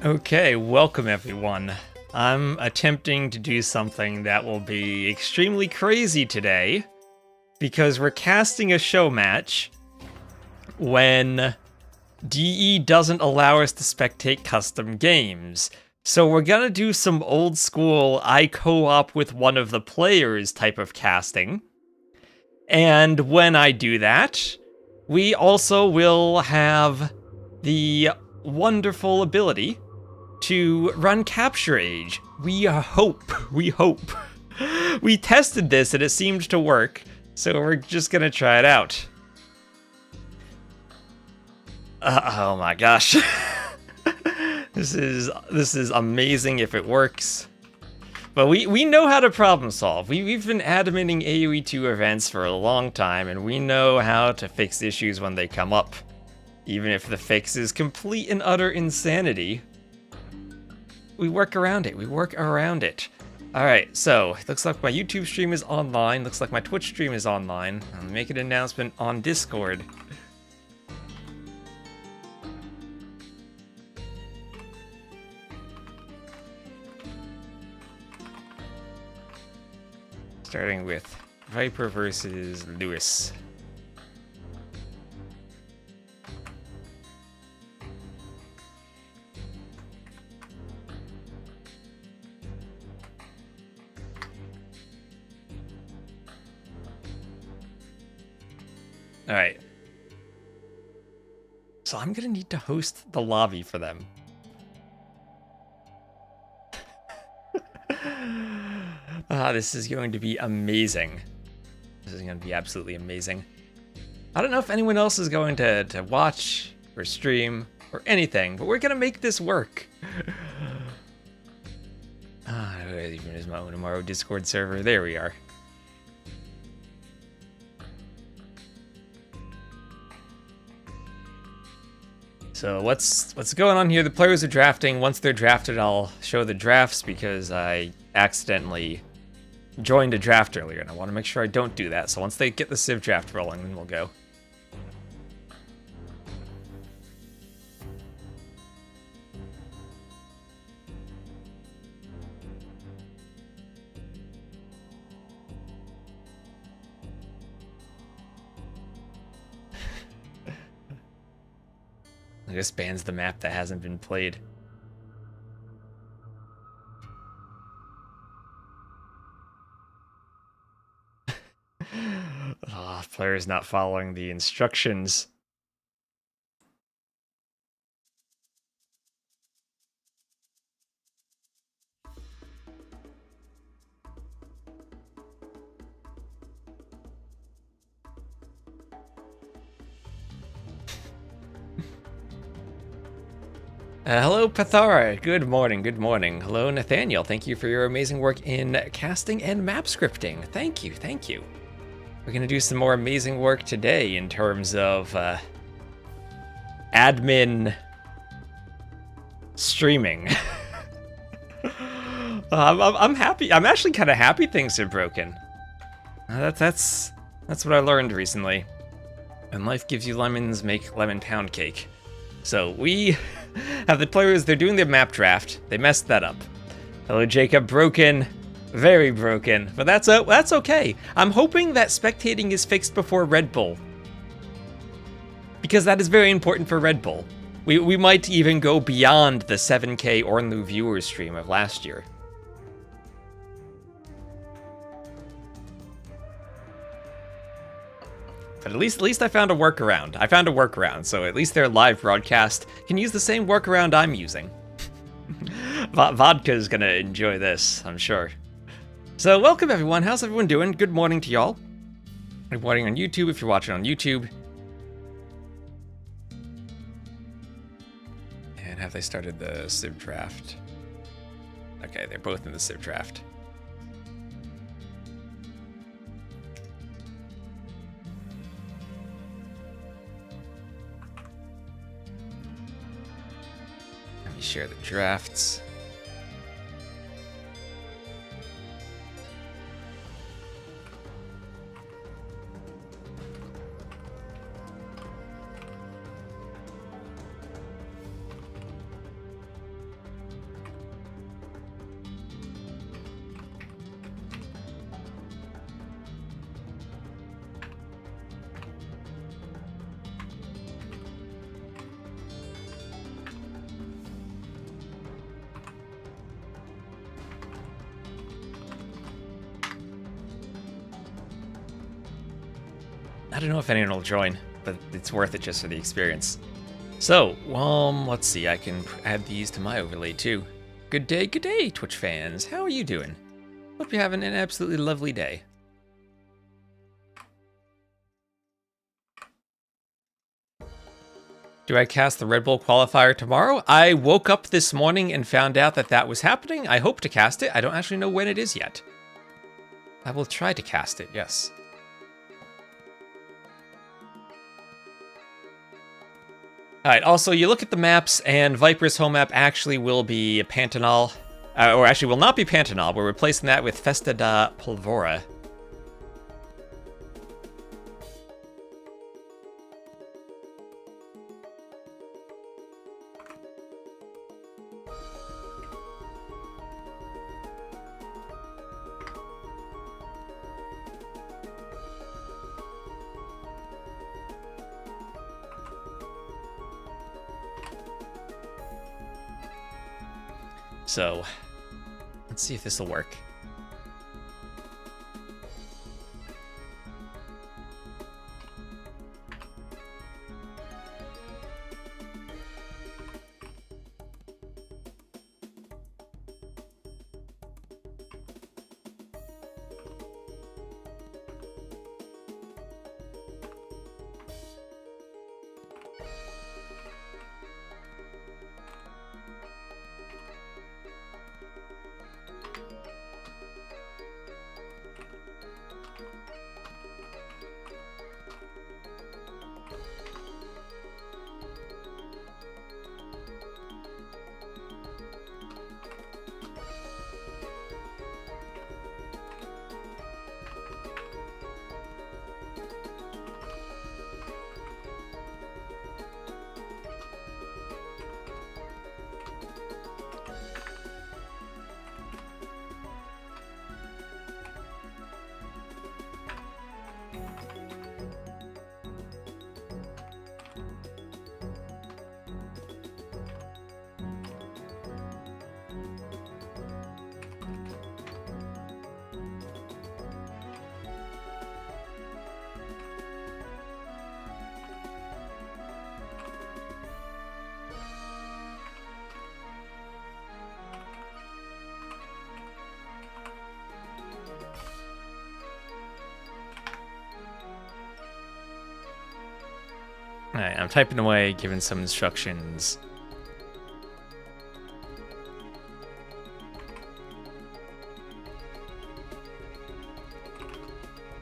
Okay, welcome everyone. I'm attempting to do something that will be extremely crazy today because we're casting a show match when DE doesn't allow us to spectate custom games. So we're gonna do some old school I co-op with one of the players type of casting. And when I do that, we also will have the wonderful ability to run Capture Age. We hope. We tested this and it seemed to work, so we're just gonna try it out. Oh my gosh. This is amazing if it works. But we know how to problem solve. We've been adminning AoE2 events for a long time, and we know how to fix issues when they come up. Even if the fix is complete and utter insanity, we work around it. Alright, so it looks like my YouTube stream is online. Looks like my Twitch stream is online. I'll make an announcement on Discord. Starting with Viper versus Lewis. Alright. So I'm gonna need to host the lobby for them. This is going to be amazing. This is going to be absolutely amazing. I don't know if anyone else is going to watch or stream or anything, but we're going to make this work. Even is my tomorrow Discord server. There we are. So what's going on here? The players are drafting. Once they're drafted, I'll show the drafts because I accidentally joined a draft earlier, and I want to make sure I don't do that. So once they get the Civ Draft rolling, then we'll go. This bans the map that hasn't been played. Players not following the instructions. Hello, Pathara. Good morning, good morning. Hello, Nathaniel. Thank you for your amazing work in casting and map scripting. Thank you, thank you. We're going to do some more amazing work today in terms of admin streaming. I'm happy. I'm actually kind of happy things are broken. That's what I learned recently. When life gives you lemons, make lemon pound cake. So we have the players. They're doing their map draft. They messed that up. Hello, Jacob. Broken. Very broken, but that's okay. I'm hoping that spectating is fixed before Red Bull, because that is very important for Red Bull. We might even go beyond the 7K Ornlu viewers stream of last year. But at least I found a workaround. So at least their live broadcast can use the same workaround I'm using. Vodka's gonna enjoy this, I'm sure. So welcome everyone, how's everyone doing? Good morning to y'all. Good morning on YouTube if you're watching on YouTube. And have they started the Civ Draft? Okay, they're both in the Civ Draft. Let me share the drafts. I don't know if anyone will join, but it's worth it just for the experience. So, let's see. I can add these to my overlay too. Good day, Twitch fans. How are you doing? Hope you're having an absolutely lovely day. Do I cast the Red Bull qualifier tomorrow? I woke up this morning and found out that that was happening. I hope to cast it. I don't actually know when it is yet. I will try to cast it, yes. Alright, also, you look at the maps, and Viper's home map actually will be Pantanal. Or actually will not be Pantanal. We're replacing that with Festa da Polvora. So, let's see if this will work. Alright, I'm typing away, giving some instructions.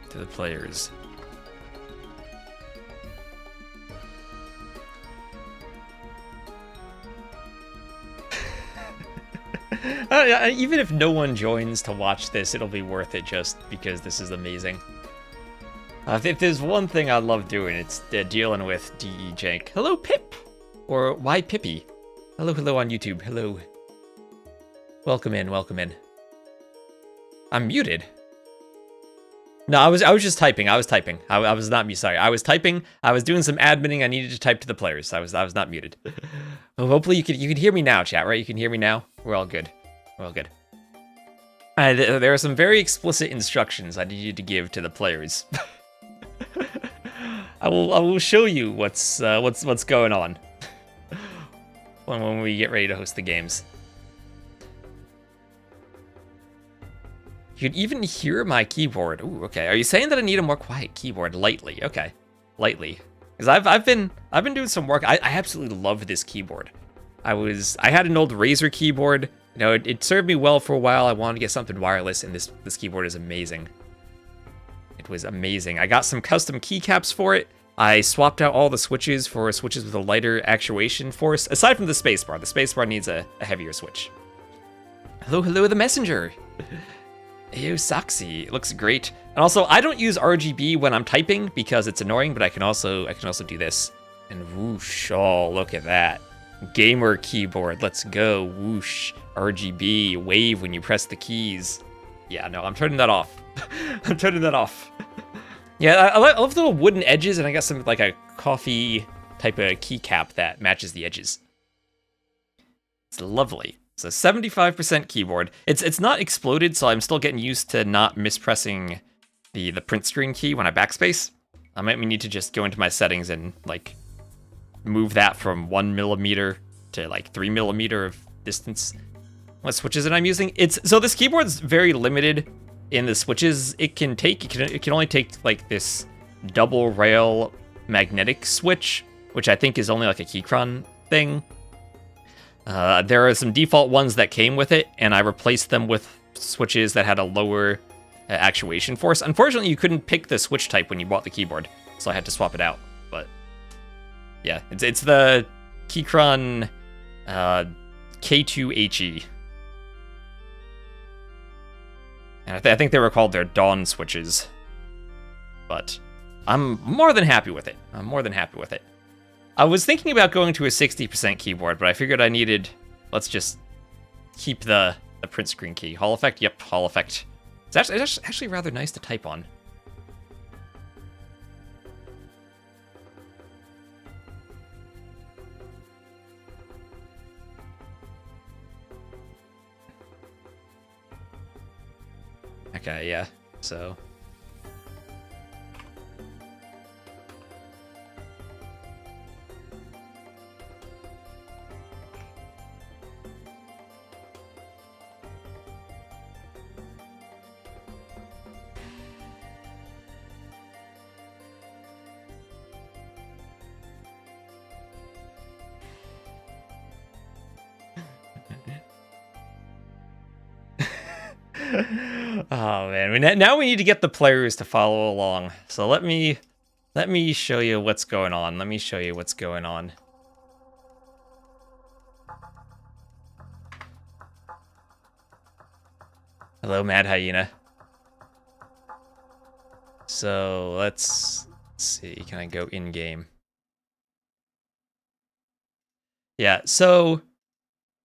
To the players. Even if no one joins to watch this, it'll be worth it just because this is amazing. If there's one thing I love doing, it's dealing with DE Jank. Hello, Pip! Or why Pippy? Hello on YouTube. Hello. Welcome in, welcome in. I'm muted. No, I was just typing. I was typing. I was not sorry. I was typing. I was doing some adminning. I needed to type to the players. I was not muted. Well, hopefully you can hear me now, chat. Right? You can hear me now. We're all good. We're all good. There are some very explicit instructions I need you to give to the players. I will show you what's going on when we get ready to host the games. You can even hear my keyboard. Ooh, okay. Are you saying that I need a more quiet keyboard? Lightly, okay, lightly. Because I've been doing some work. I absolutely love this keyboard. I had an old Razer keyboard. You know, it served me well for a while. I wanted to get something wireless, and this keyboard is amazing. It was amazing. I got some custom keycaps for it. I swapped out all the switches for switches with a lighter actuation force. Aside from the spacebar. The spacebar needs a heavier switch. Hello, the messenger. Ew, Soxy. It looks great. And also, I don't use RGB when I'm typing because it's annoying, but I can also do this. And whoosh, oh, look at that. Gamer keyboard, let's go. Whoosh, RGB, wave when you press the keys. Yeah, no, I'm turning that off. I'm turning that off. Yeah, I love the little wooden edges, and I got some, like, a coffee type of keycap that matches the edges. It's lovely. It's a 75% keyboard. It's not exploded, so I'm still getting used to not mispressing the print screen key when I backspace. I might need to just go into my settings and, like, move that from 1 millimeter to, like, 3 millimeter of distance. What switches that I'm using? So this keyboard's very limited in the switches it can take. It can only take, like, this double rail magnetic switch, which I think is only, like, a Keychron thing. There are some default ones that came with it, and I replaced them with switches that had a lower actuation force. Unfortunately, you couldn't pick the switch type when you bought the keyboard, so I had to swap it out. But yeah, it's the Keychron K2HE. And I think they were called their Dawn switches. But I'm more than happy with it. I was thinking about going to a 60% keyboard, but I figured I needed... Let's just keep the print screen key. Hall effect? Yep, Hall effect. It's actually rather nice to type on. Okay, yeah, so... Oh man, now we need to get the players to follow along. So let me show you what's going on. Hello, Mad Hyena. So let's see. Can I go in game? Yeah. So.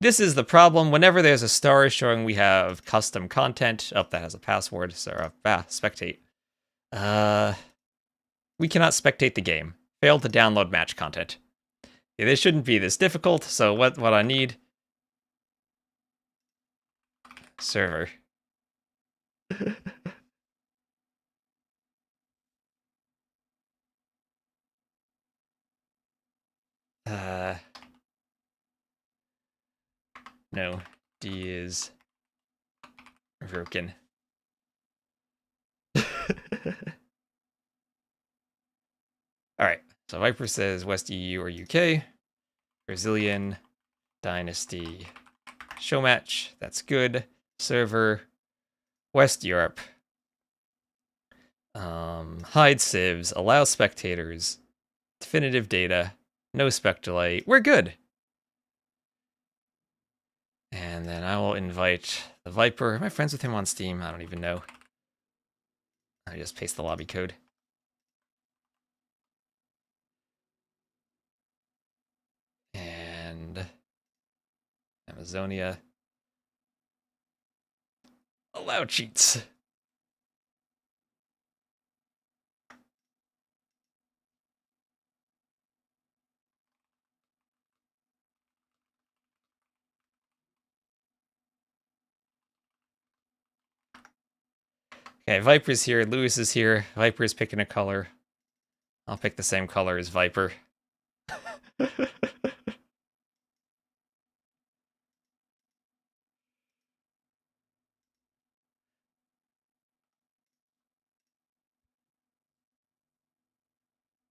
This is the problem. Whenever there's a star showing we have custom content, that has a password, so spectate. We cannot spectate the game. Failed to download match content. Yeah, this shouldn't be this difficult, so what I need... Server. No, D is broken. Alright, so Viper says West EU or UK. Brazilian, Dynasty, Showmatch, that's good. Server, West Europe. Hide civs, allow spectators, definitive data, no spec delay. We're good. And then I will invite the Viper. Am I friends with him on Steam? I don't even know. I just paste the lobby code. And Amazonia. Allow cheats. Okay, Viper's here, Lewis is here. Viper's picking a color. I'll pick the same color as Viper.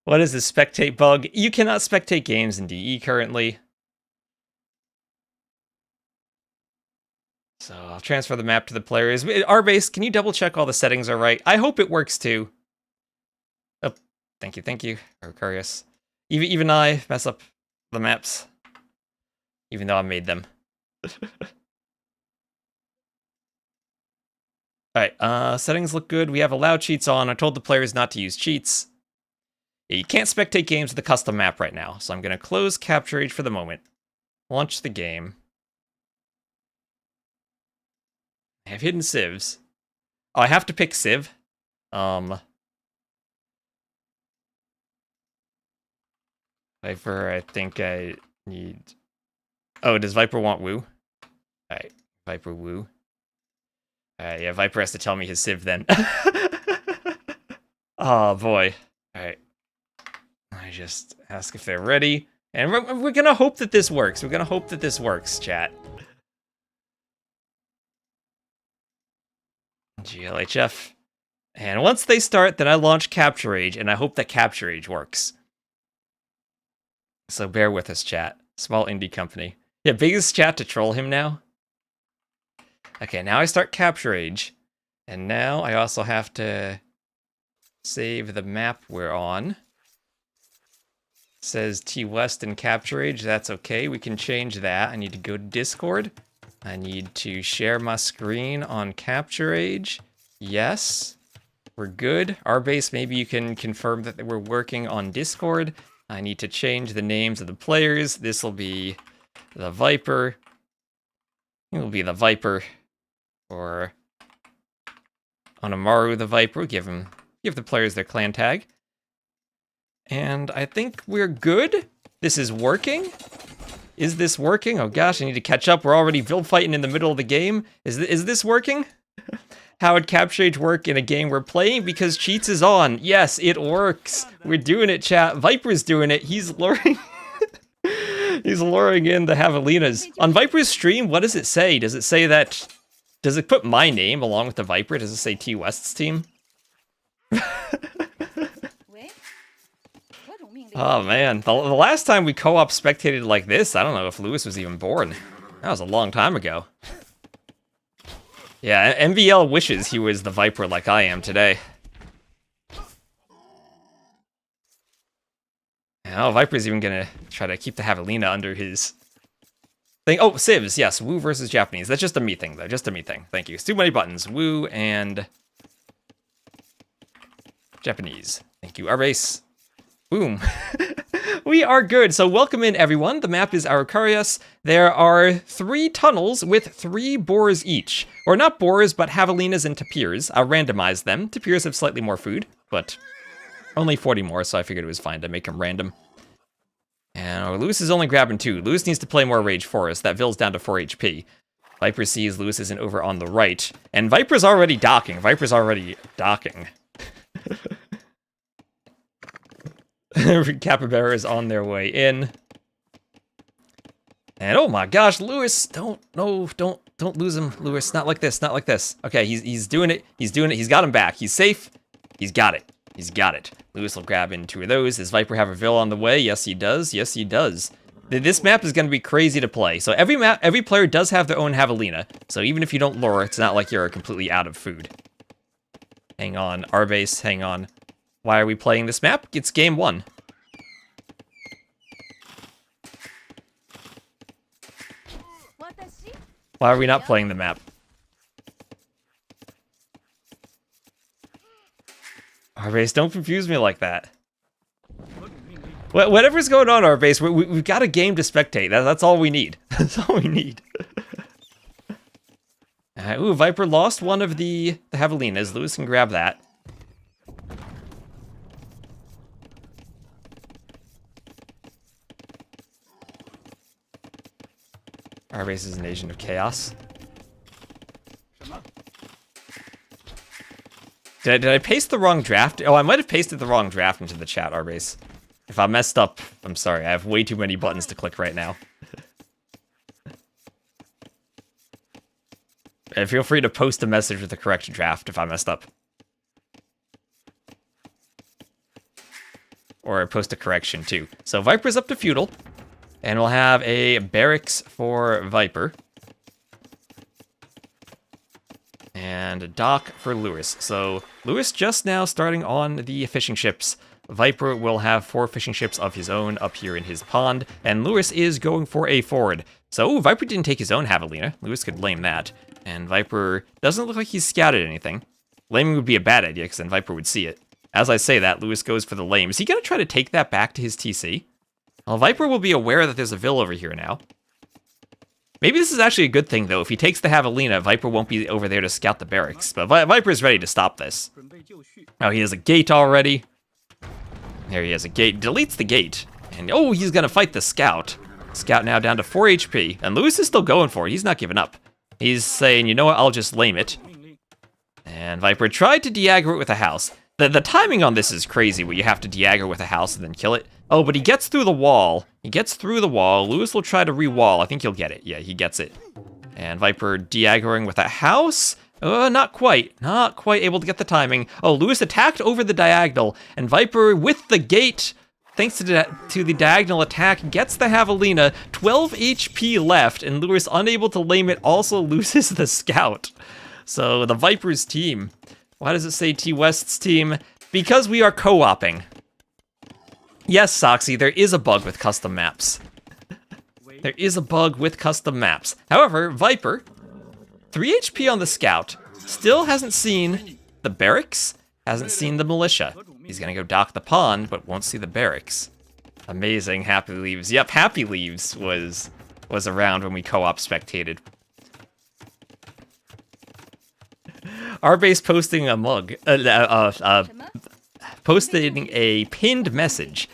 What is this spectate bug? You cannot spectate games in DE currently. So I'll transfer the map to the players. Rbase, can you double check all the settings are right? I hope it works too. Oh, thank you, Arcarius. Even I mess up the maps, even though I made them. Alright, settings look good. We have allow cheats on. I told the players not to use cheats. Yeah, you can't spectate games with a custom map right now, so I'm going to close Capture Age for the moment. Launch the game. I have hidden civs. Oh, I have to pick civ. Viper, I think I need... Oh, does Viper want woo? Alright, Viper woo. Yeah, Viper has to tell me his civ then. Oh, boy. Alright. I just ask if they're ready. And we're gonna hope that this works. We're gonna hope that this works, chat. GLHF. And once they start, then I launch Capture Age, and I hope that Capture Age works. So bear with us, chat. Small indie company. Yeah, biggest chat to troll him now. Okay, now I start Capture Age. And now I also have to save the map we're on. It says T West and Capture Age. That's okay. We can change that. I need to go to Discord. I need to share my screen on Capture Age. Yes. We're good. Our base, maybe you can confirm that we're working on Discord. I need to change the names of the players. This will be the Viper. It will be the Viper. Or Onamaru the Viper. Give the players their clan tag. And I think we're good. This is working. Is this working? Oh gosh, I need to catch up. We're already build fighting in the middle of the game. Is this working? How would Capture Age work in a game we're playing? Because Cheats is on. Yes, it works. We're doing it, chat. Viper's doing it. He's luring... He's luring in the Javelinas. On Viper's stream, what does it say? Does it say that... Does it put my name along with the Viper? Does it say T West's team? Oh man, the last time we co-op spectated like this, I don't know if Lewis was even born. That was a long time ago. Yeah, MVL wishes he was the Viper like I am today. Oh, Viper's even gonna try to keep the Javelina under his thing. Oh, Civs, yes, Woo versus Japanese. That's just a me thing, though, just a me thing. Thank you. It's too many buttons. Woo and Japanese. Thank you. Our base. Boom. We are good. So welcome in, everyone. The map is Araucarias. There are 3 tunnels with 3 boars each. Or not boars, but javelinas and tapirs. I'll randomize them. Tapirs have slightly more food, but only 40 more, so I figured it was fine to make them random. And Lewis is only grabbing 2. Lewis needs to play more Rage Forest. That Vill's down to 4 HP. Viper sees Lewis isn't over on the right. And Viper's already docking. Capybara is on their way in. And oh my gosh, Lewis, don't lose him, Lewis. Not like this, not like this. Okay, he's doing it. He's doing it. He's got him back. He's safe. He's got it. He's got it. Lewis will grab in 2 of those. Does Viper have a Vil on the way? Yes, he does. Yes, he does. This map is going to be crazy to play. So every player does have their own Javelina. So even if you don't lure, it's not like you're completely out of food. Hang on, our base, hang on. Why are we playing this map? It's game 1. Why are we not playing the map? Our base, don't confuse me like that. Whatever's going on, our base, we've got a game to spectate. That's all we need. That's all we need. Ooh, Viper lost one of the Javelinas. Lewis can grab that. Our base is an agent of chaos. Did I paste the wrong draft? Oh, I might have pasted the wrong draft into the chat, our base. If I messed up, I'm sorry. I have way too many buttons to click right now. And feel free to post a message with the correct draft if I messed up. Or post a correction, too. So Viper's up to feudal. And we'll have a barracks for Viper. And a dock for Lewis. So Lewis just now starting on the fishing ships. Viper will have 4 fishing ships of his own up here in his pond. And Lewis is going for a forward. So Viper didn't take his own Javelina. Lewis could lame that. And Viper doesn't look like he's scouted anything. Laming would be a bad idea because then Viper would see it. As I say that, Lewis goes for the lame. Is he going to try to take that back to his TC? Well, Viper will be aware that there's a Vil over here now. Maybe this is actually a good thing, though. If he takes the Javelina, Viper won't be over there to scout the barracks. But Viper's ready to stop this. Oh, he has a gate already. There he has a gate. Deletes the gate. And oh, he's going to fight the scout. Scout now down to 4 HP. And Lewis is still going for it. He's not giving up. He's saying, you know what, I'll just lame it. And Viper tried to de-aggro it with a house. The timing on this is crazy, where you have to de-aggro with a house and then kill it. Oh, but he gets through the wall. He gets through the wall. Lewis will try to re-wall. I think he'll get it. Yeah, he gets it. And Viper de-aggroing with a house. Not quite. Not quite able to get the timing. Oh, Lewis attacked over the diagonal, and Viper with the gate, thanks to the diagonal attack, gets the Javelina. 12 HP left, and Lewis, unable to lame it, also loses the scout. So the Viper's team. Why does it say T-West's team? Because we are co-oping. Yes, Soxy, there is a bug with custom maps. There is a bug with custom maps. However, Viper, 3 HP on the scout, still hasn't seen the barracks, hasn't seen the militia. He's gonna go dock the pond, but won't see the barracks. Amazing, Happy Leaves. Yep, Happy Leaves was around when we co-op spectated. Our base posting a mug, posting a pinned message.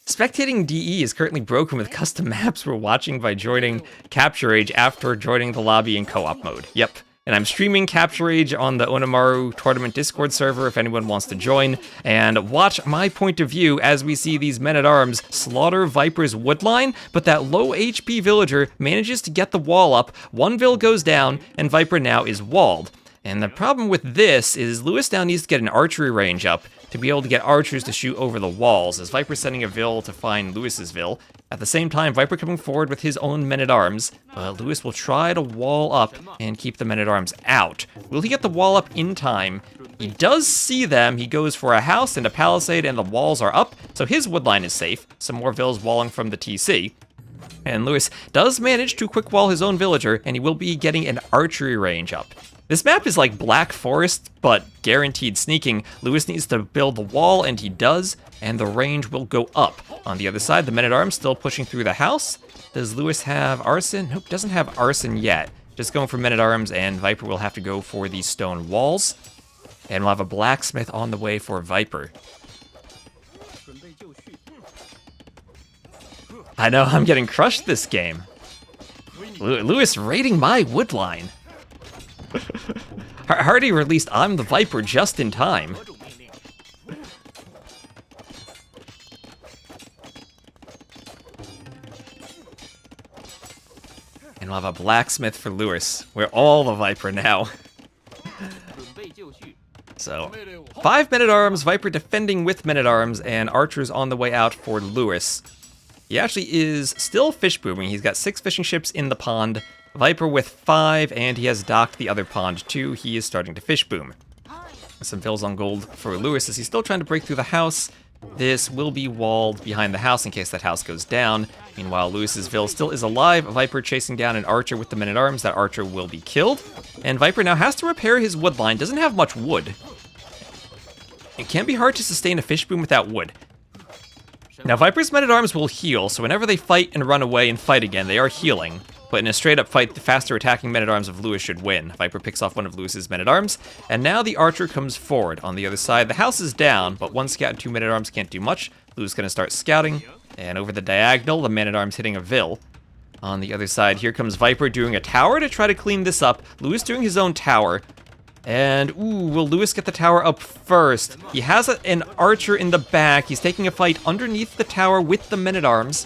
Spectating DE is currently broken with custom maps we're watching by joining Capture Age after joining the lobby in co-op mode. Yep. And I'm streaming Capture Age on the Onimaru Tournament Discord server if anyone wants to join, and watch my point of view as we see these men-at-arms slaughter Viper's woodline, but that low HP villager manages to get the wall up, one vill goes down, and Viper now is walled. And the problem with this is Lewis now needs to get an archery range up to be able to get archers to shoot over the walls, as Viper sending a vill to find Lewis's vill. At the same time, Viper coming forward with his own men-at-arms. Lewis will try to wall up and keep the men-at-arms out. Will he get the wall up in time? He does see them. He goes for a house and a palisade, and the walls are up, so his woodline is safe. Some more vills walling from the TC. And Lewis does manage to quick wall his own villager, and he will be getting an archery range up. This map is like Black Forest, but guaranteed sneaking. Lewis needs to build the wall, and he does, and the range will go up. On the other side, the men-at-arms still pushing through the house. Does Lewis have arson? Nope, doesn't have arson yet. Just going for men-at-arms, and Viper will have to go for these stone walls. And we'll have a blacksmith on the way for Viper. I know, I'm getting crushed this game. Lewis raiding my woodline. Hardy released I'm the Viper just in time. And we'll have a blacksmith for Lewis. We're all the Viper now. So, 5 men-at-arms, Viper defending with men-at-arms, and archers on the way out for Lewis. He actually is still fish booming. He's got 6 fishing ships in the pond. Viper with 5, and he has docked the other pond too. He is starting to fish boom. Some fills on gold for Lewis as he's still trying to break through the house. This will be walled behind the house in case that house goes down. Meanwhile, Lewis's vill still is alive. Viper chasing down an archer with the men-at-arms. That archer will be killed. And Viper now has to repair his wood line. Doesn't have much wood. It can be hard to sustain a fish boom without wood. Now, Viper's men-at-arms will heal, so whenever they fight and run away and fight again, they are healing. But in a straight-up fight, the faster attacking men-at-arms of Lewis should win. Viper picks off one of Lewis's men-at-arms, and now the archer comes forward. On the other side, the house is down, but 1 scout and 2 men-at-arms can't do much. Lewis gonna start scouting, and over the diagonal, the men-at-arms hitting a vill. On the other side, here comes Viper doing a tower to try to clean this up. Lewis doing his own tower. And, ooh, will Lewis get the tower up first? He has an archer in the back. He's taking a fight underneath the tower with the men-at-arms.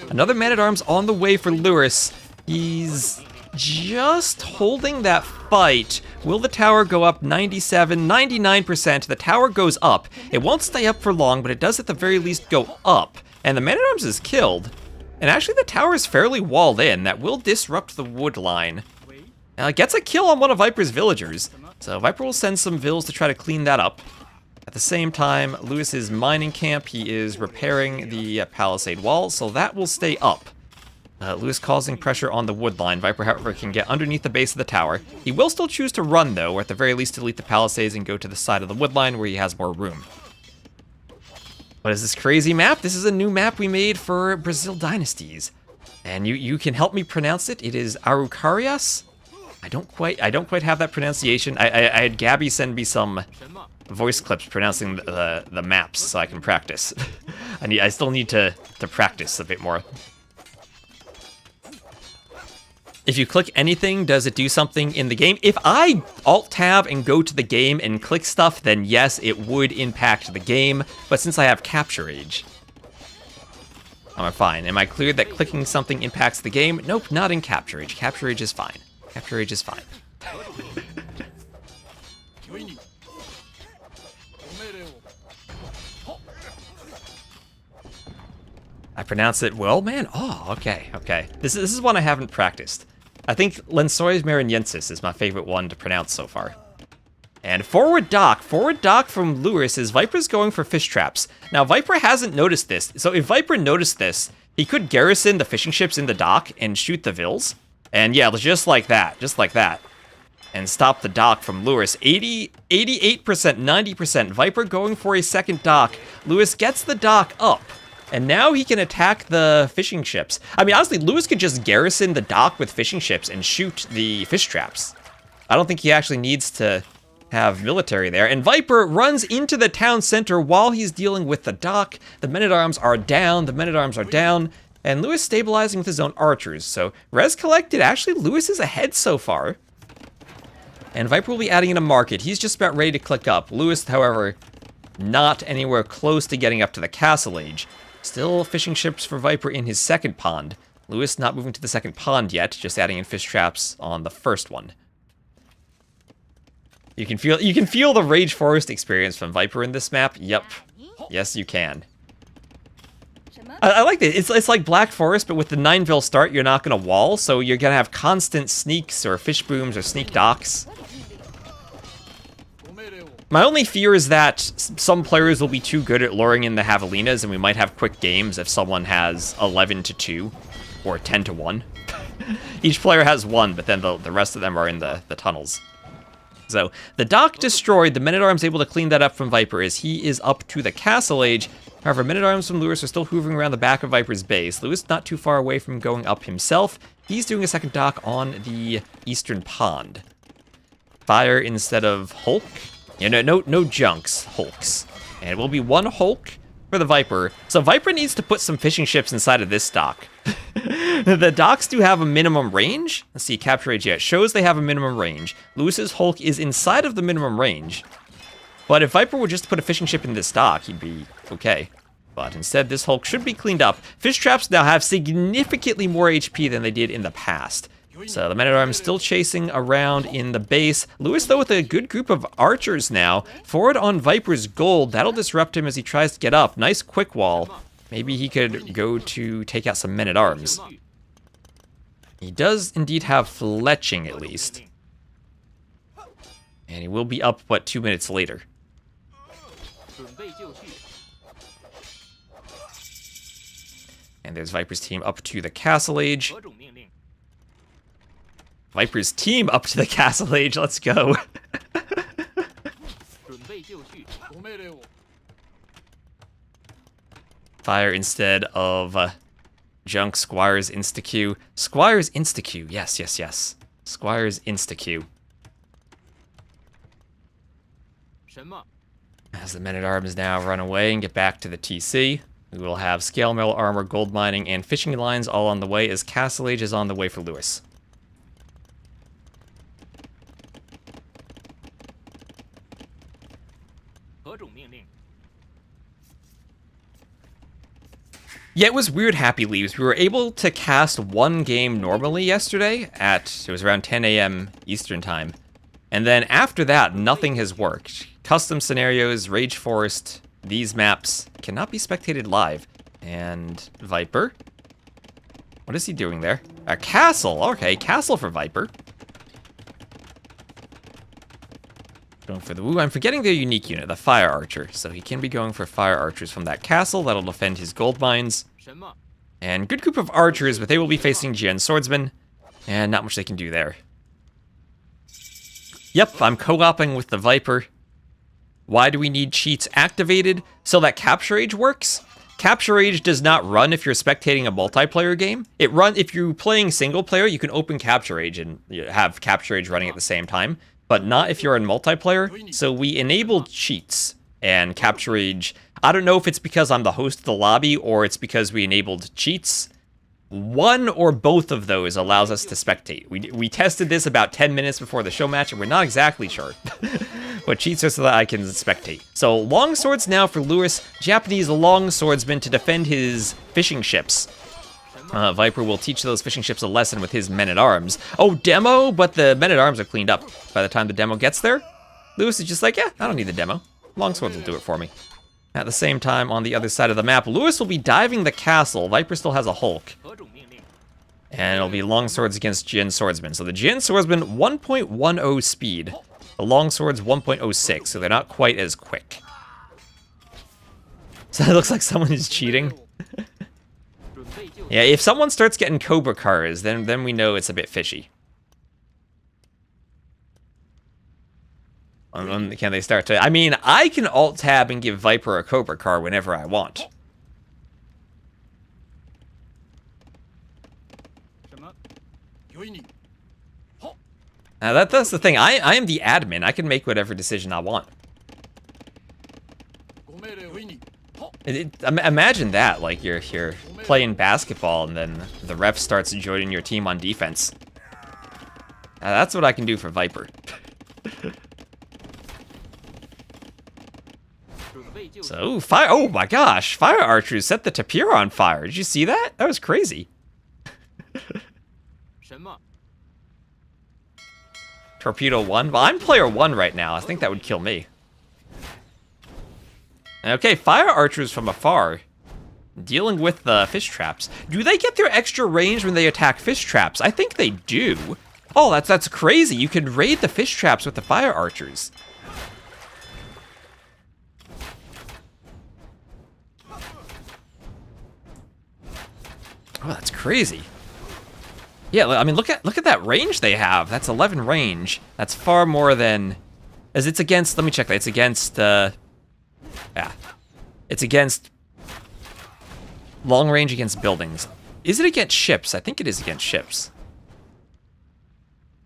Another man-at-arms on the way for Lewis. He's just holding that fight. Will the tower go up? 97, 99%. The tower goes up. It won't stay up for long, but it does at the very least go up. And the man-at-arms is killed. And actually the tower is fairly walled in. That will disrupt the wood line. Gets a kill on one of Viper's villagers. So Viper will send some vills to try to clean that up. At the same time, Lewis's mining camp, he is repairing the palisade wall, so that will stay up. Lewis causing pressure on the wood line. Viper, however, can get underneath the base of the tower. He will still choose to run, though, or at the very least delete the palisades and go to the side of the wood line where he has more room. What is this crazy map? This is a new map we made for Brazil Dynasties. And you can help me pronounce it. It is Araucarias? I don't quite have that pronunciation. I had Gabby send me some voice clips pronouncing the maps so I can practice. I still need to practice a bit more. If you click anything, does it do something in the game? If I Alt-Tab and go to the game and click stuff, then yes, it would impact the game. But since I have Capture Age, I'm fine. Am I clear that clicking something impacts the game? Nope, not in Capture Age. Capture Age is fine. Capture Age is fine. I pronounce it well, man. Oh, okay, okay. This is one I haven't practiced. I think Lensois Marinensis is my favorite one to pronounce so far. And forward dock from Lewis is Viper's going for fish traps. Now, Viper hasn't noticed this, so if Viper noticed this, he could garrison the fishing ships in the dock and shoot the Vils. And yeah, just like that, and stop the dock from Lewis. 88%, 90%. Viper going for a second dock. Lewis gets the dock up. And now he can attack the fishing ships. I mean, honestly, Lewis could just garrison the dock with fishing ships and shoot the fish traps. I don't think he actually needs to have military there. And Viper runs into the town center while he's dealing with the dock. The men-at-arms are down. And Lewis stabilizing with his own archers. So, res collected. Actually, Lewis is ahead so far. And Viper will be adding in a market. He's just about ready to click up. Lewis, however, not anywhere close to getting up to the castle age. Still fishing ships for Viper in his second pond. Lewis not moving to the second pond yet, just adding in fish traps on the first one. You can feel the Rage Forest experience from Viper in this map. Yep. Yes, you can. I like this. It's like Black Forest, but with the 9-vil start, you're not going to wall, so you're going to have constant sneaks or fish booms or sneak docks. My only fear is that some players will be too good at luring in the javelinas, and we might have quick games if someone has 11-2 or 10-1. Each player has one, but then the rest of them are in the tunnels. So, the dock destroyed, the men-at-arms able to clean that up from Viper as he is up to the castle age. However, men-at-arms from Lewis are still hoovering around the back of Viper's base. Lewis not too far away from going up himself. He's doing a second dock on the eastern pond. Fire instead of Hulk. You know, no junks, Hulks. And it will be one Hulk for the Viper. So Viper needs to put some fishing ships inside of this dock. The docks do have a minimum range. Let's see, Capture Age, yeah, it shows they have a minimum range. Lewis's Hulk is inside of the minimum range. But if Viper were just to put a fishing ship in this dock, he'd be okay. But instead, this Hulk should be cleaned up. Fish traps now have significantly more HP than they did in the past. So the men-at-arms still chasing around in the base. Lewis, though, with a good group of archers now. Forward on Viper's gold. That'll disrupt him as he tries to get up. Nice quick wall. Maybe he could go to take out some men-at-arms. He does indeed have fletching, at least. And he will be up, what, 2 minutes later. And there's Viper's team up to the castle age. Viper's team up to the castle age, let's go. Fire instead of junk, Squire's insta-Q. Squire's insta-Q, yes, yes, yes. Squire's insta-Q. As the men-at-arms now run away and get back to the TC, we will have scale metal armor, gold mining, and fishing lines all on the way as castle age is on the way for Lewis. Yeah, it was weird, Happy Leaves. We were able to cast one game normally yesterday it was around 10 a.m. Eastern time. And then after that, nothing has worked. Custom scenarios, Rage Forest, these maps cannot be spectated live. And Viper? What is he doing there? A castle, okay, castle for Viper. Going for the woo. I'm forgetting their unique unit, the Fire Archer. So he can be going for Fire Archers from that castle. That'll defend his gold mines. And good group of archers, but they will be facing Jian Swordsman. And not much they can do there. Yep, I'm co-oping with the Viper. Why do we need cheats activated? So that Capture Age works? Capture Age does not run if you're spectating a multiplayer game. It runs if you're playing single player, you can open Capture Age and have Capture Age running at the same time. But not if you're in multiplayer. So we enabled cheats and Capture Age. I don't know if it's because I'm the host of the lobby or it's because we enabled cheats. one or both of those allows us to spectate. We tested this about 10 minutes before the show match, and we're not exactly sure. But cheats are so that I can spectate. So longswords now for Lewis, Japanese longswordsman to defend his fishing ships. Viper will teach those fishing ships a lesson with his men-at-arms. Oh, demo, but the men-at-arms are cleaned up by the time the demo gets there. Lewis is just like, yeah, I don't need the demo. Longswords will do it for me. At the same time, on the other side of the map, Lewis will be diving the castle. Viper still has a Hulk. And it'll be longswords against Jin swordsman. So the Jin swordsman, 1.10 speed. The longswords, 1.06, so they're not quite as quick. So it looks like someone is cheating. Yeah, if someone starts getting Cobra cars, then we know it's a bit fishy. Can they start to... I mean, I can alt-tab and give Viper a Cobra car whenever I want. Now that's the thing. I am the admin. I can make whatever decision I want. Imagine that, like you're playing basketball and then the ref starts joining your team on defense. Now, that's what I can do for Viper. So, ooh, fire! Oh my gosh, fire archers set the tapir on fire. Did you see that? That was crazy. Torpedo 1. Well, I'm player 1 right now. I think that would kill me. Okay, fire archers from afar. Dealing with the fish traps. Do they get their extra range when they attack fish traps? I think they do. Oh, that's crazy. You can raid the fish traps with the fire archers. Oh, that's crazy. Yeah, I mean, look at that range they have. That's 11 range. That's far more than... As it's against... Let me check that. It's against... yeah. It's against... Long range against buildings. Is it against ships? I think it is against ships.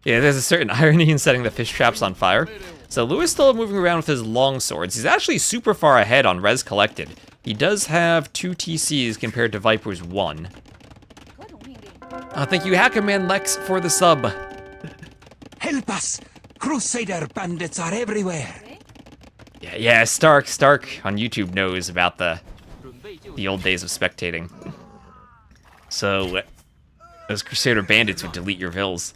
Yeah, there's a certain irony in setting the fish traps on fire. So Lewis still moving around with his long swords. He's actually super far ahead on res collected. He does have 2 TCs compared to Viper's 1. Thank you, Hackerman Lex, for the sub. Help us! Crusader bandits are everywhere. Yeah, Stark on YouTube knows about the old days of spectating. So those Crusader bandits would delete your vills.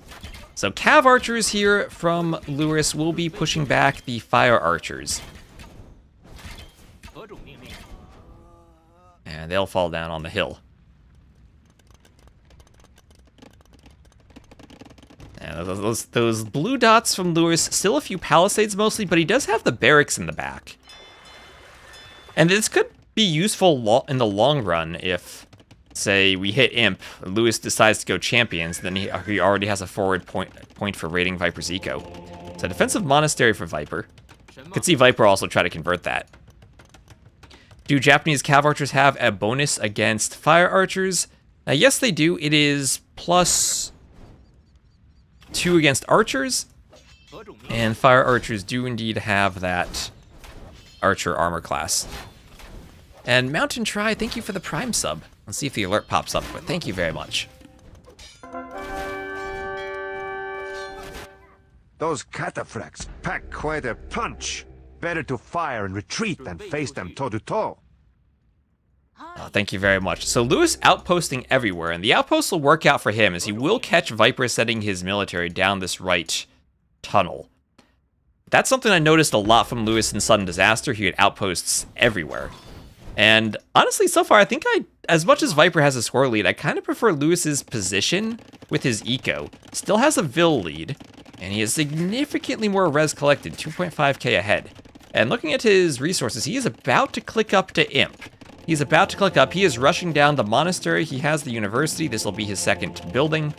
So Cav archers here from Lewis will be pushing back the fire archers. And they'll fall down on the hill. Yeah, those blue dots from Lewis, still a few palisades mostly, but he does have the barracks in the back. And this could be useful in the long run if, say, we hit Imp, Lewis decides to go Champions, then he already has a forward point for raiding Viper's eco. So defensive monastery for Viper. Could see Viper also try to convert that. Do Japanese Cav archers have a bonus against fire archers? Yes, they do. It is +2 against archers, and fire archers do indeed have that archer armor class. And Mountain Try, thank you for the Prime sub. Let's see if the alert pops up, but thank you very much. Those cataphracts pack quite a punch. Better to fire and retreat than face them toe-to-toe. Oh, thank you very much. So Lewis outposting everywhere, and the outpost will work out for him as he will catch Viper setting his military down this right tunnel. That's something I noticed a lot from Lewis in Sudden Disaster. He had outposts everywhere. And honestly, so far, I think as much as Viper has a score lead, I kind of prefer Lewis's position with his eco. Still has a Vil lead, and he is significantly more res collected, 2.5k ahead. And looking at his resources, he is about to click up to Imp. He's about to click up. He is rushing down the monastery. He has the university. This will be his second building.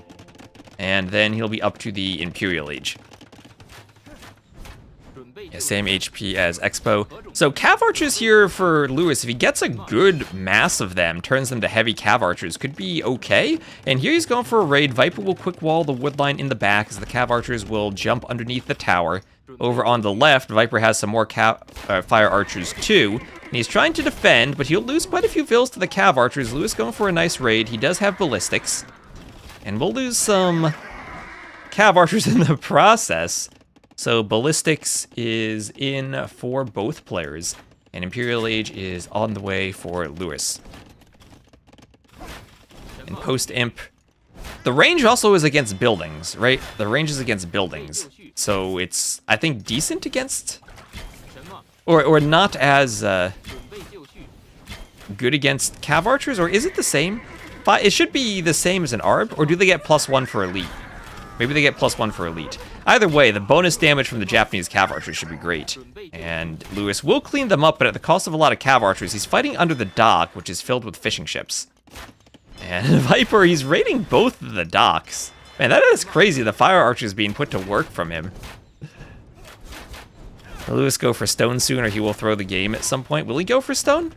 And then he'll be up to the Imperial Age. Yeah, same HP as Expo. So Cav Archers here for Lewis, if he gets a good mass of them, turns them to heavy Cav Archers, could be okay. And here he's going for a raid. Viper will quick wall the wood line in the back as the Cav Archers will jump underneath the tower. Over on the left, Viper has some more fire archers too. And he's trying to defend, but he'll lose quite a few vills to the Cav Archers. Lewis going for a nice raid. He does have ballistics. And we'll lose some Cav Archers in the process. So ballistics is in for both players. And Imperial Age is on the way for Lewis. And post-imp, the range also is against buildings, right? The range is against buildings. So it's, I think, decent against, or not as good against Cav Archers, or is it the same? It should be the same as an ARB, or do they get +1 for Elite? Maybe they get +1 for Elite. Either way, the bonus damage from the Japanese Cav Archers should be great. And Lewis will clean them up, but at the cost of a lot of Cav Archers. He's fighting under the dock, which is filled with fishing ships. And Viper, he's raiding both of the docks. Man, that is crazy, the Fire Archers being put to work from him. Will Lewis go for stone soon, or he will throw the game at some point? Will he go for stone?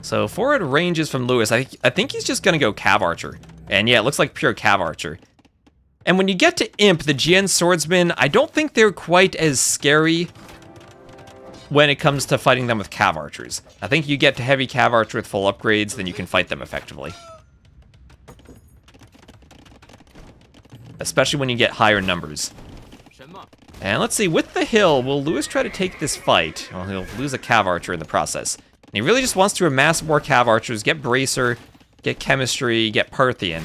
So forward ranges from Lewis. I think he's just going to go Cav Archer. And yeah, it looks like pure Cav Archer. And when you get to Imp, the GN Swordsmen, I don't think they're quite as scary when it comes to fighting them with Cav Archers. I think you get to heavy Cav Archer with full upgrades, then you can fight them effectively. Especially when you get higher numbers. And let's see, with the hill, will Lewis try to take this fight? Well, he'll lose a Cav Archer in the process. And he really just wants to amass more Cav Archers, get Bracer, get Chemistry, get Parthian,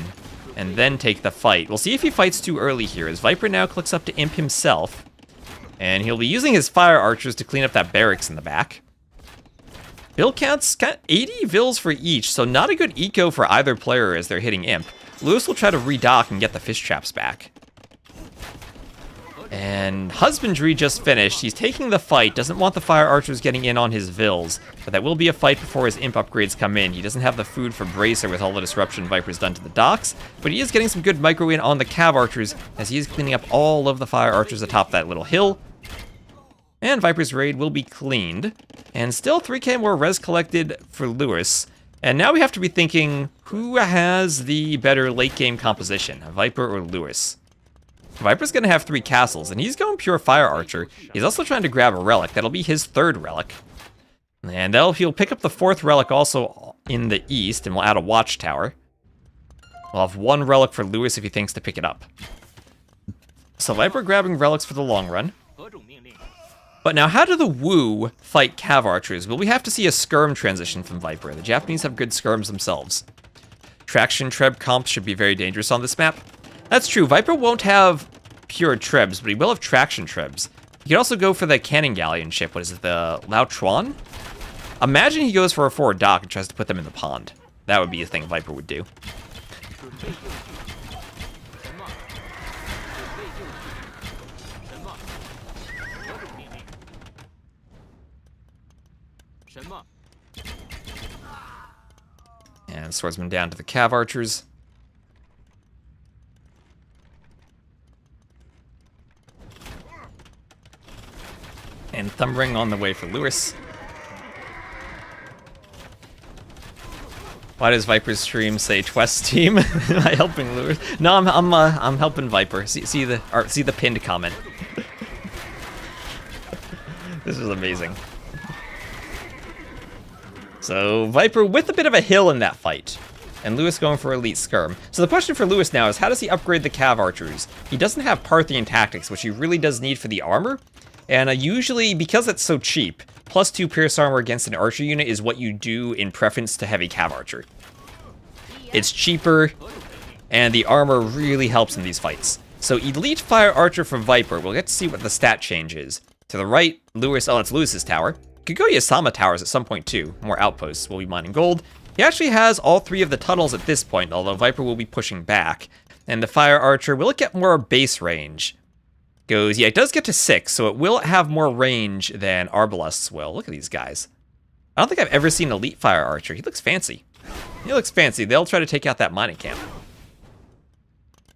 and then take the fight. We'll see if he fights too early here, as Viper now clicks up to Imp himself. And he'll be using his Fire Archers to clean up that barracks in the back. Build counts, 80 vills for each, so not a good eco for either player as they're hitting Imp. Lewis will try to redock and get the fish traps back. And Husbandry just finished. He's taking the fight, doesn't want the Fire Archers getting in on his vills, but that will be a fight before his Imp upgrades come in. He doesn't have the food for Bracer with all the disruption Viper's done to the docks, but he is getting some good micro in on the Cav Archers as he is cleaning up all of the Fire Archers atop that little hill. And Viper's raid will be cleaned. And still 3k more res collected for Lewis. And now we have to be thinking, who has the better late game composition, Viper or Lewis? Viper's going to have 3 castles, and he's going pure Fire Archer. He's also trying to grab a relic. That'll be his 3rd relic. And he'll pick up the 4th relic also in the east, and we'll add a watchtower. We'll have 1 relic for Lewis if he thinks to pick it up. So Viper grabbing relics for the long run. But now, how do the Wu fight Cav Archers? Will we have to see a skirm transition from Viper? The Japanese have good skirms themselves. Traction Treb comps should be very dangerous on this map. That's true, Viper won't have pure Trebs, but he will have Traction Trebs. He could also go for the Cannon Galleon ship. What is it, the Lao Chuan? Imagine he goes for a forward dock and tries to put them in the pond. That would be a thing Viper would do. And Swordsman down to the Cav Archers. And Thumbring on the way for Lewis. Why does Viper's stream say Twest team? Am I helping Lewis? No, I'm helping Viper. See the pinned comment. This is amazing. So Viper with a bit of a hill in that fight. And Lewis going for Elite Skirm. So the question for Lewis now is, how does he upgrade the Cav Archers? He doesn't have Parthian Tactics, which he really does need for the armor. And usually, because it's so cheap, +2 Pierce Armor against an Archer unit is what you do in preference to heavy Cav Archer. It's cheaper, and the armor really helps in these fights. So Elite Fire Archer for Viper, we'll get to see what the stat change is. To the right, Lewis, oh, it's Lewis's tower. Could go Yasama towers at some point too. More outposts will be mining gold. He actually has all 3 of the tunnels at this point, although Viper will be pushing back. And the Fire Archer, will it get more base range? Goes, yeah, it does get to 6, so it will have more range than Arbalests will. Look at these guys. I don't think I've ever seen Elite Fire Archer. He looks fancy. He looks fancy. They'll try to take out that mining camp.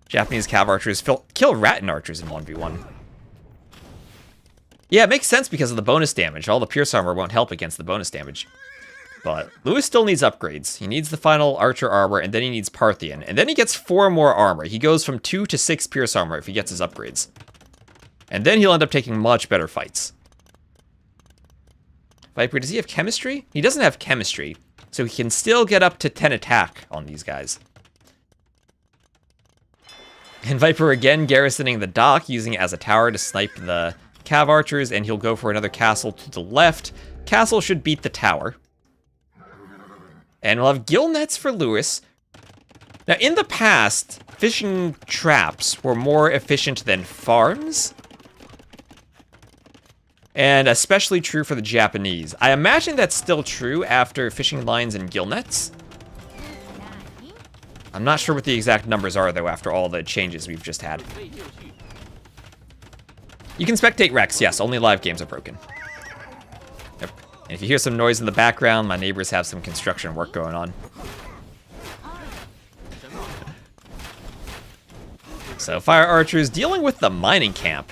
Japanese Cav Archers kill Rattan Archers in 1v1. Yeah, it makes sense because of the bonus damage. All the Pierce Armor won't help against the bonus damage. But Lewis still needs upgrades. He needs the final Archer Armor, and then he needs Parthian. And then he gets 4 more armor. He goes from 2 to 6 Pierce Armor if he gets his upgrades. And then he'll end up taking much better fights. Viper, does he have chemistry? He doesn't have chemistry, so he can still get up to 10 attack on these guys. And Viper again garrisoning the dock, using it as a tower to snipe the cav archers, and he'll go for another castle to the left. Castle should beat the tower. And we'll have gill nets for Lewis. Now, in the past, fishing traps were more efficient than farms. And especially true for the Japanese. I imagine that's still true after fishing lines and gill nets. I'm not sure what the exact numbers are, though, after all the changes we've just had. You can spectate Rex, yes, only live games are broken. Yep. And if you hear some noise in the background, my neighbors have some construction work going on. So, fire archers dealing with the mining camp.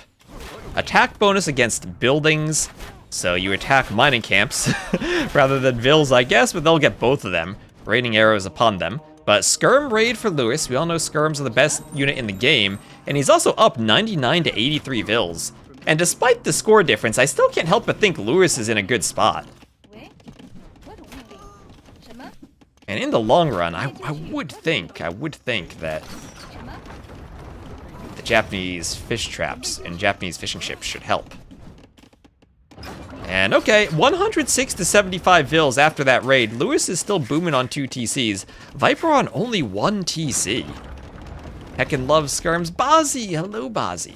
Attack bonus against buildings, so you attack mining camps rather than vills, I guess, but they'll get both of them, raining arrows upon them. But Skirm raid for Lewis. We all know Skirms are the best unit in the game, and he's also up 99 to 83 vills. And despite the score difference, I still can't help but think Lewis is in a good spot. And in the long run, I would think that the Japanese fish traps and Japanese fishing ships should help. And okay, 106 to 75 vills after that raid. Lewis is still booming on 2 TCs. Viper on only 1 TC. Heckin' loves Skirms. Bazzi! Hello, Bazzi.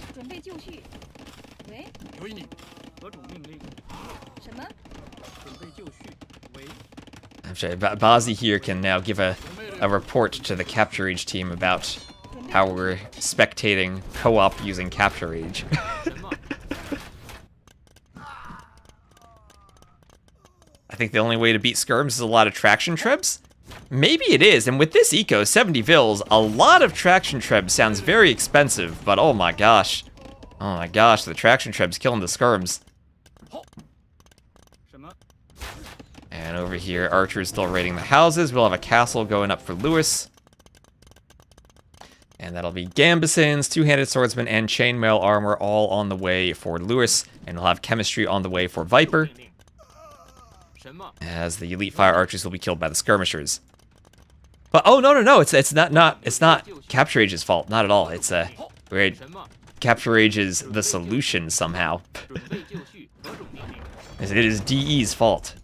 I'm sure Bazzi here can now give a report to the Capture Age team about how we're spectating co-op using Capture Age. I think the only way to beat Skirms is a lot of traction trebs? Maybe it is, and with this eco, 70 vills, a lot of traction trebs sounds very expensive, but oh my gosh. Oh my gosh, the traction trebs killing the Skirms. And over here, archers still raiding the houses. We'll have a castle going up for Lewis. And that'll be Gambesons, two-handed swordsman, and chainmail armor all on the way for Lewis. And we'll have chemistry on the way for Viper, as the elite fire archers will be killed by the skirmishers. But oh no, it's not Capture Age's fault, not at all. It's Capture Age is the solution somehow. It is DE's fault.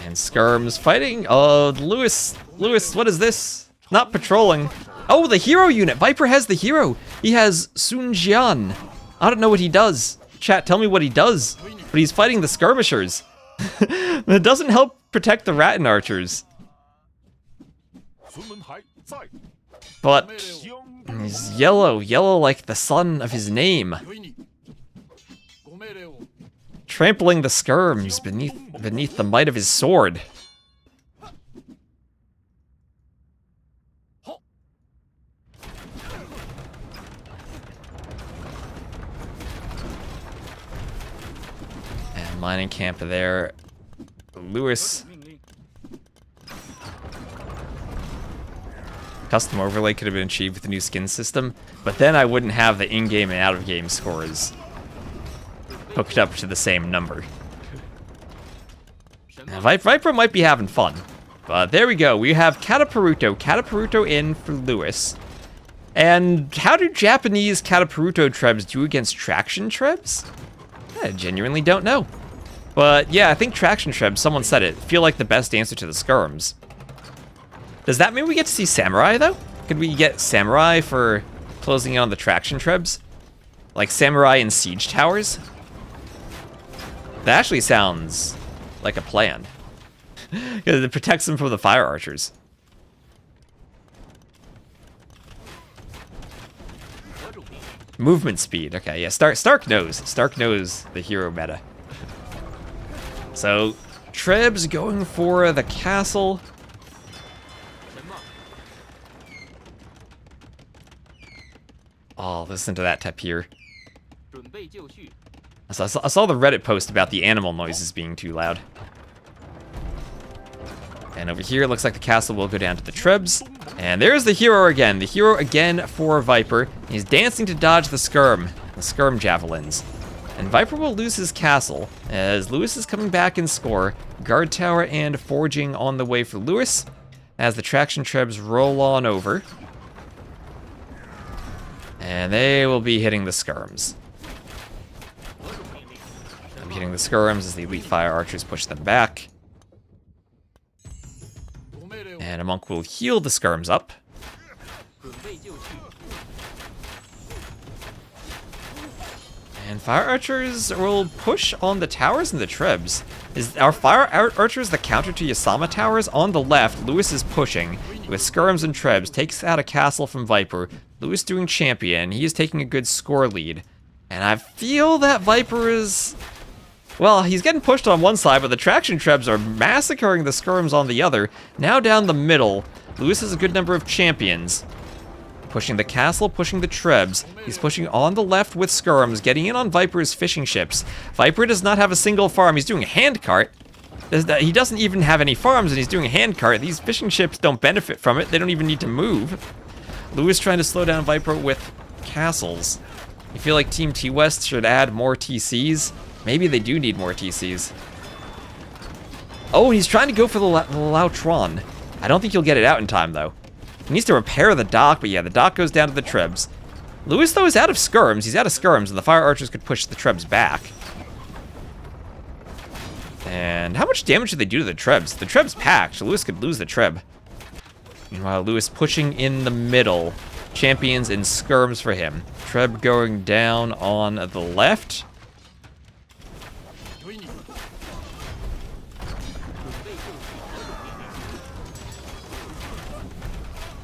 And Skirms fighting. Oh, Lewis, what is this? Not patrolling. Oh, the hero unit. Viper has the hero. He has Sun Jian. I don't know what he does. Chat, tell me what he does. But he's fighting the skirmishers. That doesn't help protect the Rattan archers. But he's yellow like the sun of his name. Trampling the skirms beneath the might of his sword. And mining camp there. Lewis. Custom overlay could have been achieved with the new skin system, but then I wouldn't have the in-game and out-of-game scores hooked up to the same number. Now, Viper might be having fun, but there we go. We have Kataparuto in for Lewis. And how do Japanese Kataparuto trebs do against traction trebs? I genuinely don't know. But yeah, I think traction trebs, someone said it, feel like the best answer to the skirms. Does that mean we get to see samurai though? Could we get samurai for closing in on the traction trebs? Like samurai in siege towers? That actually sounds like a plan. Because it protects them from the fire archers. Movement speed. Okay, yeah, Stark knows. Stark knows the hero meta. So, Trebs going for the castle. Oh, listen to that tapir. I saw the Reddit post about the animal noises being too loud. And over here, it looks like the castle will go down to the Trebs. And there's the hero again. The hero again for Viper. He's dancing to dodge the skirm javelins. And Viper will lose his castle as Lewis is coming back in score. Guard tower and forging on the way for Lewis as the traction Trebs roll on over. And they will be hitting the skirms. They'll be hitting the skirms as the elite fire archers push them back. And a monk will heal the skirms up. And fire archers will push on the towers and the Trebs. Is our fire archers the counter to Yasama towers? On the left, Lewis is pushing with skirms and Trebs, takes out a castle from Viper. Lewis doing champion. He is taking a good score lead. And I feel that Viper is... Well, he's getting pushed on one side, but the traction Trebs are massacring the skirms on the other. Now down the middle, Lewis has a good number of champions. Pushing the castle, pushing the Trebs. He's pushing on the left with skirms, getting in on Viper's fishing ships. Viper does not have a single farm. He's doing a handcart. He doesn't even have any farms, and he's doing a handcart. These fishing ships don't benefit from it. They don't even need to move. Lewis trying to slow down Viper with castles. I feel like Team T-West should add more TCs. Maybe they do need more TCs. Oh, he's trying to go for the Lautron. I don't think he'll get it out in time, though. He needs to repair the dock, but yeah, the dock goes down to the Trebs. Lewis, though, is out of skirms. He's out of skirms, and the fire archers could push the Trebs back. And how much damage do they do to the Trebs? The Treb's packed, so Lewis could lose the Treb. Meanwhile, Lewis pushing in the middle. Champions and skirms for him. Treb going down on the left.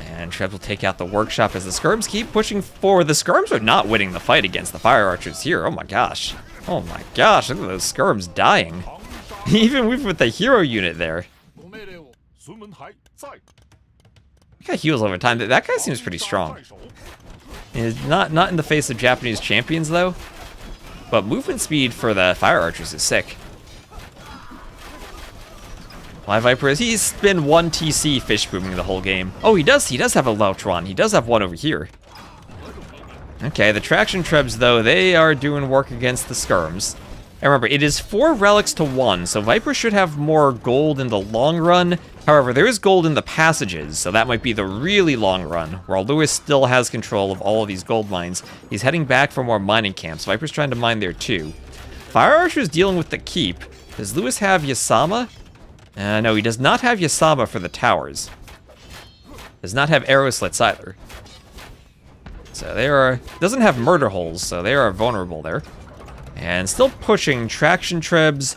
And Treb will take out the workshop as the skirms keep pushing forward. The skirms are not winning the fight against the fire archers here. Oh my gosh. Oh my gosh, look at those skirms dying. Even with the hero unit there. That guy heals over time. That guy seems pretty strong. Not in the face of Japanese champions, though. But movement speed for the fire archers is sick. Why Viper is he's been one TC fish booming the whole game. Oh, he does have a Lautron. He does have one over here. Okay, the traction Trebs, though, they are doing work against the skirms. And remember, it is 4 relics to 1, so Viper should have more gold in the long run. However, there is gold in the passages, so that might be the really long run, while Lewis still has control of all of these gold mines. He's heading back for more mining camps. Viper's trying to mine there too. Fire Archer's dealing with the keep. Does Lewis have Yasama? No, he does not have Yasama for the towers. Does not have arrow slits either. So they are... doesn't have murder holes, so they are vulnerable there. And still pushing traction Trebs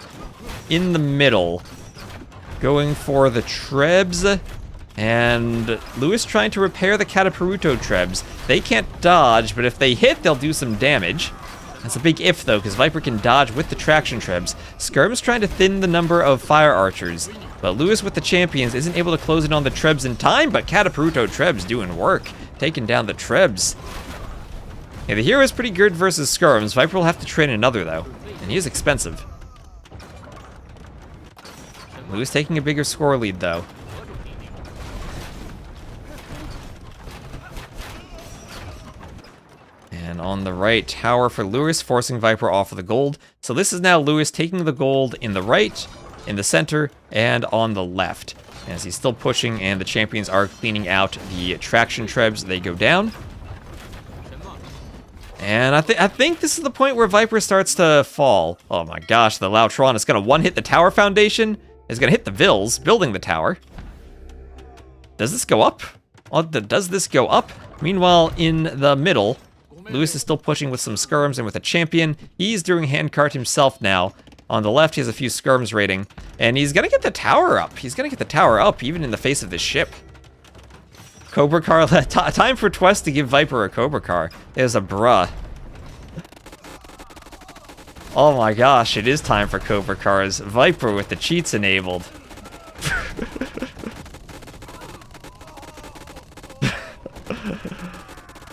in the middle. Going for the Trebs. And Lewis trying to repair the Cataparuto Trebs. They can't dodge, but if they hit, they'll do some damage. That's a big if, though, because Viper can dodge with the traction Trebs. Skirm's trying to thin the number of fire archers. But Lewis with the champions isn't able to close in on the Trebs in time, but Cataparuto Trebs doing work. Taking down the Trebs. Yeah, the hero is pretty good versus skirms. Viper will have to train another, though. And he is expensive. Lewis taking a bigger score lead, though. And on the right, tower for Lewis, forcing Viper off of the gold. So this is now Lewis taking the gold in the right, in the center, and on the left. As he's still pushing, and the champions are cleaning out the traction Trebs. They go down. And I think this is the point where Viper starts to fall. Oh my gosh, the Lautron is going to one-hit the tower foundation. It's going to hit the Vills, building the tower. Does this go up? Does this go up? Meanwhile, in the middle, Lewis is still pushing with some skirms and with a champion. He's doing handcart himself now. On the left, he has a few skirms raiding. And he's going to get the tower up. He's going to get the tower up, even in the face of this ship. Cobra Car, time for Twest to give Viper a Cobra Car. There's a bruh. Oh my gosh, it is time for Cobra Cars. Viper with the cheats enabled.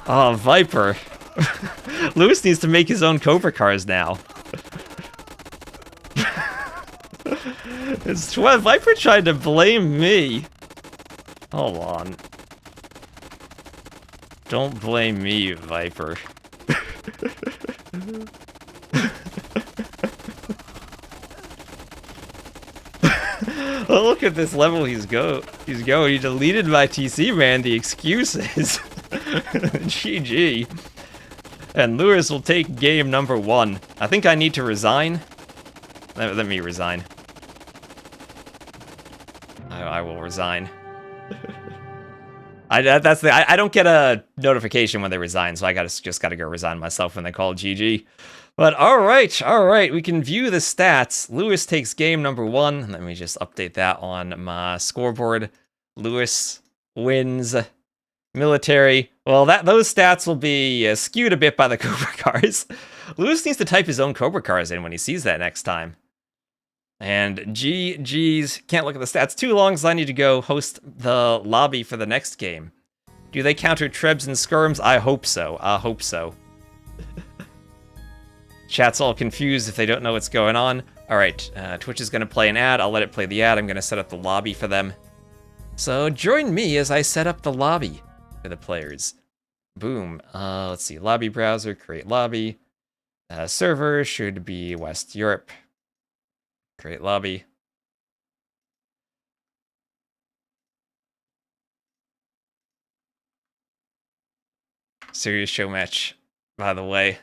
Oh, Viper. Lewis needs to make his own Cobra Cars now. It's Viper tried to blame me. Hold on. Don't blame me, Viper. Oh, look at this level he's going. He deleted my TC, man. The excuses. GG. And Lewis will take game number 1. I think I need to resign. Let me resign. I will resign. I don't get a notification when they resign, so I just gotta go resign myself when they call GG. But all right, we can view the stats. Lewis takes game number 1. Let me just update that on my scoreboard. Lewis wins. Military. Well, those stats will be skewed a bit by the Cobra cars. Lewis needs to type his own Cobra cars in when he sees that next time. And GG's, can't look at the stats too long, so I need to go host the lobby for the next game. Do they counter Trebs and Skirms? I hope so. I hope so. Chat's all confused if they don't know what's going on. Alright, Twitch is going to play an ad. I'll let it play the ad. I'm going to set up the lobby for them. So join me as I set up the lobby for the players. Boom. Let's see. Lobby browser, create lobby. Server should be West Europe. Create lobby. Serious show match, by the way.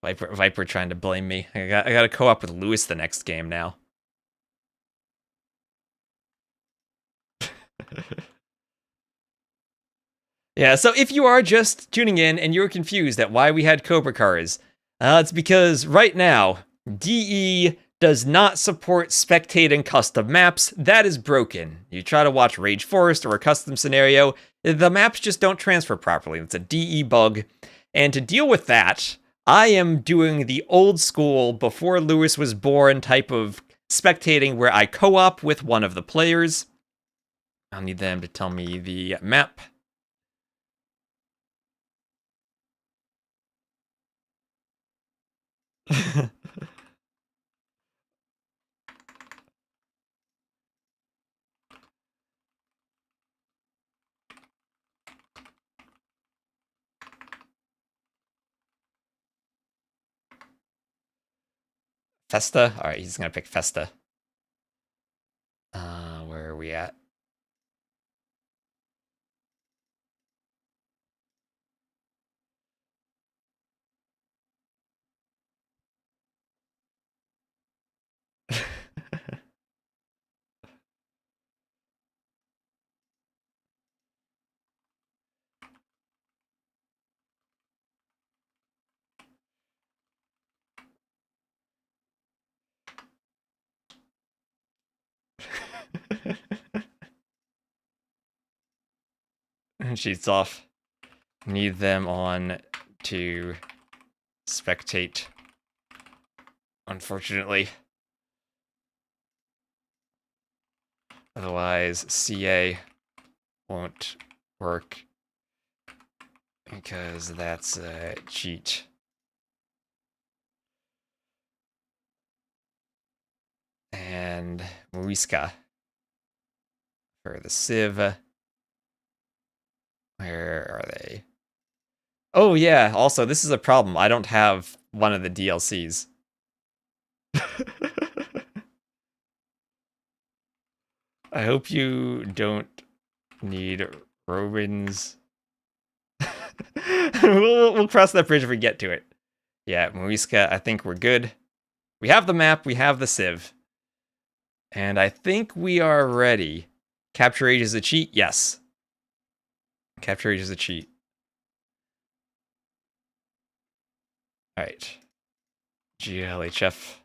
Viper trying to blame me. I gotta co-op with Lewis the next game now. Yeah, so if you are just tuning in and you're confused at why we had Cobra cars, it's because right now, DE does not support spectating custom maps. That is broken. You try to watch Rage Forest or a custom scenario, the maps just don't transfer properly. It's a DE bug. And to deal with that, I am doing the old school, before Lewis was born type of spectating where I co-op with one of the players. I'll need them to tell me the map. Festa? Alright, he's gonna pick Festa. Where are we at? Sheets off. Need them on to spectate. Unfortunately. Otherwise, CA won't work because that's a cheat. And Muiska for the Civ. Where are they? Oh yeah, also this is a problem. I don't have one of the DLCs. I hope you don't need Robin's. we'll cross that bridge if we get to it. Yeah, Muiska, I think we're good. We have the map, we have the Civ. And I think we are ready. Capture Age is a cheat? Yes. Capture Age is a cheat. Alright. GLHF.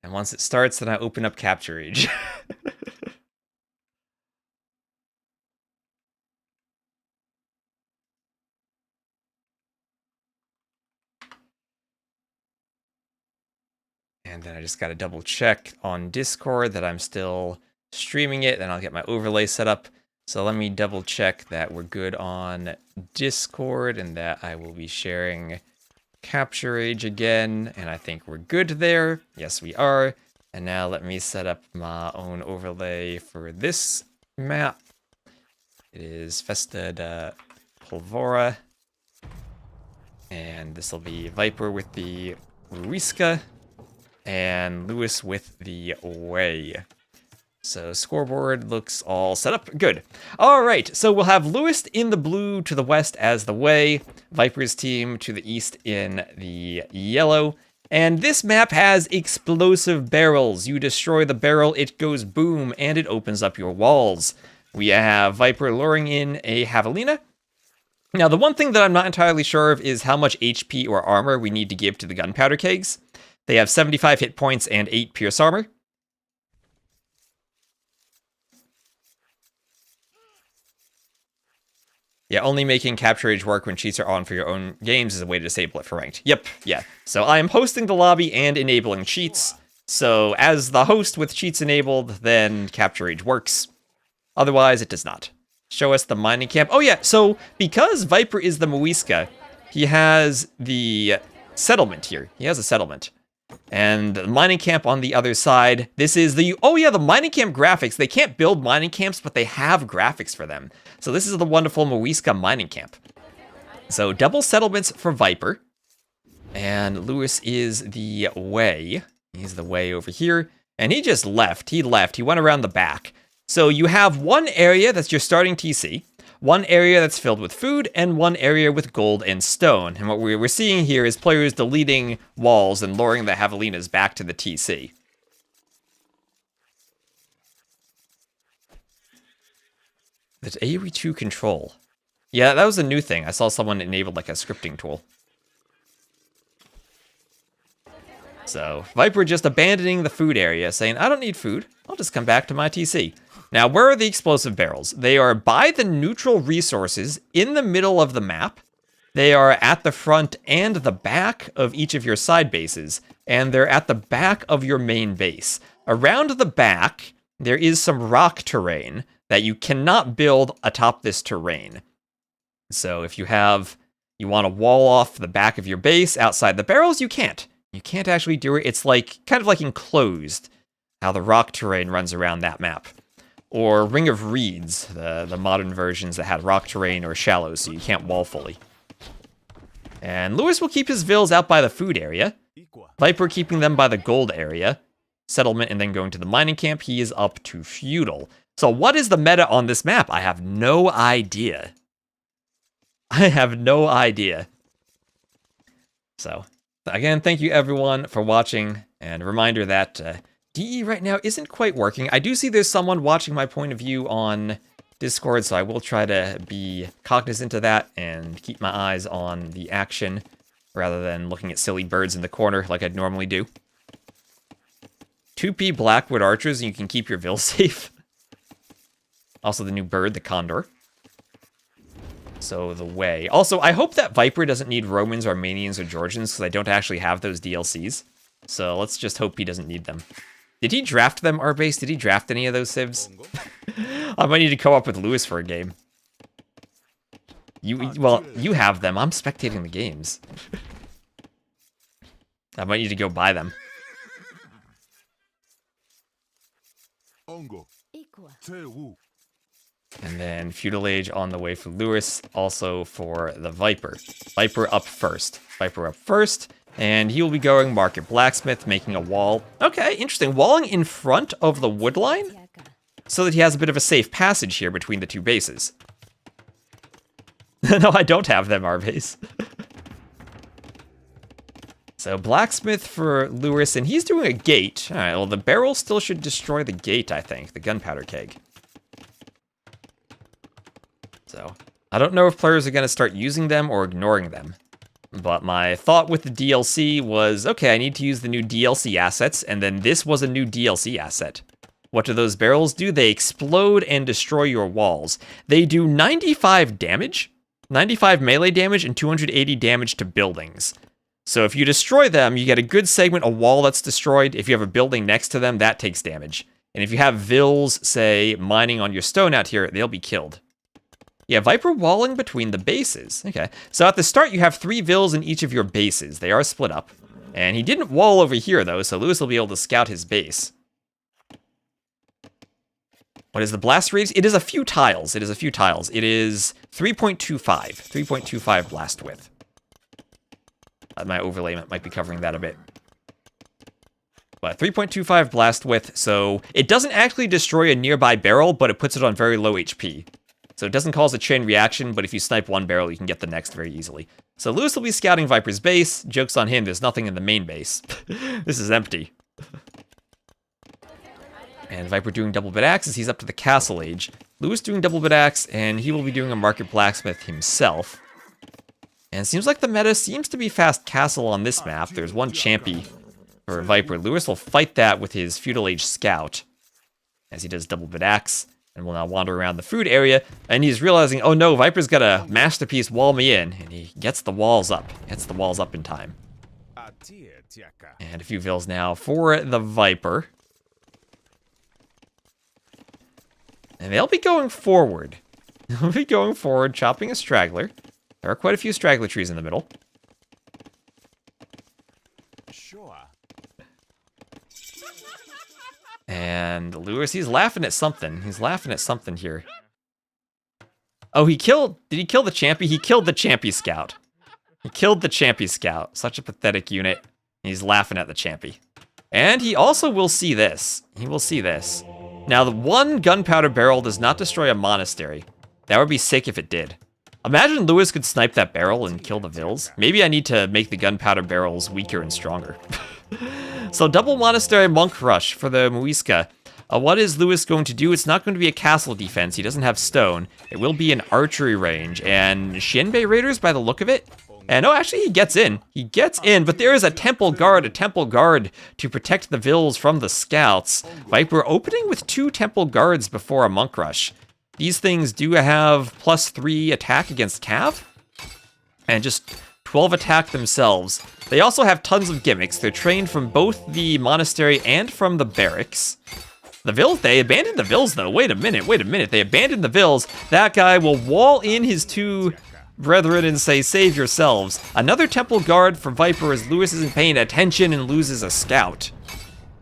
And once it starts, then I open up Capture Age. And then I just gotta double check on Discord that I'm still streaming it, then I'll get my overlay set up. So let me double check that we're good on Discord and that I will be sharing Capture Age again. And I think we're good there. Yes, we are. And now let me set up my own overlay for this map. It is Festa de Polvora. And this will be Viper with the Ruiska and Lewis with the Way. So scoreboard looks all set up. Good. All right, so we'll have Lewis in the blue to the west as the Way, Viper's team to the east in the yellow. And this map has explosive barrels. You destroy the barrel, it goes boom, and it opens up your walls. We have Viper luring in a Javelina. Now, the one thing that I'm not entirely sure of is how much HP or armor we need to give to the gunpowder kegs. They have 75 hit points and 8 pierce armor. Yeah, only making Capture Age work when cheats are on for your own games is a way to disable it for ranked. Yep, yeah. So I am hosting the lobby and enabling cheats. So as the host with cheats enabled, then Capture Age works. Otherwise, it does not. Show us the mining camp. Oh yeah, so because Viper is the Muisca, he has the settlement here. He has a settlement. And the mining camp on the other side. This is the, oh yeah, the mining camp graphics. They can't build mining camps, but they have graphics for them. So this is the wonderful Muisca mining camp. So double settlements for Viper. And Lewis is the Way. He's the Way over here. And he just left. He left. He went around the back. So you have one area that's your starting TC, one area that's filled with food, and one area with gold and stone. And what we're seeing here is players deleting walls and luring the Javelinas back to the TC. That's AoE 2 control. Yeah, that was a new thing. I saw someone enabled like a scripting tool. So, Viper just abandoning the food area, saying, I don't need food. I'll just come back to my TC. Now, where are the explosive barrels? They are by the neutral resources in the middle of the map. They are at the front and the back of each of your side bases, and they're at the back of your main base. Around the back, there is some rock terrain that you cannot build atop this terrain. So if you want to wall off the back of your base outside the barrels, you can't. You can't actually do it. It's like kind of like enclosed, how the rock terrain runs around that map. Or Ring of Reeds, the modern versions that had rock terrain or shallows, so you can't wall fully. And Lewis will keep his vills out by the food area. Viper keeping them by the gold area. Settlement and then going to the mining camp. He is up to feudal. So what is the meta on this map? I have no idea. I have no idea. So, again, thank you everyone for watching. And a reminder that DE right now isn't quite working. I do see there's someone watching my point of view on Discord, so I will try to be cognizant of that and keep my eyes on the action rather than looking at silly birds in the corner like I'd normally do. 2P Blackwood Archers, and you can keep your Vil safe. Also the new bird, the Condor. So the Way. Also, I hope that Viper doesn't need Romans, Armenians, or Georgians, because I don't actually have those DLCs. So let's just hope he doesn't need them. Did he draft them, Arbase? Did he draft any of those civs? I might need to co-op with Lewis for a game. Well, you have them. I'm spectating the games. I might need to go buy them. And then Feudal Age on the way for Lewis, also for the Viper. Viper up first. Viper up first. And he will be going Market Blacksmith, making a wall. Okay, interesting. Walling in front of the wood line, so that he has a bit of a safe passage here between the two bases. No, I don't have them, our base. So Blacksmith for Lewis, and he's doing a gate. All right, well, the barrel still should destroy the gate, I think, the gunpowder keg. So I don't know if players are going to start using them or ignoring them. But my thought with the DLC was, okay, I need to use the new DLC assets, and then this was a new DLC asset. What do those barrels do? They explode and destroy your walls. They do 95 damage, 95 melee damage, and 280 damage to buildings. So if you destroy them, you get a good segment, a wall that's destroyed. If you have a building next to them, that takes damage. And if you have Vills, say, mining on your stone out here, they'll be killed. Yeah, Viper walling between the bases. Okay, so at the start, you have 3 Vills in each of your bases. They are split up. And he didn't wall over here, though, so Lewis will be able to scout his base. What is the blast radius? It is a few tiles. It is 3.25. 3.25 blast width. My overlay might be covering that a bit. But 3.25 blast width, so it doesn't actually destroy a nearby barrel, but it puts it on very low HP. So it doesn't cause a chain reaction, but if you snipe one barrel, you can get the next very easily. So Lewis will be scouting Viper's base. Joke's on him, there's nothing in the main base. This is empty. And Viper doing double bit axes, he's up to the castle age. Lewis doing double bit axe, and he will be doing a market blacksmith himself. And it seems like the meta seems to be fast castle on this map. There's one champy for Viper. Lewis will fight that with his feudal age scout as he does double bit axe, and will now wander around the food area. And he's realizing, oh no, Viper's got a masterpiece wall me in, and he gets the walls up. Gets the walls up in time. And a few vills now for the Viper. And they'll be going forward. They'll be going forward, chopping a straggler. There are quite a few straggler trees in the middle. Sure. And Lewis, he's laughing at something. He's laughing at something here. Oh, did he kill the champy? He killed the champy scout. He killed the champy scout. Such a pathetic unit. He's laughing at the champy. And he also will see this. He will see this. Now, the one gunpowder barrel does not destroy a monastery. That would be sick if it did. Imagine Lewis could snipe that barrel and kill the vills. Maybe I need to make the gunpowder barrels weaker and stronger. So double monastery monk rush for the Muisca. What is Lewis going to do? It's not going to be a castle defense. He doesn't have stone. It will be an archery range. And Shinbei raiders by the look of it. And no, actually he gets in. He gets in, but there is a temple guard to protect the vills from the scouts. Viper opening with 2 temple guards before a monk rush. These things do have +3 attack against cav, and just 12 attack themselves. They also have tons of gimmicks. They're trained from both the monastery and from the barracks. The vills, they abandoned the vills though. Wait a minute. They abandoned the vills. That guy will wall in his 2 brethren and say, save yourselves. Another temple guard for Viper as Lewis isn't paying attention and loses a scout.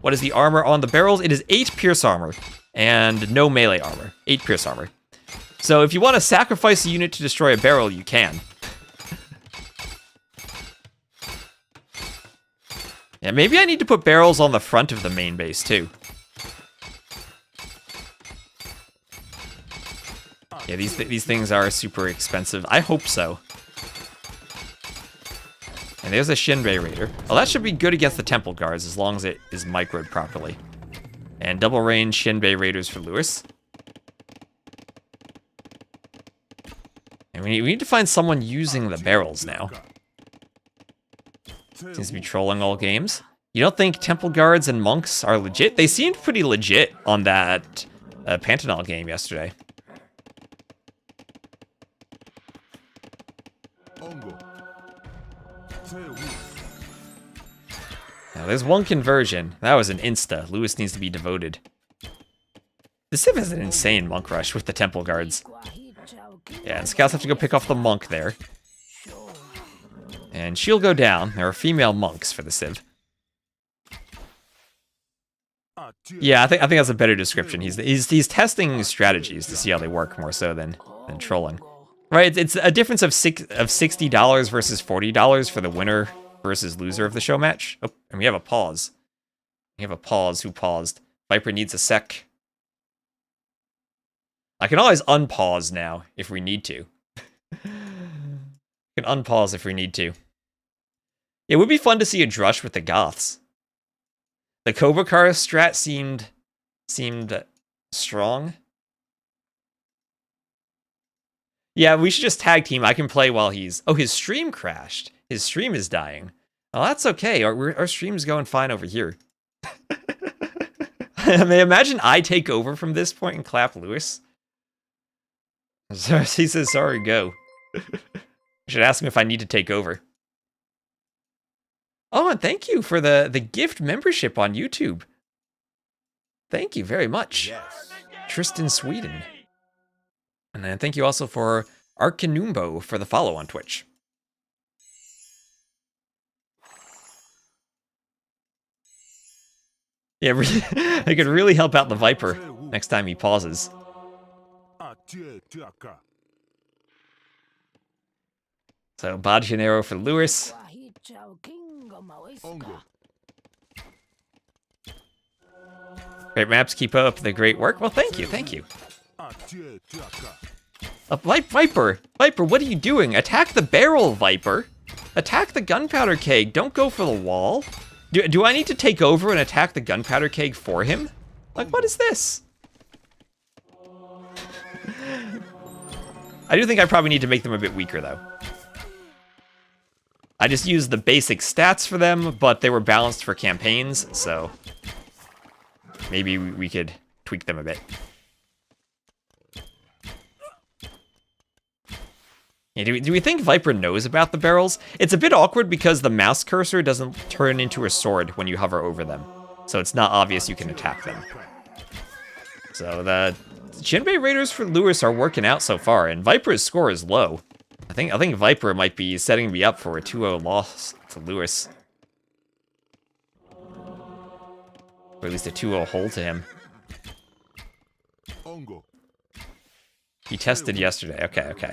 What is the armor on the barrels? It is 8 pierce armor and no melee armor. 8 pierce armor. So if you want to sacrifice a unit to destroy a barrel, you can. Yeah, maybe I need to put barrels on the front of the main base too. Yeah, these things are super expensive. I hope so. And there's a Shinbei raider. Well, that should be good against the temple guards as long as it is microed properly. And double range Shinbei raiders for Lewis. And we need to find someone using the barrels now. Seems to be trolling all games. You don't think temple guards and monks are legit? They seemed pretty legit on that Pantanal game yesterday. Now, there's one conversion. That was an insta. Lewis needs to be devoted. The Civ has an insane monk rush with the temple guards. Yeah, and scouts have to go pick off the monk there. And she'll go down. There are female monks for the Civ. Yeah, I think that's a better description. He's testing strategies to see how they work more so than trolling. Right, it's a difference of $60 versus $40 for the winner versus loser of the show match. Oh, and we have a pause. We have a pause. Who paused? Viper needs a sec. I can always unpause now if we need to. Can unpause if we need to. It would be fun to see a drush with the Goths. The Cobra Car strat seemed strong. Yeah, we should just tag team. I can play while he's... Oh, his stream crashed. His stream is dying. Oh, that's okay. Our stream's going fine over here. I mean, imagine I take over from this point and clap Lewis. So he says, sorry, go. I should ask him if I need to take over. Oh, and thank you for the gift membership on YouTube. Thank you very much. Yes. Tristan Sweden. And then thank you also for Arcanumbo for the follow on Twitch. Yeah, I could really help out the Viper next time he pauses. So, Badjanero for Lewis. Great maps, keep up the great work. Well, thank you, thank you. Viper! Viper, what are you doing? Attack the barrel, Viper! Attack the gunpowder keg, don't go for the wall. Do I need to take over and attack the gunpowder keg for him? Like, what is this? I do think I probably need to make them a bit weaker, though. I just used the basic stats for them, but they were balanced for campaigns, so maybe we could tweak them a bit. Yeah, do we think Viper knows about the barrels? It's a bit awkward because the mouse cursor doesn't turn into a sword when you hover over them, so it's not obvious you can attack them. So the Jinbei Raiders for Lewis are working out so far, and Viper's score is low. I think Viper might be setting me up for a 2-0 loss to Lewis. Or at least a 2-0 hold to him. He tested yesterday. Okay.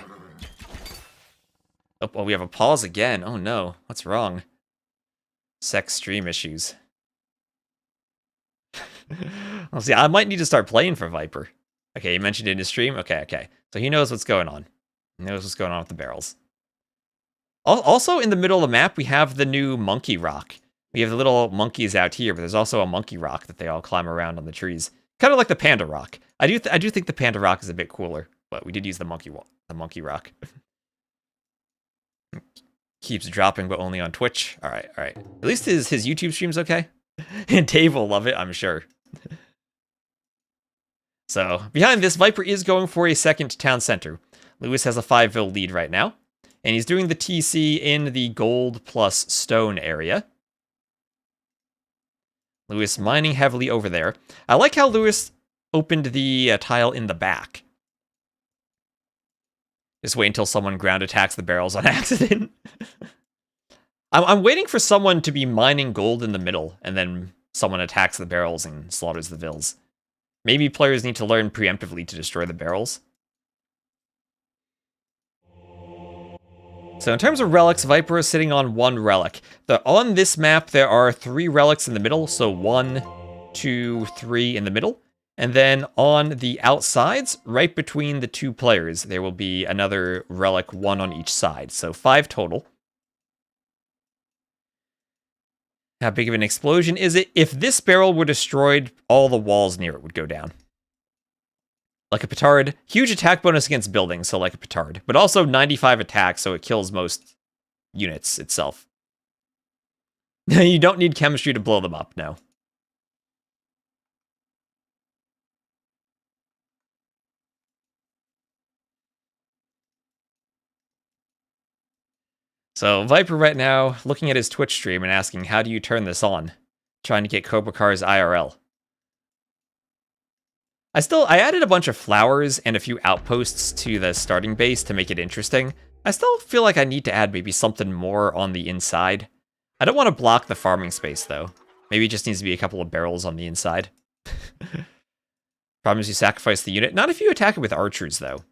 Oh, well, we have a pause again. Oh no, what's wrong? Sex stream issues. Well, see, I might need to start playing for Viper. Okay, you mentioned it in his stream? Okay. So he knows what's going on. He knows what's going on with the barrels. Also, in the middle of the map, we have the new monkey rock. We have the little monkeys out here, but there's also a monkey rock that they all climb around on the trees. Kind of like the panda rock. I do think the panda rock is a bit cooler, but we did use the monkey rock. Keeps dropping, but only on Twitch. All right. At least his YouTube stream's okay. And Dave will love it, I'm sure. So, behind this, Viper is going for a second town center. Lewis has a 5-0 lead right now. And he's doing the TC in the gold plus stone area. Lewis mining heavily over there. I like how Lewis opened the tile in the back. Just wait until someone ground attacks the barrels on accident. I'm waiting for someone to be mining gold in the middle, and then someone attacks the barrels and slaughters the vills. Maybe players need to learn preemptively to destroy the barrels. So in terms of relics, Viper is sitting on 1 relic. On this map, there are 3 relics in the middle, so 1, 2, 3 in the middle. And then on the outsides, right between the 2 players, there will be another relic, 1 on each side. So 5 total. How big of an explosion is it? If this barrel were destroyed, all the walls near it would go down. Like a petard. Huge attack bonus against buildings, so like a petard. But also 95 attack, so it kills most units itself. You don't need chemistry to blow them up, no. So Viper right now, looking at his Twitch stream and asking, how do you turn this on? Trying to get Cobra Cars IRL. I added a bunch of flowers and a few outposts to the starting base to make it interesting. I still feel like I need to add maybe something more on the inside. I don't want to block the farming space, though. Maybe it just needs to be a couple of barrels on the inside. Problem is you sacrifice the unit. Not if you attack it with archers, though.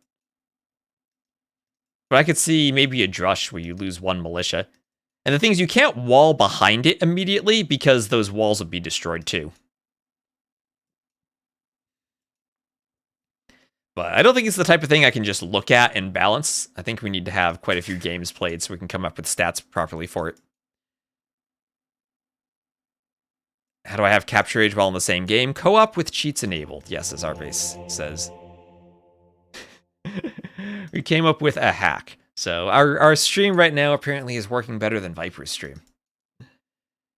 But I could see maybe a drush where you lose 1 militia. And the thing is, you can't wall behind it immediately because those walls would be destroyed too. But I don't think it's the type of thing I can just look at and balance. I think we need to have quite a few games played so we can come up with stats properly for it. How do I have capture age while in the same game? Co-op with cheats enabled. Yes, as our base says. We came up with a hack. So our stream right now apparently is working better than Viper's stream.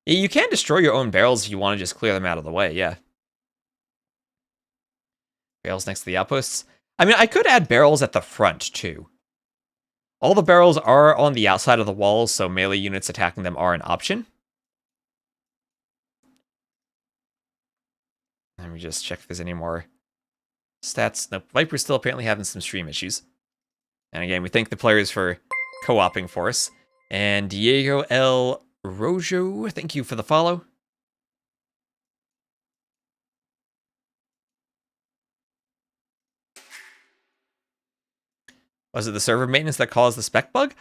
You can destroy your own barrels if you want to just clear them out of the way, yeah. Barrels next to the outposts. I mean, I could add barrels at the front, too. All the barrels are on the outside of the walls, so melee units attacking them are an option. And me just check if there's any more stats. Nope, Viper's still apparently having some stream issues. And again, we thank the players for co-oping for us. And Diego L. Rojo, thank you for the follow. Was it the server maintenance that caused the spec bug?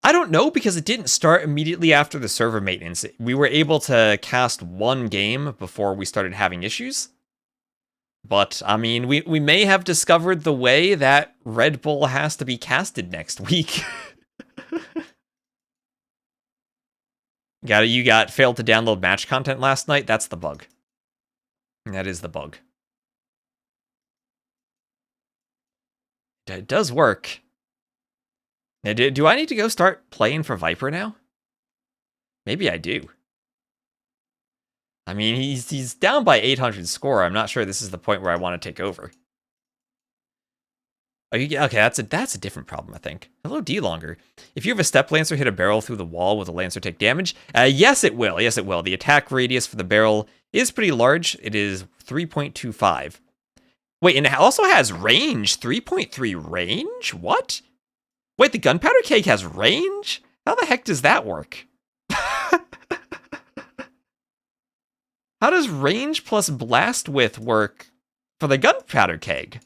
I don't know, because it didn't start immediately after the server maintenance. We were able to cast one game before we started having issues. But, I mean, we may have discovered the way that Red Bull has to be casted next week. You got failed to download match content last night? That's the bug. That is the bug. It does work. Now, do I need to go start playing for Viper now? Maybe I do. I mean, he's down by 800 score. I'm not sure this is the point where I want to take over. Okay, that's a different problem, I think. Hello, D-Longer. If you have a Step Lancer hit a barrel through the wall, will the Lancer take damage? Yes, it will. Yes, it will. The attack radius for the barrel is pretty large. It is 3.25. Wait, and it also has range. 3.3 range? What? Wait, the gunpowder keg has range? How the heck does that work? How does range plus blast width work for the gunpowder keg?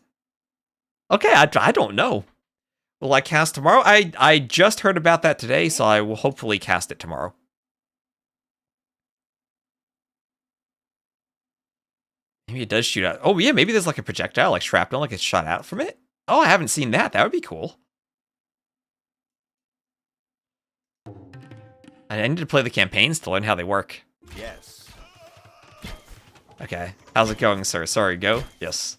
Okay, I don't know. Will I cast tomorrow? I just heard about that today, so I will hopefully cast it tomorrow. Maybe it does shoot out. Oh, yeah, maybe there's like a projectile, like shrapnel, like it's shot out from it. Oh, I haven't seen that. That would be cool. I need to play the campaigns to learn how they work. Yes. Okay. How's it going, sir? Sorry, go? Yes.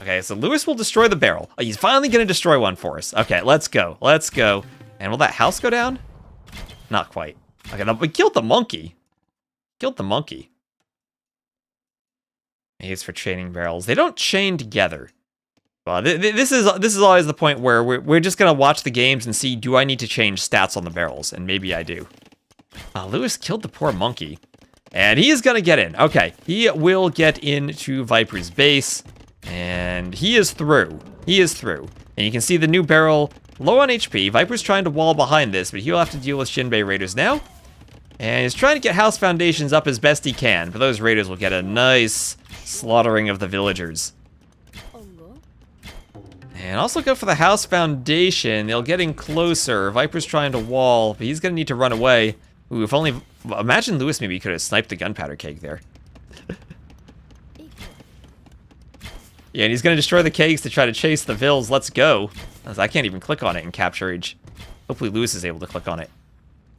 Okay, so Lewis will destroy the barrel. Oh, he's finally going to destroy one for us. Okay, let's go. Let's go. And will that house go down? Not quite. Okay, we killed the monkey. Killed the monkey. It's for chaining barrels. They don't chain together. Well, this is always the point where we're just going to watch the games and see, do I need to change stats on the barrels? And maybe I do. Lewis killed the poor monkey. And he is going to get in. Okay, he will get into Viper's base. And he is through. He is through. And you can see the new barrel low on HP. Viper's trying to wall behind this, but he'll have to deal with Shinbei Raiders now. And he's trying to get house foundations up as best he can, but those raiders will get a nice slaughtering of the villagers. And also go for the house foundation. They'll get in closer. Viper's trying to wall, but he's going to need to run away. Ooh, if only... Imagine Lewis maybe could have sniped the gunpowder keg there. Yeah, and he's going to destroy the kegs to try to chase the vills. Let's go. I can't even click on it in Capture Age. Hopefully Lewis is able to click on it.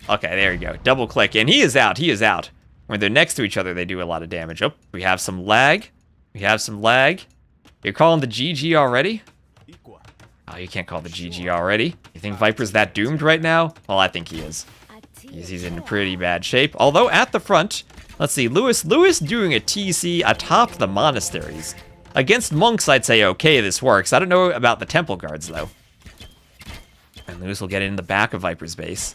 Okay, there you go. Double click, and he is out. He is out. When they're next to each other, they do a lot of damage. Oh, we have some lag. We have some lag. You're calling the GG already? Oh, you can't call the GG already. You think Viper's that doomed right now? Well, I think he is. He's in pretty bad shape. Although, at the front, let's see. Lewis doing a TC atop the monasteries. Against monks, I'd say, okay, this works. I don't know about the temple guards, though. And Lewis will get in the back of Viper's base.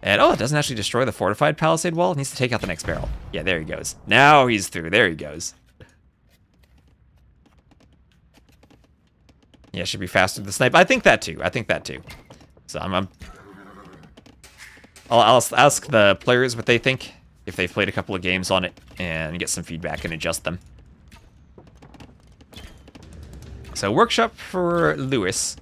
And, oh, it doesn't actually destroy the fortified palisade wall. It needs to take out the next barrel. Yeah, there he goes. Now he's through. There he goes. Yeah, should be faster than the snipe. I think that, too. I think that, too. So I'll ask the players what they think, if they've played a couple of games on it, and get some feedback and adjust them. So, workshop for Lewis.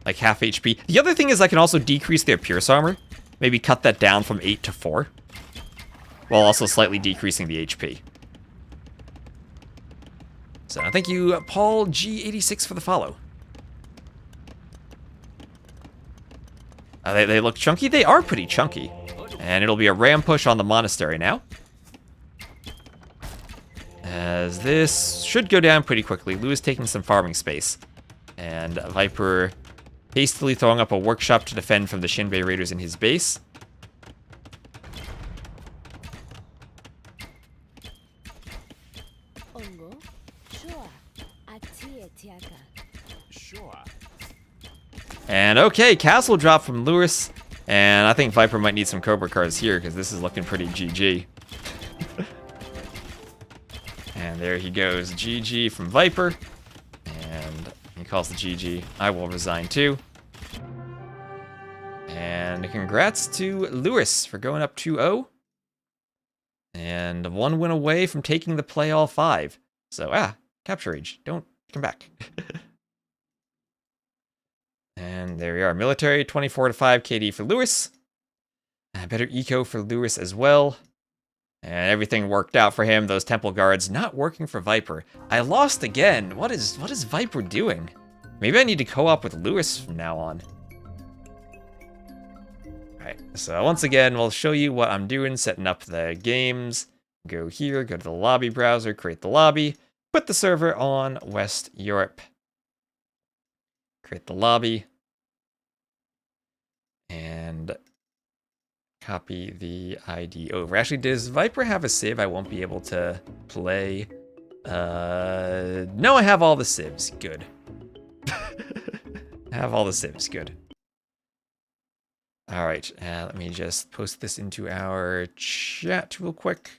Like half HP. The other thing is I can also decrease their Pierce armor. Maybe cut that down from 8 to 4. While also slightly decreasing the HP. So, thank you, Paul G86 for the follow. They look chunky? They are pretty chunky. And it'll be a ram push on the monastery now. As this should go down pretty quickly. Lewis taking some farming space. And Viper hastily throwing up a workshop to defend from the Shinbei Raiders in his base. And okay, castle drop from Lewis. And I think Viper might need some Cobra cards here, because this is looking pretty GG. And there he goes, GG from Viper. And he calls the GG. I will resign too. And congrats to Lewis for going up 2-0. And 1 win away from taking the play all 5. So, capture age. Don't come back. And there we are. Military, 24-5 KD for Lewis. Better eco for Lewis as well. And everything worked out for him. Those temple guards not working for Viper. I lost again. What is Viper doing? Maybe I need to co-op with Lewis from now on. Alright, so once again, we'll show you what I'm doing, setting up the games. Go here, go to the lobby browser, create the lobby, put the server on West Europe. Create the lobby. And copy the ID over. Actually, does Viper have a Civ I won't be able to play? No, I have all the Civs. Good. I have all the Civs. Good. All right, let me just post this into our chat real quick.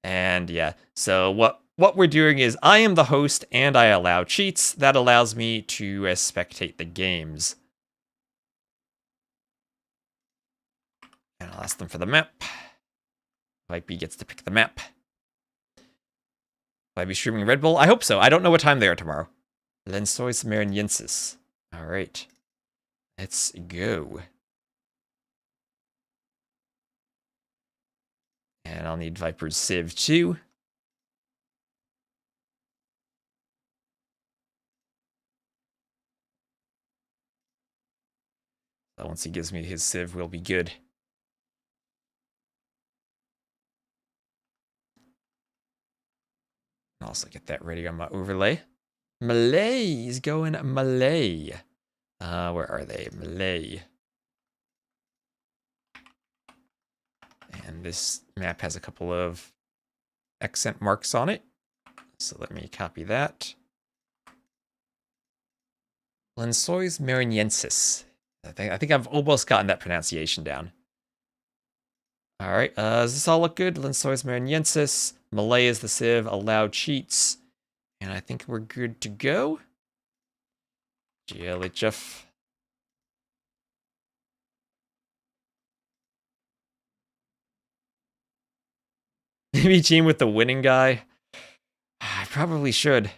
And yeah, so what we're doing is I am the host and I allow cheats. That allows me to spectate the games. And I'll ask them for the map. Vipe gets to pick the map. Will I be streaming Red Bull? I hope so. I don't know what time they are tomorrow. Lensois Mariensis. All right. Let's go. And I'll need Viper's Civ too. So once he gives me his Civ, we'll be good. I'll also get that ready on my overlay. Malay is going Malay. Where are they? Malay. And this map has a couple of accent marks on it. So let me copy that. Lensois Mariensis. I think I've almost gotten that pronunciation down. All right, does this all look good? Lensois Mariensis. Malay is the Civ. Allow cheats. And I think we're good to go. GLHF. Maybe team with the winning guy. I probably should.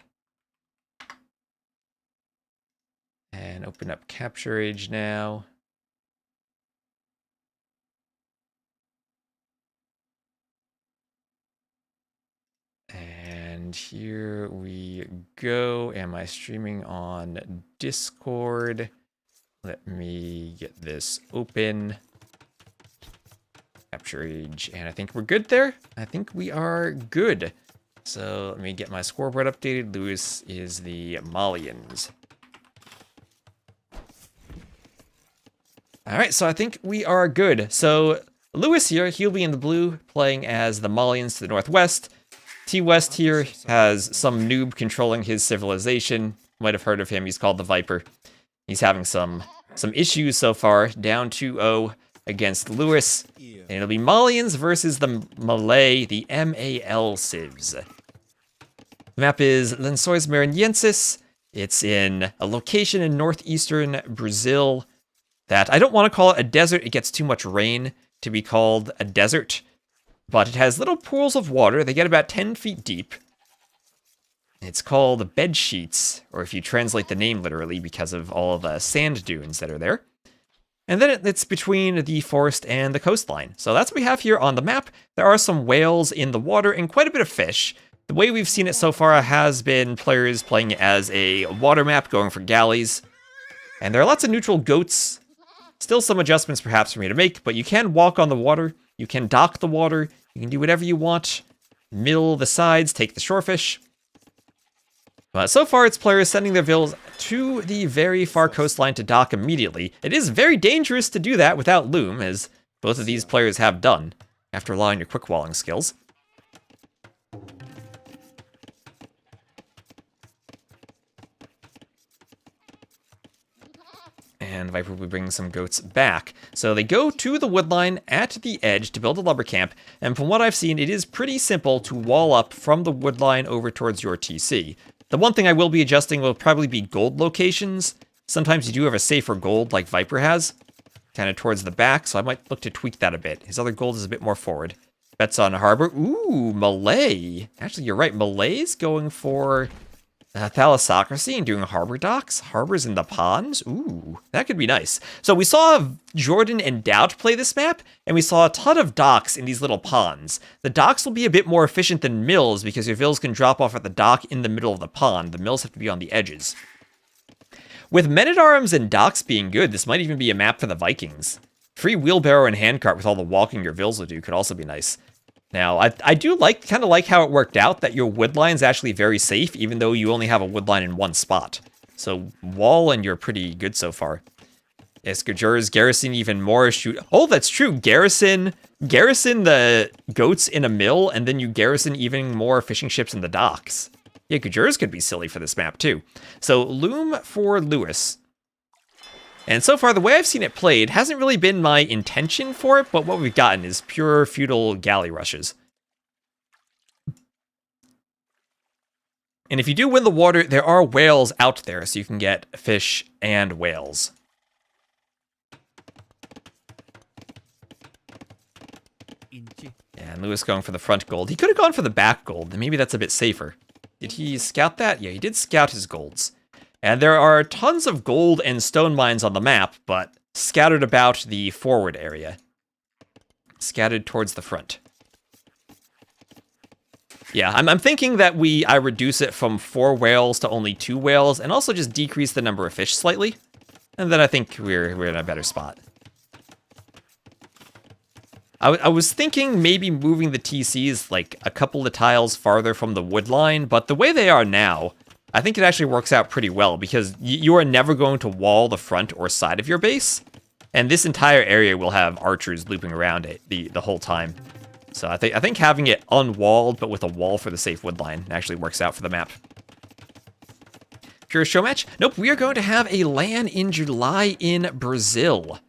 And open up Capture Age now. And here we go. Am I streaming on Discord? Let me get this open. Capture Age, and I think we're good there. I think we are good. So let me get my scoreboard updated. Lewis is the Malians. All right, so I think we are good. So Lewis here, he'll be in the blue, playing as the Malians to the northwest. T-West here has some noob controlling his civilization. Might have heard of him. He's called the Viper. He's having some issues so far. Down 2-0 against Lewis. And it'll be Malians versus the Malay, the MAL Civs. The map is Lençóis Maranhenses. It's in a location in northeastern Brazil that I don't want to call it a desert. It gets too much rain to be called a desert. But it has little pools of water. They get about 10 feet deep. It's called bed sheets, or if you translate the name literally, because of all of the sand dunes that are there. And then it's between the forest and the coastline. So that's what we have here on the map. There are some whales in the water and quite a bit of fish. The way we've seen it so far has been players playing it as a water map, going for galleys. And there are lots of neutral goats. Still some adjustments perhaps for me to make, but you can walk on the water. You can dock the water. You can do whatever you want. Mill the sides, take the shorefish. But so far, it's players sending their villas to the very far coastline to dock immediately. It is very dangerous to do that without loom, as both of these players have done, after relying on your quick walling skills. And Viper will be bringing some goats back. So they go to the woodline at the edge to build a lumber camp. And from what I've seen, it is pretty simple to wall up from the woodline over towards your TC. The one thing I will be adjusting will probably be gold locations. Sometimes you do have a safer gold like Viper has, kind of towards the back. So I might look to tweak that a bit. His other gold is a bit more forward. Bets on Harbor. Ooh, Malay. Actually, you're right. Malay's going for Thalassocracy and doing Harbor Docks. Harbors in the ponds. Ooh, that could be nice. So we saw Jordan and Doubt play this map, and we saw a ton of docks in these little ponds. The docks will be a bit more efficient than mills because your vills can drop off at the dock in the middle of the pond. The mills have to be on the edges. With Men-at-Arms and docks being good, this might even be a map for the Vikings. Free wheelbarrow and handcart with all the walking your vills will do could also be nice. Now, I do kind of like how it worked out that your woodline's actually very safe, even though you only have a woodline in one spot. So, wall and you're pretty good so far. Escajurs, garrison even more, shoot. Oh, that's true. Garrison the goats in a mill, and then you garrison even more fishing ships in the docks. Yeah, Gajurs could be silly for this map, too. So, Loom for Lewis. And so far, the way I've seen it played hasn't really been my intention for it, but what we've gotten is pure feudal galley rushes. And if you do win the water, there are whales out there, so you can get fish and whales. And Lewis going for the front gold. He could have gone for the back gold, and maybe that's a bit safer. Did he scout that? Yeah, he did scout his golds. And there are tons of gold and stone mines on the map, but scattered about the forward area. Scattered towards the front. Yeah, I'm thinking that I reduce it from 4 whales to only 2 whales, and also just decrease the number of fish slightly. And then I think we're in a better spot. I was thinking maybe moving the TCs like a couple of tiles farther from the wood line, but the way they are now, I think it actually works out pretty well because you are never going to wall the front or side of your base, and this entire area will have archers looping around it the whole time. So I think having it unwalled but with a wall for the safe woodline actually works out for the map. Pure Showmatch? Nope, we are going to have a LAN in July in Brazil.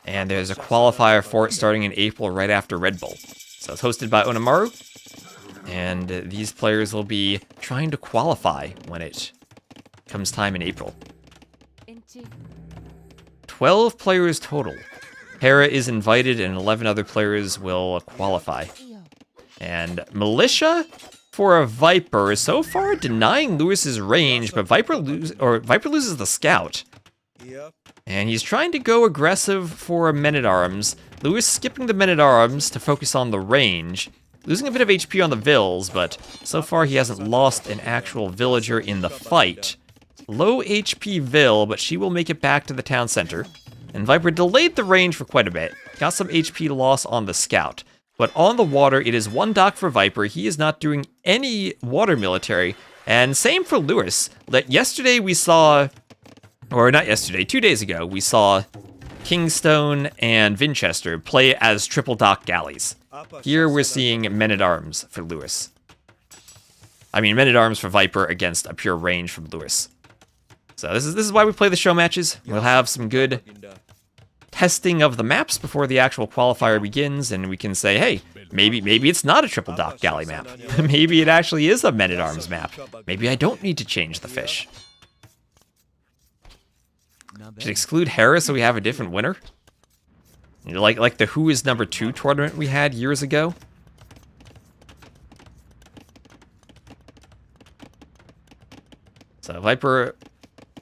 And there's a qualifier for it starting in April right after Red Bull. So it's hosted by Onamaru. And these players will be trying to qualify when it comes time in April. 12 players total. Hera is invited and 11 other players will qualify. And Militia for a Viper, so far denying Lewis's range, but Viper loses the Scout. And he's trying to go aggressive for a Men-at-Arms. Lewis skipping the Men-at-Arms to focus on the range. Losing a bit of HP on the vills, but so far he hasn't lost an actual villager in the fight. Low HP vill, but she will make it back to the town center. And Viper delayed the range for quite a bit. Got some HP loss on the Scout. But on the water, it is 1 dock for Viper. He is not doing any water military. And same for Lewis. Yesterday we saw, or not yesterday, 2 days ago, we saw Kingstone and Vinchester play as triple dock galleys. Here we're seeing Men-at-Arms for Lewis. I mean, Men-at-Arms for Viper against a pure range from Lewis. So this is why we play the show matches. We'll have some good testing of the maps before the actual qualifier begins, and we can say, hey, maybe it's not a triple dock galley map. Maybe it actually is a Men-at-Arms map. Maybe I don't need to change the fish. Should exclude Hera so we have a different winner? Like the Who is Number 2 tournament we had years ago. So Viper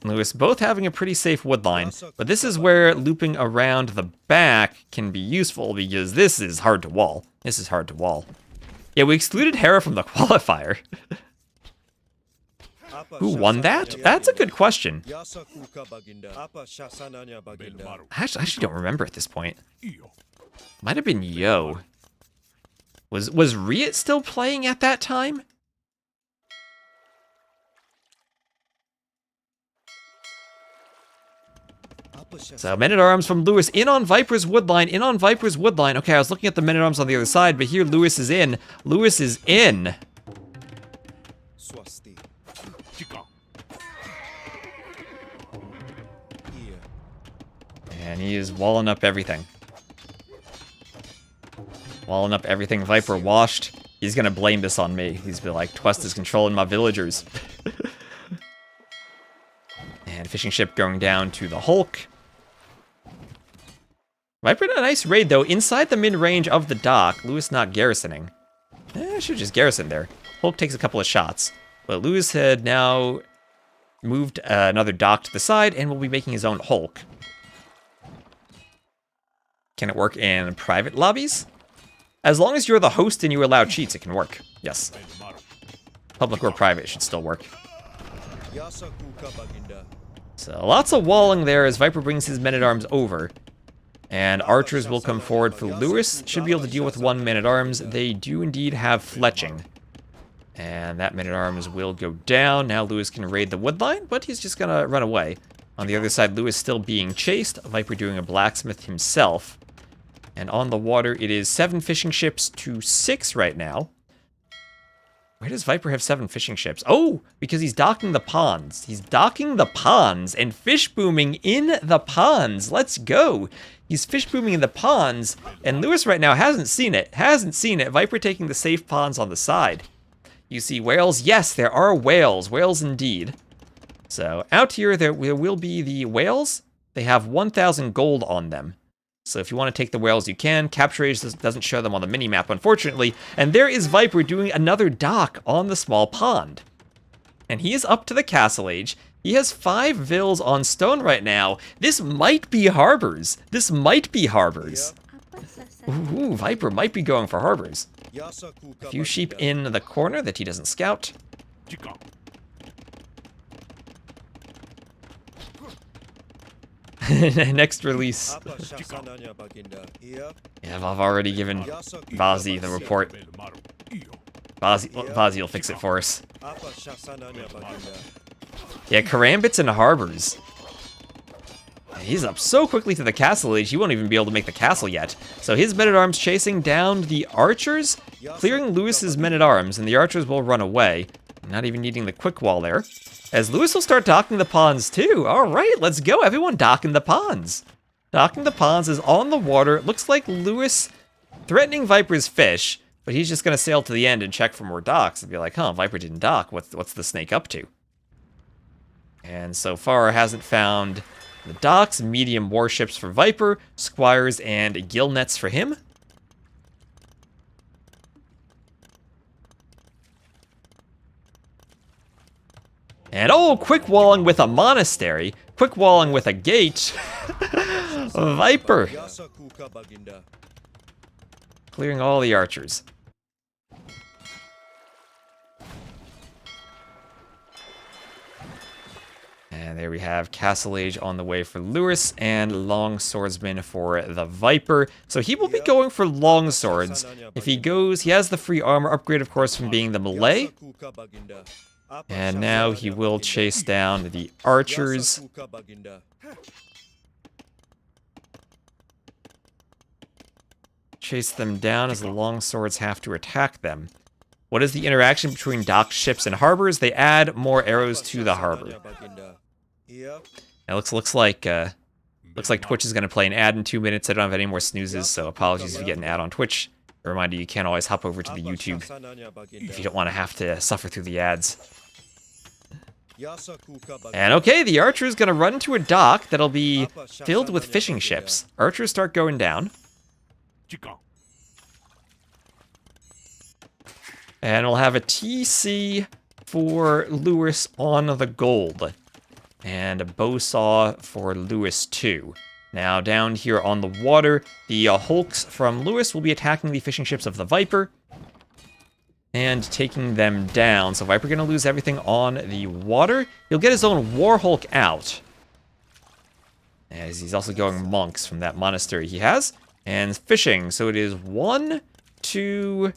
and Lewis both having a pretty safe woodline, but this is where looping around the back can be useful because this is hard to wall. This is hard to wall. Yeah, we excluded Hera from the qualifier. Who won that? That's a good question. I actually don't remember at this point. Might have been Yo. Was Riot still playing at that time? So Men-at-Arms from Lewis in on Viper's woodline, in on Viper's woodline. Okay, I was looking at the Men-at-Arms on the other side, but here Lewis is in. Lewis is in. And he is walling up everything. Walling up everything. Viper washed. He's gonna blame this on me. He's been like, Twest is controlling my villagers. And fishing ship going down to the Hulk. Viper did a nice raid, though. Inside the mid-range of the dock, Lewis not garrisoning. Should just garrison there. Hulk takes a couple of shots. But Lewis had now moved another dock to the side and will be making his own Hulk. Can it work in private lobbies? As long as you're the host and you allow cheats, it can work. Yes. Public or private should still work. So lots of walling there as Viper brings his men-at-arms over. And archers will come forward for Lewis. Should be able to deal with 1 man-at-arms. They do indeed have fletching. And that man-at-arms will go down. Now Lewis can raid the woodline, but he's just gonna run away. On the other side, Lewis still being chased. Viper doing a blacksmith himself. And on the water, it is 7 fishing ships to 6 right now. Where does Viper have 7 fishing ships? Oh, because he's docking the ponds. He's docking the ponds and fish booming in the ponds. Let's go. He's fish booming in the ponds, and Lewis right now hasn't seen it. Viper taking the safe ponds on the side. You see whales? Yes, there are whales. Whales indeed. So out here, there will be the whales. They have 1,000 gold on them. So if you want to take the whales, you can. Capture age doesn't show them on the minimap, unfortunately. And there is Viper doing another dock on the small pond. And he is up to the castle age. He has 5 vills on stone right now. This might be harbors. Ooh, Viper might be going for harbors. A few sheep in the corner that he doesn't scout. Next release. Yeah, I've already given Vazi the report. Vazi will fix it for us. Yeah, Karambits and harbors. He's up so quickly to the castle age, he won't even be able to make the castle yet. So his men-at-arms chasing down the archers, clearing Lewis's men-at-arms, and the archers will run away. Not even needing the quick wall there. As Lewis will start docking the ponds too. All right, let's go. Everyone docking the ponds. Docking the ponds is on the water. It looks like Lewis threatening Viper's fish, but he's just going to sail to the end and check for more docks and be like, huh, Viper didn't dock. What's the snake up to? And so far hasn't found the docks. Medium warships for Viper, squires and gill nets for him. And oh, quick walling with a monastery. Quick walling with a gate. Viper. Clearing all the archers. And there we have Castle Age on the way for Lewis and Long Swordsman for the Viper. So he will be going for long swords. If he goes, he has the free armor upgrade, of course, from being the melee. And now he will chase down the archers. Chase them down as the longswords have to attack them. What is the interaction between docked ships and harbors? They add more arrows to the harbor. It looks like Twitch is going to play an ad in 2 minutes. I don't have any more snoozes, so apologies if you get an ad on Twitch. A reminder, you can always hop over to the YouTube if you don't want to have to suffer through the ads. And okay, the archer is going to run to a dock that'll be filled with fishing ships. Archers start going down. And we'll have a TC for Lewis on the gold. And a bowsaw for Lewis too. Now down here on the water, the Hulks from Lewis will be attacking the fishing ships of the Viper. And taking them down. So Viper gonna lose everything on the water. He'll get his own War Hulk out. As he's also going monks from that monastery he has. And fishing. So it is 1, 2,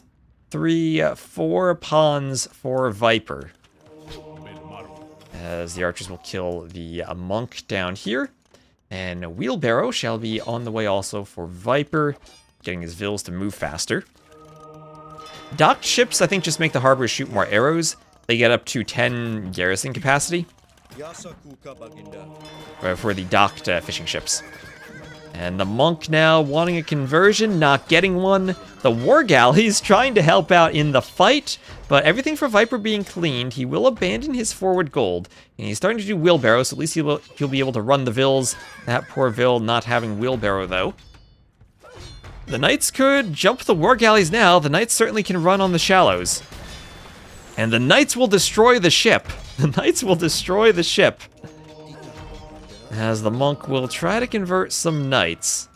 3, 4 ponds for Viper. As the archers will kill the monk down here. And a wheelbarrow shall be on the way also for Viper. Getting his vills to move faster. Docked ships, I think, just make the harbor shoot more arrows. They get up to 10 garrison capacity. For the docked fishing ships. And the monk now wanting a conversion, not getting one. The war galleys trying to help out in the fight, but everything for Viper being cleaned, he will abandon his forward gold. And he's starting to do wheelbarrow, so at least he'll be able to run the vills. That poor vill not having wheelbarrow, though. The knights could jump the war galleys now. The knights certainly can run on the shallows. And the knights will destroy the ship. The knights will destroy the ship. As the monk will try to convert some knights.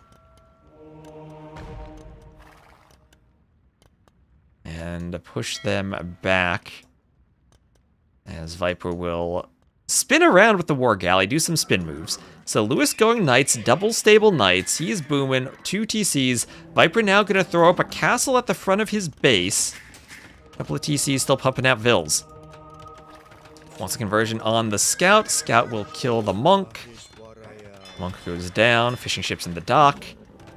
And push them back. As Viper will spin around with the war galley, do some spin moves. So Lewis going knights, double stable knights. He's booming, 2 TCs. Viper now gonna throw up a castle at the front of his base. Couple of TCs still pumping out vills. Wants a conversion on the scout. Scout will kill the monk. Monk goes down, fishing ships in the dock.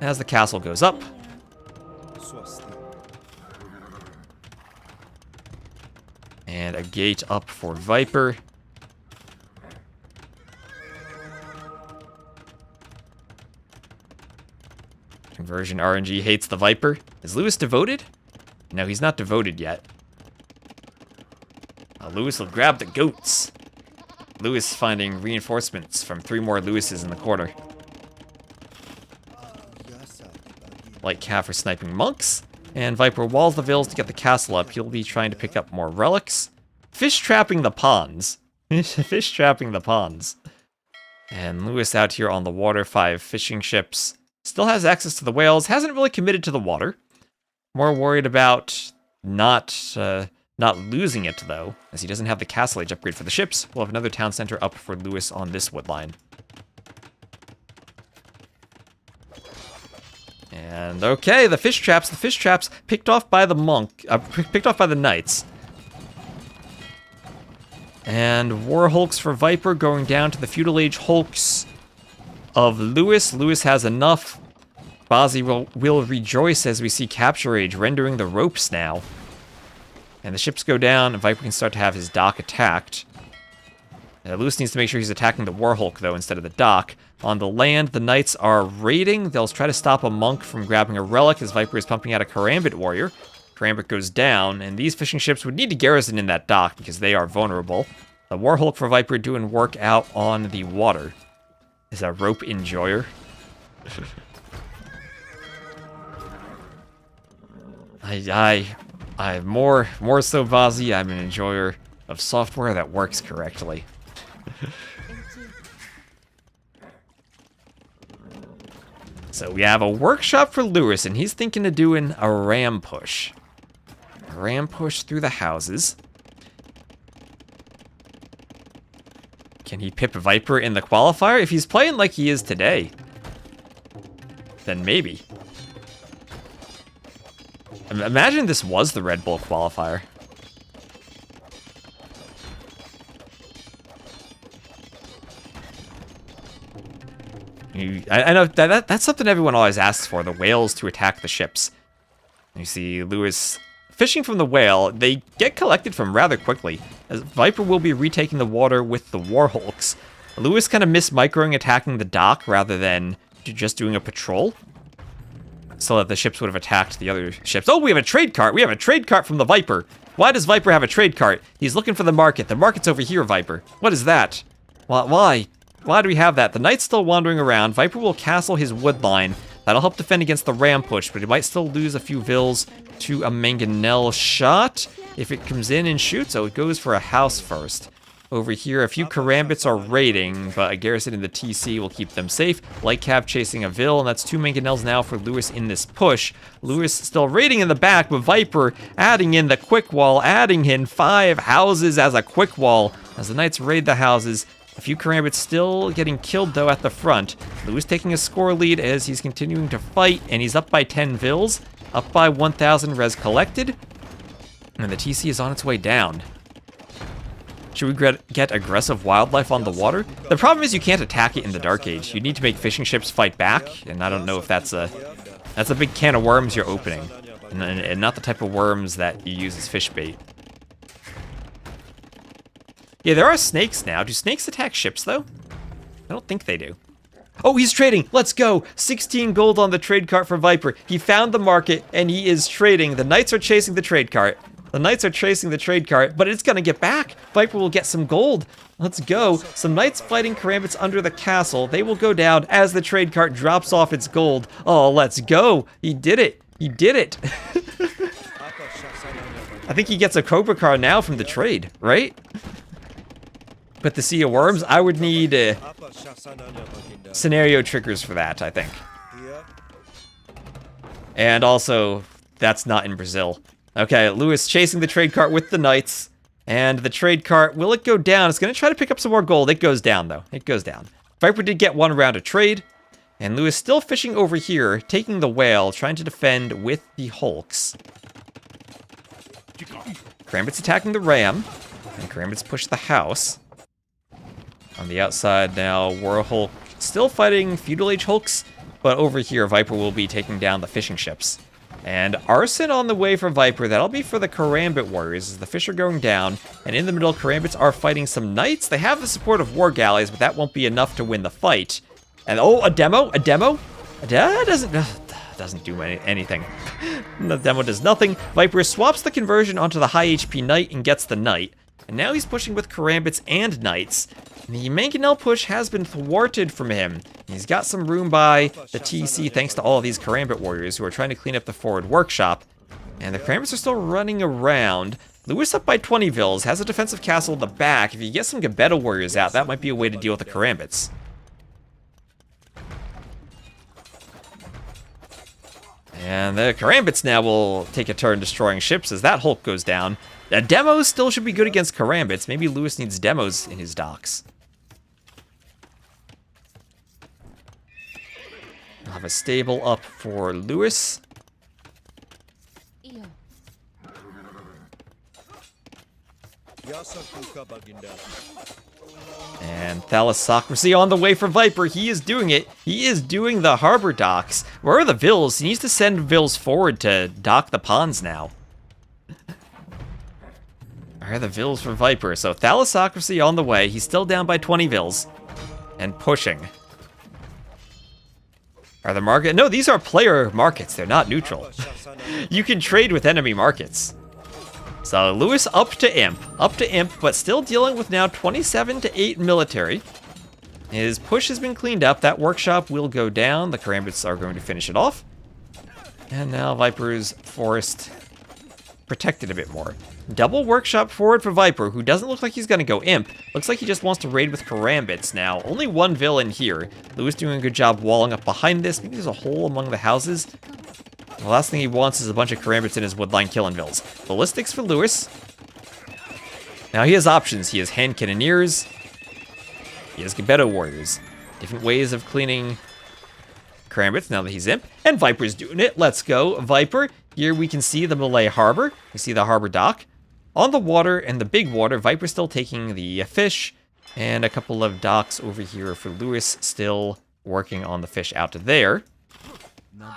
As the castle goes up. And a gate up for Viper. Conversion RNG hates the Viper. Is Lewis devoted? No, he's not devoted yet. Lewis will grab the goats. Lewis finding reinforcements from 3 more Lewises in the corner. Light cav for sniping monks. And Viper walls the vills to get the castle up. He'll be trying to pick up more relics. Fish trapping the ponds. Fish trapping the ponds. And Lewis out here on the water, 5 fishing ships. Still has access to the whales. Hasn't really committed to the water. More worried about not losing it, though, as he doesn't have the castle age upgrade for the ships. We'll have another town center up for Lewis on this wood line. And okay, the fish traps picked off by the monk, picked off by the knights. And war hulks for Viper going down to the feudal age hulks of Lewis. Lewis has enough. Bazi will rejoice as we see capture age rendering the ropes now. And the ships go down, and Viper can start to have his dock attacked. Lewis needs to make sure he's attacking the Warhulk, though, instead of the dock. On the land, the knights are raiding. They'll try to stop a monk from grabbing a relic as Viper is pumping out a Karambit warrior. Karambit goes down, and these fishing ships would need to garrison in that dock because they are vulnerable. The Warhulk for Viper doing work out on the water. Is a rope enjoyer. I'm more so Vazi, I'm an enjoyer of software that works correctly. So we have a workshop for Lewis, and he's thinking of doing a ram push. A ram push through the houses. Can he pip Viper in the qualifier? If he's playing like he is today, then maybe. Imagine this was the Red Bull qualifier. I know that's something everyone always asks for, the whales to attack the ships. You see Lewis fishing from the whale. They get collected from rather quickly, as Viper will be retaking the water with the Warhulks. Lewis kind of missed microing attacking the dock rather than just doing a patrol, so that the ships would have attacked the other ships. Oh, we have a trade cart! We have a trade cart from the Viper! Why does Viper have a trade cart? He's looking for the market. The market's over here, Viper. What is that? Why? Why do we have that? The knight's still wandering around. Viper will castle his wood line. That'll help defend against the ram push, but he might still lose a few vills to a mangonel shot if it comes in and shoots. Oh, it goes for a house first. Over here, a few Karambits are raiding, but a garrison in the TC will keep them safe. Light Cav chasing a Vill, and that's 2 mangonels now for Lewis in this push. Lewis still raiding in the back, but Viper adding in the quick wall, adding in 5 houses as a quick wall. As the knights raid the houses, a few Karambits still getting killed, though, at the front. Lewis taking a score lead as he's continuing to fight, and he's up by 10 Vills, up by 1,000 res collected, and the TC is on its way down. Should we get aggressive wildlife on the water? The problem is you can't attack it in the Dark Age. You need to make fishing ships fight back, and I don't know if that's a big can of worms you're opening, and not the type of worms that you use as fish bait. Yeah, there are snakes now. Do snakes attack ships, though? I don't think they do. Oh, he's trading. Let's go. 16 gold on the trade cart for Viper. He found the market, and he is trading. The knights are chasing the trade cart. The knights are chasing the trade cart, but it's going to get back. Viper will get some gold. Let's go. Some knights fighting karambits under the castle. They will go down as the trade cart drops off its gold. Oh, let's go. He did it. He did it. I think he gets a Cobra car now from the trade, right? But the Sea of Worms, I would need scenario triggers for that, I think. And also, that's not in Brazil. Okay, Lewis chasing the trade cart with the knights. And the trade cart, will it go down? It's going to try to pick up some more gold. It goes down, though. It goes down. Viper did get one round of trade. And Lewis still fishing over here, taking the whale, trying to defend with the hulks. Karambit's attacking the ram. And Karambit's push the house. On the outside now, War Hulk still fighting Feudal Age Hulks. But over here, Viper will be taking down the fishing ships. And Arson on the way for Viper. That'll be for the Karambit warriors as the fish are going down. And in the middle, Karambits are fighting some knights. They have the support of war galleys, but that won't be enough to win the fight. And oh, a demo? A demo? That doesn't do anything. The demo does nothing. Viper swaps the conversion onto the high HP knight and gets the knight. And now he's pushing with Karambits and knights. The Mangonel push has been thwarted from him. He's got some room by the TC thanks to all of these Karambit warriors who are trying to clean up the forward workshop. And the Karambits are still running around. Lewis up by 20 vills, has a defensive castle in the back. If you get some Gebetto warriors out, that might be a way to deal with the Karambits. And the Karambits now will take a turn destroying ships as that Hulk goes down. Demos still should be good against Karambits. Maybe Lewis needs demos in his docks. I'll have a stable up for Lewis. And Thalassocracy on the way for Viper. He is doing it. He is doing the harbor docks. Where are the vills? He needs to send vills forward to dock the ponds now. Where are the vills for Viper? So Thalassocracy on the way. He's still down by 20 vills. And pushing. Are the market? No, these are player markets. They're not neutral. You can trade with enemy markets. So Lewis up to Imp, but still dealing with now 27 to 8 military. His push has been cleaned up. That workshop will go down. The Karambits are going to finish it off. And now Viper's forest protected a bit more. Double workshop forward for Viper, who doesn't look like he's going to go Imp. Looks like he just wants to raid with Karambits now. Only one villain here. Lewis doing a good job walling up behind this. Maybe there's a hole among the houses. The last thing he wants is a bunch of Karambits in his woodline killing vills. Ballistics for Lewis. Now he has options. He has hand cannoneers. He has Gebetto warriors. Different ways of cleaning Karambits now that he's Imp. And Viper's doing it. Let's go, Viper. Here we can see the Malay Harbor. We see the harbor dock. On the water and the big water, Viper's still taking the fish. And a couple of docks over here for Lewis, still working on the fish out to there.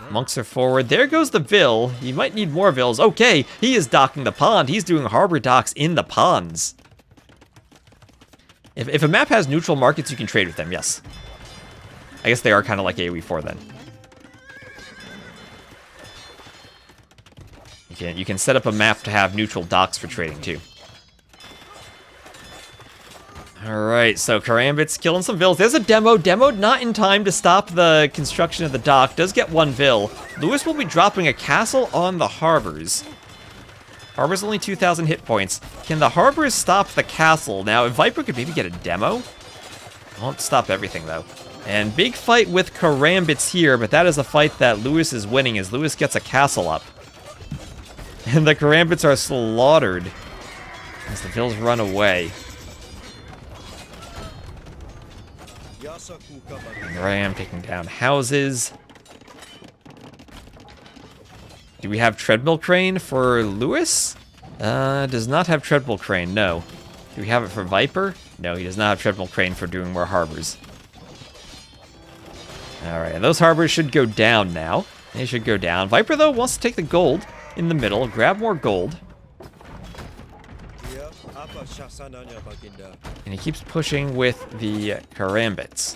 Monks are forward. There goes the Vill. He might need more Vills. Okay, he is docking the pond. He's doing harbor docks in the ponds. If a map has neutral markets, you can trade with them, yes. I guess they are kind of like AoE4 then. You can set up a map to have neutral docks for trading too. Alright, so Karambit's killing some vills. There's a demo. Demoed not in time to stop the construction of the dock. Does get one vill. Lewis will be dropping a castle on the harbors. Harbor's only 2,000 hit points. Can the harbors stop the castle? Now, if Viper could maybe get a demo. Won't stop everything, though. And big fight with Karambits here, but that is a fight that Lewis is winning as Lewis gets a castle up. And the Karambits are slaughtered as the vills run away. And there I am taking down houses. Do we have treadmill crane for Lewis? Does not have treadmill crane, no. Do we have it for Viper? No, he does not have treadmill crane for doing more harbors. Alright, those harbors should go down now. They should go down. Viper, though, wants to take the gold in the middle, grab more gold. And he keeps pushing with the karambits.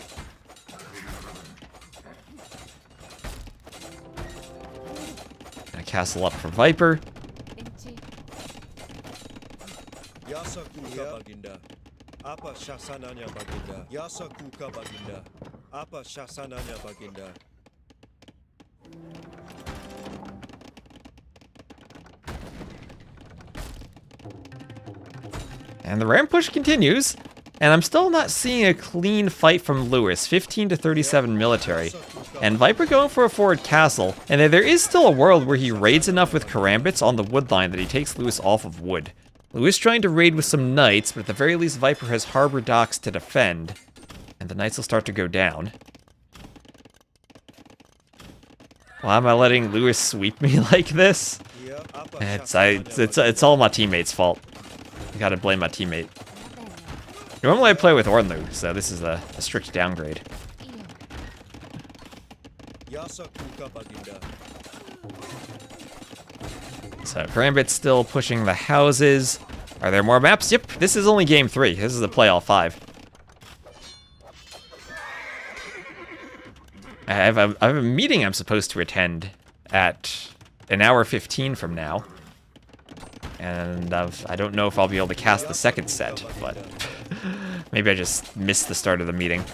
Gonna castle up for Viper. And the ram push continues, and I'm still not seeing a clean fight from Lewis, 15 to 37 military. And Viper going for a forward castle, and there is still a world where he raids enough with karambits on the wood line that he takes Lewis off of wood. Lewis trying to raid with some knights, but at the very least Viper has harbor docks to defend, and the knights will start to go down. Why am I letting Lewis sweep me like this? It's all my teammate's fault. I gotta blame my teammate. Normally I play with Ornlu, so this is a strict downgrade. So Karambit's still pushing the houses. Are there more maps? Yep, this is only game 3. This is a play all 5. I have a meeting I'm supposed to attend at an hour 15 from now. And I don't know if I'll be able to cast the second set, but maybe I just missed the start of the meeting.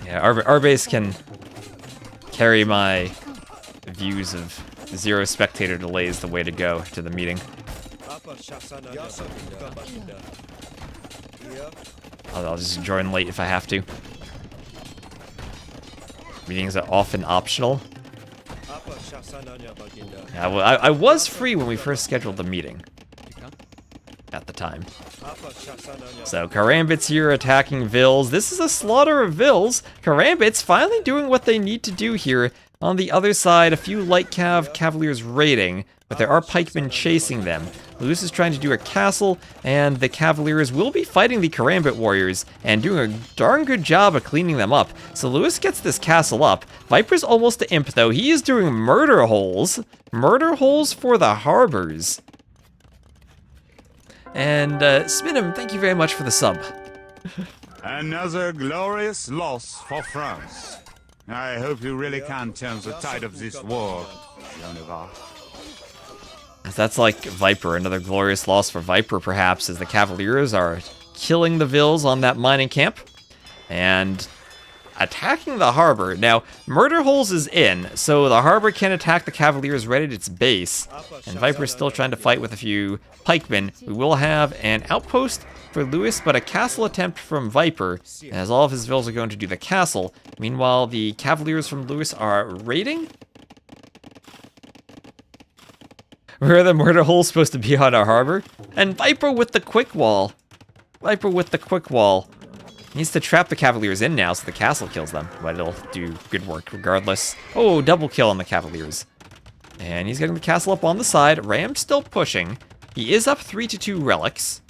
Yeah, our base can carry my views of 0 spectator delays the way to go to the meeting. I'll just join late if I have to. Meetings are often optional. Yeah, well, I was free when we first scheduled the meeting. At the time. So, Karambits here attacking Vils. This is a slaughter of Vils. Karambits finally doing what they need to do here. On the other side, a few light cavaliers raiding, but there are pikemen chasing them. Lewis is trying to do a castle, and the cavaliers will be fighting the Karambit warriors, and doing a darn good job of cleaning them up. So Lewis gets this castle up. Viper's almost to imp, though. He is doing murder holes. Murder holes for the harbors. And, Sminim, thank you very much for the sub. Another glorious loss for France. I hope you really can turn the tide of this war, Geneva. That's like Viper, another glorious loss for Viper, perhaps, as the Cavaliers are killing the Vils on that mining camp and attacking the harbor. Now, Murder Holes is in, so the harbor can attack the Cavaliers right at its base, and Viper's still trying to fight with a few pikemen. We will have an outpost for Lewis, but a castle attempt from Viper, as all of his Vils are going to do the castle. Meanwhile, the Cavaliers from Lewis are raiding. Where are the murder holes supposed to be on our harbor? And Viper with the quick wall. Viper with the quick wall. Needs to trap the Cavaliers in now so the castle kills them, but it'll do good work regardless. Oh, double kill on the Cavaliers. And he's getting the castle up on the side. Ram's still pushing. He is up 3-2 relics.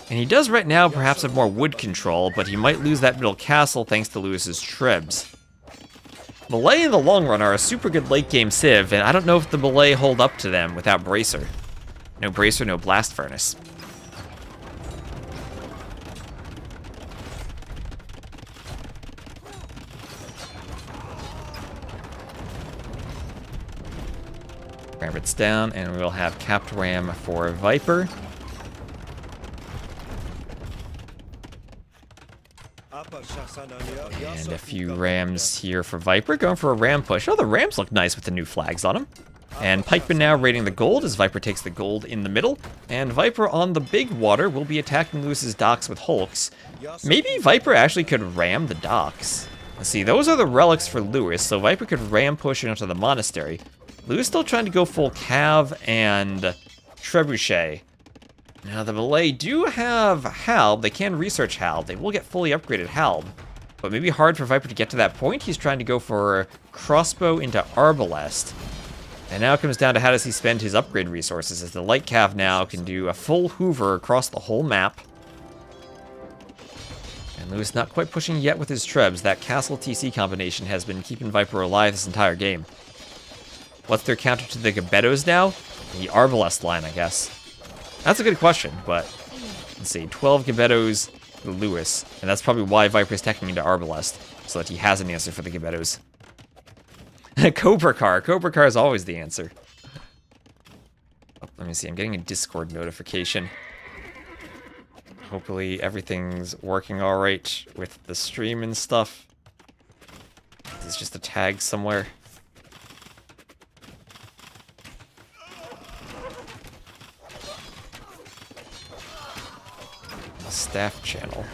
And he does right now perhaps have more wood control, but he might lose that middle castle thanks to Lewis's Trebs. Malay in the long run are a super good late game Civ, and I don't know if the Malay hold up to them without Bracer. No Bracer, no Blast Furnace. Rabbit's down, and we'll have Capped Ram for Viper. And a few rams here for Viper, going for a ram push. Oh, the rams look nice with the new flags on them. And pikemen now raiding the gold as Viper takes the gold in the middle. And Viper on the big water will be attacking Lewis's docks with hulks. Maybe Viper actually could ram the docks. Let's see, those are the relics for Lewis, so Viper could ram push into the monastery. Lewis still trying to go full cav and trebuchet. Now, the Malay do have Halb. They can research Halb. They will get fully upgraded Halb. But maybe hard for Viper to get to that point. He's trying to go for crossbow into Arbalest. And now it comes down to how does he spend his upgrade resources, as the light cav now can do a full hoover across the whole map. And Lewis not quite pushing yet with his Trebs. That castle TC combination has been keeping Viper alive this entire game. What's their counter to the Gebettos now? The Arbalest line, I guess. That's a good question, but let's see. 12 Gebettos for Lewis, and that's probably why Viper's teching into Arbalest, so that he has an answer for the Gebettos. Cobra Car. Cobra Car is always the answer. Oh, let me see. I'm getting a Discord notification. Hopefully everything's working all right with the stream and stuff. There's just a tag somewhere. Staff channel.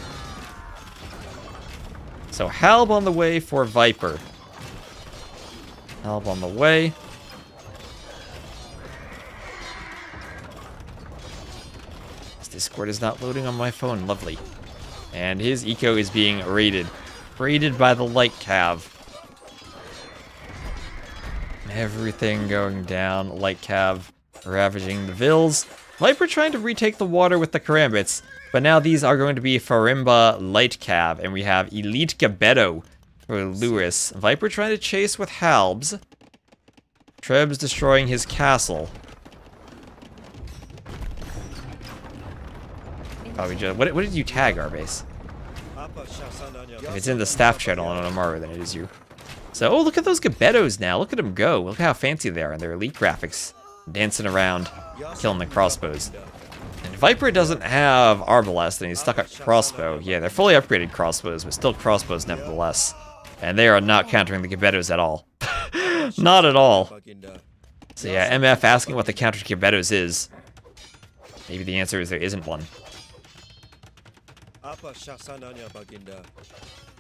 So Halb on the way for Viper. Halb on the way. This Discord is not loading on my phone. Lovely. And his eco is being raided. Raided by the light cav. Everything going down. Light cav ravaging the vills. Viper trying to retake the water with the karambits. But now these are going to be Farimba light cav. And we have Elite Gebetto for Lewis. Viper trying to chase with Halbs. Trebs destroying his castle. Probably just, what did you tag, Arbase? If it's in the staff channel on Amaru, then it is you. So, oh, look at those Gebettos now. Look at them go. Look how fancy they are in their elite graphics. Dancing around, killing the crossbows. And Viper doesn't have Arbalest, and he's stuck at crossbow. Yeah, they're fully upgraded crossbows, but still crossbows nevertheless. And they are not countering the Gebettos at all. Not at all. So yeah, MF asking what the counter to Gebettos is. Maybe the answer is there isn't one.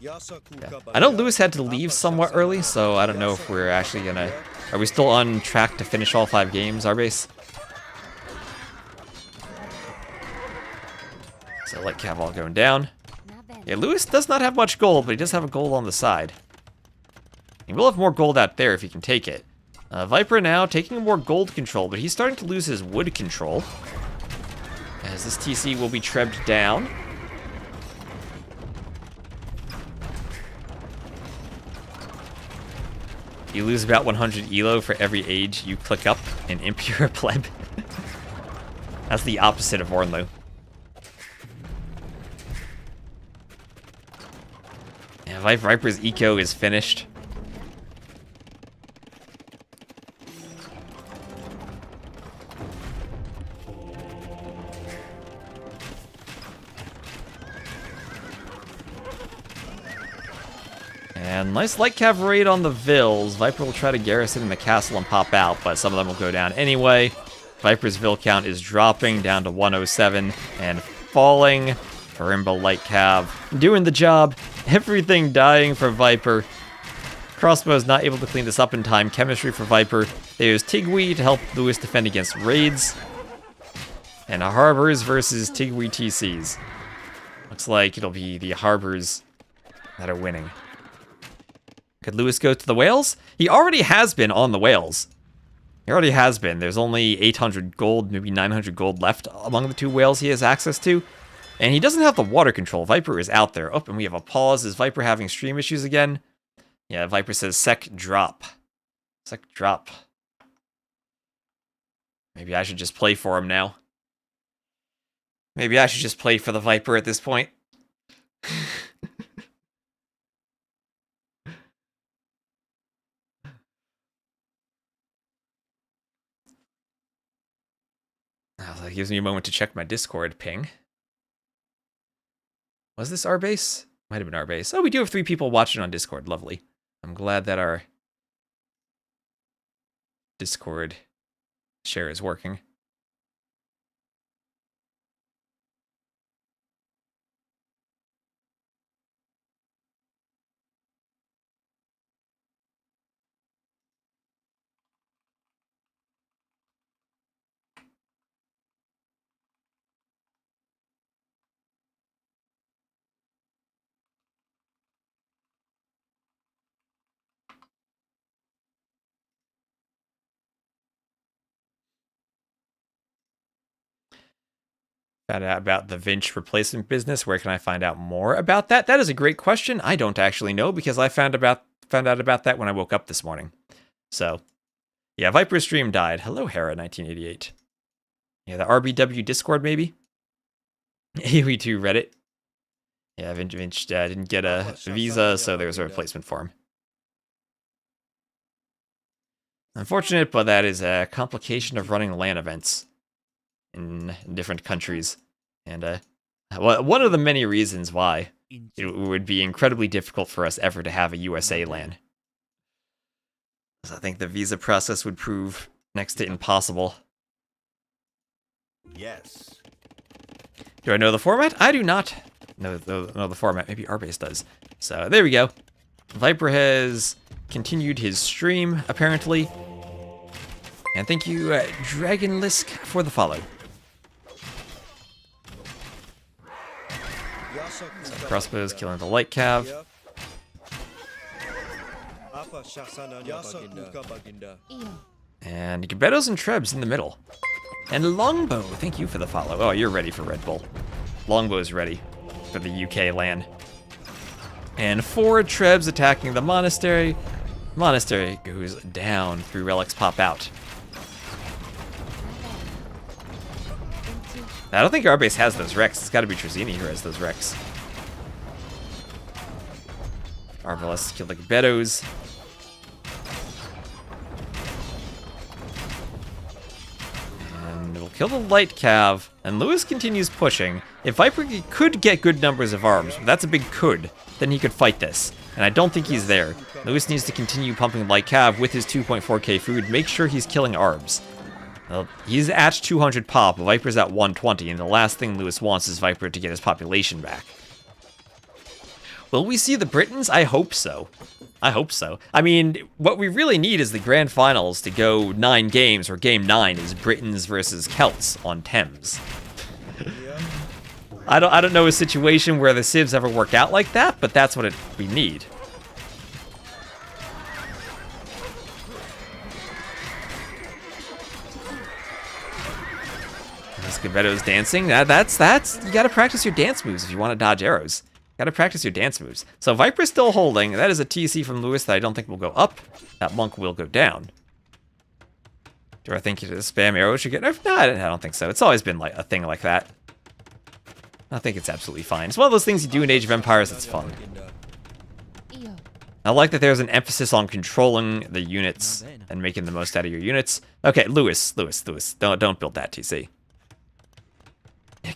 Yeah. I know Lewis had to leave somewhat early, so I don't know if we're actually gonna... Are we still on track to finish all 5 games, Arbase? So light cav all going down. Yeah, Lewis does not have much gold, but he does have a gold on the side. He will have more gold out there if he can take it. Viper now taking more gold control, but he's starting to lose his wood control. As this TC will be trebbed down. You lose about 100 elo for every age you click up in Impure Pleb. That's the opposite of Ornlu. Yeah, Viper's eco is finished. And nice light cav raid on the Vills. Viper will try to garrison in the castle and pop out, but some of them will go down anyway. Viper's Vill count is dropping down to 107 and falling. Farimba light cav doing the job. Everything dying for Viper. Crossbow's not able to clean this up in time. Chemistry for Viper. There's Tigui to help Lewis defend against raids. And Harbors versus Tigui TCs. Looks like it'll be the Harbors that are winning. Could Lewis go to the whales? He already has been on the whales. He already has been. There's only 800 gold, maybe 900 gold left among the 2 whales he has access to. And he doesn't have the water control. Viper is out there. Oh, and we have a pause. Is Viper having stream issues again? Yeah, Viper says sec drop. Sec drop. Maybe I should just play for him now. Maybe I should just play for the Viper at this point. Oh, that gives me a moment to check my Discord ping. Was this our base? Might have been our base. Oh, we do have 3 people watching on Discord. Lovely. I'm glad that our Discord share is working. Found out about the Vinch replacement business. Where can I find out more about that? That is a great question. I don't actually know because I found out about that when I woke up this morning. So, yeah, Viper's stream died. Hello, Hera1988. Yeah, the RBW Discord, maybe? AV2 Reddit. Yeah, Vinch didn't get a visa, so there's a replacement for him. Unfortunate, but that is a complication of running LAN events in different countries. And one of the many reasons why it would be incredibly difficult for us ever to have a USA LAN. I think the visa process would prove next to impossible. Yes. Do I know the format? I do not know the format. Maybe Arbase does. So there we go. Viper has continued his stream, apparently. And thank you, Dragonlisk, for the follow. So crossbows killing the light cav. And Gebettos and Trebs in the middle. And Longbow, thank you for the follow. Oh, you're ready for Red Bull. Longbow's ready for the UK LAN. And 4 Trebs attacking the Monastery. Monastery goes down, 3 relics pop out. I don't think our base has those Rex. It's got to be Trezini who has those Rex. Arbalest killed the Gebettos. And it'll kill the light cav. And Lewis continues pushing. If Viper could get good numbers of arms, that's a big could, then he could fight this. And I don't think he's there. Lewis needs to continue pumping light cav with his 2.4k food. Make sure he's killing arbs. Well, he's at 200 pop, Viper's at 120, and the last thing Lewis wants is Viper to get his population back. Will we see the Britons? I hope so. I hope so. I mean, what we really need is the grand finals to go 9 games, or game 9 is Britons versus Celts on Thames. I don't know a situation where the Civs ever work out like that, but that's what we need. Gebetto's dancing. That's you gotta practice your dance moves if you want to dodge arrows. Gotta practice your dance moves. So Viper's still holding. That is a TC from Lewis that I don't think will go up. That monk will go down. Do I think the spam arrow should get nerfed? No, I don't think so. It's always been like a thing like that. I think it's absolutely fine. It's one of those things you do in Age of Empires that's fun. I like that there's an emphasis on controlling the units and making the most out of your units. Okay, Lewis. Don't build that TC.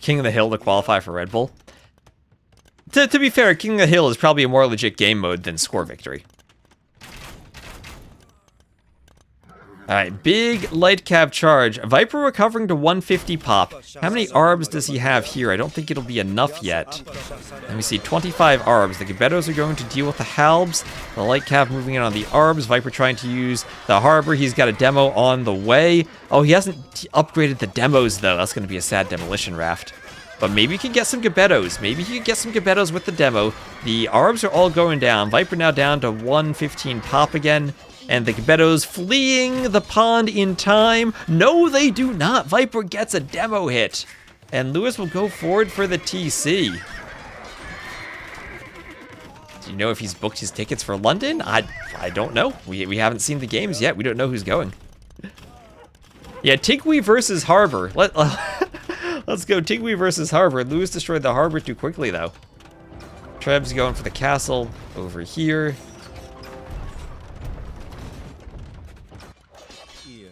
King of the Hill to qualify for Red Bull. To be fair, King of the Hill is probably a more legit game mode than score victory. Alright, big light cav charge. Viper recovering to 150 pop. How many arbs does he have here? I don't think it'll be enough yet. Let me see, 25 arbs. The Gebettos are going to deal with the halbs. The light cav moving in on the arbs. Viper trying to use the harbor. He's got a demo on the way. Oh, he hasn't upgraded the demos, though. That's going to be a sad demolition raft. But maybe he can get some Gebettos. Maybe he can get some Gebettos with the demo. The arbs are all going down. Viper now down to 115 pop again. And the Gebettos fleeing the pond in time. No, they do not. Viper gets a demo hit. And Lewis will go forward for the TC. Do you know if he's booked his tickets for London? I don't know. We haven't seen the games yet. We don't know who's going. Yeah, Tigwe versus Harbor. Let's go Tigwe versus Harbor. Lewis destroyed the Harbor too quickly, though. Treb's going for the castle over here.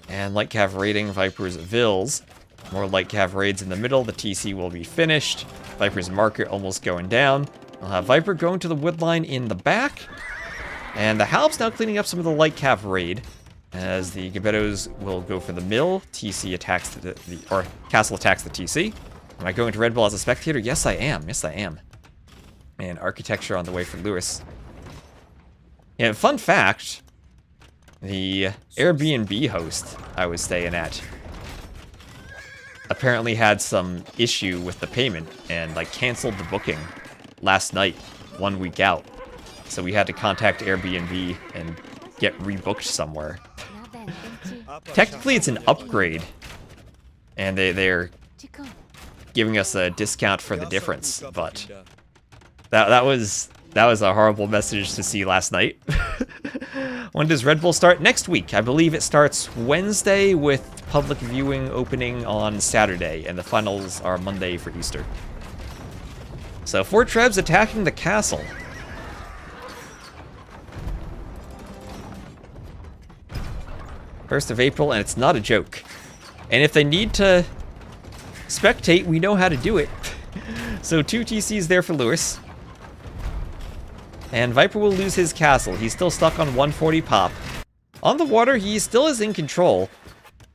And light cav raiding Viper's Vills. More light cav raids in the middle. The TC will be finished. Viper's market almost going down. We'll have Viper going to the woodline in the back. And the Halb's now cleaning up some of the light cav raid. As the Gebettos will go for the mill. TC attacks or castle attacks the TC. Am I going to Red Bull as a spectator? Yes, I am. Yes, I am. And architecture on the way for Lewis. Yeah, fun fact. The Airbnb host I was staying at apparently had some issue with the payment and like canceled the booking last night, 1 week out. So we had to contact Airbnb and get rebooked somewhere. Technically it's an upgrade and they're giving us a discount for the difference, but that was a horrible message to see last night. When does Red Bull start? Next week. I believe it starts Wednesday with public viewing opening on Saturday, and the finals are Monday for Easter. So 4 Trebs attacking the castle. First of April, and it's not a joke. And if they need to spectate, we know how to do it. So 2 TCs there for Lewis. And Viper will lose his castle. He's still stuck on 140 pop. On the water, he still is in control.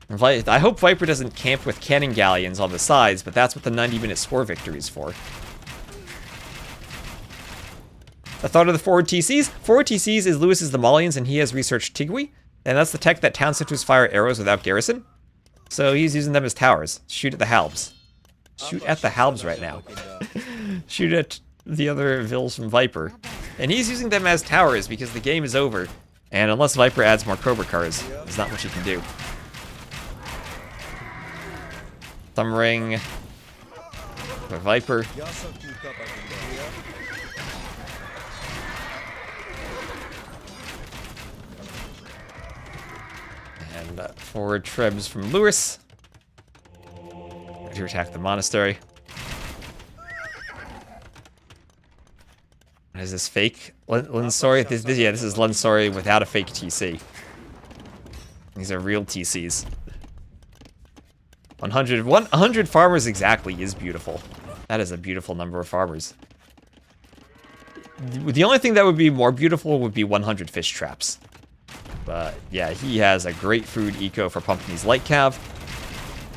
I hope Viper doesn't camp with cannon galleons on the sides, but that's what the 90-minute score victory is for. A thought of the forward TCs? Forward TCs is Lewis's the Malians, and he has researched Tigui. And that's the tech that town centers fire arrows without garrison. So he's using them as towers. Shoot at the halbs. Shoot at the halbs right now. Shoot at the other vills from Viper. And he's using them as towers because the game is over. And unless Viper adds more Cobra cars, there's not much he can do. Thumb ring for Viper. And forward Trebs from Lewis to attack the monastery. What is this, fake? Lensori? This is Lensori without a fake TC. These are real TCs. 100 farmers exactly is beautiful. That is a beautiful number of farmers. The only thing that would be more beautiful would be 100 fish traps. But yeah, he has a great food eco for pumping these light cav.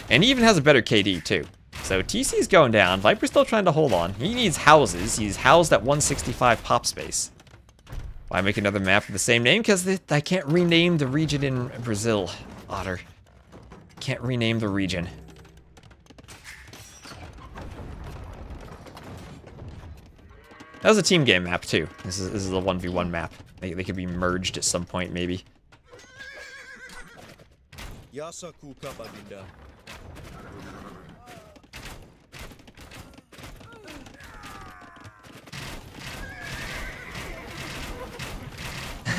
And he even has a better KD too. So TC's going down. Viper's still trying to hold on. He needs houses. He's housed at 165 pop space. Why make another map with the same name? Because I can't rename the region in Brazil, Otter. Can't rename the region. That was a team game map too. This is a 1v1 map. They could be merged at some point maybe.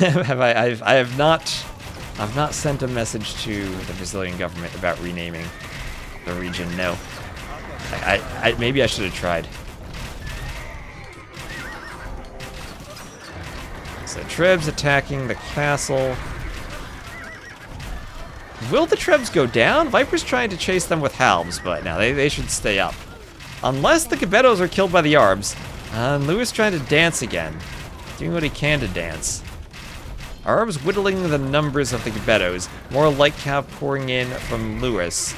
I've not sent a message to the Brazilian government about renaming the region. No, maybe I should have tried. So Trebs attacking the castle. Will the Trebs go down? Viper's trying to chase them with halbs, but no, they should stay up. Unless the Gebettos are killed by the Arbs. Lewis trying to dance again. Doing what he can to dance. Arbs whittling the numbers of the Gebettos. More light cav pouring in from Lewis.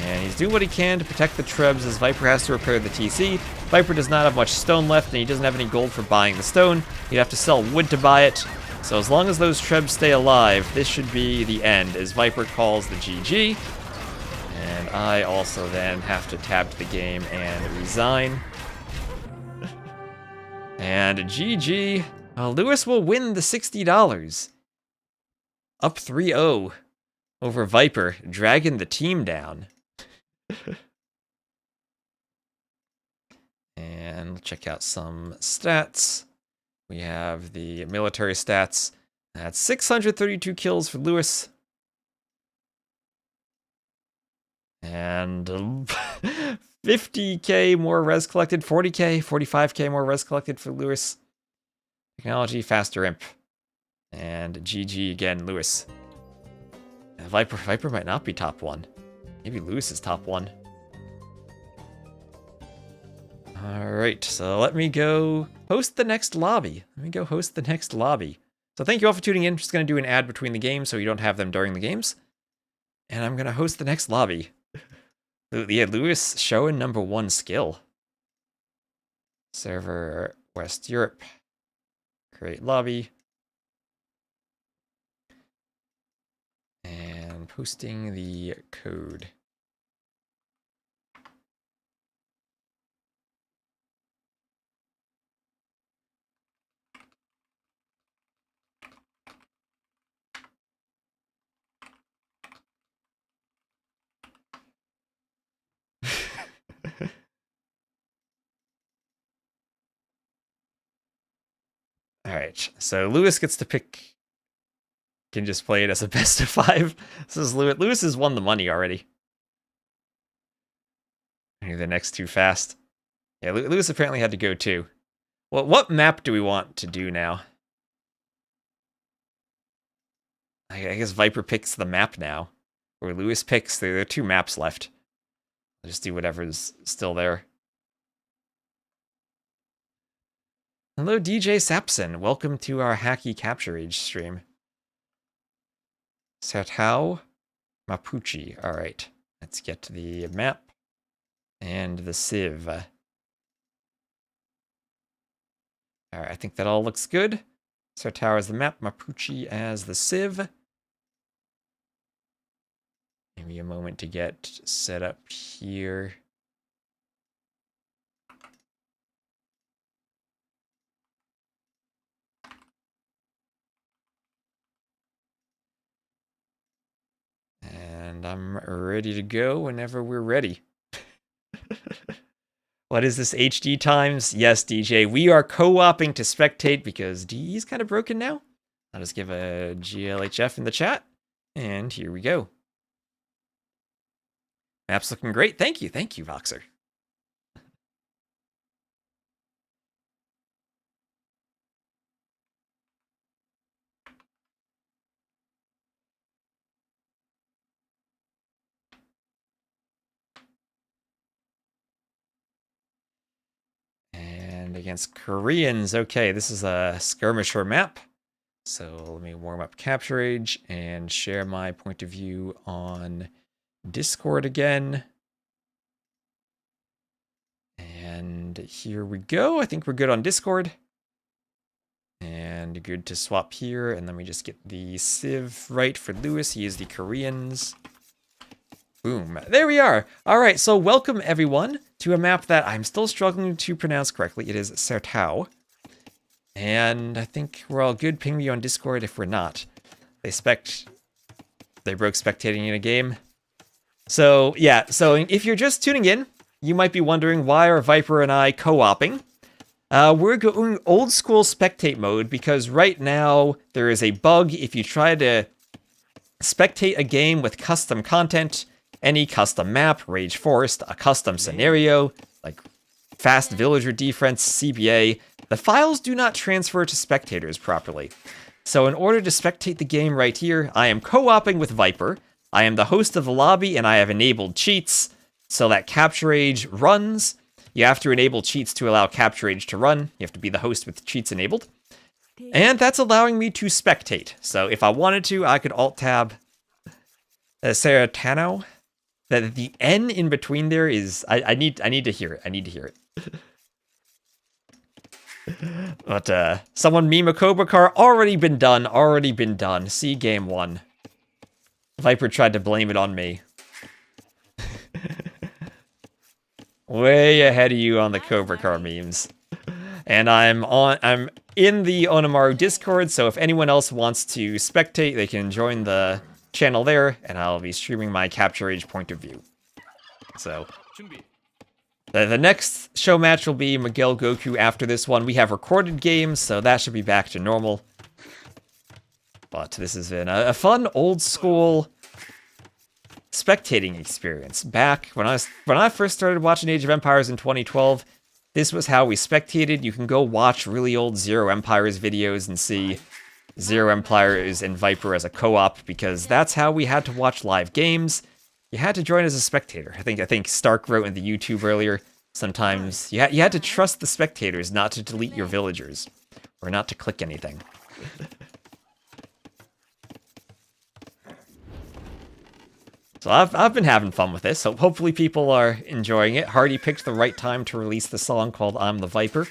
And he's doing what he can to protect the Trebs as Viper has to repair the TC. Viper does not have much stone left, and he doesn't have any gold for buying the stone. He'd have to sell wood to buy it. So as long as those Trebs stay alive, this should be the end, as Viper calls the GG. And I also then have to tab to the game and resign. And GG. Lewis will win the $60. Up 3-0 over Viper, dragging the team down. And let's check out some stats. We have the military stats. That's 632 kills for Lewis. And 50k more res collected, 40k, 45k more res collected for Lewis. Technology, faster imp. And GG again, Lewis. Viper might not be top 1. Maybe Lewis is top 1. Alright, so let me go host the next lobby. So thank you all for tuning in. Just going to do an ad between the games so you don't have them during the games. And I'm going to host the next lobby. Yeah, Lewis showing number 1 skill. Server West Europe. Create lobby. And posting the code. All right, so Lewis gets to pick Can just play it as a best of 5. Says Lewis. Lewis has won the money already. Maybe the next too fast. Yeah, Lewis apparently had to go too. Well, what map do we want to do now? I guess Viper picks the map now. Or Lewis picks. There are 2 maps left. I'll just do whatever's still there. Hello, DJ Sapson. Welcome to our Hacky Capture Age stream. Sertao Mapuche. Alright, let's get to the map and the Civ. Alright, I think that all looks good. Sertao as the map, Mapuche as the Civ. Maybe a moment to get set up here. And I'm ready to go whenever we're ready. What is this, HD times? Yes, DJ. We are co-oping to spectate because DE's kind of broken now. I'll just give a GLHF in the chat. And here we go. Map's looking great. Thank you, Voxer. And against Koreans, okay, this is a skirmisher map. So let me warm up Capture Age and share my point of view on Discord again. And here we go. I think we're good on Discord. And good to swap here. And then we just get the Civ right for Lewis. He is the Koreans. Boom. There we are. All right, so welcome everyone to a map that I'm still struggling to pronounce correctly. It is Sertao. And I think we're all good. Ping me on Discord if we're not. They broke spectating in a game. So, yeah, so if you're just tuning in, you might be wondering why are Viper and I co-oping. We're going old school spectate mode because right now there is a bug. If you try to spectate a game with custom content, any custom map, Rage Forest, a custom scenario, like Fast Villager Defense, CBA, the files do not transfer to spectators properly. So in order to spectate the game right here, I am co-oping with Viper. I am the host of the lobby and I have enabled cheats so that Capture Age runs. You have to enable cheats to allow Capture Age to run. You have to be the host with cheats enabled. And that's allowing me to spectate. So if I wanted to, I could Alt-Tab Seratano. That the N in between there is... I need to hear it. I need to hear it. But someone meme a Cobra Car. Already been done. See game 1. Viper tried to blame it on me. Way ahead of you on the Cobra Car memes. And I'm in the Onamaru Discord, so if anyone else wants to spectate, they can join the channel there, and I'll be streaming my Capture Age point of view. So, the next show match will be Miguel GoKu after this one. We have recorded games, so that should be back to normal. But this has been a fun, old-school spectating experience. Back when I first started watching Age of Empires in 2012, this was how we spectated. You can go watch really old Zero Empires videos and see Zero Empires and Viper as a co-op, because that's how we had to watch live games. You had to join as a spectator. I think Stark wrote in the YouTube earlier, sometimes you had to trust the spectators not to delete your villagers, or not to click anything. So I've been having fun with this, so hopefully people are enjoying it. Hardy picked the right time to release the song called I'm the Viper.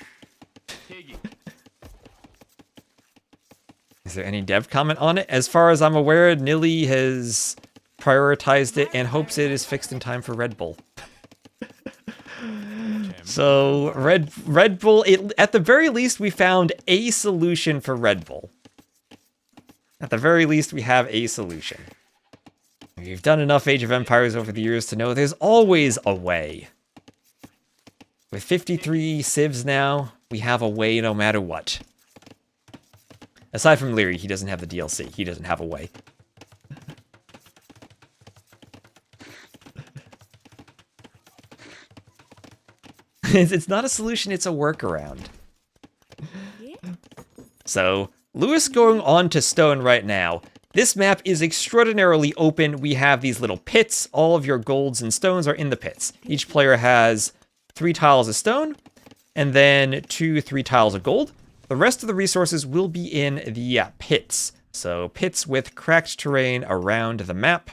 Is there any dev comment on it? As far as I'm aware, Nilly has prioritized it and hopes it is fixed in time for Red Bull. So Red Bull, at the very least, we found a solution for Red Bull. At the very least, we have a solution. We've done enough Age of Empires over the years to know there's always a way. With 53 civs now, we have a way no matter what. Aside from Leary, he doesn't have the DLC. He doesn't have a way. It's not a solution, it's a workaround. So, Lewis going on to stone right now. This map is extraordinarily open. We have these little pits. All of your golds and stones are in the pits. Each player has 3 tiles of stone, and then 2 3 tiles of gold. The rest of the resources will be in the pits. So, pits with cracked terrain around the map.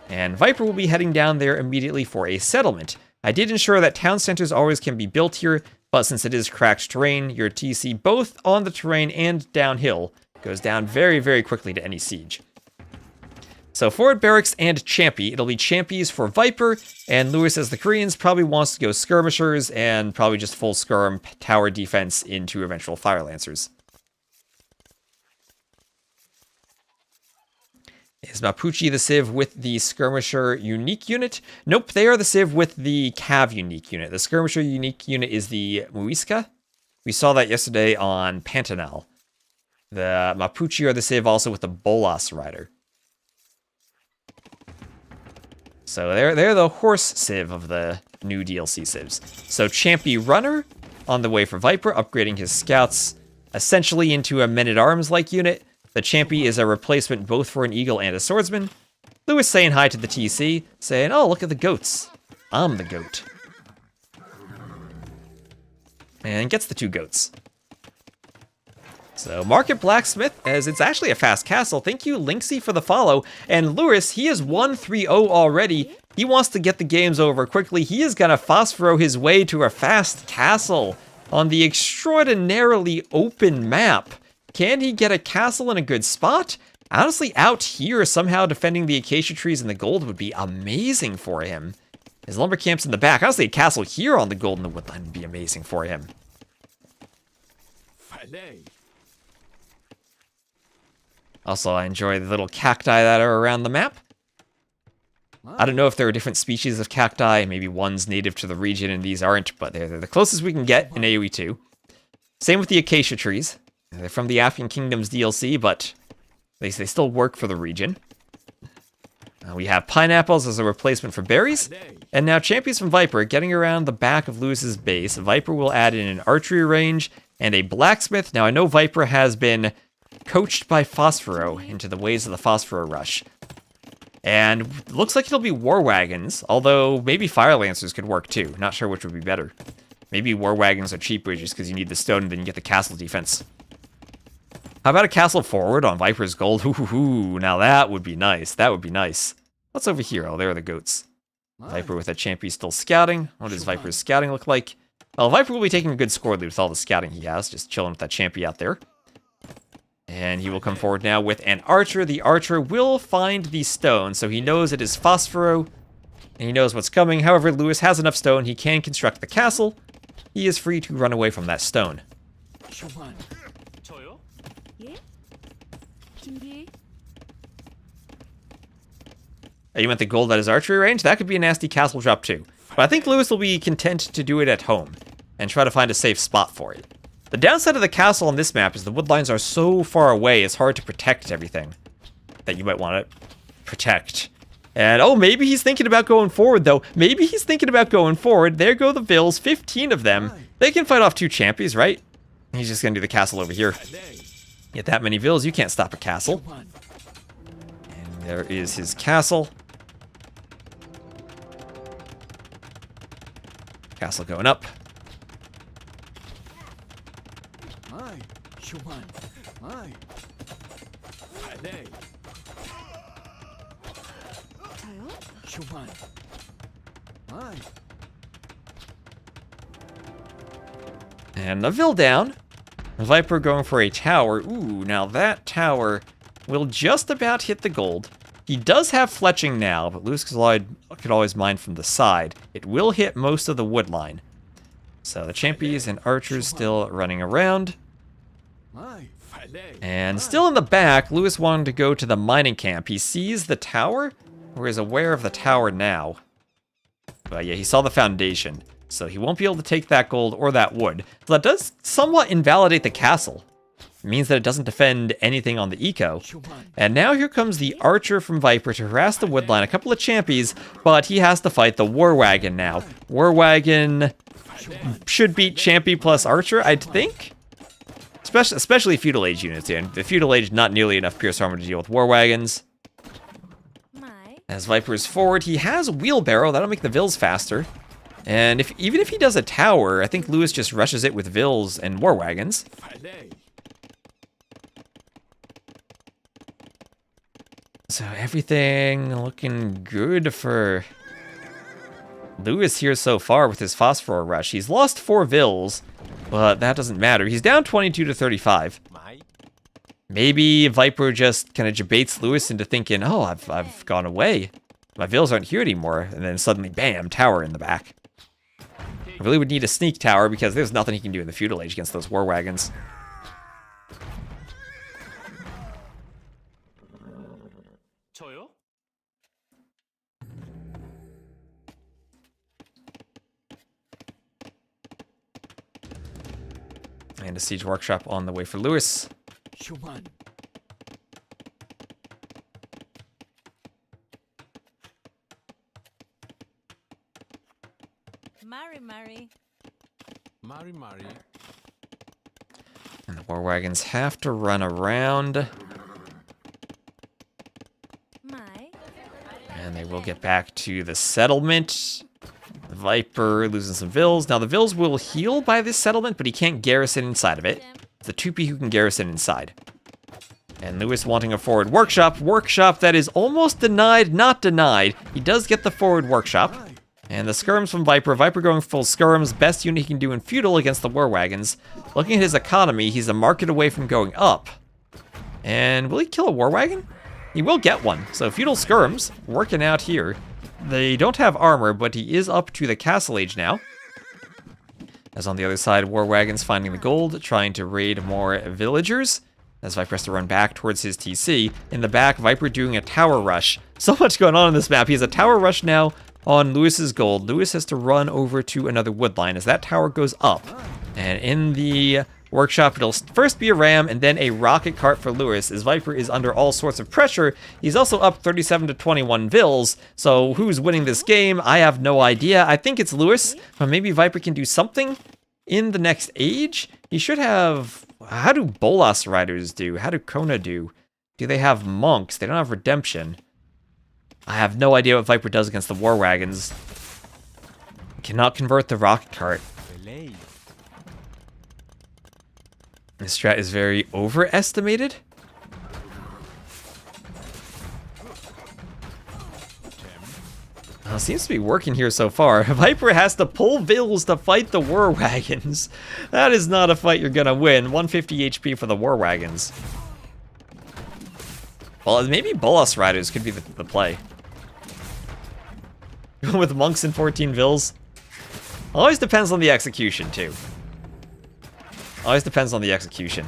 And Viper will be heading down there immediately for a settlement. I did ensure that town centers always can be built here, but since it is cracked terrain, your TC both on the terrain and downhill goes down very, very quickly to any siege. So forward barracks and champy. It'll be champies for Viper, and Lewis, as the Koreans, probably wants to go skirmishers and probably just full skirm tower defense into eventual fire lancers. Is Mapuche the Civ with the Skirmisher unique unit? Nope, they are the Civ with the Cav unique unit. The Skirmisher unique unit is the Muisca. We saw that yesterday on Pantanal. The Mapuche are the Civ also with the Bolas Rider. So they're the horse Civ of the new DLC Civs. So Champy Runner on the way for Viper, upgrading his scouts essentially into a men-at-arms-like unit. The Champy is a replacement both for an Eagle and a Swordsman. Lewis saying hi to the TC, saying, oh, look at the goats. I'm the goat. And gets the 2 goats. So, Market Blacksmith, as it's actually a fast castle. Thank you, Linksy, for the follow. And Lewis, he has won 3-0 already. He wants to get the games over quickly. He is going to phosphoro his way to a fast castle on the extraordinarily open map. Can he get a castle in a good spot? Honestly, out here, somehow defending the acacia trees and the gold would be amazing for him. His lumber camp's in the back. Honestly, a castle here on the gold and the woodline would be amazing for him. Also, I enjoy the little cacti that are around the map. I don't know if there are different species of cacti. Maybe one's native to the region and these aren't, but they're the closest we can get in AoE 2. Same with the acacia trees. They're from the African Kingdoms DLC, but they still work for the region. We have pineapples as a replacement for berries. And now champions from Viper getting around the back of Lewis's base. Viper will add in an archery range and a blacksmith. Now I know Viper has been coached by Phosphoro into the ways of the Phosphoro Rush. And looks like it'll be war wagons, although maybe fire lancers could work too. Not sure which would be better. Maybe war wagons are cheap bridges because you need the stone and then you get the castle defense. How about a castle forward on Viper's gold? Ooh, now that would be nice. That would be nice. What's over here? Oh, there are the goats. Viper with a champion still scouting. What does Viper's scouting look like? Well, Viper will be taking a good score lead with all the scouting he has, just chilling with that champion out there. And he will come forward now with an archer. The archer will find the stone, so he knows it is Phosphoro, and he knows what's coming. However, Lewis has enough stone. He can construct the castle. He is free to run away from that stone. You meant the gold at his archery range? That could be a nasty castle drop too. But I think Lewis will be content to do it at home and try to find a safe spot for it. The downside of the castle on this map is the woodlines are so far away, it's hard to protect everything that you might want to protect. And oh, maybe he's thinking about going forward though. Maybe he's thinking about going forward. There go the Vills, 15 of them. They can fight off 2 champions, right? He's just going to do the castle over here. Get that many Vills, you can't stop a castle. And there is his castle. Castle going up. And the Vil down. Viper going for a tower. Ooh, now that tower will just about hit the gold. He does have fletching now, but Lewis could always mine from the side. It will hit most of the wood line. So the champions and archers still running around. And still in the back, Lewis wanted to go to the mining camp. He sees the tower, or is aware of the tower now. But yeah, he saw the foundation. So he won't be able to take that gold or that wood. So that does somewhat invalidate the castle. means that it doesn't defend anything on the eco. And now here comes the Archer from Viper to harass the woodline, a couple of champies, but he has to fight the War Wagon now. War Wagon should beat Champy plus Archer, I'd think. Especially Feudal Age units, and the Feudal Age not nearly enough Pierce Armor to deal with War Wagons. As Viper is forward, he has a Wheelbarrow, that'll make the Vills faster. And even if he does a tower, I think Lewis just rushes it with Vills and War Wagons. So everything looking good for Lewis here so far with his Phosphor Rush. He's lost 4 Vills, but that doesn't matter. He's down 22 to 35. Maybe Viper just kind of debates Lewis into thinking, oh, I've gone away. My Vills aren't here anymore. And then suddenly, bam, tower in the back. I really would need a sneak tower because there's nothing he can do in the Feudal Age against those War Wagons. And a Siege Workshop on the way for Lewis. Mari. And the War Wagons have to run around. And they will get back to the settlement. The Viper losing some Vills. Now the Vills will heal by this settlement, but he can't garrison inside of it. It's the 2P who can garrison inside. And Lewis wanting a forward workshop. Workshop that is almost denied, not denied. He does get the forward workshop. And the skirms from Viper. Viper going full skirms. Best unit he can do in Feudal against the War Wagons. Looking at his economy, he's a market away from going up. And will he kill a War Wagon? He will get one. So Feudal skirms working out here. They don't have armor, but he is up to the Castle Age now. As on the other side, War Wagons finding the gold, trying to raid more villagers. As Viper has to run back towards his TC. In the back, Viper doing a tower rush. So much going on in this map. He has a tower rush now on Lewis's gold. Lewis has to run over to another woodline as that tower goes up. And in the workshop, it'll first be a ram and then a rocket cart for Lewis, as Viper is under all sorts of pressure. He's also up 37 to 21 Vills, so who's winning this game? I have no idea. I think it's Lewis, but maybe Viper can do something in the next age? He should have... How do Bolas Riders do? How do Kona do? Do they have monks? They don't have redemption. I have no idea what Viper does against the War Wagons. Cannot convert the rocket cart. This strat is very overestimated. Seems to be working here so far. Viper has to pull Vills to fight the War Wagons. That is not a fight you're gonna win. 150 HP for the War Wagons. Well, maybe Bolas Riders could be the play. With monks and 14 Vills. Always depends on the execution, too. Always depends on the execution.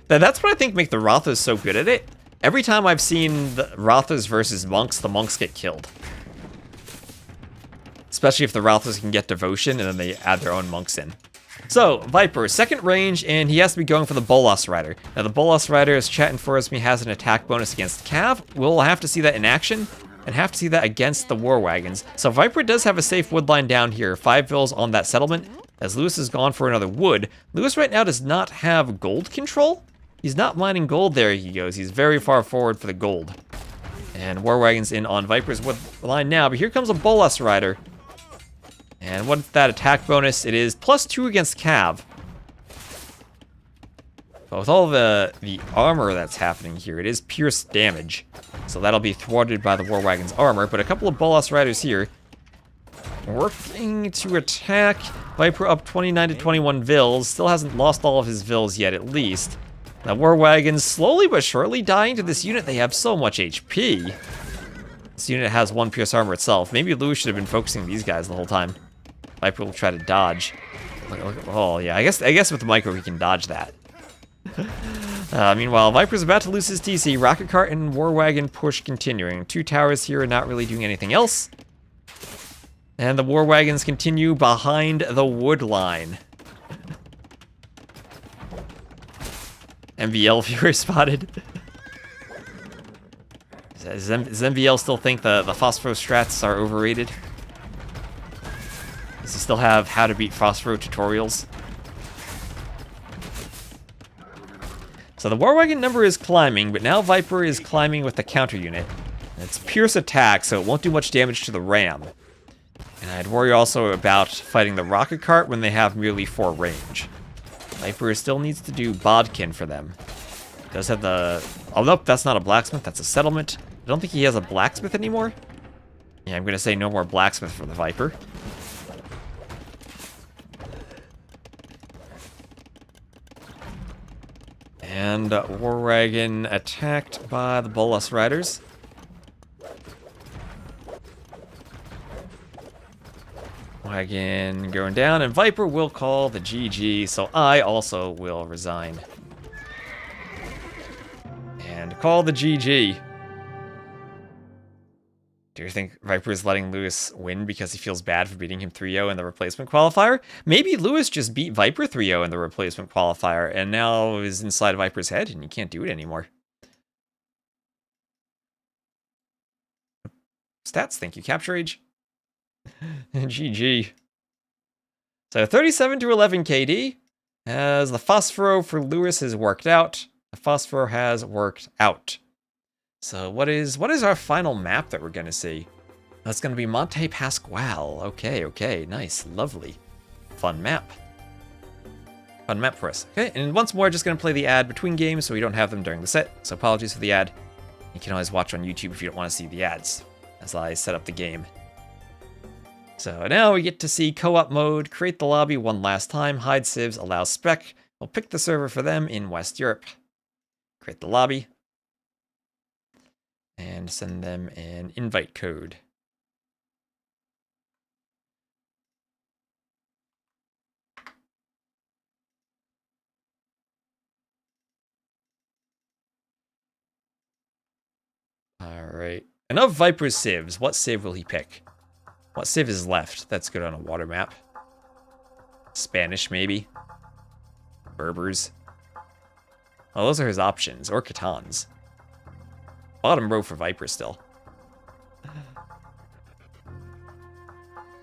That's what I think make the Rothas so good at it. Every time I've seen the Rothas versus monks, the monks get killed. Especially if the Rothas can get devotion and then they add their own monks in. So, Viper, second range, and he has to be going for the Bolas Rider. Now, the Bolas Rider, as chat informs me, has an attack bonus against Cav. We'll have to see that in action, and have to see that against the War Wagons. So, Viper does have a safe woodline down here. 5 Vills on that settlement, as Lewis has gone for another wood. Lewis right now does not have gold control. He's not mining gold there he goes. He's very far forward for the gold. And War Wagons in on Viper's woodline now, but here comes a Bolas Rider. And what's that attack bonus? It is +2 against Cav. But with all the armor that's happening here, it is pierce damage. So that'll be thwarted by the War Wagon's armor. But a couple of Bolas Riders here working to attack. Viper up 29 to 21 Vills. Still hasn't lost all of his Vills yet, at least. Now War Wagons slowly but surely dying to this unit. They have so much HP. This unit has 1 pierce armor itself. Maybe Lewis should have been focusing these guys the whole time. Viper will try to dodge. Oh yeah, I guess with the micro he can dodge that. Meanwhile, Viper's about to lose his TC. Rocket Cart and War Wagon push continuing. 2 towers here are not really doing anything else. And the war wagons continue behind the wood line. MVL viewer spotted. Does MVL still think the Phosphoro strats are overrated? Does he still have how to beat Phosphoro tutorials? So the war wagon number is climbing, but now Viper is climbing with the counter unit. It's Pierce attack, so it won't do much damage to the ram. And I'd worry also about fighting the rocket cart when they have merely 4 range. Viper still needs to do Bodkin for them. Does have the... Oh, nope, that's not a blacksmith, that's a settlement. I don't think he has a blacksmith anymore. Yeah, I'm going to say no more blacksmith for the Viper. And War Wagon attacked by the Bolas Riders. Wagon going down, and Viper will call the GG, so I also will resign. And call the GG. Do you think Viper is letting Lewis win because he feels bad for beating him 3-0 in the replacement qualifier? Maybe Lewis just beat Viper 3-0 in the replacement qualifier, and now is inside Viper's head, and he can't do it anymore. Stats, thank you, Capture Age. GG. So 37 to 11 KD, as the Phosphoro for Lewis has worked out. The Phosphoro has worked out. So what is our final map that we're going to see? That's going to be Monte Pasquale. Okay, nice, lovely. Fun map. Fun map for us. Okay, and once more, just going to play the ad between games so we don't have them during the set. So apologies for the ad. You can always watch on YouTube if you don't want to see the ads as I set up the game. So now we get to see co-op mode, create the lobby one last time, hide civs, allow spec. We'll pick the server for them in West Europe. Create the lobby. And send them an invite code. Alright. And of Viper's civs, what civ will he pick? What civ is left? That's good on a water map. Spanish, maybe. Berbers. Well, those are his options. Or Catans. Bottom row for Viper still.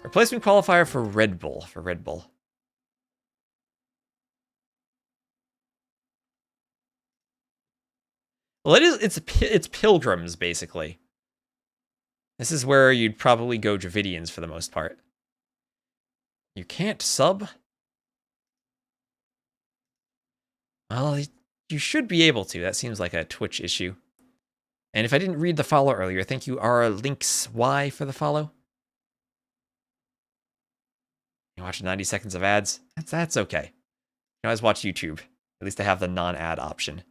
Replacement qualifier for Red Bull. Well, it's pilgrims, basically. This is where you'd probably go Dravidians for the most part. You can't sub? Well, you should be able to. That seems like a Twitch issue. And if I didn't read the follow earlier, thank you, Links Y, for the follow. You watch 90 seconds of ads? That's okay. You can always watch YouTube. At least I have the non-ad option.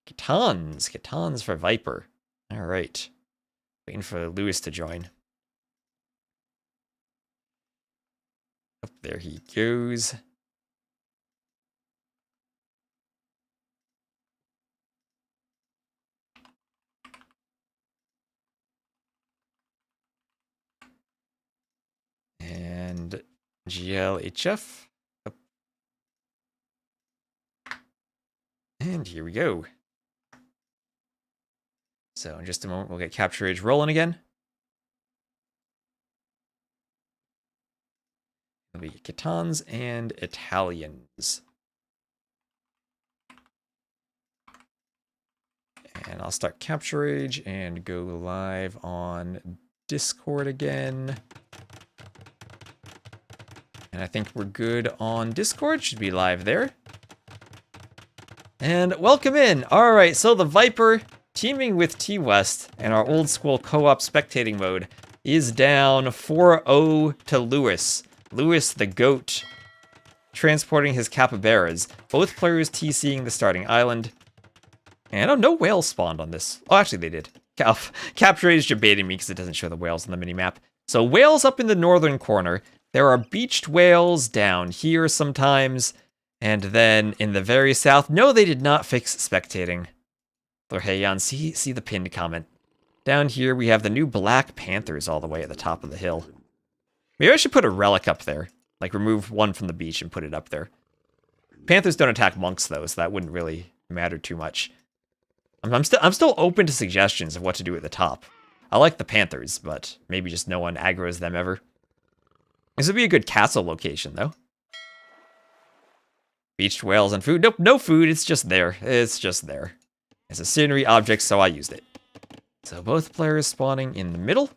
Catans for Viper. All right. Waiting for Lewis to join. Oh, there he goes. And GLHF. Oh. And here we go. So in just a moment, we'll get Capture Age rolling again. It'll be Catans and Italians. And I'll start Capture Age and go live on Discord again. And I think we're good on Discord. Should be live there. And welcome in. All right, so the Viper teaming with T-West and our old school co-op spectating mode is down 4-0 to Lewis. Lewis, the GOAT, transporting his capybaras. Both players TCing the starting island. And oh, no whales spawned on this. Oh, actually they did. Capture Age debating me because it doesn't show the whales on the minimap. So whales up in the northern corner. There are beached whales down here sometimes. And then in the very south, no, they did not fix spectating. Lorheyan, see the pinned comment. Down here, we have the new Black Panthers all the way at the top of the hill. Maybe I should put a relic up there. Like, remove one from the beach and put it up there. Panthers don't attack monks, though, so that wouldn't really matter too much. I'm still open to suggestions of what to do at the top. I like the Panthers, but maybe just no one aggroes them ever. This would be a good castle location, though. Beached whales and food. Nope, no food. It's just there. It's just there. It's a scenery object, so I used it. So both players spawning in the middle.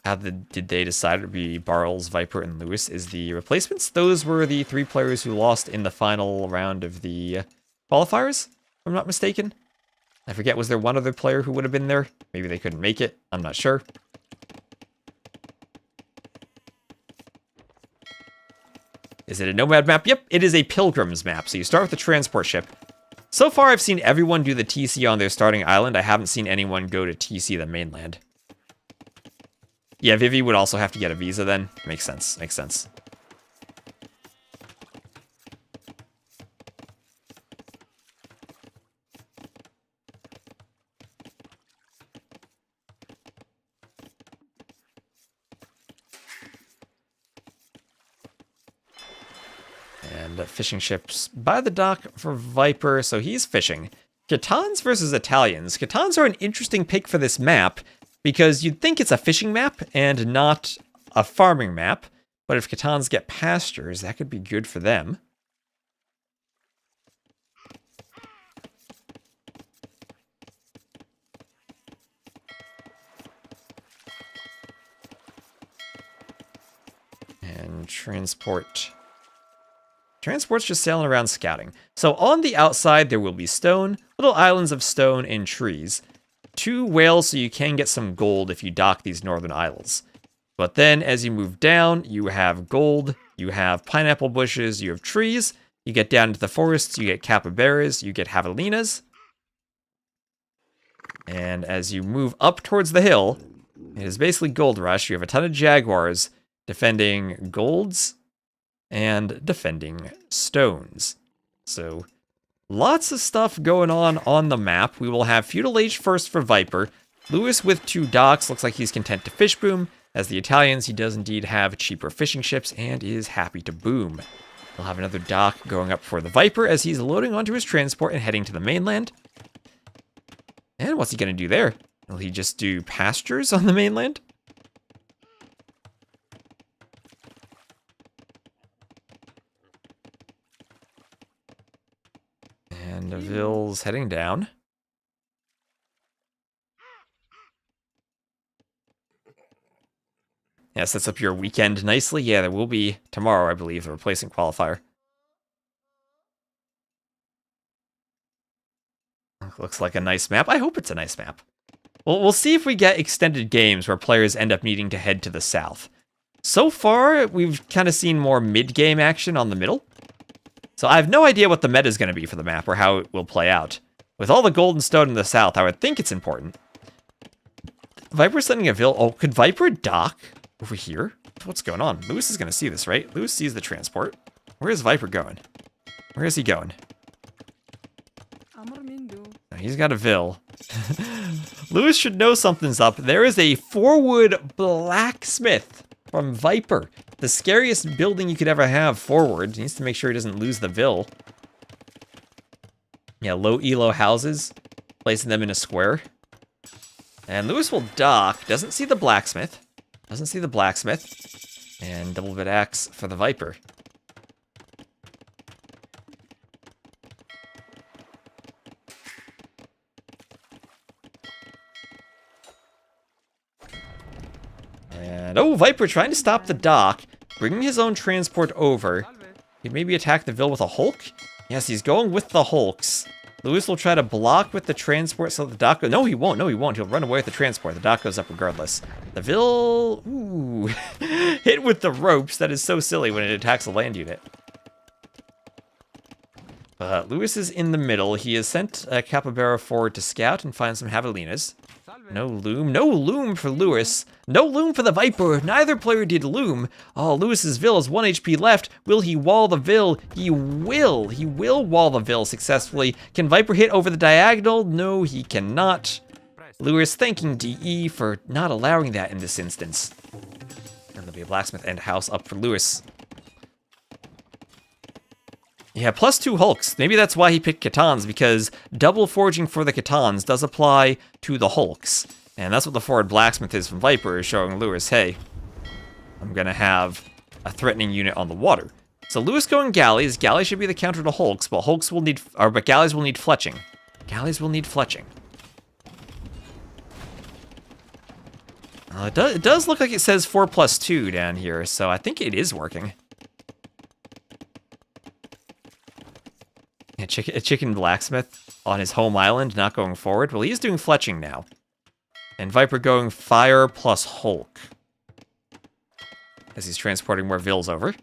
How did they decide to be Barles, Viper, and Lewis as the replacements? Those were the 3 players who lost in the final round of the qualifiers, if I'm not mistaken. I forget, was there one other player who would have been there? Maybe they couldn't make it. I'm not sure. Is it a nomad map? Yep, it is a pilgrim's map. So you start with the transport ship. So far, I've seen everyone do the TC on their starting island. I haven't seen anyone go to TC the mainland. Yeah, Vivi would also have to get a visa then. Makes sense, makes sense. And fishing ships by the dock for Viper, so he's fishing. Catans versus Italians. Catans are an interesting pick for this map, because you'd think it's a fishing map and not a farming map. But if Catans get pastures, that could be good for them. And transport. Transport's just sailing around scouting. So on the outside, there will be stone, little islands of stone and trees. 2 whales so you can get some gold if you dock these northern isles. But then as you move down, you have gold, you have pineapple bushes, you have trees, you get down into the forests, you get capybaras, you get javelinas. And as you move up towards the hill, it is basically gold rush. You have a ton of jaguars defending golds and defending stones. So lots of stuff going on the map. We will have Feudal Age first for Viper. Lewis with 2 docks, looks like he's content to fish boom. As the Italians, he does indeed have cheaper fishing ships and is happy to boom. He'll have another dock going up for the Viper as he's loading onto his transport and heading to the mainland. And what's he going to do there? Will he just do pastures on the mainland? And Deville's heading down. Yeah, sets up your weekend nicely. Yeah, there will be tomorrow, I believe, the replacing qualifier. Looks like a nice map. I hope it's a nice map. Well, we'll see if we get extended games where players end up needing to head to the south. So far, we've kind of seen more mid-game action on the middle. So I have no idea what the meta is going to be for the map or how it will play out. With all the gold and stone in the south, I would think it's important. Viper's sending a Ville. Oh, could Viper dock over here? What's going on? Lewis is going to see this, right? Lewis sees the transport. Where is Viper going? Where is he going? No, he's got a Ville. Lewis should know something's up. There is a forward blacksmith from Viper. The scariest building you could ever have forward. He needs to make sure he doesn't lose the Ville. Yeah, low elo houses. Placing them in a square. And Lewis will dock. Doesn't see the blacksmith. Doesn't see the blacksmith. And double bit axe for the Viper. And oh, Viper trying to stop the dock. Bringing his own transport over. He'd maybe attack the Ville with a Hulk? Yes, he's going with the Hulks. Lewis will try to block with the transport so the dock goes... No, he won't. No, he won't. He'll run away with the transport. The dock goes up regardless. The Ville... Ooh. Hit with the ropes. That is so silly when it attacks a land unit. Lewis is in the middle. He has sent a capybara forward to scout and find some javelinas. No loom. No loom for Lewis. No loom for the Viper. Neither player did loom. Oh, Lewis's Ville has 1 HP left. Will he wall the Ville? He will. He will wall the Ville successfully. Can Viper hit over the diagonal? No, he cannot. Lewis thanking DE for not allowing that in this instance. And there'll be a blacksmith and house up for Lewis. Yeah, +2 hulks. Maybe that's why he picked Catans, because double forging for the Catans does apply to the hulks. And that's what the forward blacksmith is from Viper, is showing Lewis, hey, I'm gonna have a threatening unit on the water. So Lewis going galleys. Galleys should be the counter to hulks, but but galleys will need fletching. Galleys will need fletching. It does look like it says 4+2 down here, so I think it is working. A chicken blacksmith on his home island, not going forward. Well, he's doing fletching now. And Viper going fire plus hulk, as he's transporting more vills over.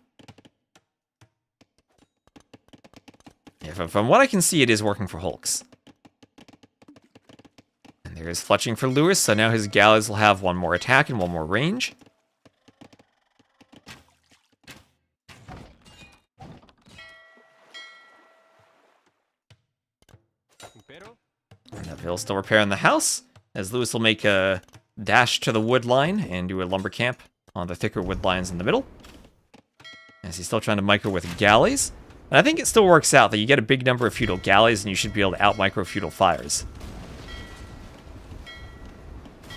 Yeah, from what I can see, it is working for hulks. And there is fletching for Lewis, so now his galleys will have one more attack and one more range. And that Vill's still repairing the house, as Lewis will make a dash to the wood line and do a lumber camp on the thicker wood lines in the middle. As he's still trying to micro with galleys. And I think it still works out that you get a big number of feudal galleys and you should be able to out-micro feudal fires.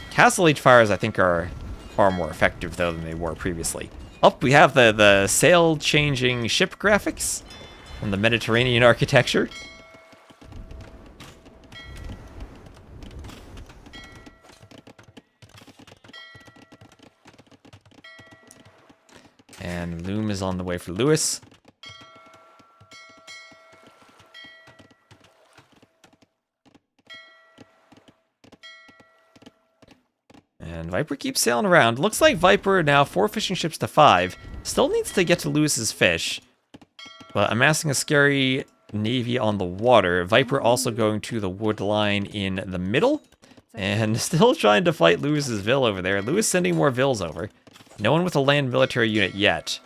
Castle Age fires, I think, are far more effective, though, than they were previously. Oh, we have the sail-changing ship graphics from the Mediterranean architecture. And Loom is on the way for Lewis. And Viper keeps sailing around. Looks like Viper, now 4 fishing ships to 5, still needs to get to Lewis's fish. But amassing a scary navy on the water. Viper also going to the wood line in the middle. And still trying to fight Lewis's Vill over there. Lewis sending more Vills over. No one with a land military unit yet.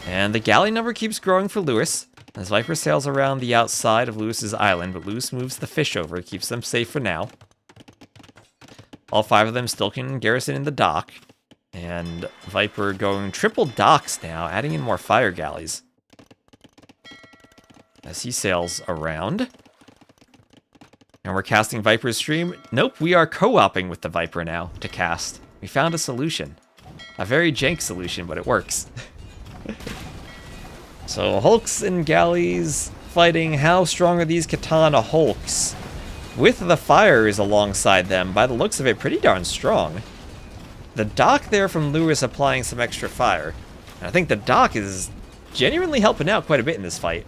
And the galley number keeps growing for Lewis, as Viper sails around the outside of Lewis's island, but Lewis moves the fish over, keeps them safe for now. All 5 of them still can garrison in the dock. And Viper going triple docks now, adding in more fire galleys. As he sails around. And we're casting Viper's stream. Nope, we are co-oping with the Viper now to cast. We found a solution. A very jank solution, but it works. So, hulks and galleys fighting. How strong are these Katana hulks? With the fires alongside them, by the looks of it, pretty darn strong. The dock there from Lewis applying some extra fire. And I think the dock is genuinely helping out quite a bit in this fight.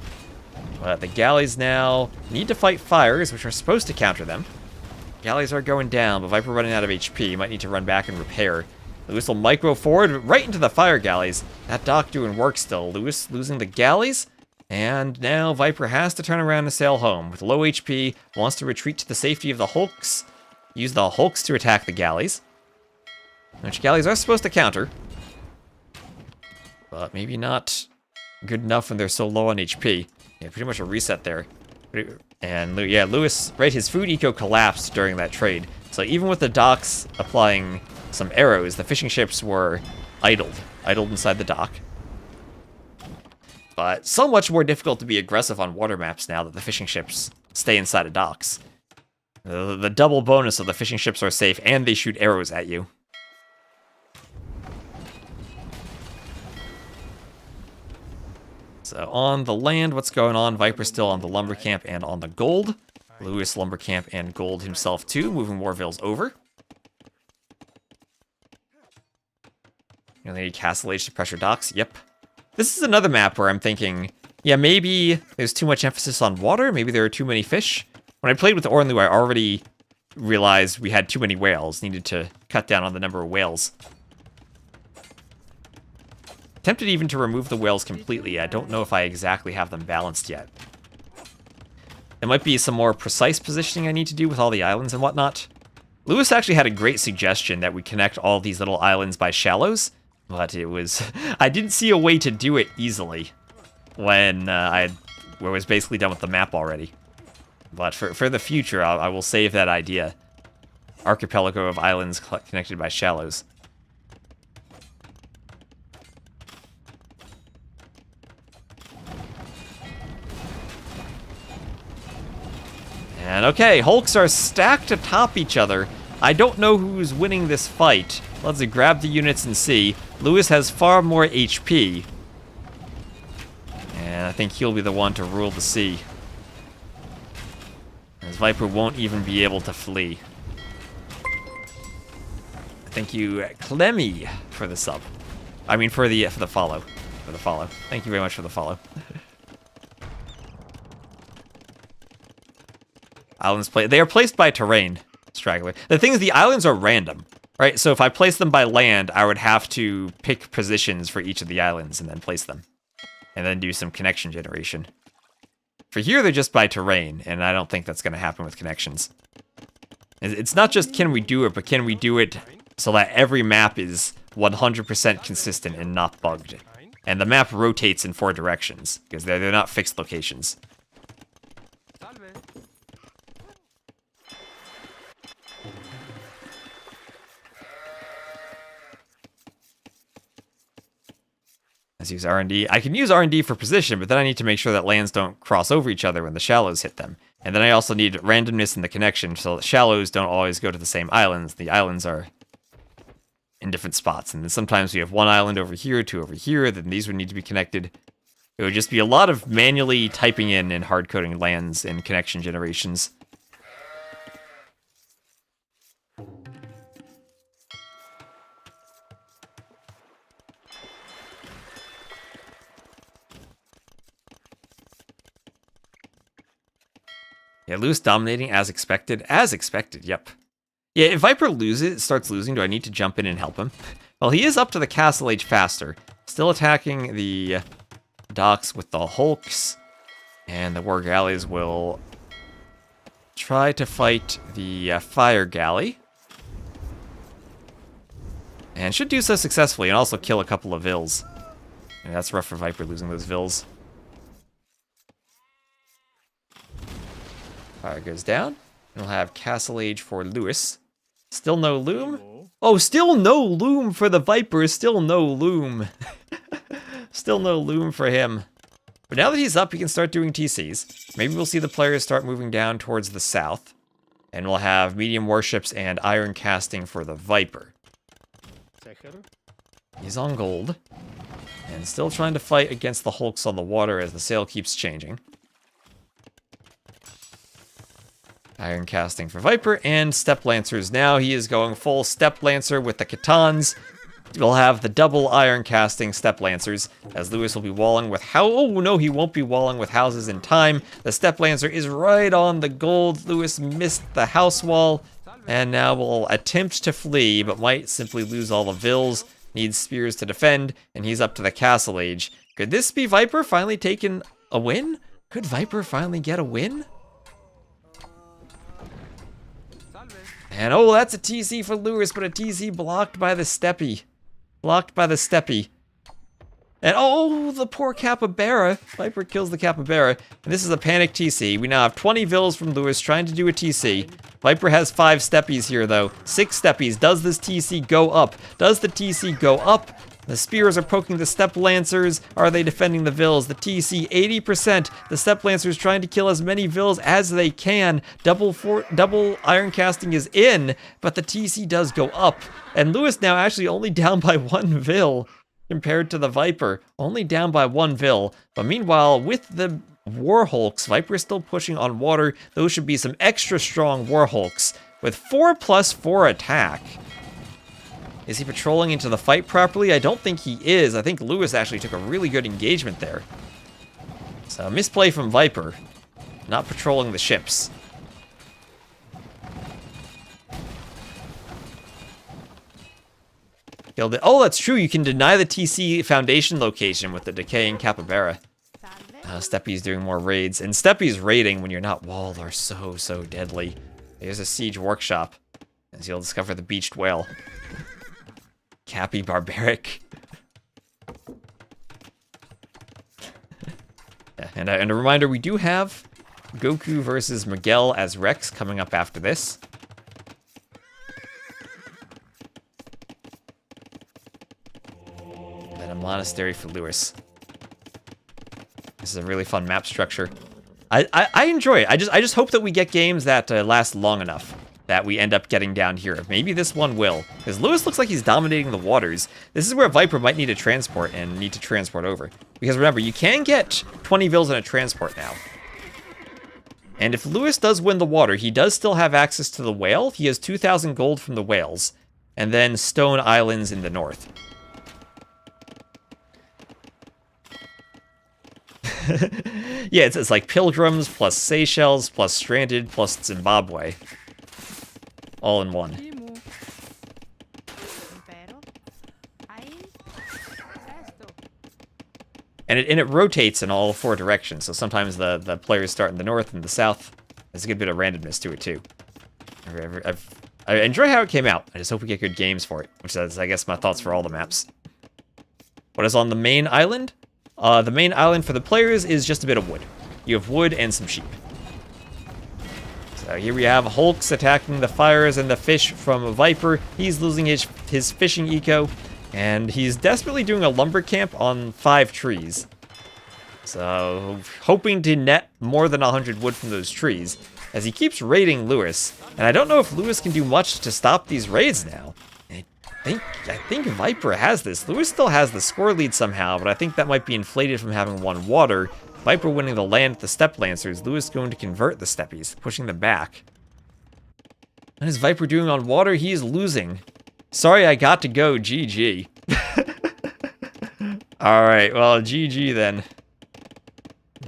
But the galleys now need to fight fires, which are supposed to counter them. Galleys are going down, but Viper running out of HP. Might need to run back and repair. Lewis will micro forward right into the fire galleys. That dock doing work still. Lewis losing the galleys. And now Viper has to turn around and sail home. With low HP, wants to retreat to the safety of the hulks. Use the hulks to attack the galleys. Which galleys are supposed to counter. But maybe not good enough when they're so low on HP. Yeah, pretty much a reset there. And yeah, Lewis, right, his food eco collapsed during that trade. So even with the docks applying some arrows, the fishing ships were idled inside the dock. But so much more difficult to be aggressive on water maps now that the fishing ships stay inside of docks. The double bonus of the fishing ships are safe and they shoot arrows at you. So on the land, what's going on? Viper still on the lumber camp and on the gold. Lewis lumber camp and gold himself too, moving more vills over. You need Castle Age to pressure docks. Yep. This is another map where I'm thinking, yeah, maybe there's too much emphasis on water. Maybe there are too many fish. When I played with Ornlu, I already realized we had too many whales. Needed to cut down on the number of whales. Tempted even to remove the whales completely. I don't know if I exactly have them balanced yet. There might be some more precise positioning I need to do with all the islands and whatnot. Lewis actually had a great suggestion that we connect all these little islands by shallows. But it was... I didn't see a way to do it easily when I was basically done with the map already. But for the future, I will save that idea. archipelago of islands connected by shallows. And okay, Hulks are stacked atop each other. I don't know who's winning this fight. Let's grab the units and see. Lewis has far more HP. And I think he'll be the one to rule the sea. As Viper won't even be able to flee. Thank you, Clemmy, for the sub. I mean, for the follow. For the follow. Thank you very much for the follow. Islands they are placed by terrain, Straggler. The thing is, the islands are random, right? So if I place them by land, I would have to pick positions for each of the islands and then place them. And then do some connection generation. For here, they're just by terrain, and I don't think that's going to happen with connections. It's not just can we do it, but can we do it so that every map is 100% consistent and not bugged. And the map rotates in 4 directions, because they're not fixed locations. Let's use R&D. I can use R&D for position, but then I need to make sure that lands don't cross over each other when the shallows hit them. And then I also need randomness in the connection, so the shallows don't always go to the same islands. The islands are in different spots. And then sometimes we have one island over here, 2 over here, then these would need to be connected. It would just be a lot of manually typing in and hard-coding lands and connection generations. Yeah, Lewis dominating as expected. As expected, yep. Yeah, if Viper starts losing, do I need to jump in and help him? Well, he is up to the castle age faster. Still attacking the docks with the Hulks. And the war galleys will try to fight the fire galley. And should do so successfully, and also kill a couple of Vills. And that's rough for Viper losing those Vills. Fire goes down. And we'll have Castle Age for Lewis. Still no loom? Oh, still no loom for the Viper. Still no loom. Still no loom for him. But now that he's up, he can start doing TCs. Maybe we'll see the players start moving down towards the south. And we'll have medium warships and iron casting for the Viper. He's on gold. And still trying to fight against the Hulks on the water as the sail keeps changing. Iron casting for Viper and Step Lancers. Now he is going full Step Lancer with the Catons. We'll have the double iron casting Step Lancers, as Lewis will be walling with oh no, he won't be walling with houses in time. The Step Lancer is right on the gold. Lewis missed the house wall, and now will attempt to flee, but might simply lose all the Vills. Needs spears to defend, and he's up to the Castle Age. Could this be Viper finally taking a win? Could Viper finally get a win? And oh, that's a TC for Lewis, but a TC blocked by the Steppy. Blocked by the Steppy. And oh, the poor Capybara. Viper kills the Capybara. And this is a panic TC. We now have 20 Vills from Lewis trying to do a TC. Viper has 5 Steppies here, though. 6 Steppies. Does this TC go up? Does the TC go up? The spears are poking the Step Lancers. Are they defending the Vills? The TC, 80%. The Step Lancers trying to kill as many Vills as they can. Double iron casting is in, but the TC does go up. And Lewis now actually only down by 1 Vill compared to the Viper. Only down by 1 Vill. But meanwhile, with the War Hulks, Viper is still pushing on water. Those should be some extra strong War Hulks with 4+4 attack. Is he patrolling into the fight properly? I don't think he is. I think Lewis actually took a really good engagement there. So, misplay from Viper. Not patrolling the ships. Killed it. Oh, that's true. You can deny the TC foundation location with the decaying Capybara. Steppy's doing more raids. And Steppy's raiding when you're not walled are so deadly. There's a siege workshop. As you'll discover the beached whale. Cappy Barbaric. Yeah, and a reminder, we do have GoKu versus Miguel as Rex coming up after this. And then a monastery for Lewis. This is a really fun map structure. I enjoy it. I just hope that we get games that last long enough that we end up getting down here. Maybe this one will, because Lewis looks like he's dominating the waters. This is where Viper might need to transport and need to transport over. Because remember, you can get 20 vills in a transport now. And if Lewis does win the water, he does still have access to the whale. He has 2,000 gold from the whales, and then Stone Islands in the north. Yeah, it's like Pilgrims, plus Seychelles, plus Stranded, plus Zimbabwe. All in one. And it rotates in all 4 directions, so sometimes the players start in the north and the south. There's a good bit of randomness to it, too. I enjoy how it came out. I just hope we get good games for it, which is, I guess, my thoughts for all the maps. What is on the main island? The main island for the players is just a bit of wood. You have wood and some sheep. So here we have Hulks attacking the fires and the fish from Viper. He's losing his fishing eco, and he's desperately doing a lumber camp on 5 trees. So, hoping to net more than 100 wood from those trees, as he keeps raiding Lewis. And I don't know if Lewis can do much to stop these raids now. I think Viper has this. Lewis still has the score lead somehow, but I think that might be inflated from having won water. Viper winning the land with the Steppe Lancers. Lewis going to convert the Steppies, pushing them back. What is Viper doing on water? He is losing. Sorry, I got to go. GG. Alright, well, GG then.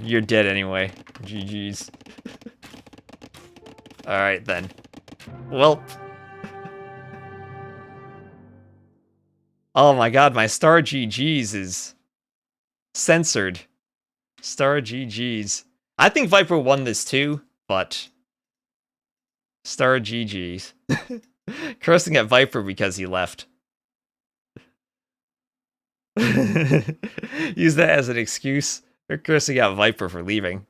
You're dead anyway. GG's. Alright then. Well. Oh my god, my star GG's is censored. Star GG's. I think Viper won this too, but star GG's. Cursing at Viper because he left. Use that as an excuse. They're cursing out Viper for leaving.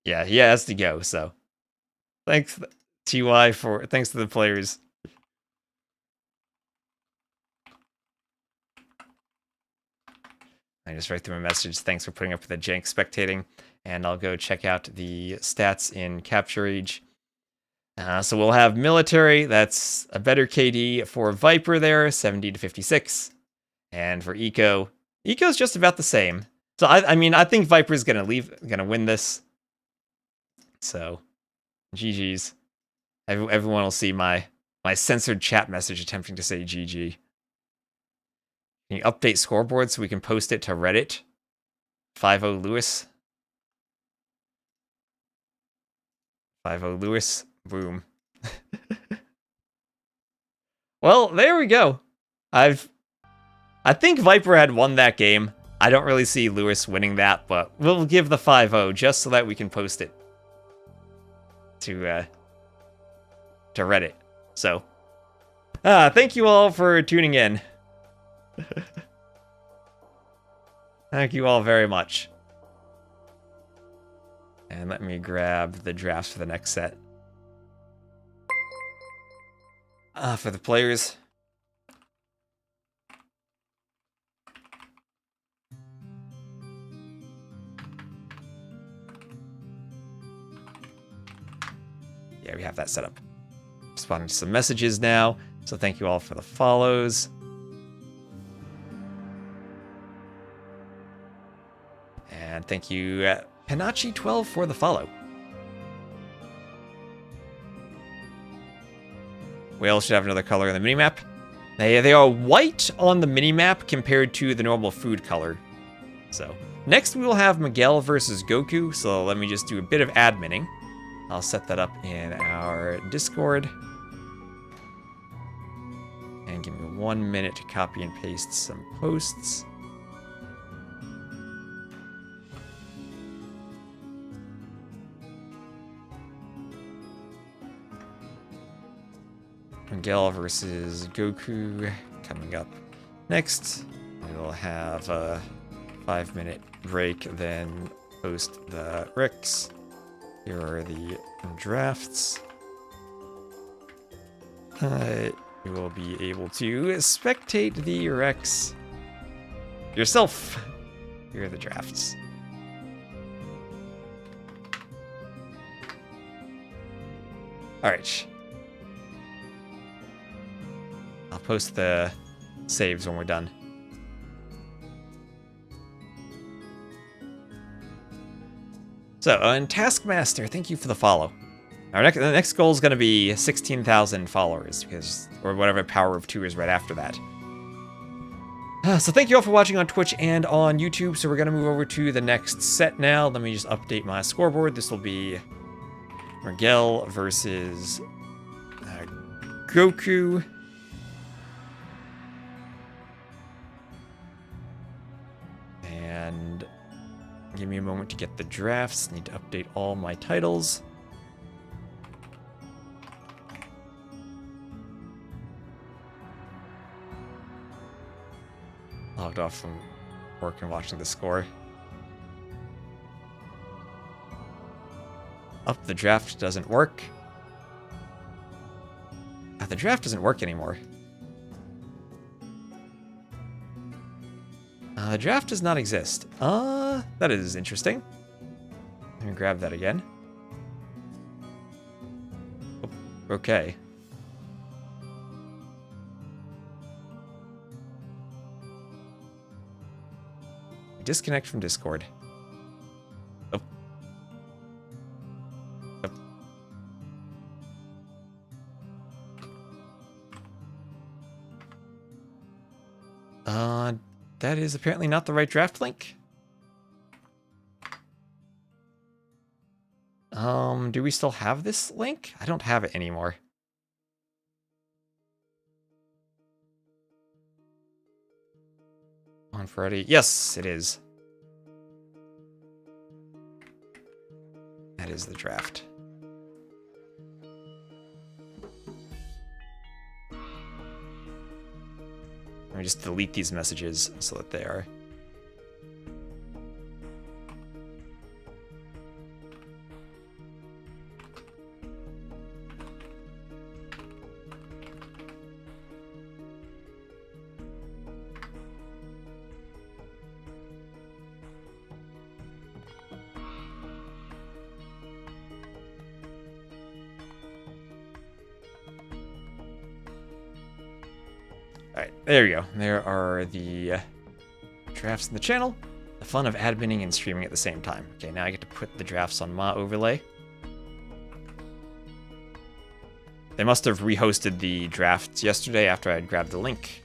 Yeah, he has to go, so. Thanks, TY, thanks to the players. I just write through my message. Thanks for putting up with the jank spectating. And I'll go check out the stats in Capture Age. So we'll have military. That's a better KD for Viper there, 70 to 56. And for Eco's just about the same. So I mean, I think Viper's gonna win this. So, GG's. Everyone will see my censored chat message attempting to say GG. Can you update scoreboard so we can post it to Reddit? 5-0 Lewis. 5-0 Lewis. Boom. Well, there we go. I think Viper had won that game. I don't really see Lewis winning that, but we'll give the 5-0 just so that we can post it to Reddit. So, thank you all for tuning in. Thank you all very much. And let me grab the drafts for the next set. For the players. Yeah, we have that set up. Responding to some messages now. So thank you all for the follows. And thank you, Panachi12, for the follow. Whales should have another color in the minimap. They are white on the minimap compared to the normal food color. So, next we will have Miguel versus GoKu. So let me just do a bit of adminning. I'll set that up in our Discord. And give me 1 minute to copy and paste some posts. Miguel versus GoKu coming up next. We'll have a 5-minute break, then post the Ricks. Here are the drafts. you will be able to spectate the Rex yourself. Here are the drafts. Alright. I'll post the saves when we're done. So, and Taskmaster, thank you for the follow. The next goal is going to be 16,000 followers, because, or whatever power of 2 is right after that. So thank you all for watching on Twitch and on YouTube. So we're going to move over to the next set now. Let me just update my scoreboard. This will be Miguel versus GoKu. And give me a moment to get the drafts. Need to update all my titles. Logged off from work and watching the score. The draft doesn't work. The draft doesn't work anymore. The draft does not exist. That is interesting. Let me grab that again. Oh, okay. Disconnect from Discord. Oh. That is apparently not the right draft link. Do we still have this link? I don't have it anymore. On Friday. Yes, it is. That is the draft. Let me just delete these messages so that they are. Alright, there we go. There are the drafts in the channel. The fun of adminning and streaming at the same time. Okay, now I get to put the drafts on my overlay. They must have rehosted the drafts yesterday after I had grabbed the link.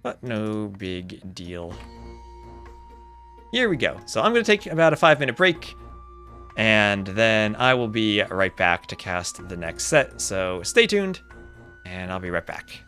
But no big deal. Here we go. So I'm going to take about a 5-minute break. And then I will be right back to cast the next set. So stay tuned. And I'll be right back.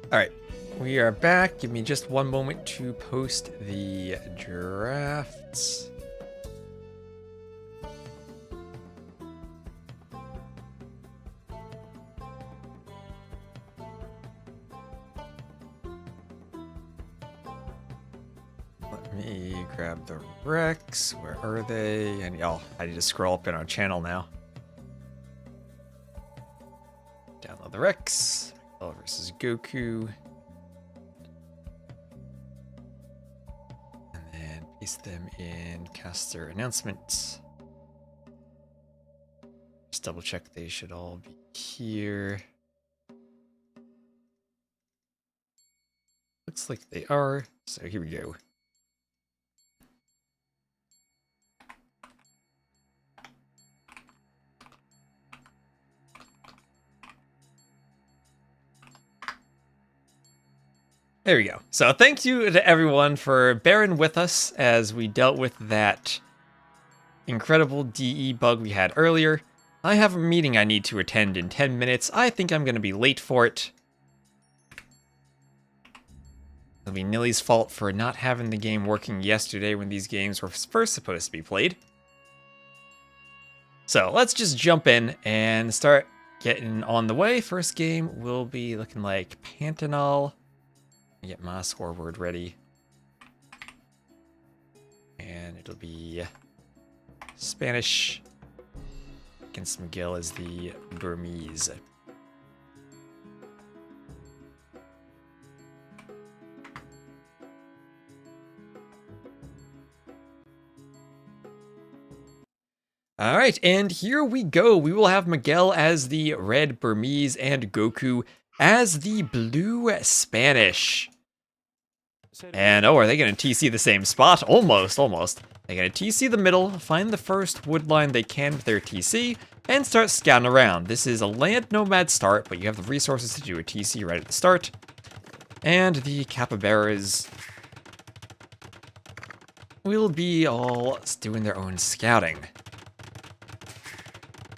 Alright, we are back. Give me just one moment to post the drafts. Let me grab the Rex. Where are they? And I need to scroll up in our channel now. Download the Rex. Miguel versus GoKu. And then paste them in caster announcements. Just double check they should all be here. Looks like they are. So here we go. There we go. So thank you to everyone for bearing with us as we dealt with that incredible DE bug we had earlier. I have a meeting I need to attend in 10 minutes. I think I'm going to be late for it. It'll be Nilly's fault for not having the game working yesterday when these games were first supposed to be played. So let's just jump in and start getting on the way. First game will be looking like Pantanal. Get my scoreboard ready. And it'll be Spanish against Miguel as the Burmese. Alright, and here we go. We will have Miguel as the red Burmese and GoKu as the blue Spanish. And are they going to TC the same spot? Almost. They're going to TC the middle, find the first wood line they can with their TC, and start scouting around. This is a land nomad start, but you have the resources to do a TC right at the start. And the capybaras will be all doing their own scouting.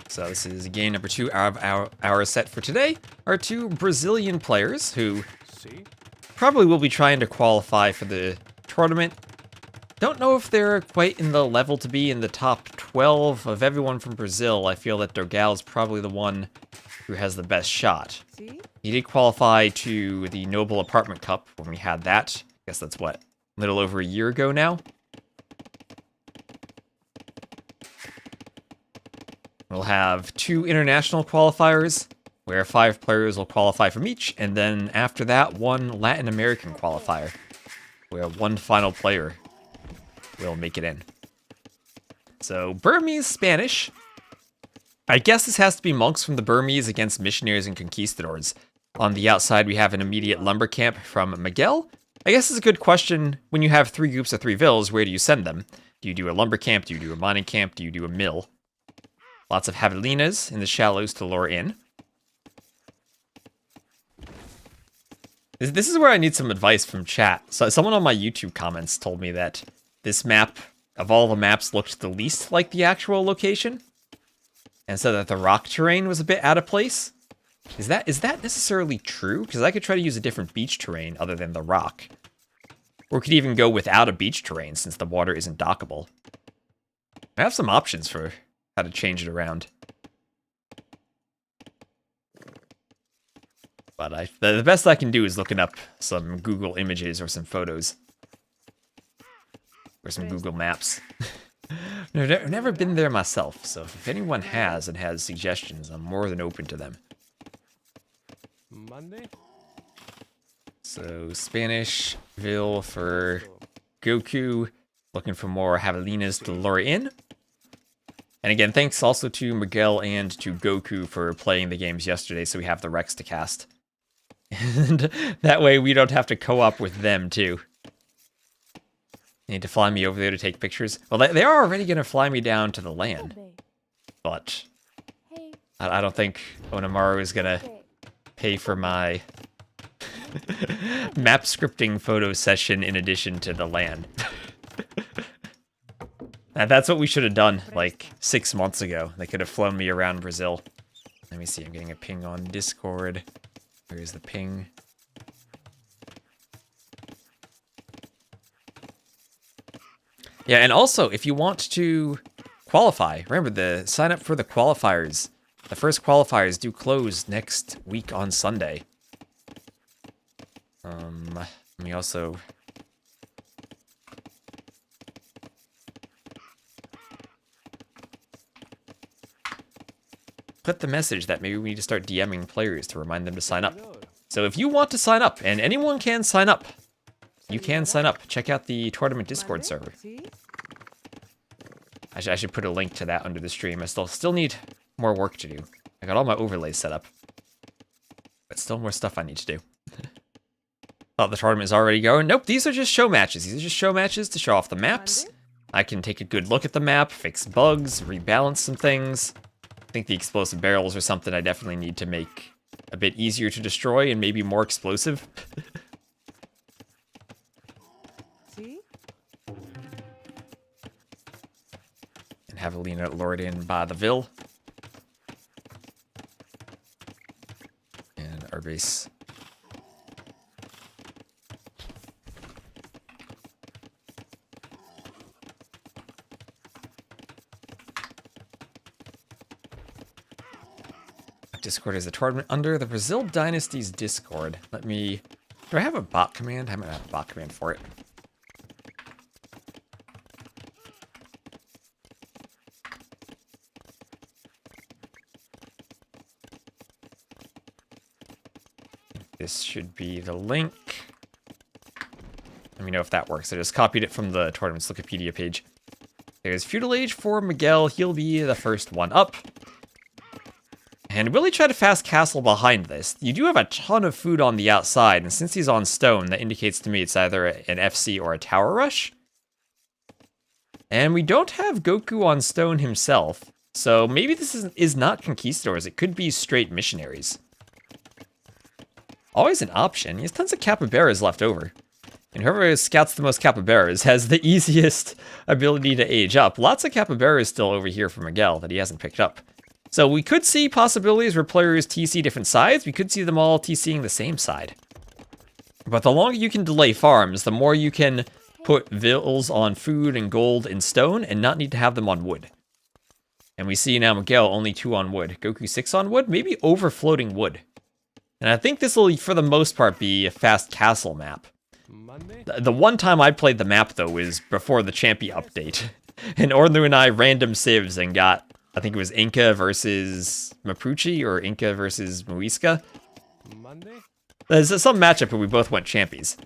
So this is game number 2 out of our set for today. Our 2 Brazilian players who probably will be trying to qualify for the tournament. Don't know if they're quite in the level to be in the top 12 of everyone from Brazil. I feel that Dorgal is probably the one who has the best shot. He did qualify to the Noble Apartment Cup when we had that. I guess that's what, a little over a year ago now. We'll have 2 international qualifiers, where 5 players will qualify from each, and then after that, 1 Latin American qualifier, where 1 final player will make it in. So, Burmese Spanish. I guess this has to be monks from the Burmese against missionaries and conquistadors. On the outside, we have an immediate lumber camp from Miguel. I guess it's a good question, when you have 3 groups of 3 villas, where do you send them? Do you do a lumber camp? Do you do a mining camp? Do you do a mill? Lots of javelinas in the shallows to lure in. This is where I need some advice from chat. So someone on my YouTube comments told me that this map, of all the maps, looked the least like the actual location. And said that the rock terrain was a bit out of place. Is that necessarily true? Because I could try to use a different beach terrain other than the rock. Or could even go without a beach terrain since the water isn't dockable. I have some options for how to change it around. But the best I can do is looking up some Google images or some photos. Or some Google Maps. I've never been there myself, so if anyone has and has suggestions, I'm more than open to them. Monday? So, Spanishville for GoKu. Looking for more javelinas to lure in. And again, thanks also to Miguel and to GoKu for playing the games yesterday, so we have the Rex to cast. And that way we don't have to co-op with them, too. They need to fly me over there to take pictures. Well, they are already going to fly me down to the land. But I don't think Onamaru is going to pay for my map scripting photo session in addition to the land. That's what we should have done, like, 6 months ago. They could have flown me around Brazil. Let me see, I'm getting a ping on Discord. Where's the ping? Yeah, and also, if you want to qualify, remember sign up for the qualifiers. The first qualifiers do close next week on Sunday. Let me also... put the message that maybe we need to start DMing players to remind them to sign up. So if you want to sign up, and anyone can sign up, you can sign up. Check out the tournament Discord server. I should put a link to that under the stream. I still need more work to do. I got all my overlays set up, but still more stuff I need to do. Thought the tournament is already going. Nope, these are just show matches. These are just show matches to show off the maps. I can take a good look at the map, fix bugs, rebalance some things. I think the explosive barrels are something I definitely need to make a bit easier to destroy and maybe more explosive. And have Alina lured in by the Ville. And our base. Discord is a tournament under the Brazil Dynasty's Discord. Let me... do I have a bot command? I might have a bot command for it. This should be the link. Let me know if that works. I just copied it from the tournament's Wikipedia page. There's Feudal Age for Miguel. He'll be the first one up. And really try to fast castle behind this. You do have a ton of food on the outside, and since he's on stone, that indicates to me it's either an FC or a tower rush. And we don't have GoKu on stone himself, so maybe this is not conquistadors. It could be straight missionaries. Always an option. He has tons of capybaras left over. And whoever scouts the most capybaras has the easiest ability to age up. Lots of capybaras still over here for Miguel that he hasn't picked up. So we could see possibilities where players TC different sides. We could see them all TCing the same side. But the longer you can delay farms, the more you can put vills on food and gold and stone and not need to have them on wood. And we see now Miguel only 2 on wood. GoKu 6 on wood, maybe overfloating wood. And I think this will, for the most part, be a fast castle map. The one time I played the map, though, was before the Champy update. And Orlu and I random civs and got... I think it was Inca versus Mapuche or Inca versus Muisca. There's some matchup where we both went champions.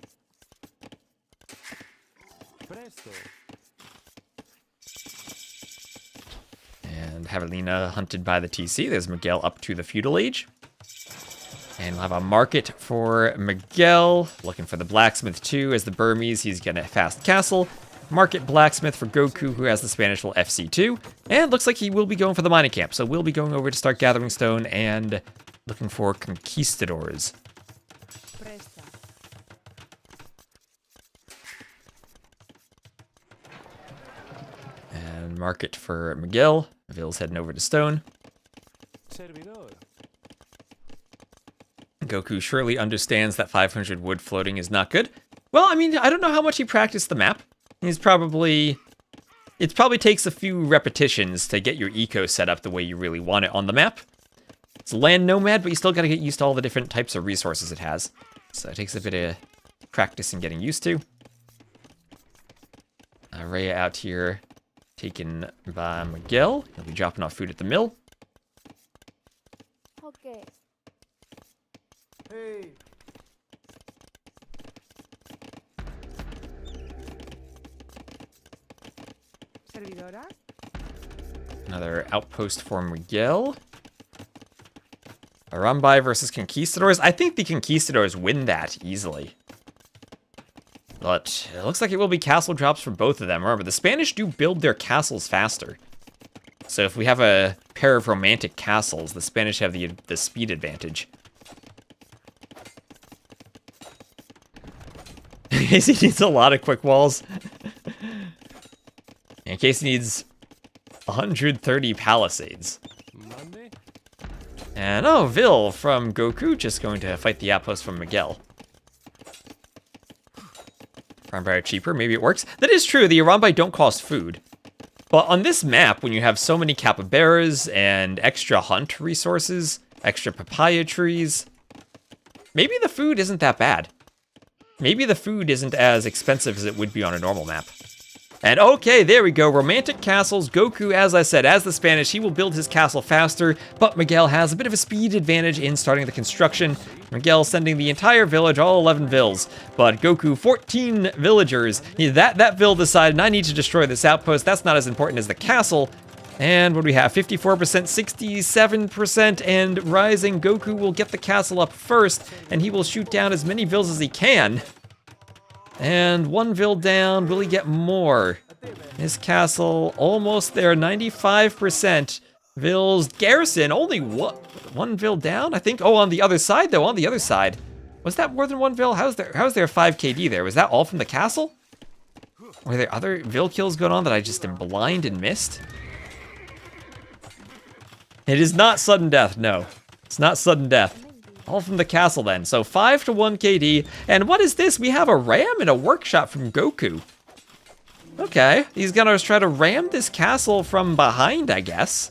And Javelina hunted by the TC. There's Miguel up to the Feudal Age. And we'll have a market for Miguel. Looking for the blacksmith too. As the Burmese, he's going to fast castle. Market blacksmith for GoKu, who has the Spanish will FC2. And looks like he will be going for the mining camp. So we'll be going over to start gathering stone and looking for conquistadors. And market for Miguel. Ville's heading over to stone. GoKu surely understands that 500 wood floating is not good. Well, I mean, I don't know how much he practiced the map. It probably takes a few repetitions to get your eco set up the way you really want it on the map. It's a land nomad, but you still gotta get used to all the different types of resources it has. So it takes a bit of practice and getting used to. Rhea out here, taken by Miguel. He'll be dropping off food at the mill. Okay. Hey. Servidora. Another outpost for Miguel. Arambai versus Conquistadors. I think the Conquistadors win that easily. But it looks like it will be castle drops for both of them. Remember, the Spanish do build their castles faster. So if we have a pair of romantic castles, the Spanish have the speed advantage. In case he needs a lot of quick walls. In case he needs 130 palisades. And oh, Ville from GoKu just going to fight the outpost from Miguel. Arambai are cheaper. Maybe it works. That is true. The Arambai don't cost food. But on this map, when you have so many capybaras and extra hunt resources, extra papaya trees, maybe the food isn't that bad. Maybe the food isn't as expensive as it would be on a normal map. And okay, there we go. Romantic castles. GoKu, as I said, as the Spanish, he will build his castle faster, but Miguel has a bit of a speed advantage in starting the construction. Miguel sending the entire village, all 11 vills, but GoKu, 14 villagers. That vill decided, I need to destroy this outpost. That's not as important as the castle. And what do we have? 54%, 67%, and rising. GoKu will get the castle up first, and he will shoot down as many vills as he can. And one vill down. Will he get more? His castle almost there. 95% vills. Garrison only one vill down, I think. Oh, on the other side though. On the other side, was that more than one vill? How's there 5 KD there? Was that all from the castle? Were there other vill kills going on that I just am blind and missed? It is not sudden death. No, it's not sudden death. All from the castle then. So 5 to 1 KD. And what is this? We have a ram in a workshop from GoKu. Okay, he's gonna try to ram this castle from behind, I guess.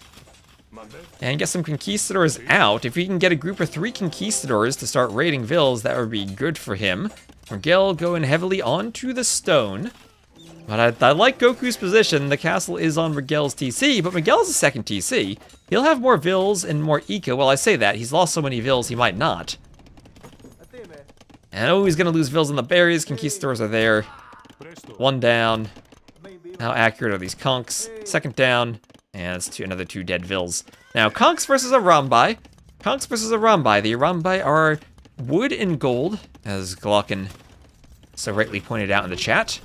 And get some conquistadors out. If he can get a group of 3 conquistadors to start raiding vills, that would be good for him. Miguel going heavily onto the stone. But I like GoKu's position. The castle is on Miguel's TC, but Miguel's a second TC. He'll have more vills and more eco. Well, I say that. He's lost so many vills, he might not. And oh, he's going to lose vills in the berries. Conquistadors are there. 1 down. How accurate are these conks? 2nd down. And it's another 2 dead vills. Now, conks versus Arambai. Conks versus Arambai. The Arambai are wood and gold, as Glocken so rightly pointed out in the chat.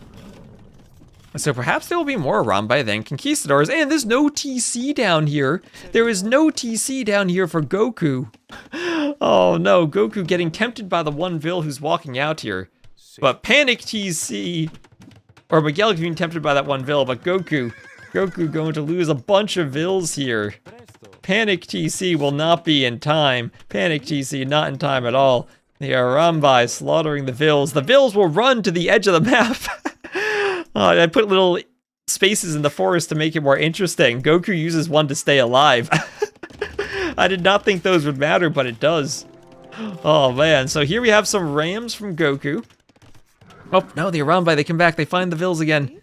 So perhaps there will be more Arambai than conquistadors, and there's no TC down here. There is no TC down here for GoKu. Oh no, GoKu getting tempted by the one vill who's walking out here. But panic TC, or Miguel getting tempted by that one vill, but GoKu going to lose a bunch of vills here. Panic TC will not be in time. Panic TC not in time at all. The Arambai slaughtering the vills. The vills will run to the edge of the map. I put little spaces in the forest to make it more interesting. GoKu uses one to stay alive. I did not think those would matter, but it does. Oh man, so here we have some rams from GoKu. Oh no, the Arambai, they come back, they find the vills again.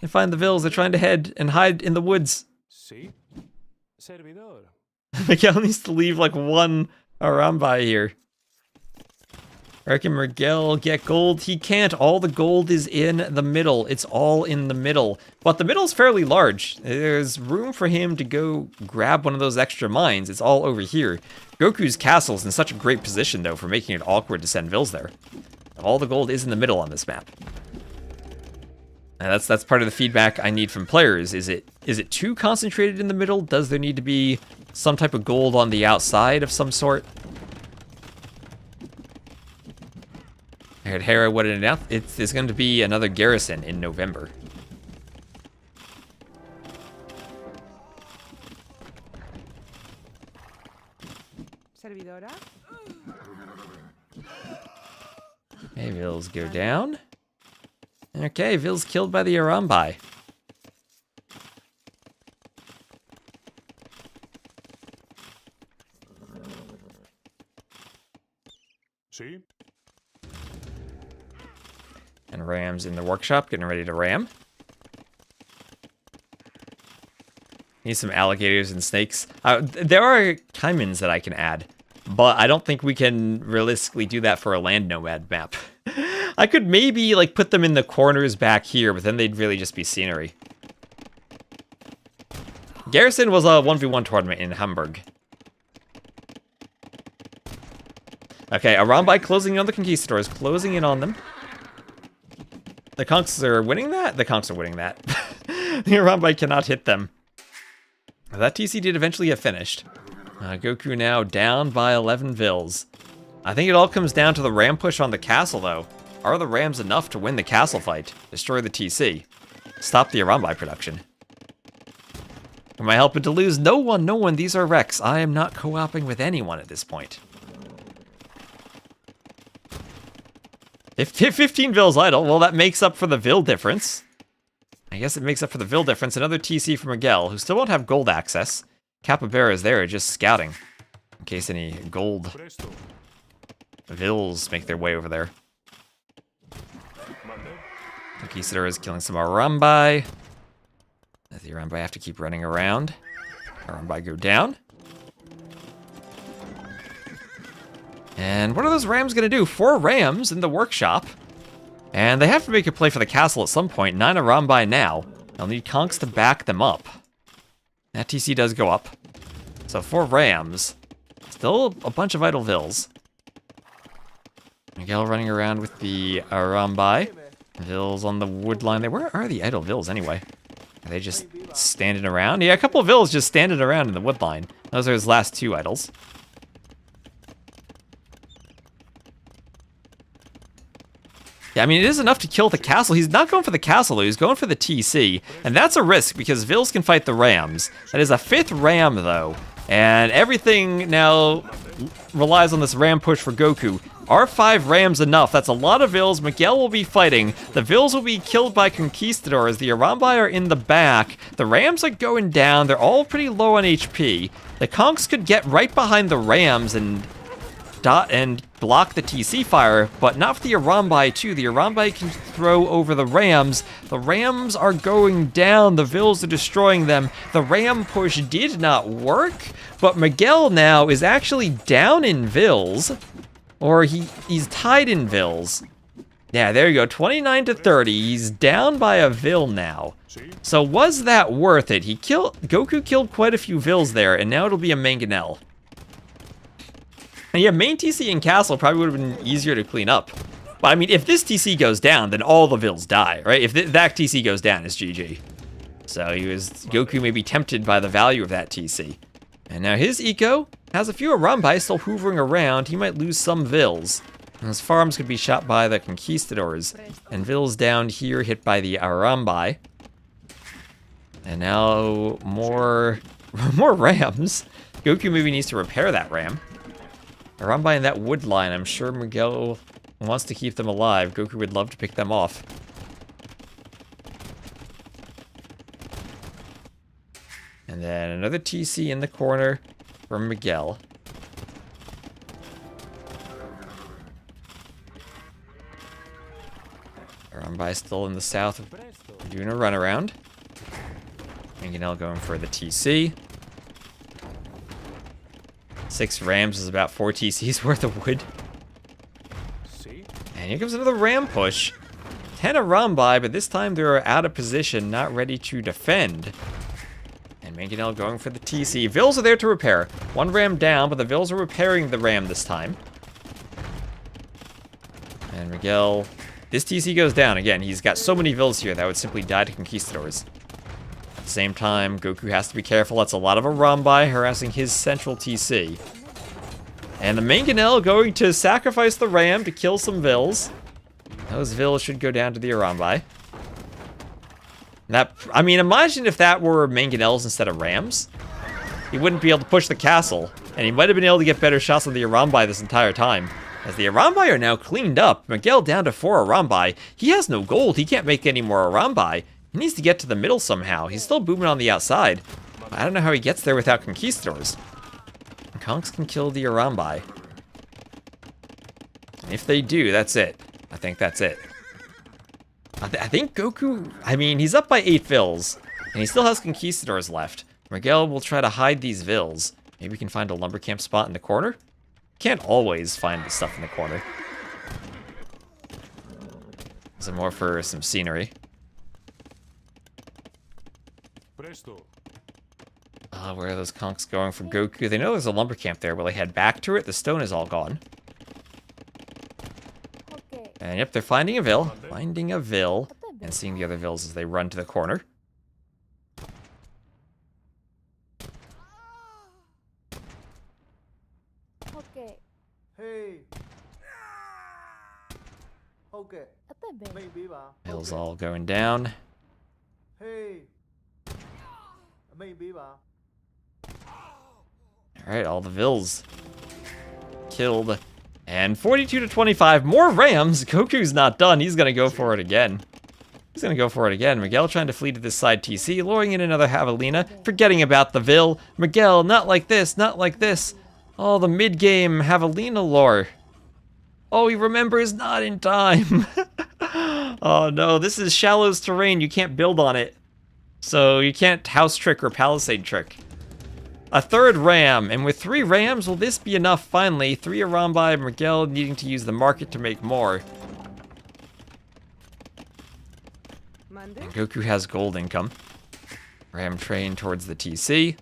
They find the vills, they're trying to head and hide in the woods. Miguel needs to leave like 1 Arambai here. I reckon Miguel get gold. He can't. All the gold is in the middle. It's all in the middle. But the middle's fairly large. There's room for him to go grab one of those extra mines. It's all over here. GoKu's castle's in such a great position, though, for making it awkward to send vills there. All the gold is in the middle on this map. And that's part of the feedback I need from players. Is it too concentrated in the middle? Does there need to be some type of gold on the outside of some sort? I heard Hera would announce there's going to be another garrison in November. Servidora. Okay, vills go down. Okay, vills killed by the Arambai. See? And rams in the workshop, getting ready to ram. Need some alligators and snakes. There are caimans that I can add, but I don't think we can realistically do that for a land nomad map. I could maybe like put them in the corners back here, but then they'd really just be scenery. Garrison was a 1v1 tournament in Hamburg. Okay, Arambai closing in on the conquistadors, closing in on them. The conks are winning that? The conks are winning that. The Arambai cannot hit them. That TC did eventually get finished. GoKu now down by 11 vills. I think it all comes down to the ram push on the castle, though. Are the rams enough to win the castle fight? Destroy the TC. Stop the Arambai production. Am I helping to lose? No one. These are wrecks. I am not co-oping with anyone at this point. If 15 Vills idle, well, that makes up for the Vill difference. I guess it makes up for the Vill difference. Another TC for Miguel, who still won't have gold access. Capybara is there, just scouting. In case any gold Vills make their way over there. Conquistador is killing some Arambai. As the Arambai have to keep running around. Arambai go down. And what are those Rams going to do? 4 Rams in the workshop. And they have to make a play for the castle at some point. 9 Arambai now. They'll need Conks to back them up. That TC does go up. So 4 Rams. Still a bunch of idle Vills. Miguel running around with the Arambai. Vills on the wood line there. Where are the idle Vills anyway? Are they just standing around? Yeah, a couple of Vills just standing around in the wood line. Those are his last 2 idols. Yeah, I mean, it is enough to kill the castle. He's not going for the castle, though. He's going for the TC. And that's a risk, because Vills can fight the Rams. That is a 5th Ram, though. And everything now relies on this Ram push for GoKu. Are 5 Rams enough? That's a lot of Vills. Miguel will be fighting. The Vills will be killed by Conquistadors. The Arambai are in the back. The Rams are going down. They're all pretty low on HP. The Conks could get right behind the Rams and block the TC fire, but not for the Arambai too. The Arambai can throw over the Rams. The Rams are going down. The Vills are destroying them. The Ram push did not work, but Miguel now is actually down in Vills, or he's tied in Vills. Yeah, there you go, 29 to 30. He's down by a Vill now. So was that worth it? GoKu killed quite a few Vills there, and now it'll be a Mangonel. And yeah, main TC and castle probably would have been easier to clean up. But I mean, if this TC goes down, then all the Vills die, right? If that TC goes down, it's GG. So GoKu may be tempted by the value of that TC. And now his eco has a few Arambai still hoovering around. He might lose some Vills. And his farms could be shot by the Conquistadors. And Vills down here hit by the Arambai. And now more Rams. GoKu maybe needs to repair that Ram. Arambai in that wood line, I'm sure Miguel wants to keep them alive. GoKu would love to pick them off. And then another TC in the corner from Miguel. Arambai still in the south, doing a runaround. Mangonel going for the TC. 6 Rams is about 4 TCs worth of wood. And here comes another Ram push. 10 Arambai, but this time they're out of position, not ready to defend. And Mangonel going for the TC. Vills are there to repair. 1 Ram down, but the Vills are repairing the Ram this time. And Miguel, this TC goes down again. He's got so many Vills here that would simply die to Conquistadors. At the same time, GoKu has to be careful. That's a lot of Arambai harassing his central TC. And the Mangonel going to sacrifice the Ram to kill some Vills. Those Vills should go down to the Arambai. I mean, imagine if that were Mangonels instead of Rams. He wouldn't be able to push the castle, and he might have been able to get better shots on the Arambai this entire time. As the Arambai are now cleaned up, Miguel down to 4 Arambai. He has no gold. He can't make any more Arambai. He needs to get to the middle somehow. He's still booming on the outside. I don't know how he gets there without Conquistadors. Conks can kill the Arambai. And if they do, that's it. I think that's it. I think GoKu, I mean, he's up by 8 Vills, and he still has Conquistadors left. Miguel will try to hide these Vills. Maybe we can find a lumber camp spot in the corner? Can't always find the stuff in the corner. This is more for some scenery. Where are those conks going for GoKu? They know there's a lumber camp there. Will they head back to it? The stone is all gone. And yep, they're finding a Vill. Finding a Vill. And seeing the other Vills as they run to the corner. Okay. Hey. Okay. Maybe ba. Vills all going down. Hey. Maybe ba. Alright, all the Vills killed. And 42 to 25, more rams. Goku's not done. He's going to go for it again. He's going to go for it again. Miguel trying to flee to this side TC, luring in another javelina, forgetting about the Vil. Miguel, not like this, not like this. Oh, the mid-game javelina lore. Oh, he remembers not in time. Oh no, this is Shallow's terrain. You can't build on it. So you can't house trick or palisade trick. A third ram, and with 3 rams, will this be enough finally? 3 Arambai, Miguel needing to use the market to make more. And Goku has gold income. Ram train towards the TC.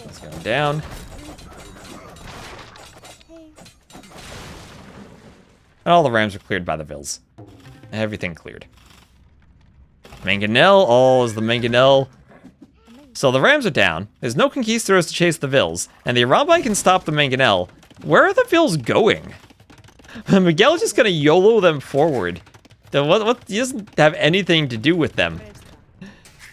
Let's go down. And all the rams are cleared by the Vils. Everything cleared. Mangonel, all is the Mangonel. So the rams are down. There's no conquistadors to chase the Vils, and the Arambai can stop the Mangonel. Where are the Vils going? Miguel is just gonna YOLO them forward. He doesn't have anything to do with them.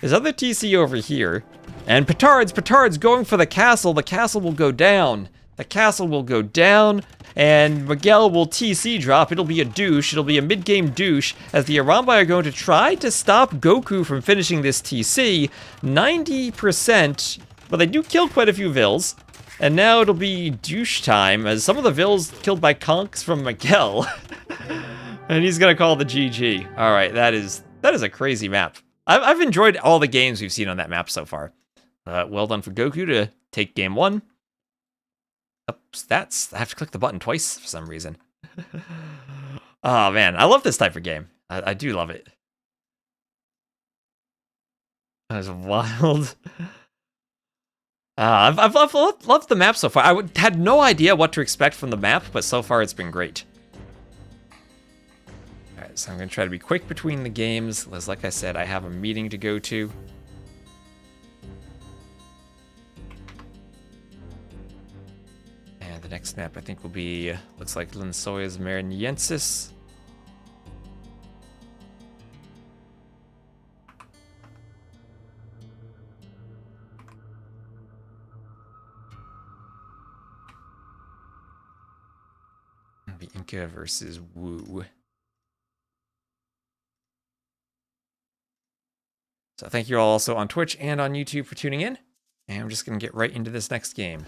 There's other TC over here. And Petard's going for the castle. The castle will go down. The castle will go down. And Miguel will TC drop. It'll be a douche. It'll be a mid-game douche. As the Arambai are going to try to stop Goku from finishing this TC. 90%. But they do kill quite a few Vils. And now it'll be douche time. As some of the Vils killed by conks from Miguel. And he's going to call the GG. Alright, that is a crazy map. I've enjoyed all the games we've seen on that map so far. Well done for Goku to take game 1. Stats. I have to click the button twice for some reason. Oh man, I love this type of game. I do love it. That was wild. I've loved the map so far. I had no idea what to expect from the map, but so far it's been great. Alright, so I'm going to try to be quick between the games. As like I said, I have a meeting to go to. And the next map I think will be, looks like Linsoya's Mariniensis. It'll be Inca versus Wu. So thank you all also on Twitch and on YouTube for tuning in. And I'm just going to get right into this next game.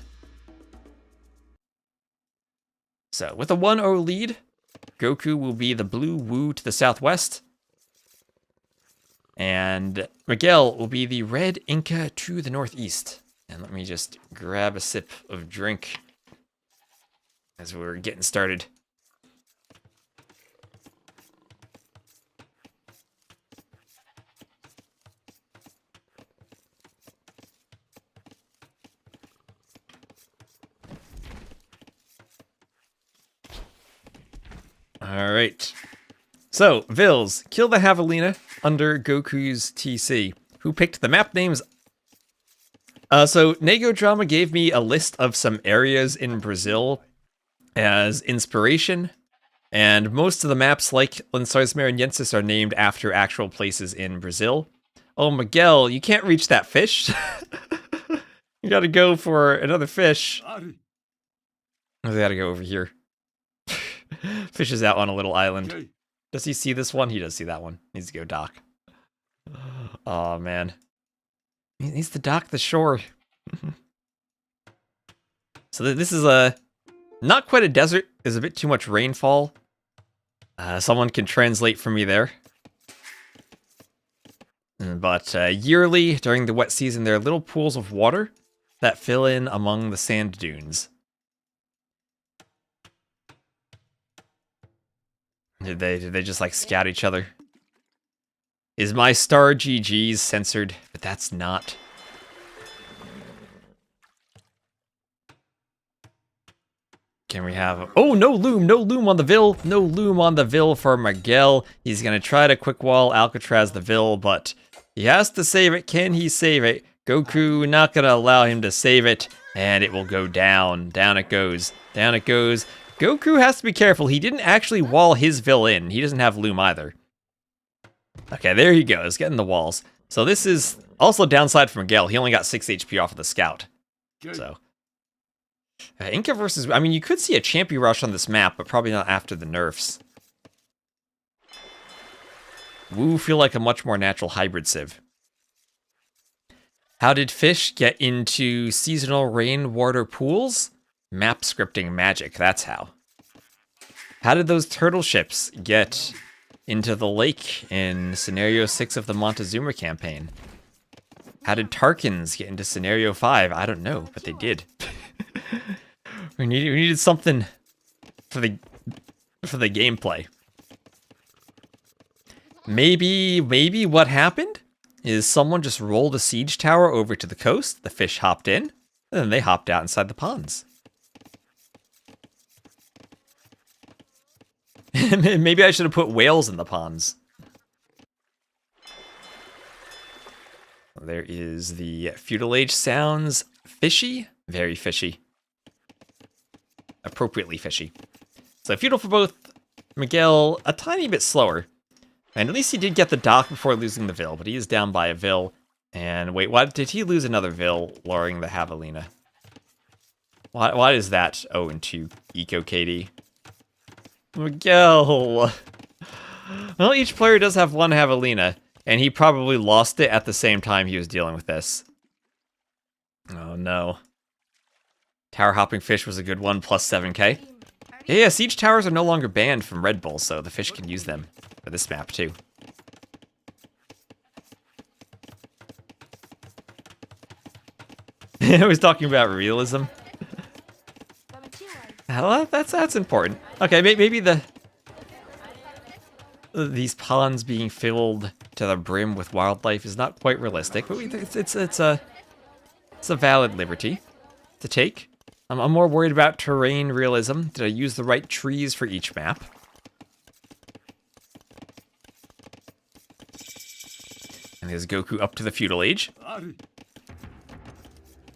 So with a 1-0 lead, Goku will be the blue Wu to the southwest. And Miguel will be the red Inca to the northeast. And let me just grab a sip of drink as we're getting started. Alright. So, Vils, kill the Javelina under Goku's TC. Who picked the map names? So, Nego Drama gave me a list of some areas in Brazil as inspiration. And most of the maps, like Lençóis Maranhenses, are named after actual places in Brazil. Oh, Miguel, you can't reach that fish. You gotta go for another fish. Oh, they gotta go over here. Fish is out on a little island. Does he see this one? He does see that one. Needs to go dock. Oh, man. He needs to dock the shore. So this is not quite a desert. There's a bit too much rainfall. Someone can translate for me there. But yearly, during the wet season, there are little pools of water that fill in among the sand dunes. Did they just like scout each other? Is my star GG's censored? But that's not. Can we have... Oh, no loom on the Vil. No loom on the Vil for Miguel. He's going to try to quick wall Alcatraz the Vil, but he has to save it. Can he save it? Goku not going to allow him to save it. And it will go down. Down it goes. Down it goes. GoKu has to be careful. He didn't actually wall his Vil in. He doesn't have Loom either. Okay, there he goes, getting the walls. So this is also downside for Miguel. He only got 6 HP off of the scout. So Inca versus... I mean, you could see a champion rush on this map, but probably not after the nerfs. Woo feel like a much more natural hybrid Civ. How did fish get into seasonal rainwater pools? Map scripting magic, that's how. How did those turtle ships get into the lake in Scenario 6 of the Montezuma campaign? How did Tarkins get into Scenario 5? I don't know, but they did. we needed something for the gameplay. Maybe what happened is someone just rolled a siege tower over to the coast, the fish hopped in, and then they hopped out inside the ponds. Maybe I should have put whales in the ponds. There is the feudal age. Sounds fishy, very fishy. Appropriately fishy. So feudal for both. Miguel, a tiny bit slower. And at least he did get the dock before losing the Vil, but he is down by a Vil. And wait, why did he lose another Vil, lowering the Javelina? Why is that 0-2 Eco KD? Miguel! Well, each player does have one Javelina, and he probably lost it at the same time he was dealing with this. Oh no. Tower hopping fish was a good one, plus 7k. Yeah, siege towers are no longer banned from Red Bull, so the fish can use them for this map too. I was talking about realism. Well, that's important. Okay, maybe these ponds being filled to the brim with wildlife is not quite realistic, but it's a valid liberty to take. I'm more worried about terrain realism. Did I use the right trees for each map? And there's GoKu up to the feudal age.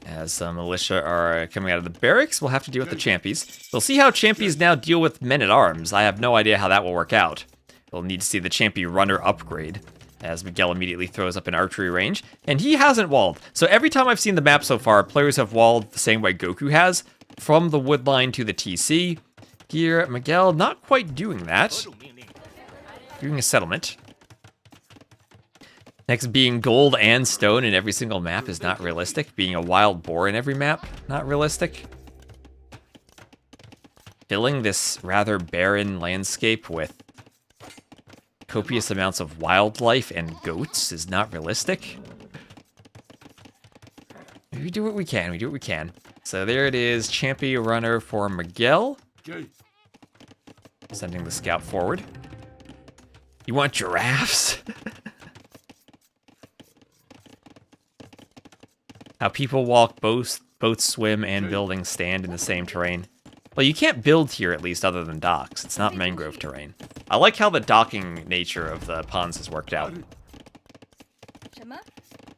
As some militia are coming out of the barracks, we'll have to deal with the champies. We'll see how champies now deal with men-at-arms. I have no idea how that will work out. We'll need to see the champion runner upgrade, as Miguel immediately throws up an archery range. And he hasn't walled. So every time I've seen the map so far, players have walled the same way GoKu has, from the wood line to the TC. Here, Miguel not quite doing that. Doing a settlement. Next, being gold and stone in every single map is not realistic. Being a wild boar in every map, not realistic. Filling this rather barren landscape with copious amounts of wildlife and goats is not realistic. We do what we can, we do what we can. So there it is, champion runner for Miguel. Sending the scout forward. You want giraffes? How people walk, both swim, and buildings stand in the same terrain. Well, you can't build here, at least, other than docks. It's not mangrove terrain. I like how the docking nature of the ponds has worked out.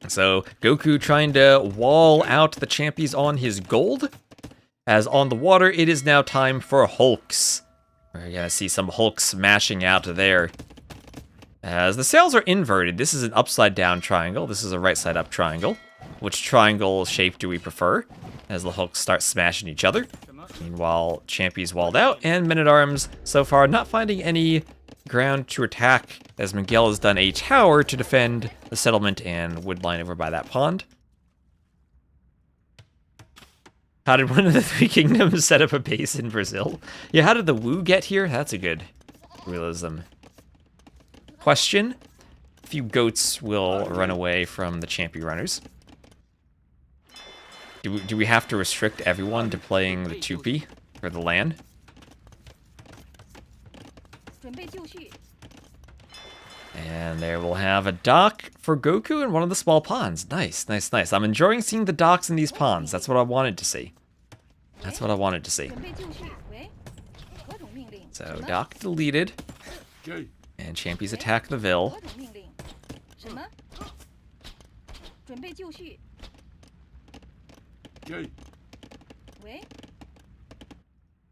So, GoKu trying to wall out the champions on his gold. As on the water, it is now time for hulks. We're gonna see some hulks smashing out there. As the sails are inverted, this is an upside-down triangle. This is a right-side-up triangle. Which triangle shape do we prefer? As the hulks start smashing each other. Meanwhile, champions walled out, and men-at-arms so far not finding any ground to attack, as Miguel has done a tower to defend the settlement and wood line over by that pond. How did one of the three kingdoms set up a base in Brazil? Yeah, how did the Wu get here? That's a good realism question. A few goats will run away from the champion runners. Do we have to restrict everyone to playing the Tupi for the land? And there we'll have a dock for GoKu in one of the small ponds. Nice, nice, nice. I'm enjoying seeing the docks in these ponds. That's what I wanted to see. That's what I wanted to see. So, dock deleted. And champions attack the Vil.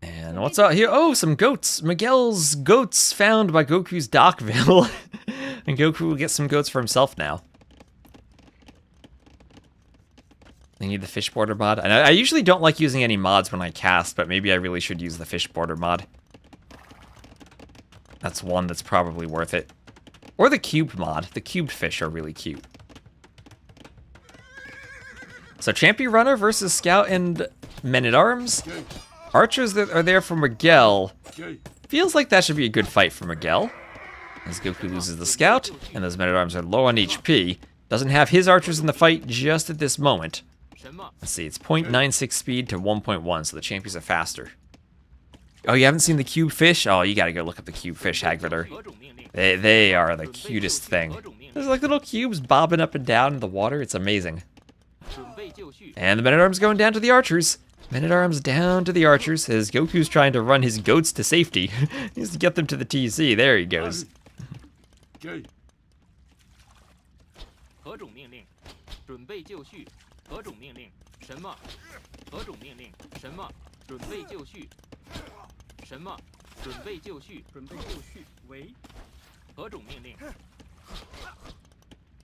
And what's out here? Oh, some goats. Miguel's goats found by Goku's Dockville. And Goku will get some goats for himself now. They need the fish border mod. And I usually don't like using any mods when I cast, but maybe I really should use the fish border mod. That's one that's probably worth it. Or the cube mod. The cubed fish are really cute. So Champion Runner versus Scout and Men-at-Arms. Archers that are there for Miguel. Feels like that should be a good fight for Miguel. As Goku loses the Scout, and those Men-at-Arms are low on HP. Doesn't have his archers in the fight just at this moment. Let's see, it's 0.96 speed to 1.1, so the champions are faster. Oh, you haven't seen the cube fish? Oh, you gotta go look up the cube fish, Hagrider. They are the cutest thing. There's like little cubes bobbing up and down in the water. It's amazing. And the Men-at-Arms going down to the archers. Men-at-Arms down to the archers as Goku's trying to run his goats to safety. He needs to get them to the TC. There he goes.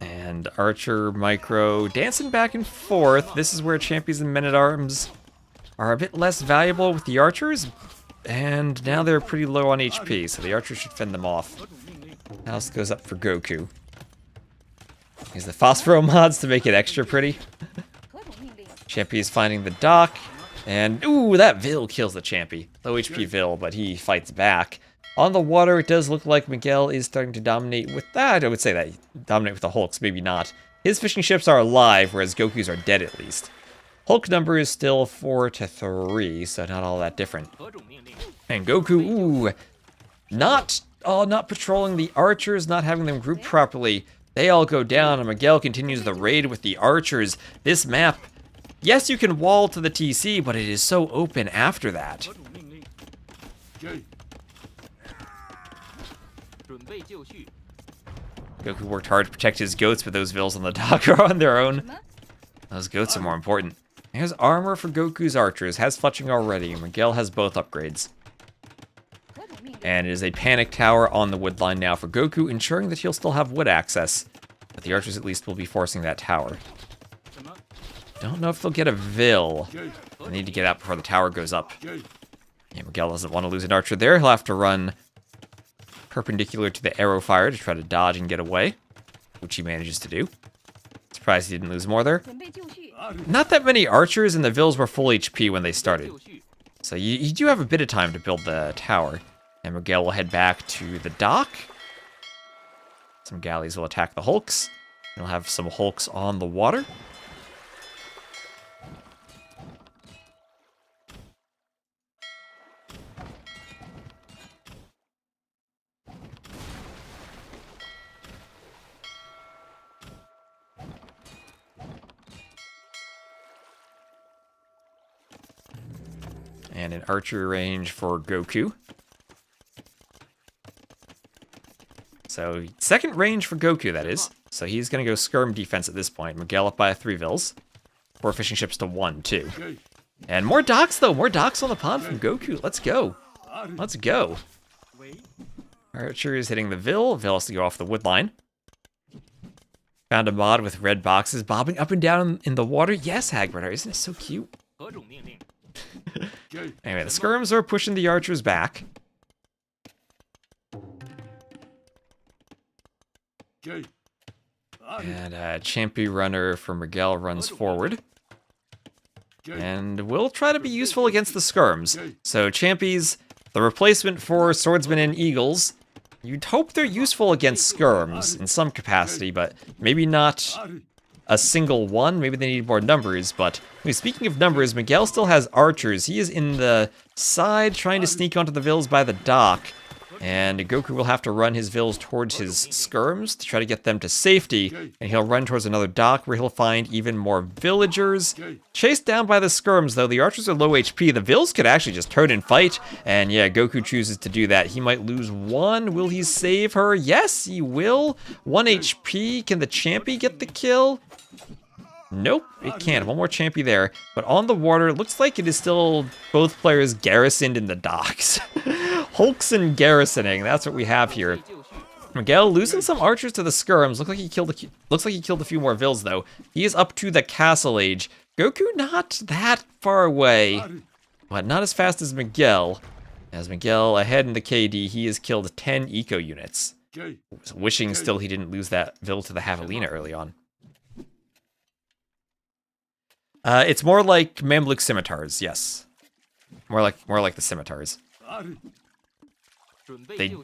And Archer, Micro, dancing back and forth. This is where champions and Men-at-Arms are a bit less valuable with the archers. And now they're pretty low on HP, so the archers should fend them off. House goes up for Goku. Use the Phosphoro mods to make it extra pretty. Champy's finding the dock. And, ooh, that Vil kills the Champy. Low HP Vil, but he fights back. On the water, it does look like Miguel is starting to dominate with that. I would say that. Dominate with the Hulks, maybe not. His fishing ships are alive, whereas Goku's are dead at least. Hulk number is still 4 to 3, so not all that different. And Goku, ooh, not patrolling the archers, not having them grouped properly. They all go down, and Miguel continues the raid with the archers. This map, yes, you can wall to the TC, but it is so open after that. Goku worked hard to protect his goats, but those Vils on the dock are on their own. Those goats are more important. Here's armor for Goku's archers. Has fletching already. Miguel has both upgrades. And it is a panic tower on the wood line now for Goku, ensuring that he'll still have wood access. But the archers at least will be forcing that tower. Don't know if they'll get a Vil. They need to get out before the tower goes up. Yeah, Miguel doesn't want to lose an archer there. He'll have to run perpendicular to the arrow fire to try to dodge and get away, which he manages to do. Surprised he didn't lose more there. Not that many archers, and the Vils were full HP when they started. So you do have a bit of time to build the tower. And Miguel will head back to the dock. Some galleys will attack the Hulks. He'll have some Hulks on the water. And an archer range for Goku. So, second range for Goku, that is. So he's going to go skirm defense at this point. Miguel up by 3 Vils. 4 fishing ships to 1, too. And more docks, though. More docks on the pond from Goku. Let's go. Let's go. Archer is hitting the Vil. Vil has to go off the wood line. Found a mod with red boxes bobbing up and down in the water. Yes, Hagrider. Isn't it so cute? Anyway, the skirms are pushing the archers back. And Champy Runner for Miguel runs forward. And will try to be useful against the skirms. So Champy's the replacement for swordsmen and eagles. You'd hope they're useful against skirms in some capacity, but maybe not a single one. Maybe they need more numbers, but speaking of numbers, Miguel still has archers. He is in the side trying to sneak onto the Vils by the dock. And Goku will have to run his Vils towards his skirms to try to get them to safety. And he'll run towards another dock where he'll find even more villagers. Chased down by the skirms, though. The archers are low HP. The Vils could actually just turn and fight. And yeah, Goku chooses to do that. He might lose 1. Will he save her? Yes, he will. 1 HP. Can the Champy get the kill? Nope, it can't. One more champy there. But on the water, looks like it is still both players garrisoned in the docks. Hulks and garrisoning, that's what we have here. Miguel losing some archers to the skirms. Looks like he killed a few more vills though. He is up to the castle age. GoKu not that far away, but not as fast as Miguel. As Miguel ahead in the KD, he has killed 10 eco units. Wishing still he didn't lose that vill to the javelina early on. It's more like Mamluk scimitars, yes. More like the scimitars. They...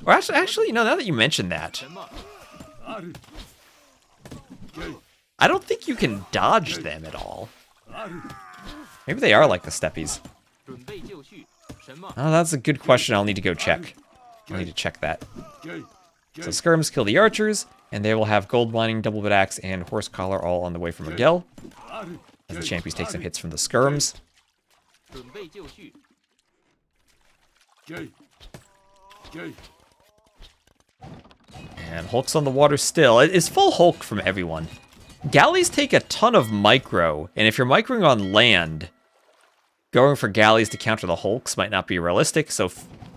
Or actually, no, now that you mention that. I don't think you can dodge them at all. Maybe they are like the steppies. Oh, that's a good question. I'll need to go check. I'll need to check that. So skirms kill the archers, and they will have gold mining, double bit axe, and horse collar all on the way from Miguel. As the champions take some hits from the skirms. And Hulk's on the water still. It's full Hulk from everyone. Galleys take a ton of micro, and if you're microing on land, going for galleys to counter the Hulks might not be realistic, so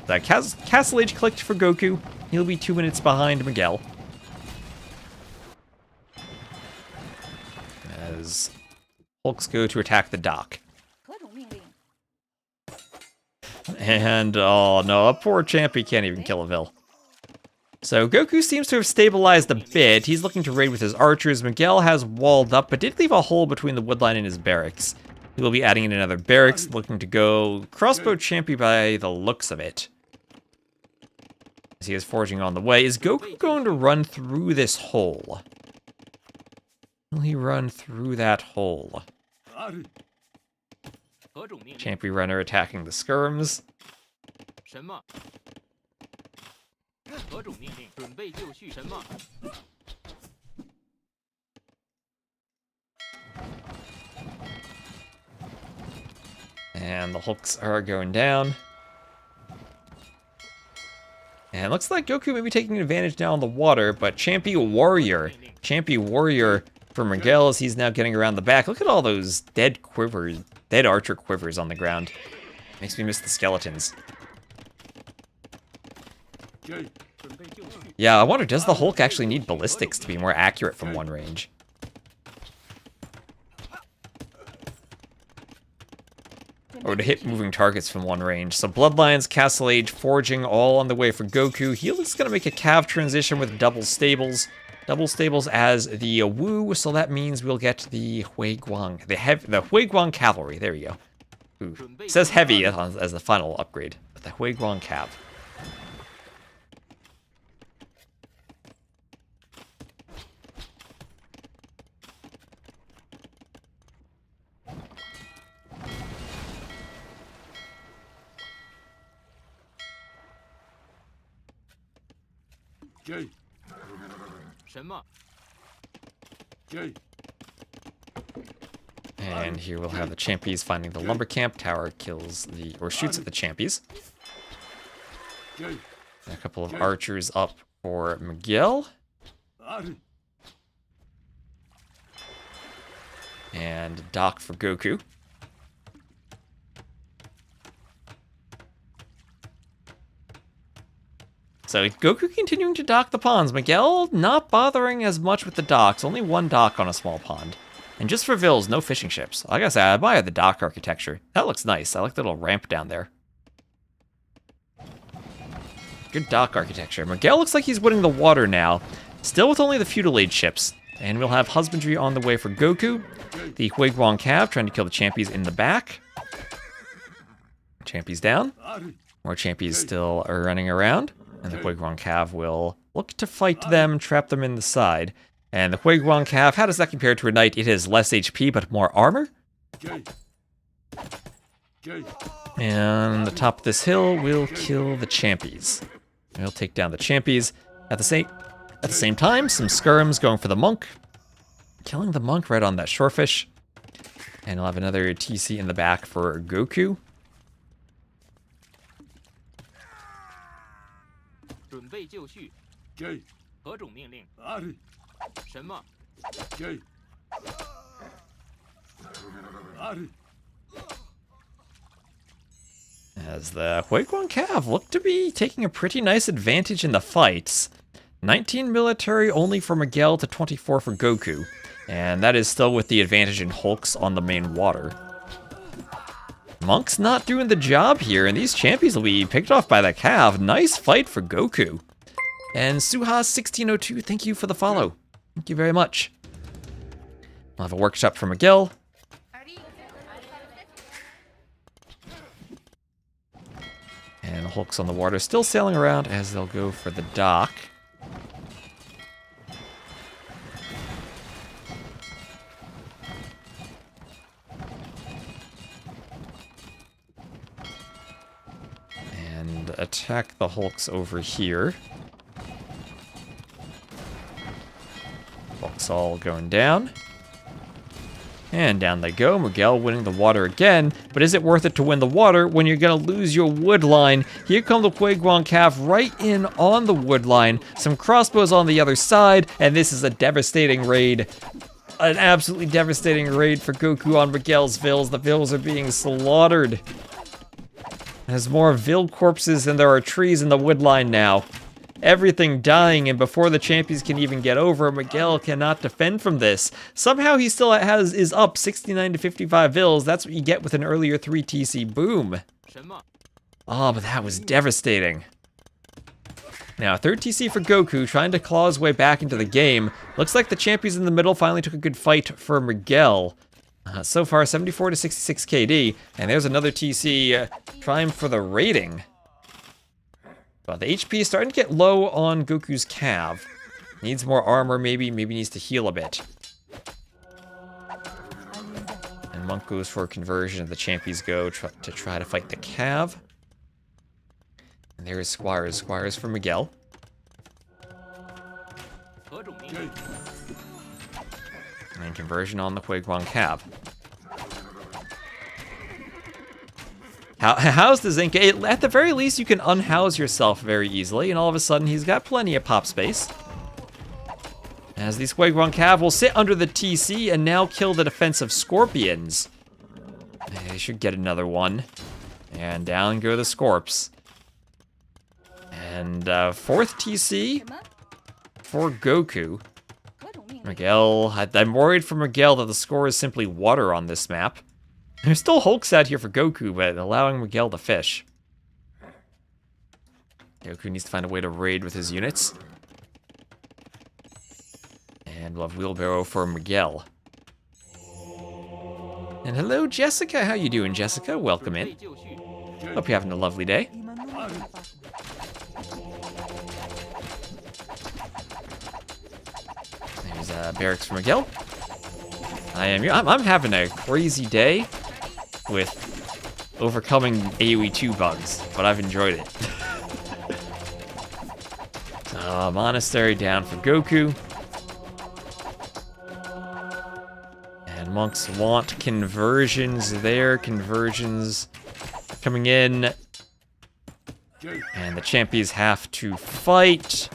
the Castle Age clicked for GoKu. He'll be 2 minutes behind Miguel. As Hulks go to attack the dock. And, oh no, a poor champy can't even kill a vill. So GoKu seems to have stabilized a bit. He's looking to raid with his archers. Miguel has walled up, but did leave a hole between the woodline and his barracks. He will be adding in another barracks, looking to go crossbow champy by the looks of it. As he is forging on the way. Is GoKu going to run through this hole? Will he run through that hole? Champy runner attacking the skirms. And the Hulks are going down. And it looks like GoKu may be taking advantage now on the water, but Champy Warrior for Miguel as he's now getting around the back. Look at all those dead archer quivers on the ground. Makes me miss the skeletons. Yeah, I wonder, does the Hulk actually need ballistics to be more accurate from one range? Or to hit moving targets from one range. So Bloodlines, Castle Age, Forging, all on the way for GoKu. He looks going to make a cav transition with double stables. Double stables as the Wu, so that means we'll get the Huiguang, the Huiguang Cavalry. There we go. Ooh. It says heavy as the final upgrade, but the Huiguang Cav. And here we'll have the champies finding the lumber camp. Tower kills or shoots at the champies. And a couple of archers up for Miguel. And dock for GoKu. So GoKu continuing to dock the ponds. Miguel not bothering as much with the docks. Only one dock on a small pond. And just for vills, no fishing ships. Like I said, I admire the dock architecture. That looks nice. I like the little ramp down there. Good dock architecture. Miguel looks like he's winning the water now. Still with only the feudal age ships. And we'll have husbandry on the way for GoKu. The Huiguang Cav trying to kill the champies in the back. Champies down. More champies still are running around. And the Huiguang Cav will look to fight them, trap them in the side. And the Huiguang Cav, how does that compare to a knight? It has less HP, but more armor. And the top of this hill will kill the champies. We'll take down the champies. At the same time, some skirms going for the monk. Killing the monk right on that shorefish. And we'll have another TC in the back for GoKu. Okay. Ari. As the Huiguan Cav look to be taking a pretty nice advantage in the fights. 19 military only for Miguel to 24 for GoKu. And that is still with the advantage in hulks on the main water. Monk's not doing the job here, and these champions will be picked off by the Cav. Nice fight for GoKu. And Suha1602, thank you for the follow. Thank you very much. We'll have a workshop for Miguel. And the hulks on the water still sailing around as they'll go for the dock. And attack the hulks over here. Hulks all going down. And down they go, Miguel winning the water again, but is it worth it to win the water when you're gonna lose your wood line? Here come the Huiguan Cav right in on the wood line, some crossbows on the other side, and this is a devastating raid. An absolutely devastating raid for GoKu on Miguel's vills. The vills are being slaughtered. There's more vill corpses than there are trees in the wood line now. Everything dying, and before the champions can even get over, Miguel cannot defend from this. Somehow he still is up 69 to 55 vills. That's what you get with an earlier 3 TC boom. Oh, but that was devastating. Now, 3rd TC for GoKu, trying to claw his way back into the game. Looks like the champions in the middle finally took a good fight for Miguel. So far, 74 to 66 KD, and there's another TC trying for the rating. Well, the HP is starting to get low on GoKu's Cav. Needs more armor, maybe needs to heal a bit. And Monk goes for a conversion, and the champions go to try to fight the Cav. And there's Squires. Squires for Miguel. And conversion on the Huiguan Cav. House the Zinka. At the very least, you can unhouse yourself very easily, and all of a sudden, he's got plenty of pop space. As these Huiguan Cav will sit under the TC and now kill the defensive Scorpions. They should get another one. And down go the Scorps. And 4th TC for GoKu. Miguel, I'm worried for Miguel that the score is simply water on this map. There's still hulks out here for GoKu, but allowing Miguel to fish. GoKu needs to find a way to raid with his units. And we'll have wheelbarrow for Miguel. And hello, Jessica. How you doing, Jessica? Welcome in. Hope you're having a lovely day. There's barracks for Miguel. I'm having a crazy day with overcoming AoE 2 bugs, but I've enjoyed it. Monastery down for GoKu. And monks want conversions there. Conversions coming in. And the champions have to fight.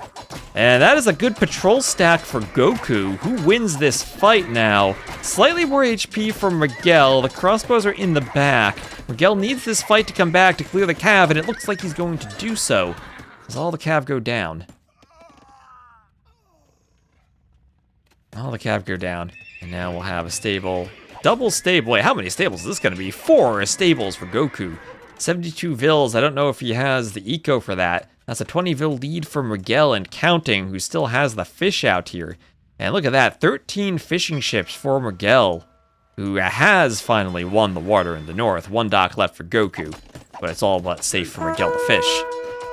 And that is a good patrol stack for GoKu, who wins this fight now. Slightly more HP for Miguel. The crossbows are in the back. Miguel needs this fight to come back to clear the Cav, and it looks like he's going to do so, as all the Cav go down. All the Cav go down, and now we'll have a stable, double stable. Wait, how many stables is this going to be? 4 stables for GoKu. 72 vills. I don't know if he has the eco for that. That's a 20 vil lead for Miguel and counting, who still has the fish out here. And look at that, 13 fishing ships for Miguel, who has finally won the water in the north. 1 dock left for GoKu, but it's all but safe for Miguel to fish.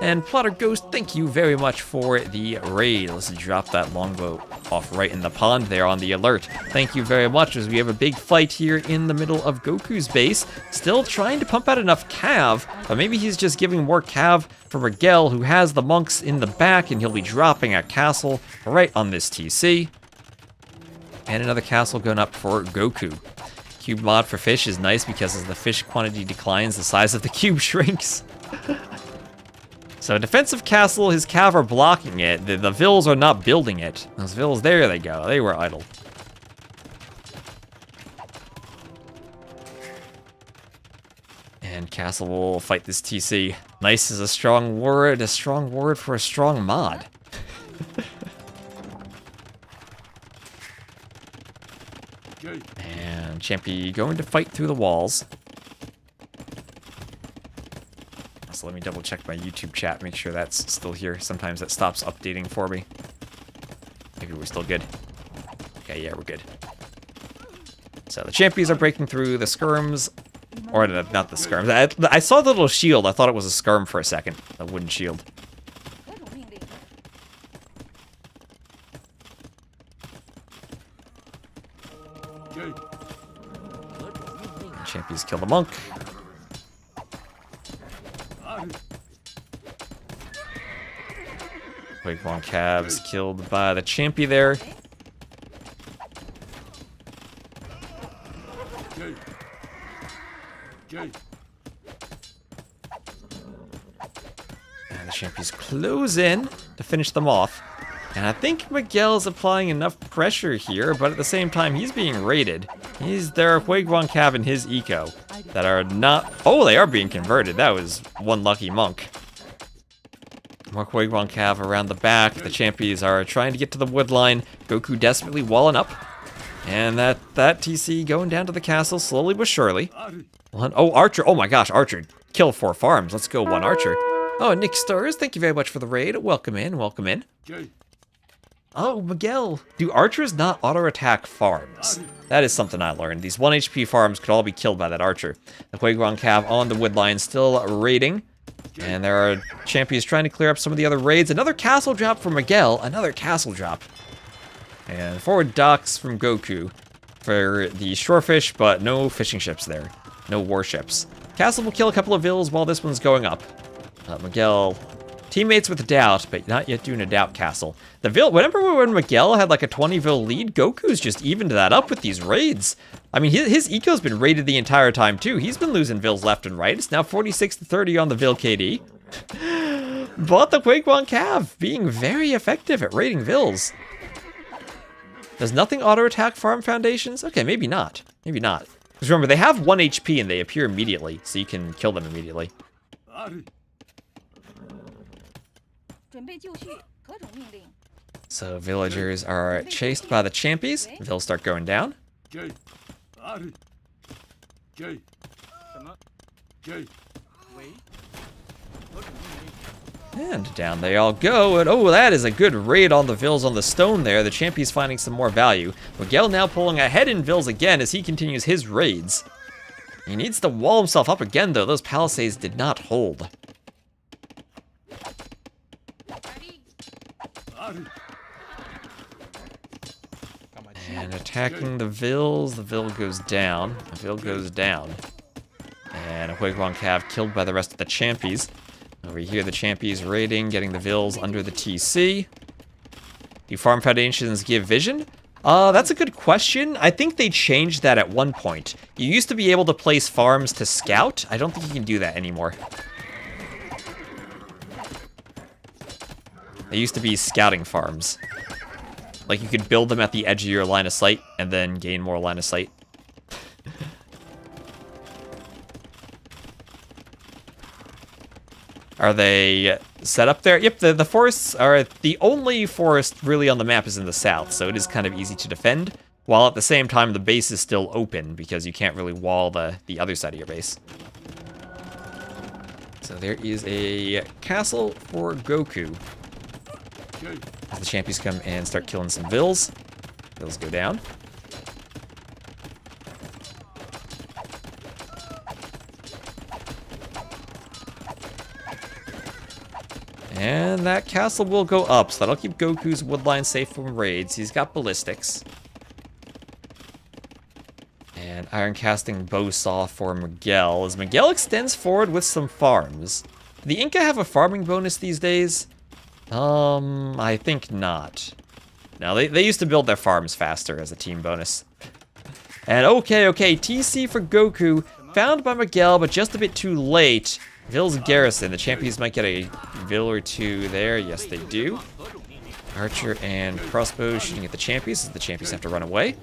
And Plotter Ghost, thank you very much for the raid. Let's drop that longboat off right in the pond there on the alert. Thank you very much, as we have a big fight here in the middle of GoKu's base. Still trying to pump out enough Cav, but maybe he's just giving more Cav for Miguel, who has the monks in the back, and he'll be dropping a castle right on this TC. And another castle going up for GoKu. Cube mod for fish is nice because as the fish quantity declines, the size of the cube shrinks. So defensive castle, his Cav are blocking it. The vills are not building it. Those vills, there they go. They were idle. Castle will fight this TC. Nice is a strong word for a strong mod. And Champy going to fight through the walls. So let me double check my YouTube chat, make sure that's still here. Sometimes it stops updating for me. Maybe we're still good. Okay, yeah, we're good. So the Champions are breaking through the skirms. Or not the skirms. I saw the little shield. I thought it was a skirm for a second. A wooden shield. Champions kill the monk. Wigwam Cavs killed by the Champy there. And the Champions close in to finish them off. And I think Miguel's applying enough pressure here, but at the same time, he's being raided. There are Wigwam Cav and his eco that are not... Oh, they are being converted. That was one lucky monk. More Wigwam Cav around the back. The Champions are trying to get to the wood line. GoKu desperately walling up. And that TC going down to the castle slowly but surely. Oh, Archer. Oh my gosh, Archer. Kill 4 farms. Let's go, 1 Archer. Oh, Nick Stars, thank you very much for the raid. Welcome in, welcome in. Oh, Miguel. Do Archers not auto-attack farms? That is something I learned. These 1 HP farms could all be killed by that Archer. The Wigwam Cav on the wood line still raiding. And there are Champions trying to clear up some of the other raids. Another castle drop for Miguel. Another castle drop. And forward docks from GoKu for the shorefish, but no fishing ships there. No warships. Castle will kill a couple of vills while this one's going up. Miguel, teammates with doubt, but not yet doing a doubt castle. The vill, remember when Miguel had like a 20 vill lead? GoKu's just evened that up with these raids. I mean, his eco's been raided the entire time too. He's been losing vills left and right. It's now 46-30 on the vill KD. But the Wigwam Cav being very effective at raiding vills. Does nothing auto-attack farm foundations? Okay, maybe not. Maybe not. Because remember, they have 1 HP and they appear immediately, so you can kill them immediately. So villagers are chased by the Champies. Vills start going down. And down they all go, and oh, that is a good raid on the vills on the stone there. The Champy's finding some more value. Miguel now pulling ahead in vills again as he continues his raids. He needs to wall himself up again, though. Those palisades did not hold. And attacking the vills. The vill goes down. The vill goes down. And a Wigwam Cav killed by the rest of the Champies. Over here, the Champies raiding, getting the vills under the TC. Do farm foundations give vision? That's a good question. I think they changed that at one point. You used to be able to place farms to scout. I don't think you can do that anymore. They used to be scouting farms. Like, you could build them at the edge of your line of sight and then gain more line of sight. Are they set up there? Yep, the forests are... The only forest really on the map is in the south, so it is kind of easy to defend. While at the same time, the base is still open because you can't really wall the other side of your base. So there is a castle for GoKu. As the Champions come and start killing some vills. Vills go down. And that castle will go up, so that'll keep GoKu's woodline safe from raids. He's got ballistics. And iron casting bow saw for Miguel, as Miguel extends forward with some farms. Do the Inca have a farming bonus these days? I think not. No, they used to build their farms faster as a team bonus. And okay, TC for GoKu, found by Miguel, but just a bit too late. Vill's garrison. The Champions might get a vill or two there. Yes, they do. Archer and crossbow shooting at the Champions, as the Champions have to run away.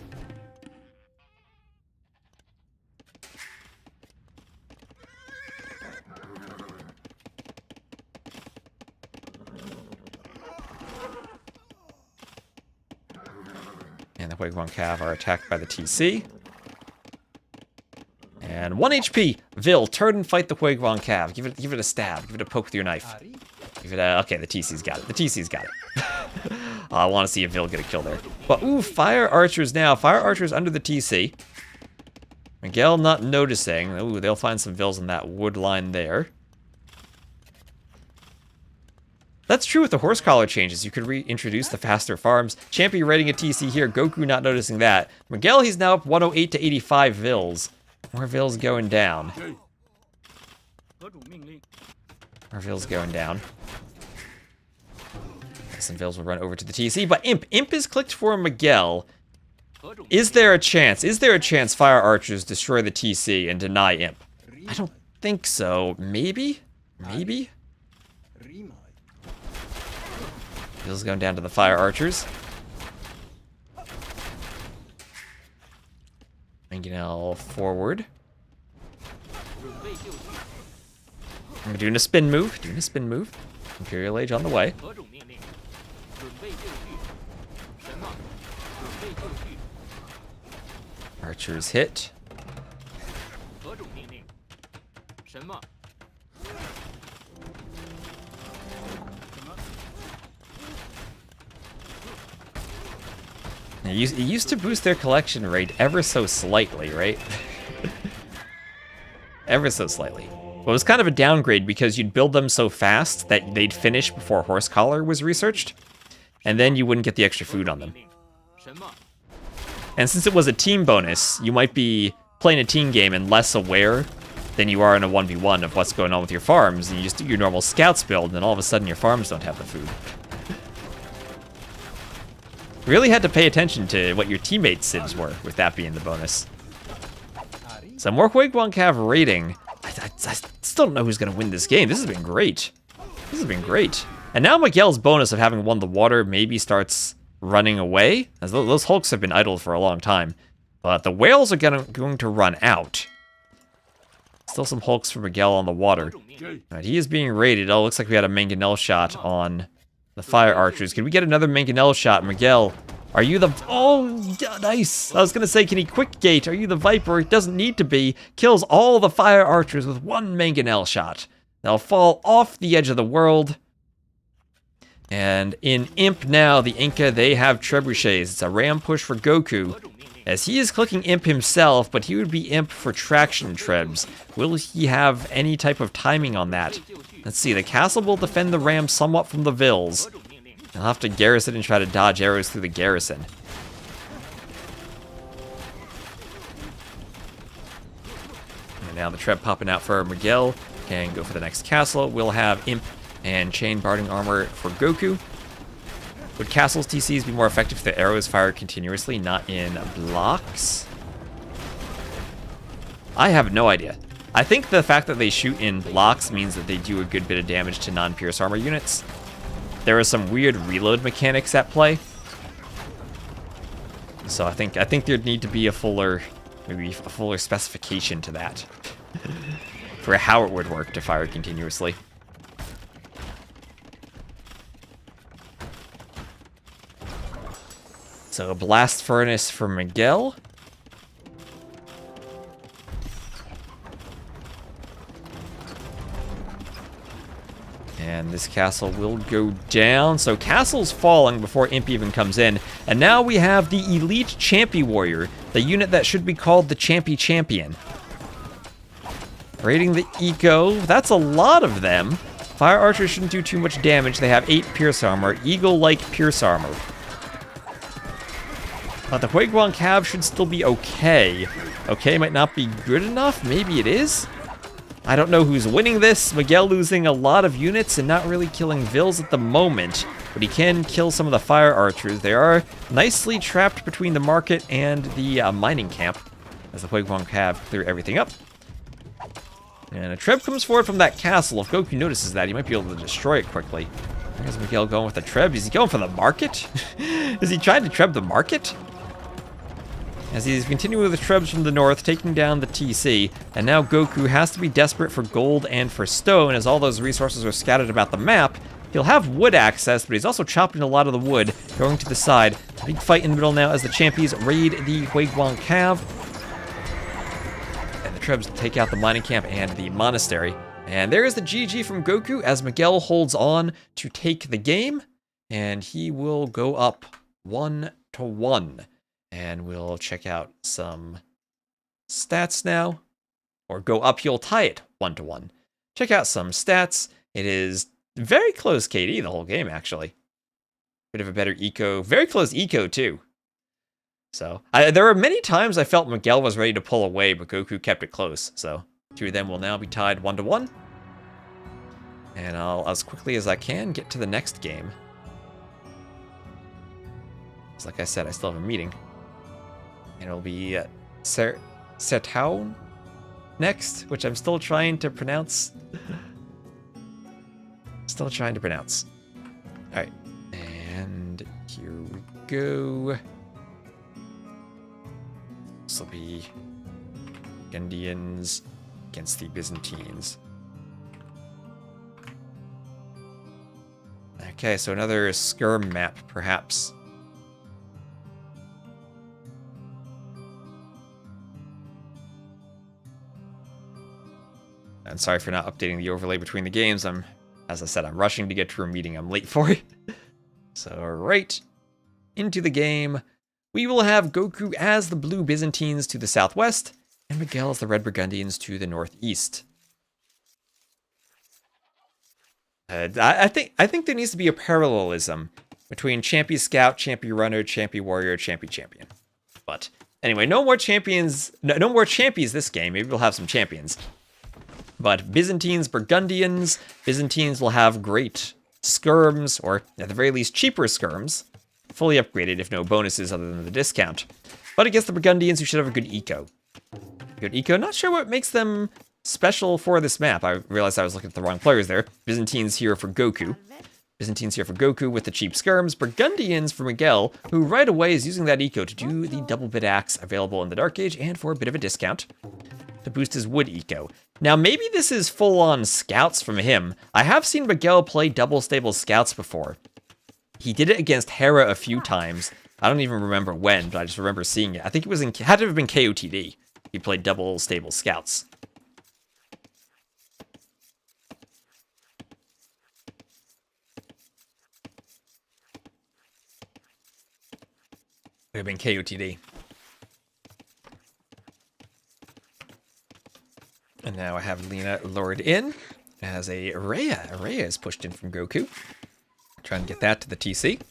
Huiguang Cav are attacked by the TC. And 1 HP. Vil, turn and fight the Huiguang Cav. Give it a stab. Give it a poke with your knife. Give it a... Okay, the TC's got it. The TC's got it. I want to see a Vil get a kill there. But, ooh, Fire Archers now. Fire Archers under the TC. Miguel not noticing. Ooh, they'll find some Vils in that wood line there. That's true with the horse collar changes. You could reintroduce the faster farms. Champy raiding a TC here. Goku not noticing that. Miguel, he's now up 108 to 85 Vils. More Vils going down. More Vils going down. Some Vils will run over to the TC, but Imp. Imp is clicked for Miguel. Is there a chance? Is there a chance Fire Archers destroy the TC and deny Imp? I don't think so. Maybe? Maybe? Vils going down to the Fire Archers. Mangonel forward. I'm doing a spin move. Doing a spin move. Imperial Age on the way. Archers hit. It used to boost their collection rate ever so slightly, right? Ever so slightly. Well, it was kind of a downgrade because you'd build them so fast that they'd finish before Horse Collar was researched, and then you wouldn't get the extra food on them. And since it was a team bonus, you might be playing a team game and less aware than you are in a 1v1 of what's going on with your farms, and you just do your normal scouts build, and all of a sudden your farms don't have the food. Really had to pay attention to what your teammates' civs were, with that being the bonus. So more Huiguang Cav raiding. I still don't know who's going to win this game. This has been great. This has been great. And now Miguel's bonus of having won the water maybe starts running away, as those hulks have been idle for a long time. But the whales are going to run out. Still some hulks for Miguel on the water. Right, he is being raided. Oh, looks like we had a mangonel shot on the Fire Archers. Can we get another mangonel shot? Miguel, are you the... Oh, nice. I was going to say, can he quick gate? Are you the Viper? It doesn't need to be. Kills all the Fire Archers with one mangonel shot. They'll fall off the edge of the world. And in Imp now, the Inca, they have trebuchets. It's a ram push for Goku, as he is clicking Imp himself, but he would be Imp for traction trebs. Will he have any type of timing on that? Let's see, the castle will defend the ram somewhat from the Vils. He'll have to garrison and try to dodge arrows through the garrison. And now the treb popping out for Miguel. Can go for the next castle. We'll have Imp and chain barding armor for Goku. Would castles TCs be more effective if the arrows fired continuously, not in blocks? I have no idea. I think the fact that they shoot in blocks means that they do a good bit of damage to non-pierce armor units. There are some weird reload mechanics at play. So I think there'd need to be maybe a fuller specification to that for how it would work to fire continuously. So a blast furnace for Miguel. And this castle will go down. So castle's falling before Imp even comes in. And now we have the Elite Champy Warrior, the unit that should be called the Champy Champion. Raiding the Eco. That's a lot of them. Fire Archers shouldn't do too much damage. They have 8 Pierce Armor. Eagle-like Pierce Armor. But the Huiguang Cav should still be okay. Okay might not be good enough. Maybe it is. I don't know who's winning this. Miguel losing a lot of units and not really killing Vils at the moment. But he can kill some of the Fire Archers. They are nicely trapped between the market and the mining camp, as the Huiguang Cav clear everything up. And a Treb comes forward from that castle. If Goku notices that, he might be able to destroy it quickly. Where's Miguel going with the Treb? Is he going for the market? Is he trying to Treb the market? As he's continuing with the Trebs from the north, taking down the TC, and now Goku has to be desperate for gold and for stone, as all those resources are scattered about the map. He'll have wood access, but he's also chopping a lot of the wood, going to the side. Big fight in the middle now as the champions raid the Huiguang Cave. And the Trebs take out the mining camp and the monastery. And there is the GG from GoKu as Miguel holds on to take the game. And he will go up 1-1. And we'll check out some stats now. Or go up, he'll tie it 1-1. Check out some stats. It is very close KD the whole game, actually. Bit of a better eco. Very close eco, too. So, there were many times I felt Miguel was ready to pull away, but GoKu kept it close. So, two of them will now be tied 1-1. And I'll, as quickly as I can, get to the next game. Because like I said, I still have a meeting. And it'll be Sertown next, which I'm still trying to pronounce. Still trying to pronounce. Alright. And here we go. This will be Burgundians against the Byzantines. Okay, so another skirm map, perhaps. And sorry for not updating the overlay between the games. As I said, I'm rushing to get to a meeting I'm late for. So, right into the game. We will have GoKu as the blue Byzantines to the southwest, and Miguel as the red Burgundians to the northeast. I think there needs to be a parallelism between Champy Scout, Champy Runner, Champy Warrior, Champy Champion. But anyway, no more champions, no more champions this game. Maybe we'll have some champions. But Byzantines, Burgundians, Byzantines will have great skirms, or at the very least cheaper skirms, fully upgraded if no bonuses other than the discount. But against the Burgundians, who should have a good eco. Good eco, not sure what makes them special for this map. I realized I was looking at the wrong players there. Byzantines here for GoKu. Byzantines here for GoKu with the cheap skirms. Burgundians for Miguel, who right away is using that eco to do the double bit axe available in the Dark Age and for a bit of a discount to boost his wood eco. Now, maybe this is full-on scouts from him. I have seen Miguel play double stable scouts before. He did it against Hera a few times. I don't even remember when, but I just remember seeing it. I think it was had to have been KOTD. He played double stable scouts. Would have been KOTD. And now I have Lena lured in as a Rhea. Rhea is pushed in from GoKu. Trying to get that to the TC.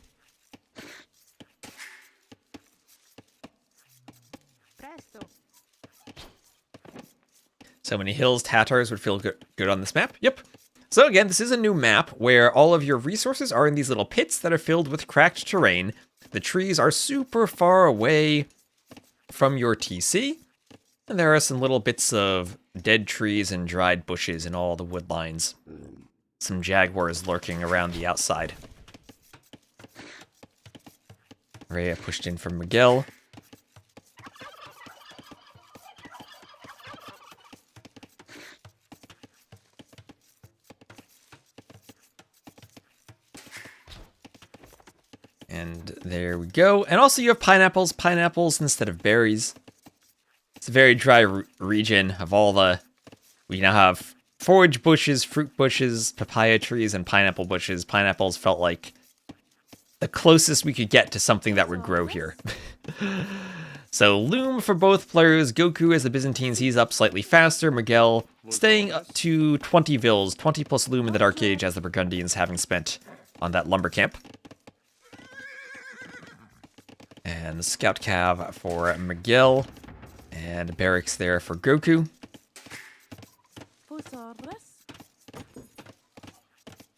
So many hills, Tatars would feel good on this map. Yep. So again, this is a new map where all of your resources are in these little pits that are filled with cracked terrain. The trees are super far away from your TC. And there are some little bits of dead trees and dried bushes in all the wood lines. Some jaguars lurking around the outside. Rhea pushed in from Miguel. And there we go. And also you have pineapples. Pineapples instead of berries. It's a very dry region of all the... We now have forage bushes, fruit bushes, papaya trees, and pineapple bushes. Pineapples felt like the closest we could get to something that would grow here. So loom for both players. GoKu as the Byzantines, he's up slightly faster. Miguel staying up to 20 vils, 20 plus loom in the Dark Age as the Burgundians having spent on that lumber camp. And Scout Cav for Miguel. And barracks there for GoKu.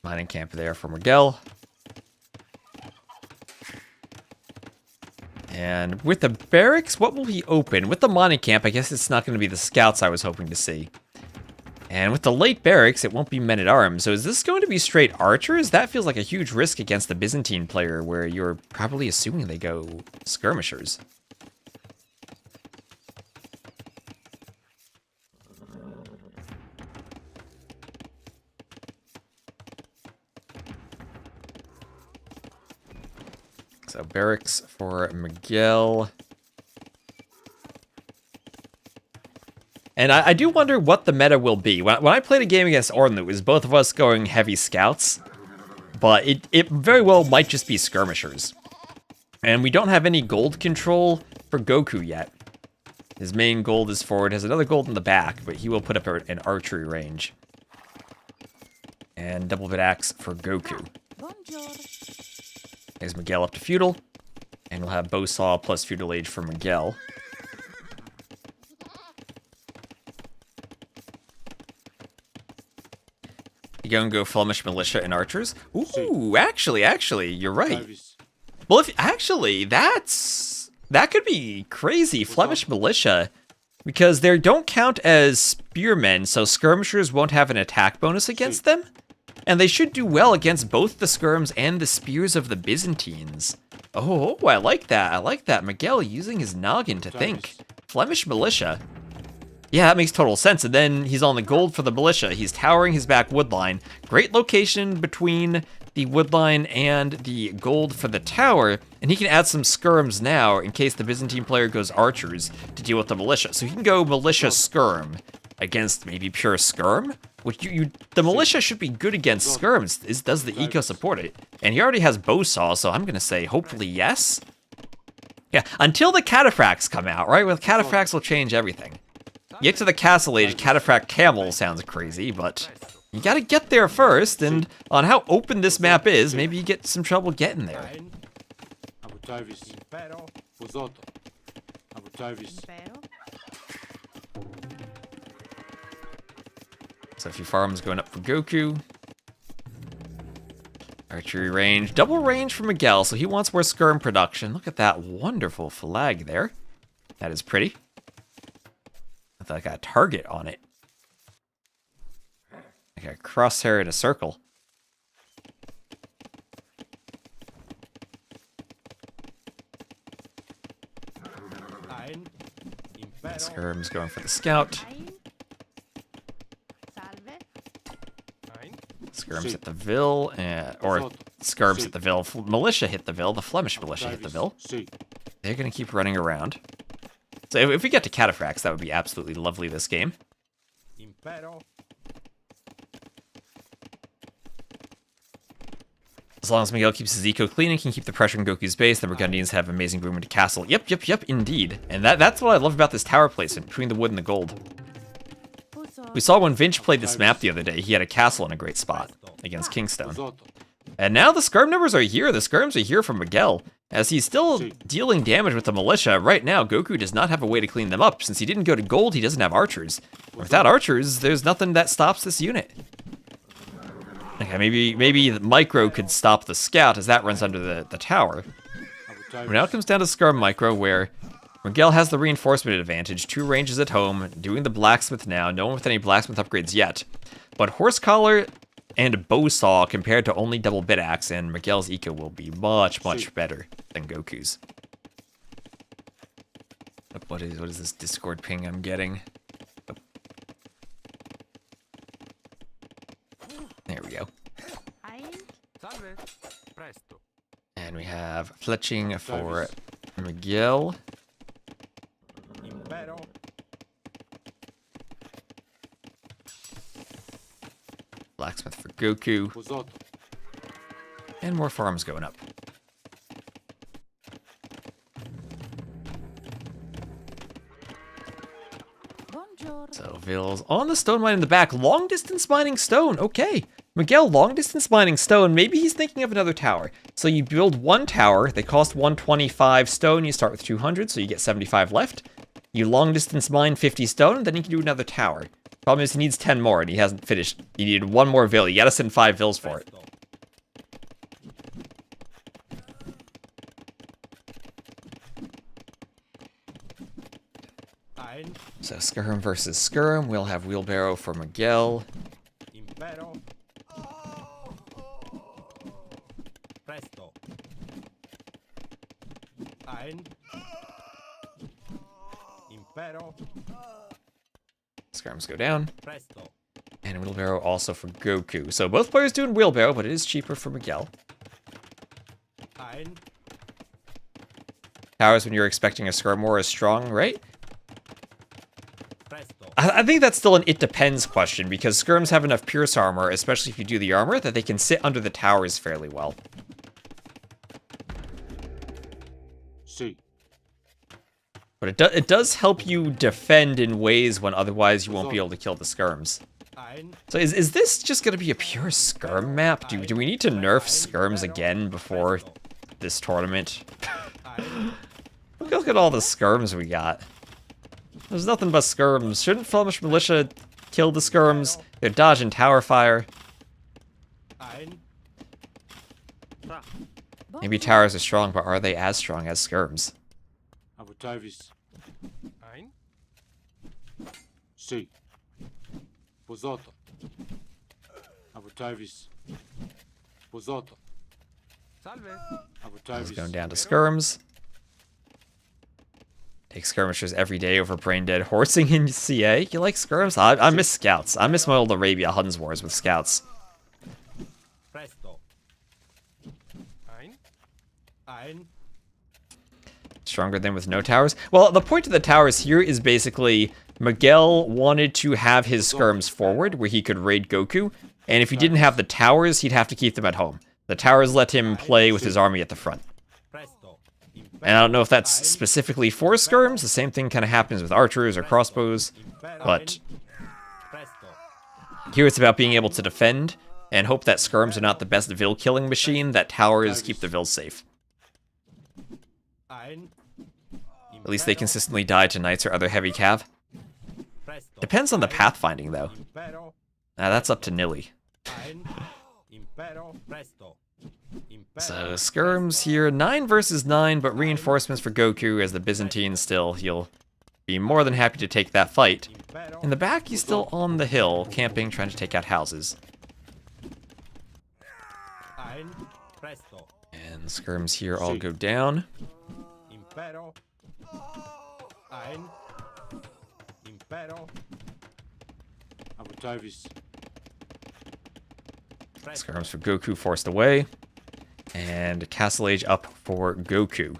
Mining camp there for Miguel. And with the barracks, what will he open? With the mining camp, I guess it's not going to be the scouts I was hoping to see. And with the late barracks, it won't be men-at-arms. So is this going to be straight archers? That feels like a huge risk against the Byzantine player, where you're probably assuming they go skirmishers. So barracks for Miguel. And I do wonder what the meta will be. When I played a game against Ornlu, it was both of us going heavy scouts. But it very well might just be skirmishers. And we don't have any gold control for GoKu yet. His main gold is forward, has another gold in the back, but he will put up an archery range. And double bit axe for GoKu. There's Miguel up to feudal. And we'll have bow saw plus feudal age for Miguel. You gonna go Flemish militia and archers? Ooh, actually, you're right. Well, that could be crazy, Flemish militia, because they don't count as spearmen, so skirmishers won't have an attack bonus against them, and they should do well against both the skirms and the spears of the Byzantines. Oh, I like that. Miguel using his noggin to think. Flemish militia. Yeah, that makes total sense. And then he's on the gold for the militia. He's towering his back woodline. Great location between the woodline and the gold for the tower. And he can add some skirms now in case the Byzantine player goes archers to deal with the militia. So he can go militia skirm against maybe pure skirm. Which the militia should be good against skirms. Does the eco support it? And he already has bow saw, so I'm going to say hopefully yes. Yeah, until the cataphracts come out, right? With cataphracts will change everything. You get to the castle age, cataphract camel sounds crazy, but you gotta get there first, and on how open this map is, maybe you get some trouble getting there. So a few farms going up for GoKu. Archery range, double range for Miguel, so he wants more skirm production. Look at that wonderful flag there. That is pretty. I got a target on it. I got a crosshair in a circle. Skirm's going for the scout. Skirms hit the Vil, or skirms hit the Vil. Militia hit the Vil. The Flemish militia hit the Vil. They're going to keep running around. So if we get to cataphracts, that would be absolutely lovely this game. As long as Miguel keeps his eco clean and can keep the pressure on Goku's base, the Burgundians have amazing room into castle. Yep, indeed. And that's what I love about this tower placement, between the wood and the gold. We saw when Vinch played this map the other day, he had a castle in a great spot against Kingstone. And now the skirm numbers are here. The skirms are here for Miguel. As he's still dealing damage with the militia, right now Goku does not have a way to clean them up. Since he didn't go to gold, he doesn't have archers. Without archers, there's nothing that stops this unit. Okay, maybe the micro could stop the scout as that runs under the tower. But now it comes down to skirm micro, where Miguel has the reinforcement advantage, 2 ranges at home, doing the blacksmith now, no one with any blacksmith upgrades yet. But horse collar and bow saw compared to only double bit axe, and Miguel's eco will be much better than Goku's. What is this Discord ping I'm getting? Oh. There we go. And we have fletching for Miguel. Blacksmith for Goku. And more farms going up. So Vil's on the stone mine in the back. Long distance mining stone. Okay. Miguel, long distance mining stone. Maybe he's thinking of another tower. So you build 1 tower. They cost 125 stone. You start with 200, so you get 75 left. You long distance mine 50 stone, then you can do another tower. Problem is he needs 10 more, and he hasn't finished. He needed 1 more Vil. You gotta send 5 Vils for it. So Skirm versus Skirm. We'll have wheelbarrow for Miguel. Skirms go down. And wheelbarrow also for Goku. So both players doing wheelbarrow, but it is cheaper for Miguel. towers when you're expecting a skirm war is strong, right? I think that's still an it depends question, because skirms have enough pierce armor, especially if you do the armor, that they can sit under the towers fairly well. See. But it does help you defend in ways when otherwise you won't be able to kill the skirms. So is this just going to be a pure skirm map? Do we need to nerf skirms again before this tournament? Look at all the skirms we got. There's nothing but skirms. Shouldn't Flemish Militia kill the skirms? They're dodging tower fire. Maybe towers are strong, but are they as strong as skirms? See. Pozoto. Avutavis. Pozoto. He's going down to skirms. Take skirmishers every day over brain dead horsing in CA. You like skirms? I miss scouts. I miss my old Arabia Huns wars with scouts. Stronger than with no towers? Well, the point of the towers here is basically Miguel wanted to have his skirms forward where he could raid GoKu, and if he didn't have the towers, he'd have to keep them at home. The towers let him play with his army at the front. And I don't know if that's specifically for skirms. The same thing kind of happens with archers or crossbows, but here it's about being able to defend and hope that skirms are not the best vill killing machine, that towers keep the vills safe. At least they consistently die to knights or other heavy cav. Depends on the pathfinding, though. That's up to Nilly. So, skirms here, 9 versus 9, but reinforcements for GoKu as the Byzantine still. He'll be more than happy to take that fight. In the back, he's still on the hill, camping, trying to take out houses. And skirms here all go down. Skirms for GoKu forced away. And Castle Age up for GoKu.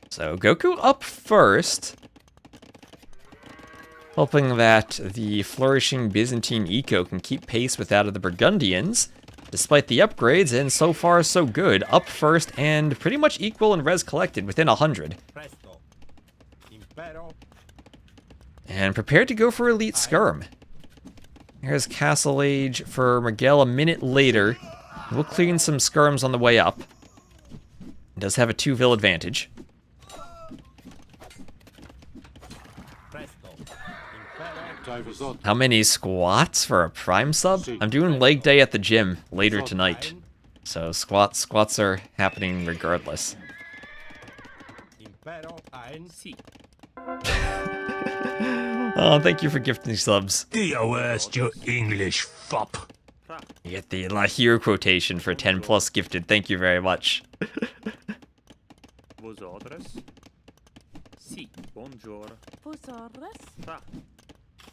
So GoKu up first. Hoping that the flourishing Byzantine eco can keep pace with that of the Burgundians, despite the upgrades, and so far so good. Up first and pretty much equal in res collected, within 100. And prepared to go for Elite Skirm. Here's Castle Age for Miguel a minute later. We'll clean some skirms on the way up. It does have a 2-vill advantage. How many squats for a prime sub? I'm doing leg day at the gym later tonight. So squats are happening regardless. Oh, thank you for gifting subs. The worst, you English fop. You get the Lahir quotation for 10 plus gifted. Thank you very much.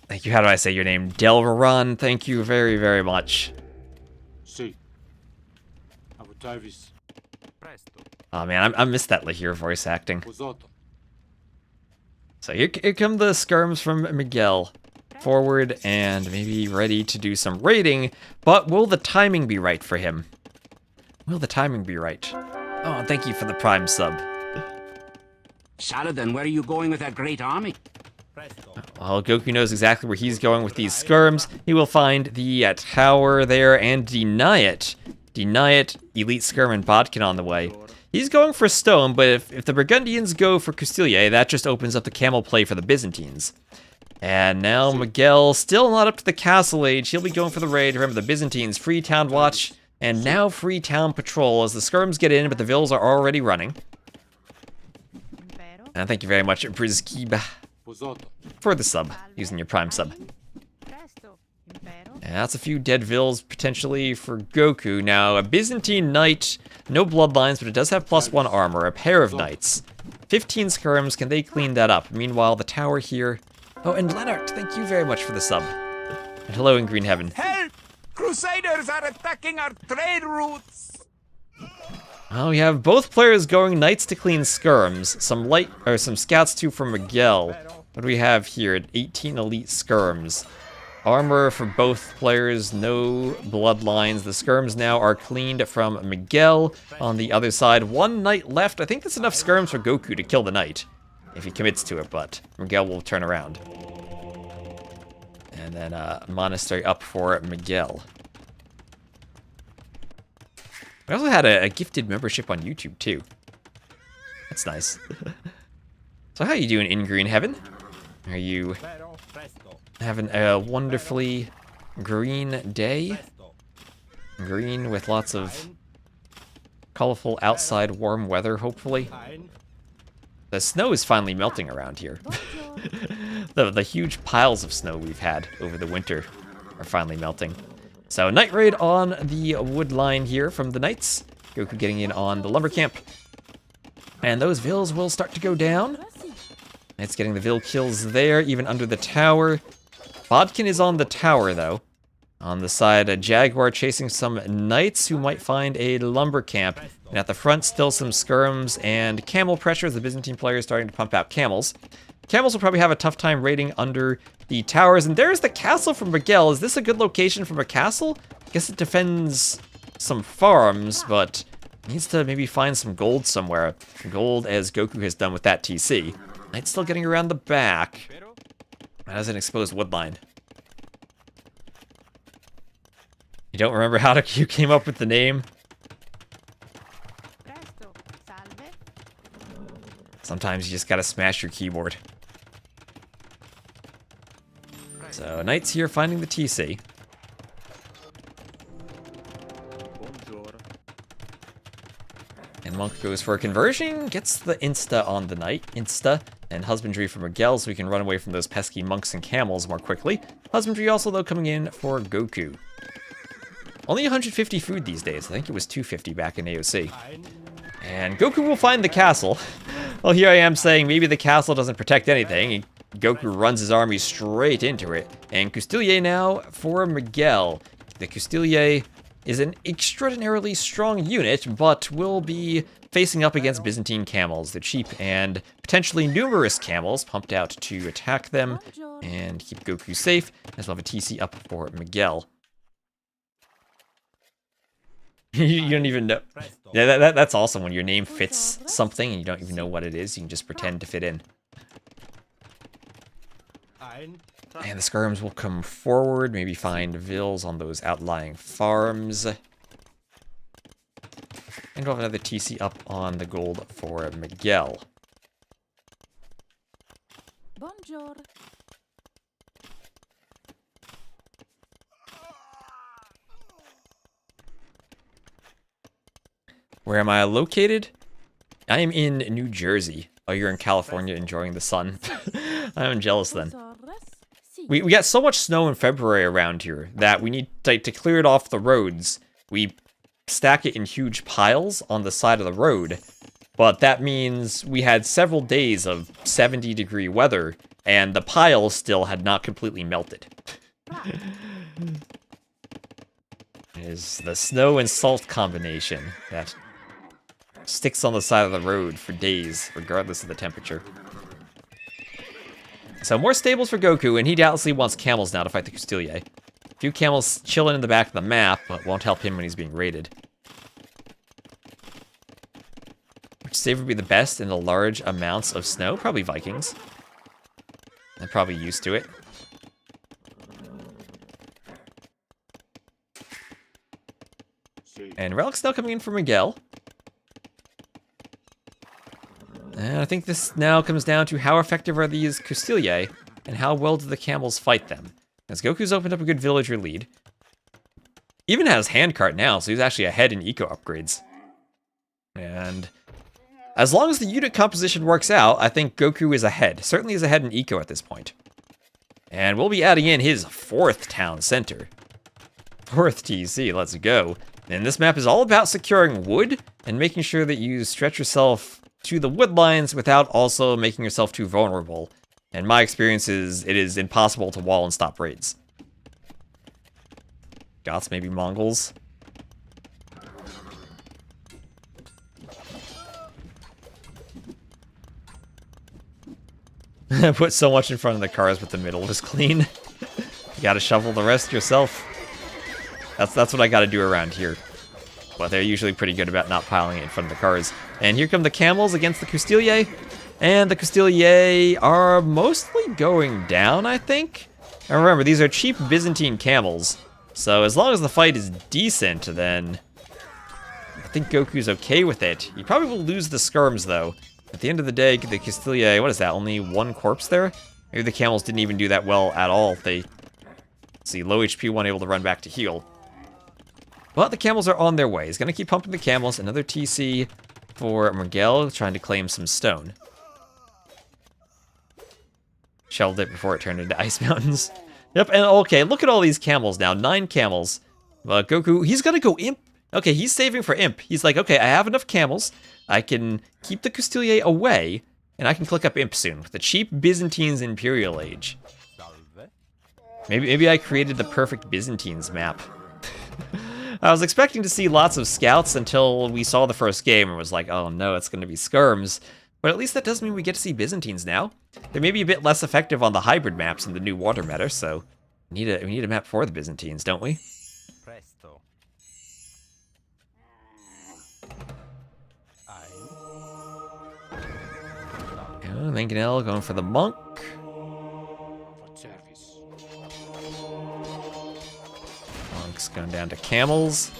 Thank you. How do I say your name? Delveron. Thank you very, very much. Oh man, I missed that Lahir voice acting. So here come the skirms from Miguel. Forward and maybe ready to do some raiding, but will the timing be right for him? Will the timing be right? Oh, thank you for the prime sub. Saladin, where are you going with that great army? Well, GoKu knows exactly where he's going with these skirms. He will find the tower there and deny it. Deny it, Elite Skirm and Bodkin on the way. He's going for stone, but if the Burgundians go for Castilier, that just opens up the camel play for the Byzantines. And now Miguel still not up to the Castle Age. He'll be going for the raid. Remember, the Byzantines free town watch and now free town patrol as the skirms get in, but the vills are already running. And thank you very much, Brizkiba, for the sub, using your prime sub. And that's a few dead vills potentially for GoKu. Now, a Byzantine knight, no bloodlines, but it does have +1 armor, a pair of knights. 15 skirms, can they clean that up? Meanwhile, the tower here... Oh, and Leonard, thank you very much for the sub. And hello in Green Heaven. Help! Crusaders are attacking our trade routes! Well, we have both players going knights to clean skirms. Some scouts too from Miguel. What do we have here? 18 elite skirms. Armor for both players, no bloodlines. The skirms now are cleaned from Miguel. On the other side, one knight left. I think that's enough skirms for GoKu to kill the knight, if he commits to it, but Miguel will turn around. And then monastery up for Miguel. We also had a gifted membership on YouTube, too. That's nice. So how are you doing in Green Heaven? Are you having a wonderfully green day? Green with lots of colorful outside warm weather, hopefully. The snow is finally melting around here. The huge piles of snow we've had over the winter are finally melting. So, night raid on the wood line here from the knights. GoKu getting in on the lumber camp. And those vills will start to go down. It's getting the vill kills there, even under the tower. Bodkin is on the tower, though. On the side, a jaguar chasing some knights who might find a lumber camp. And at the front, still some skirms and camel pressure. The Byzantine players starting to pump out camels. Camels will probably have a tough time raiding under the towers. And there's the castle from Miguel. Is this a good location from a castle? I guess it defends some farms, but needs to maybe find some gold somewhere. Gold, as GoKu has done with that TC. Knight's still getting around the back. That has an exposed wood line. You don't remember how you came up with the name? Sometimes you just gotta smash your keyboard. So, Knight's here finding the TC. And Monk goes for a conversion, gets the Insta on the Knight. Insta and Husbandry for Miguel so we can run away from those pesky monks and camels more quickly. Husbandry also, though, coming in for GoKu. Only 150 food these days. I think it was 250 back in AOC. And GoKu will find the castle. Well, here I am saying maybe the castle doesn't protect anything. GoKu runs his army straight into it. And Custilier now for Miguel. The Custilier is an extraordinarily strong unit, but will be facing up against Byzantine camels. They're cheap and potentially numerous camels pumped out to attack them and keep GoKu safe, as well have a TC up for Miguel. You don't even know. Yeah, that's awesome when your name fits something and you don't even know what it is. You can just pretend to fit in. And the skirms will come forward, maybe find vills on those outlying farms. And we'll have another TC up on the gold for Miguel. Bonjour. Where am I located? I am in New Jersey. Oh, you're in California enjoying the sun. I'm jealous then. We got so much snow in February around here that we need to clear it off the roads. We stack it in huge piles on the side of the road, but that means we had several days of 70-degree weather, and the piles still had not completely melted. It is the snow and salt combination that sticks on the side of the road for days, regardless of the temperature. So more stables for GoKu, and he doubtlessly wants camels now to fight the Custilier. A few camels chilling in the back of the map, but won't help him when he's being raided. Which save would be the best in the large amounts of snow? Probably Vikings. They're probably used to it. And Relic's now coming in for Miguel. And I think this now comes down to how effective are these Custilier, and how well do the camels fight them. As GoKu's opened up a good villager lead. Even has handcart now, so he's actually ahead in eco upgrades. And as long as the unit composition works out, I think GoKu is ahead. Certainly is ahead in eco at this point. And we'll be adding in his 4th town center. 4th TC, let's go. And this map is all about securing wood and making sure that you stretch yourself to the wood lines without also making yourself too vulnerable. And my experience is it is impossible to wall and stop raids. Goths, maybe Mongols. Put so much in front of the cars, but the middle was clean. You gotta shovel the rest yourself. That's what I gotta do around here. But they're usually pretty good about not piling it in front of the cars. And here come the camels against the Castilier. And the Castilier are mostly going down, I think. And remember, these are cheap Byzantine camels. So as long as the fight is decent, then I think Goku's okay with it. He probably will lose the skirms, though. At the end of the day, the Castilier, what is that, only one corpse there? Maybe the camels didn't even do that well at all. They, let's see, low HP one able to run back to heal. But the camels are on their way. He's going to keep pumping the camels. Another TC for Miguel, trying to claim some stone. Shelved it before it turned into ice mountains. Yep, and okay, look at all these camels now. 9 camels. Goku, he's going to go imp. Okay, he's saving for imp. He's like, okay, I have enough camels. I can keep the Castilier away, and I can click up imp soon with the cheap Byzantines Imperial Age. Maybe I created the perfect Byzantines map. I was expecting to see lots of scouts until we saw the first game and was like, oh no, it's going to be skirms. But at least that does mean we get to see Byzantines now. They may be a bit less effective on the hybrid maps in the new water meta, so we need a map for the Byzantines, don't we? Presto. Manganel going for the monk. For service. Monk's going down to camels.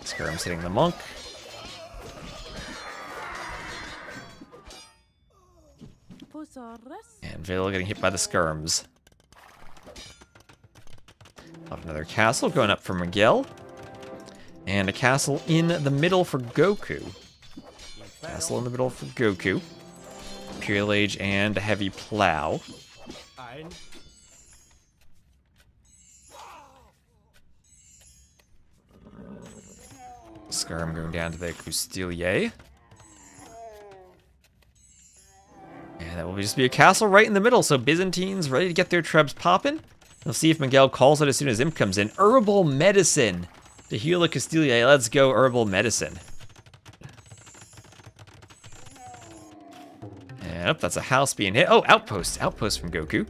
Skirm's hitting the monk. And Vale getting hit by the skirms. Up another castle going up for Miguel. And a castle in the middle for Goku. Castle in the middle for Goku. Imperial Age and a heavy plow. Skirm going down to the Castilier. And that will just be a castle right in the middle, so Byzantines ready to get their trebs popping. We'll see if Miguel calls it as soon as Imp comes in. Herbal medicine to heal the Castilier. Let's go, herbal medicine. And that's a house being hit. Oh, outpost. Outpost from Goku.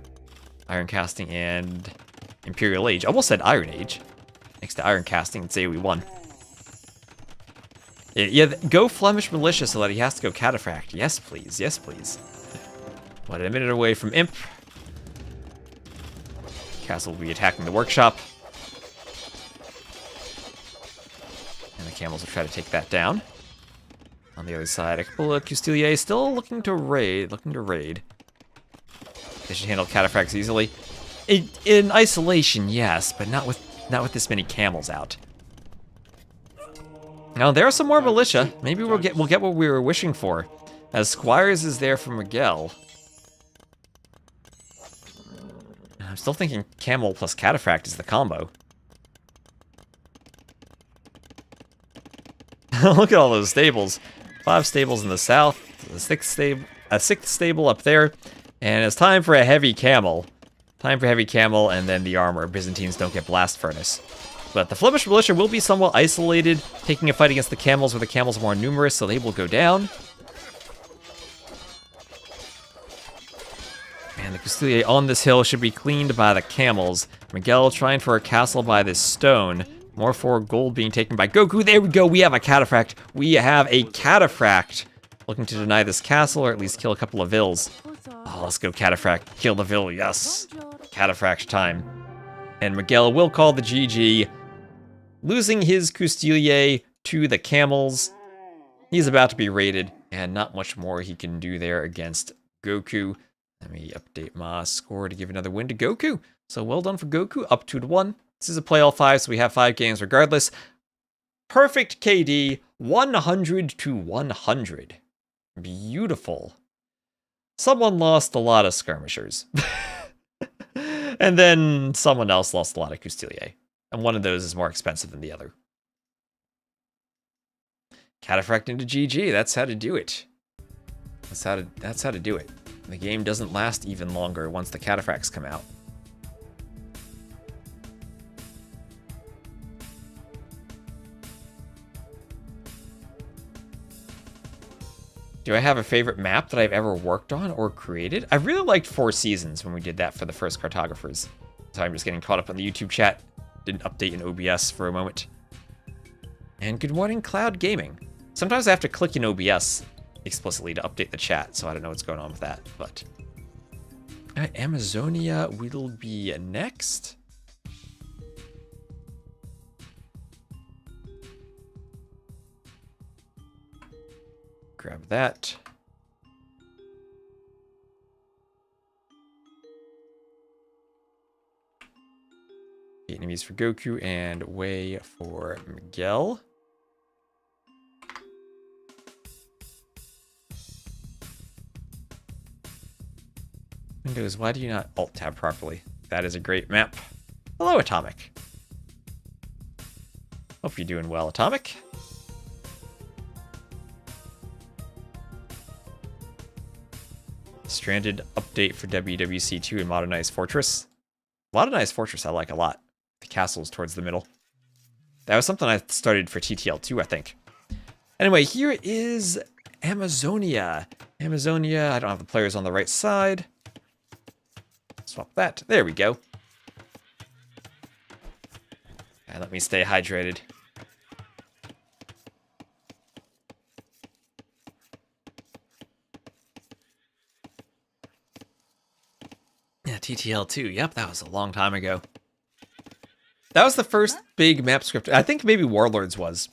Iron casting and Imperial Age. Almost said Iron Age. Next to Iron casting and say we won. Yeah, go Flemish Militia so that he has to go Cataphract. Yes, please. Yes, please. What, a minute away from Imp. Castle will be attacking the workshop. And the camels will try to take that down. On the other side, a couple of Castilier still looking to raid. They should handle Cataphracts easily. In isolation, yes, but not with this many camels out. Now there are some more militia. Maybe we'll get what we were wishing for. As Squires is there for Miguel. I'm still thinking camel plus Cataphract is the combo. Look at all those stables. 5 stables in the south, a sixth stable up there, and it's time for a heavy camel. Time for heavy camel and then the armor. Byzantines don't get blast furnace. But the Flemish militia will be somewhat isolated, taking a fight against the camels where the camels are more numerous, so they will go down. And the Castilier on this hill should be cleaned by the camels. Miguel trying for a castle by this stone. More for gold being taken by Goku. There we go, we have a Cataphract. We have a Cataphract. Looking to deny this castle, or at least kill a couple of vills. Oh, let's go Cataphract. Kill the vill, yes. Cataphract time. And Miguel will call the GG. Losing his Castilier to the camels. He's about to be raided, and not much more he can do there against Goku. Let me update my score to give another win to Goku. So well done for Goku, up 2-1. This is a play all 5, so we have 5 games regardless. Perfect KD, 100-100. Beautiful. Someone lost a lot of skirmishers. And then someone else lost a lot of Castilier. And one of those is more expensive than the other. Cataphract into GG, that's how to do it. That's how to do it. the game doesn't last even longer once the cataphracts come out. Do I have a favorite map that I've ever worked on or created? I really liked Four Seasons when we did that for the first cartographers. So I'm just getting caught up on the YouTube chat. Didn't update in OBS for a moment. And good morning, Cloud Gaming. Sometimes I have to click in OBS explicitly to update the chat, so I don't know what's going on with that. But Amazonia will be next. Grab that. Vietnamese for GoKu and Wei for Miguel. Windows, why do you not alt tab properly? That is a great map. Hello, Atomic. Hope you're doing well, Atomic. Stranded update for WWC2 and Modernized Fortress. Modernized Fortress I like a lot. The castle's towards the middle. That was something I started for TTL2, I think. Anyway, here is Amazonia. Amazonia, I don't have the players on the right side. Swap that. There we go. And let me stay hydrated. Yeah, TTL2. Yep, that was a long time ago. That was the first big map script. I think maybe Warlords was.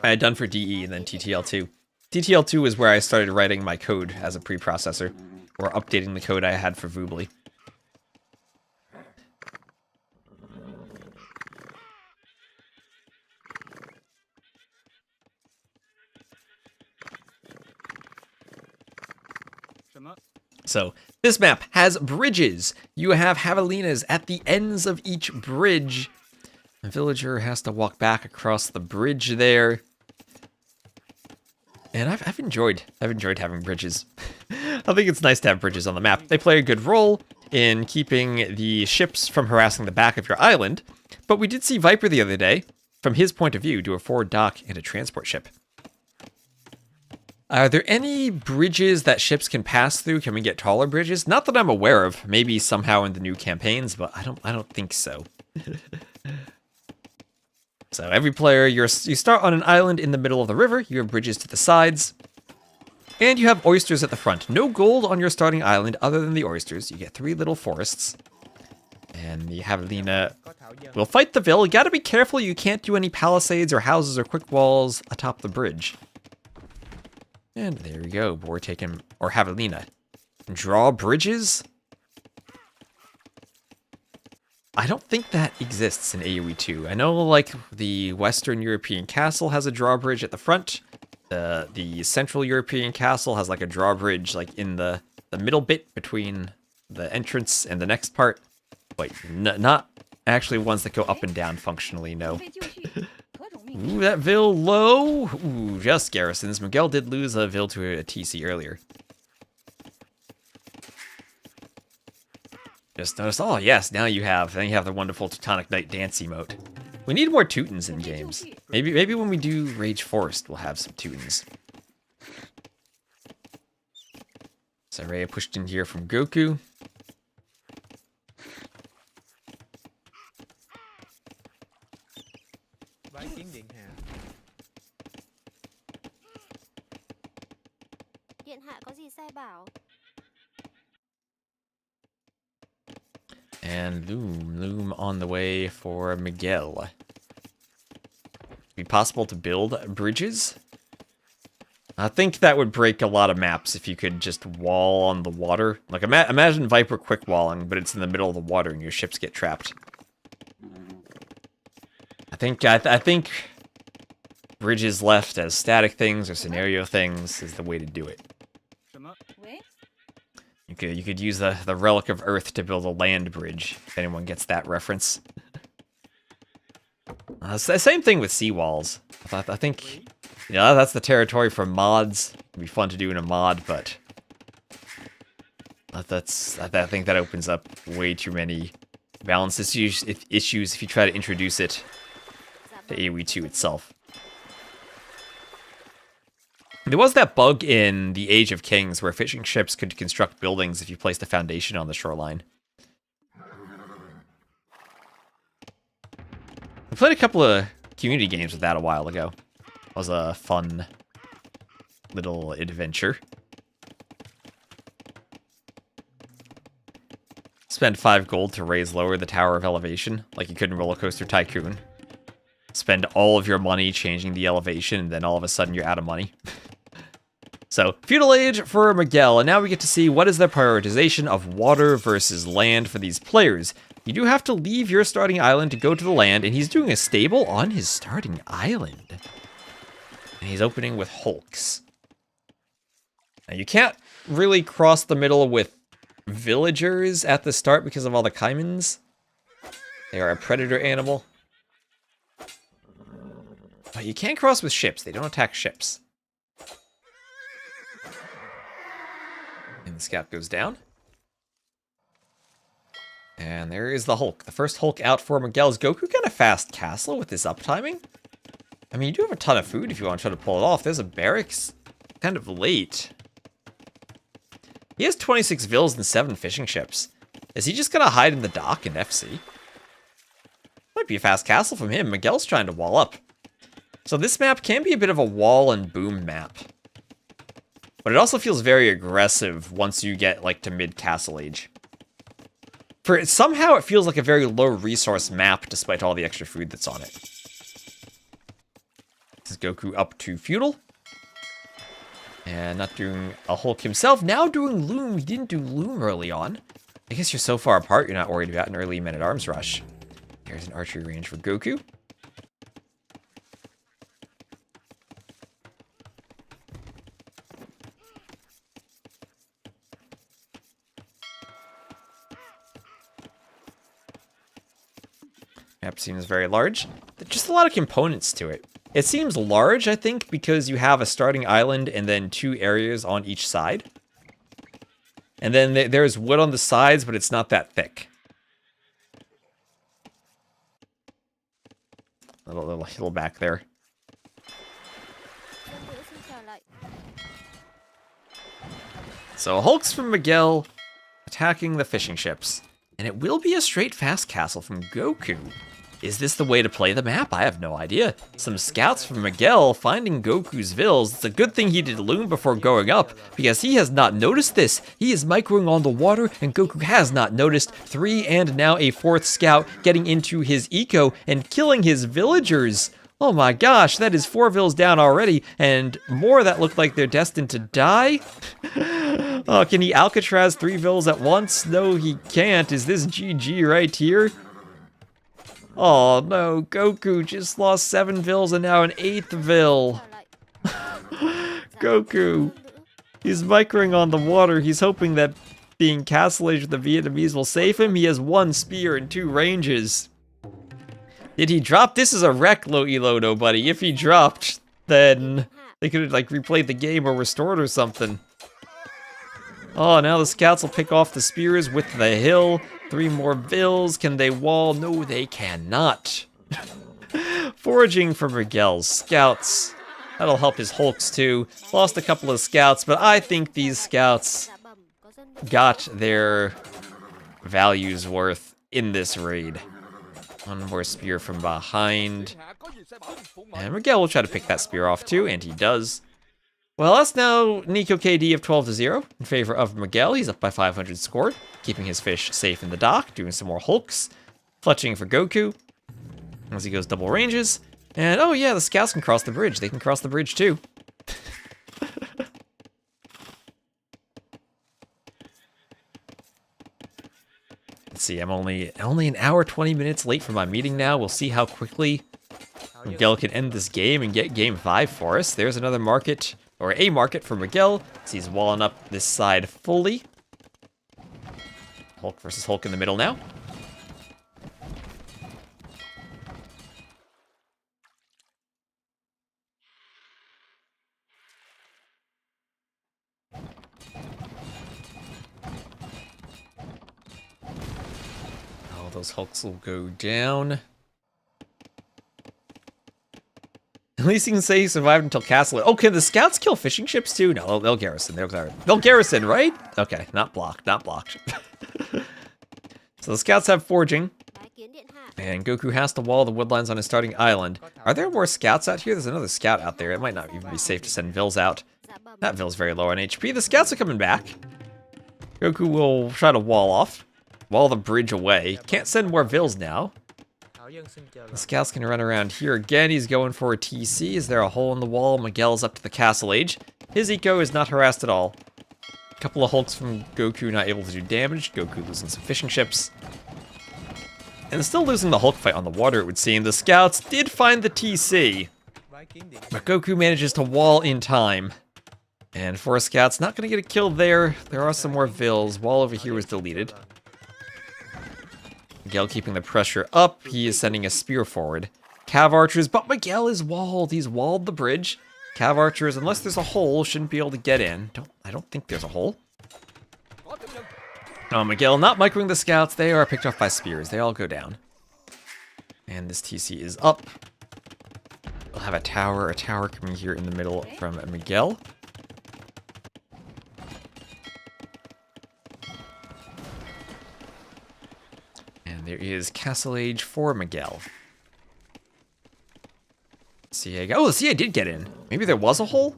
I had done for DE and then TTL2. TTL2 is where I started writing my code as a preprocessor, or updating the code I had for Voobly. So, this map has bridges. You have javelinas at the ends of each bridge. The villager has to walk back across the bridge there. And I've enjoyed having bridges. I think it's nice to have bridges on the map. They play a good role in keeping the ships from harassing the back of your island. But we did see Viper the other day, from his point of view, do a forward dock and a transport ship. Are there any bridges that ships can pass through? Can we get taller bridges? Not that I'm aware of. Maybe somehow in the new campaigns, but I don't think so. So every player, you start on an island in the middle of the river. You have bridges to the sides. And you have oysters at the front. No gold on your starting island other than the oysters. You get 3 little forests. And the javelina will fight the Vil. You gotta be careful. You can't do any palisades or houses or quick walls atop the bridge. And there we go, boar taken, or javelina. Draw bridges? I don't think that exists in AoE 2. I know, like, the Western European castle has a drawbridge at the front. The Central European castle has, like, a drawbridge, like, in the middle bit between the entrance and the next part. But not actually ones that go up and down functionally, no. Ooh, that Vil low. Ooh, just garrisons. Miguel did lose a Vil to a TC earlier. Just noticed. Oh yes, now you have the wonderful Teutonic Knight dance emote. We need more Teutons in games. Maybe when we do Rage Forest, we'll have some Teutons. Saraya pushed in here from GoKu. And Loom on the way for Miguel. Be possible to build bridges? I think that would break a lot of maps if you could just wall on the water. Like, imagine Viper quick walling, but it's in the middle of the water and your ships get trapped. I think bridges left as static things or scenario things is the way to do it. You could use the Relic of Earth to build a land bridge, if anyone gets that reference. Same thing with seawalls. I think, you know, that's the territory for mods. It'd be fun to do in a mod, but I think that opens up way too many balance issues if you try to introduce it to AoE2 itself. There was that bug in the Age of Kings where fishing ships could construct buildings if you placed a foundation on the shoreline. I played a couple of community games with that a while ago. It was a fun little adventure. Spend 5 gold to lower the tower of elevation, like you could in Roller Coaster Tycoon. Spend all of your money changing the elevation, and then all of a sudden you're out of money. So, Feudal Age for Miguel, and now we get to see what is the prioritization of water versus land for these players. You do have to leave your starting island to go to the land, and he's doing a stable on his starting island. And he's opening with hulks. Now, you can't really cross the middle with villagers at the start because of all the caimans. They are a predator animal. But you can cross with ships. They don't attack ships. And the scout goes down. And there is the Hulk. The first Hulk out for Miguel. Is GoKu kind of fast castle with his uptiming? I mean, you do have a ton of food if you want to try to pull it off. There's a barracks kind of late. He has 26 vills and 7 fishing ships. Is he just going to hide in the dock in FC? Might be a fast castle from him. Miguel's trying to wall up. So this map can be a bit of a wall and boom map. But it also feels very aggressive once you get, like, to mid-castle age. Somehow it feels like a very low-resource map, despite all the extra food that's on it. This is GoKu up to Feudal. And not doing a Hulk himself, now doing Loom. He didn't do Loom early on. I guess you're so far apart, you're not worried about an early men-at-arms rush. There's an archery range for GoKu. Map seems very large. There's just a lot of components to it. It seems large, I think, because you have a starting island and then 2 areas on each side. And then there's wood on the sides, but it's not that thick. Little hill back there. So Hulks from Miguel attacking the fishing ships. And it will be a straight fast castle from GoKu. Is this the way to play the map? I have no idea. Some scouts from Miguel finding Goku's vills. It's a good thing he did Loom before going up, because he has not noticed this. He is microing on the water, and Goku has not noticed. 3 and now a 4th scout getting into his eco and killing his villagers. Oh my gosh, that is 4 vills down already, and more that look like they're destined to die. Oh, can he Alcatraz 3 vills at once? No, he can't. Is this GG right here? Oh no, Goku just lost 7 vills and now an 8th vill. Goku. He's microing on the water. He's hoping that being castle age with the Vietnamese will save him. He has 1 spear and 2 ranges. Did he drop? This is a wreck, low elo, nobody. If he dropped, then they could have like replayed the game or restored or something. Oh, now the scouts will pick off the spears with the hill. 3 more vills. Can they wall? No, they cannot. Foraging for Miguel's scouts. That'll help his hulks too. Lost a couple of scouts, but I think these scouts got their values worth in this raid. 1 more spear from behind. And Miguel will try to pick that spear off too, and he does. Well, that's now Nico KD of 12-0 in favor of Miguel. He's up by 500 scored, keeping his fish safe in the dock, doing some more hulks, fletching for GoKu as he goes double ranges. And oh yeah, the scouts can cross the bridge. They can cross the bridge too. Let's see, I'm only an hour 20 minutes late for my meeting now. We'll see how quickly Miguel can end this game and get game 5 for us. There's another market. Or a market for Miguel, as he's walling up this side fully. Hulk versus Hulk in the middle now. All those hulks will go down. At least you can say he survived until Castle. Oh, can the scouts kill fishing ships too? No, they'll garrison. They'll garrison, right? Okay, not blocked. Not blocked. So the scouts have forging. And Goku has to wall the woodlines on his starting island. Are there more scouts out here? There's another scout out there. It might not even be safe to send Vills out. That Vill's very low on HP. The scouts are coming back. Goku will try to wall the bridge away. Can't send more Vills now. The scouts can run around here again. He's going for a TC. Is there a hole in the wall? Miguel's up to the castle age. His eco is not harassed at all. A couple of hulks from Goku not able to do damage. Goku losing some fishing ships. And still losing the Hulk fight on the water, it would seem. The scouts did find the TC. But Goku manages to wall in time. And 4 scouts, not going to get a kill there. There are some more Vills. Wall over here was deleted. Miguel keeping the pressure up. He is sending a spear forward. Cav archers, but Miguel is walled. He's walled the bridge. Cav archers, unless there's a hole, shouldn't be able to get in. I don't think there's a hole. Oh, Miguel not microing the scouts. They are picked off by spears. They all go down. And this TC is up. We'll have a tower coming here in the middle from Miguel. And there is Castle Age for Miguel. CA. Oh, the CA did get in. Maybe there was a hole?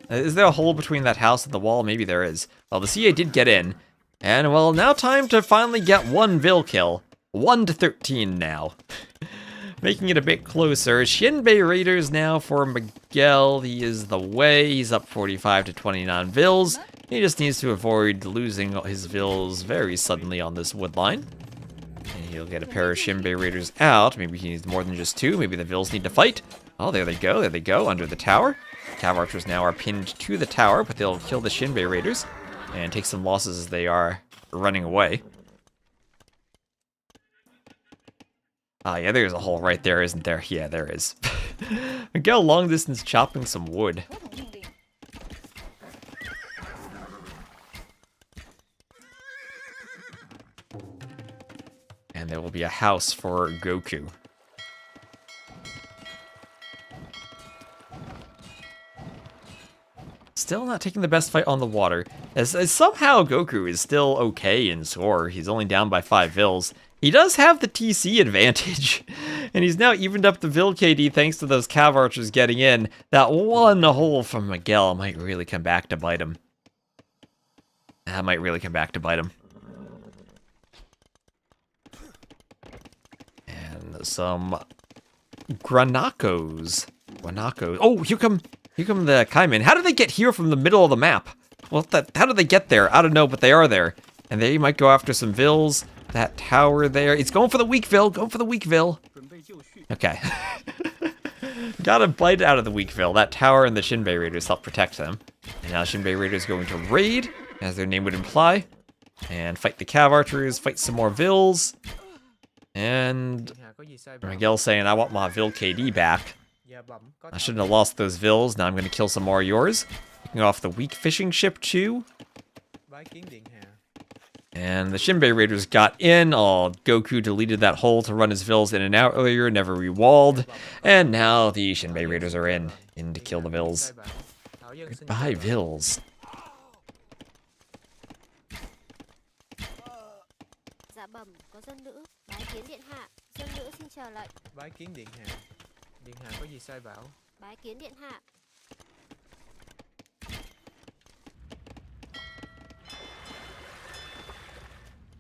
Is there a hole between that house and the wall? Maybe there is. Well, the CA did get in. And, well, now time to finally get one Vil kill. 1-13 now. Making it a bit closer. Shinbei Raiders now for Miguel. He is the way. He's up 45 to 29 Vils. He just needs to avoid losing his Vils very suddenly on this wood line. And he'll get a pair of Shinbei Raiders out. Maybe he needs more than just 2. Maybe the Vils need to fight. Oh, there they go. There they go. Under the tower. Cav archers now are pinned to the tower, but they'll kill the Shinbei Raiders. And take some losses as they are running away. Ah, yeah, there's a hole right there, isn't there? Yeah, there is. Miguel long distance chopping some wood. And there will be a house for Goku. Still not taking the best fight on the water, as somehow Goku is still okay in score. He's only down by 5 Vils. He does have the TC advantage, and he's now evened up the Vil KD thanks to those Cav archers getting in. That one hole from Miguel might really come back to bite him. That might really come back to bite him. And some Granacos. Oh, here come the Kaiman. How did they get here from the middle of the map? Well, how did they get there? I don't know, but they are there. And they might go after some Vils. That tower there. It's going for the weak Vil. Go for the weak Vil. Okay. Gotta bite out of the weak Vil. That tower and the Shinbei Raiders help protect them. And now Shinbei Raiders going to raid, as their name would imply. And fight the Cav archers. Fight some more Vils. And Miguel saying, I want my Vil KD back. I shouldn't have lost those Vils. Now I'm going to kill some more of yours. Picking off the weak fishing ship too. And the Shinbei Raiders got in. Oh, Goku deleted that hole to run his Vils in and out earlier, never rewalled. And now the Shinbei Raiders are in to kill the Vils. Goodbye, Vils.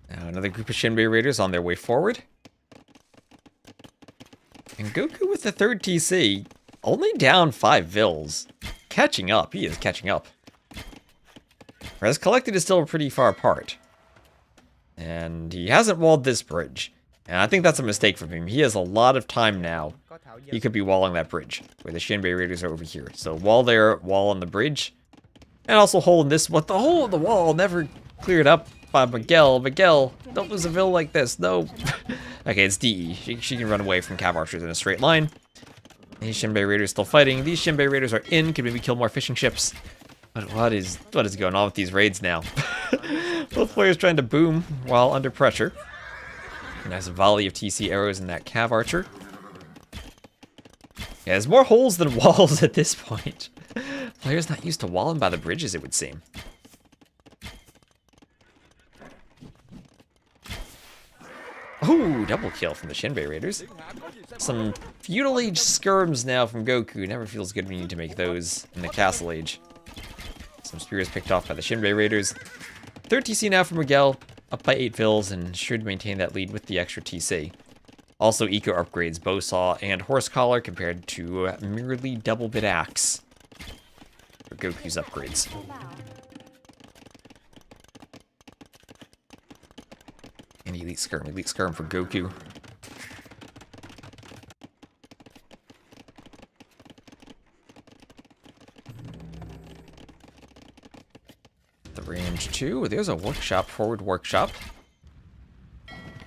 Now another group of Shinbei Raiders on their way forward. And Goku with the 3rd TC, only down 5 Vils. Catching up, he is catching up. Whereas Collected is still pretty far apart. And he hasn't walled this bridge. And I think that's a mistake from him. He has a lot of time now. He could be walling that bridge, where the Shinbei Raiders are over here. So wall there, wall on the bridge. And also hole in this one. The hole in the wall never cleared up by Miguel. Miguel, don't lose a Vil like this. No. Okay, it's DE. She can run away from Cav archers in a straight line. These Shinbei Raiders still fighting. These Shinbei Raiders are in. Could maybe kill more fishing ships. But what is going on with these raids now? Both players trying to boom while under pressure. Nice volley of TC arrows in that Cav Archer. Yeah, there's more holes than walls at this point. Players not used to walling by the bridges, it would seem. Ooh, double kill from the Shinbei Raiders. Some Feudal Age skirms now from GoKu. Never feels good when you need to make those in the Castle Age. Some spears picked off by the Shinbei Raiders. Third TC now for Miguel, up by 8 vills, and should maintain that lead with the extra TC. Also eco upgrades Bowsaw and Horse Collar compared to merely double bit axe for Goku's upgrades. And elite skirm for Goku. The range 2, there's a workshop, forward workshop.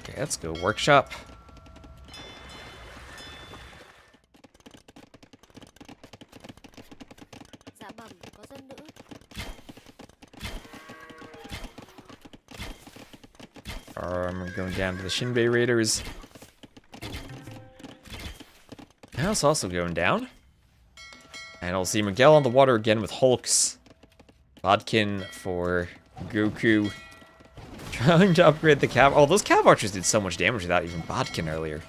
Okay, let's go workshop. Going down to the Shinbei Raiders. House also going down. And I'll see Miguel on the water again with Hulks. Bodkin for Goku. Trying to upgrade the Cav. Oh, those Cav Archers did so much damage without even Bodkin earlier.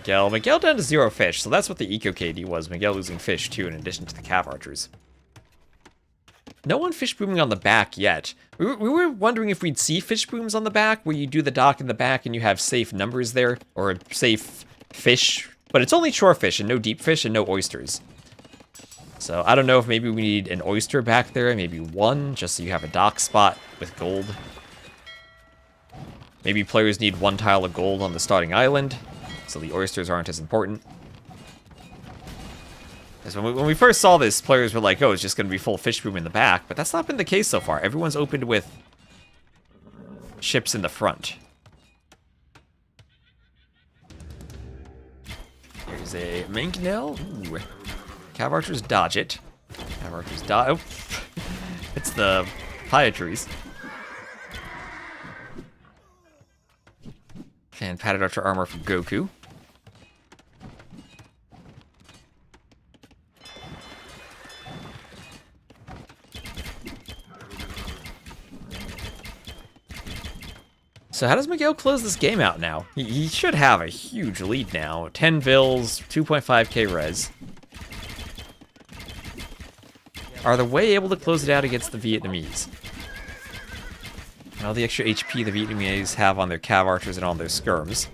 Miguel down to 0 fish, so that's what the Eco KD was. Miguel losing fish too, in addition to the Cav Archers. No one fish booming on the back yet. We were wondering if we'd see fish booms on the back, where you do the dock in the back and you have safe numbers there, or safe fish. But it's only shore fish and no deep fish and no oysters. So I don't know if maybe we need an oyster back there, maybe one, just so you have a dock spot with gold. Maybe players need 1 tile of gold on the starting island, so the oysters aren't as important. Because when we first saw this, players were like, oh, it's just going to be full fish boom in the back, but that's not been the case so far. Everyone's opened with ships in the front. There's a Mangonel. Ooh. Cav Archers dodge it. Cav Archers dodge. Oh. It's the Pietries. And padded archer armor from Goku. So how does Miguel close this game out now? He should have a huge lead now. 10 vills, 2.5k res. Are the Wei able to close it out against the Vietnamese? And all the extra HP the Vietnamese have on their Cav Archers and on their skirms.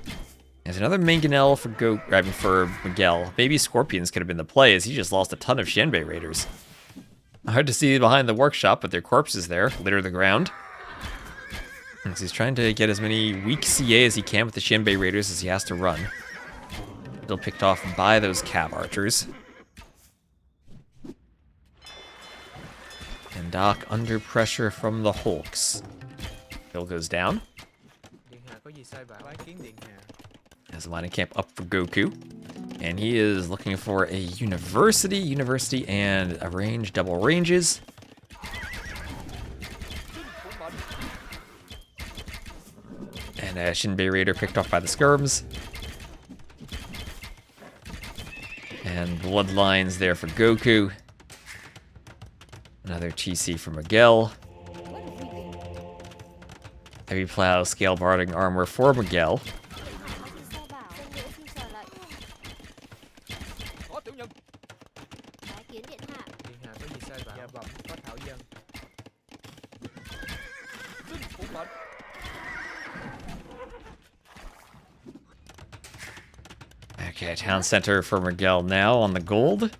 There's another Mangonel for Miguel. Maybe Scorpions could have been the play, as he just lost a ton of Shinbei Raiders. Hard to see behind the workshop, but their corpses there litter the ground. He's trying to get as many weak CA as he can with the Shinbei Raiders as he has to run. Still picked off by those Cav Archers. And Doc under pressure from the Hulks. Bill goes down. Has a mining camp up for Goku. And he is looking for a university, and a range, double ranges. And a Shinbei Raider picked off by the skirms. And bloodlines there for Goku. Another TC for Miguel. Heavy plow, scale barding armor for Miguel. Okay, town center for Miguel now on the gold.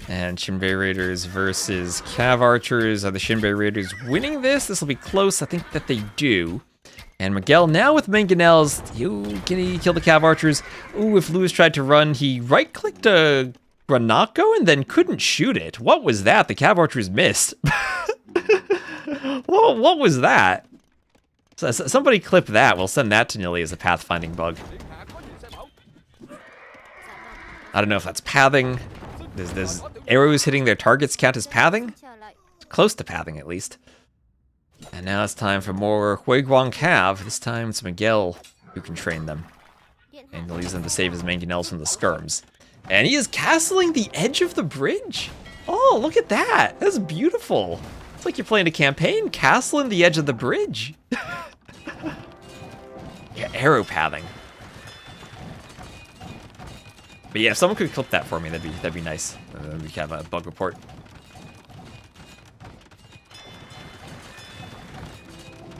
And Shinbei Raiders versus Cav Archers. Are the Shinbei Raiders winning this? This will be close. I think that they do. And Miguel now with Mangonels. Can he kill the Cav Archers? Ooh, if Lewis tried to run, he right-clicked a Granako and then couldn't shoot it. What was that? The Cav Archers missed. What was that? So, somebody clip that. We'll send that to Nilly as a pathfinding bug. I don't know if that's pathing. There's arrows hitting their targets count as pathing? Close to pathing, at least. And now it's time for more Huiguang Cav. This time it's Miguel who can train them. And he'll use them to save his mangonels from the skirms. And he is castling the edge of the bridge. Oh, look at that. That's beautiful. It's like you're playing a campaign, castling the edge of the bridge. Yeah, arrow pathing. But yeah, if someone could clip that for me, that'd be nice. We could have a bug report.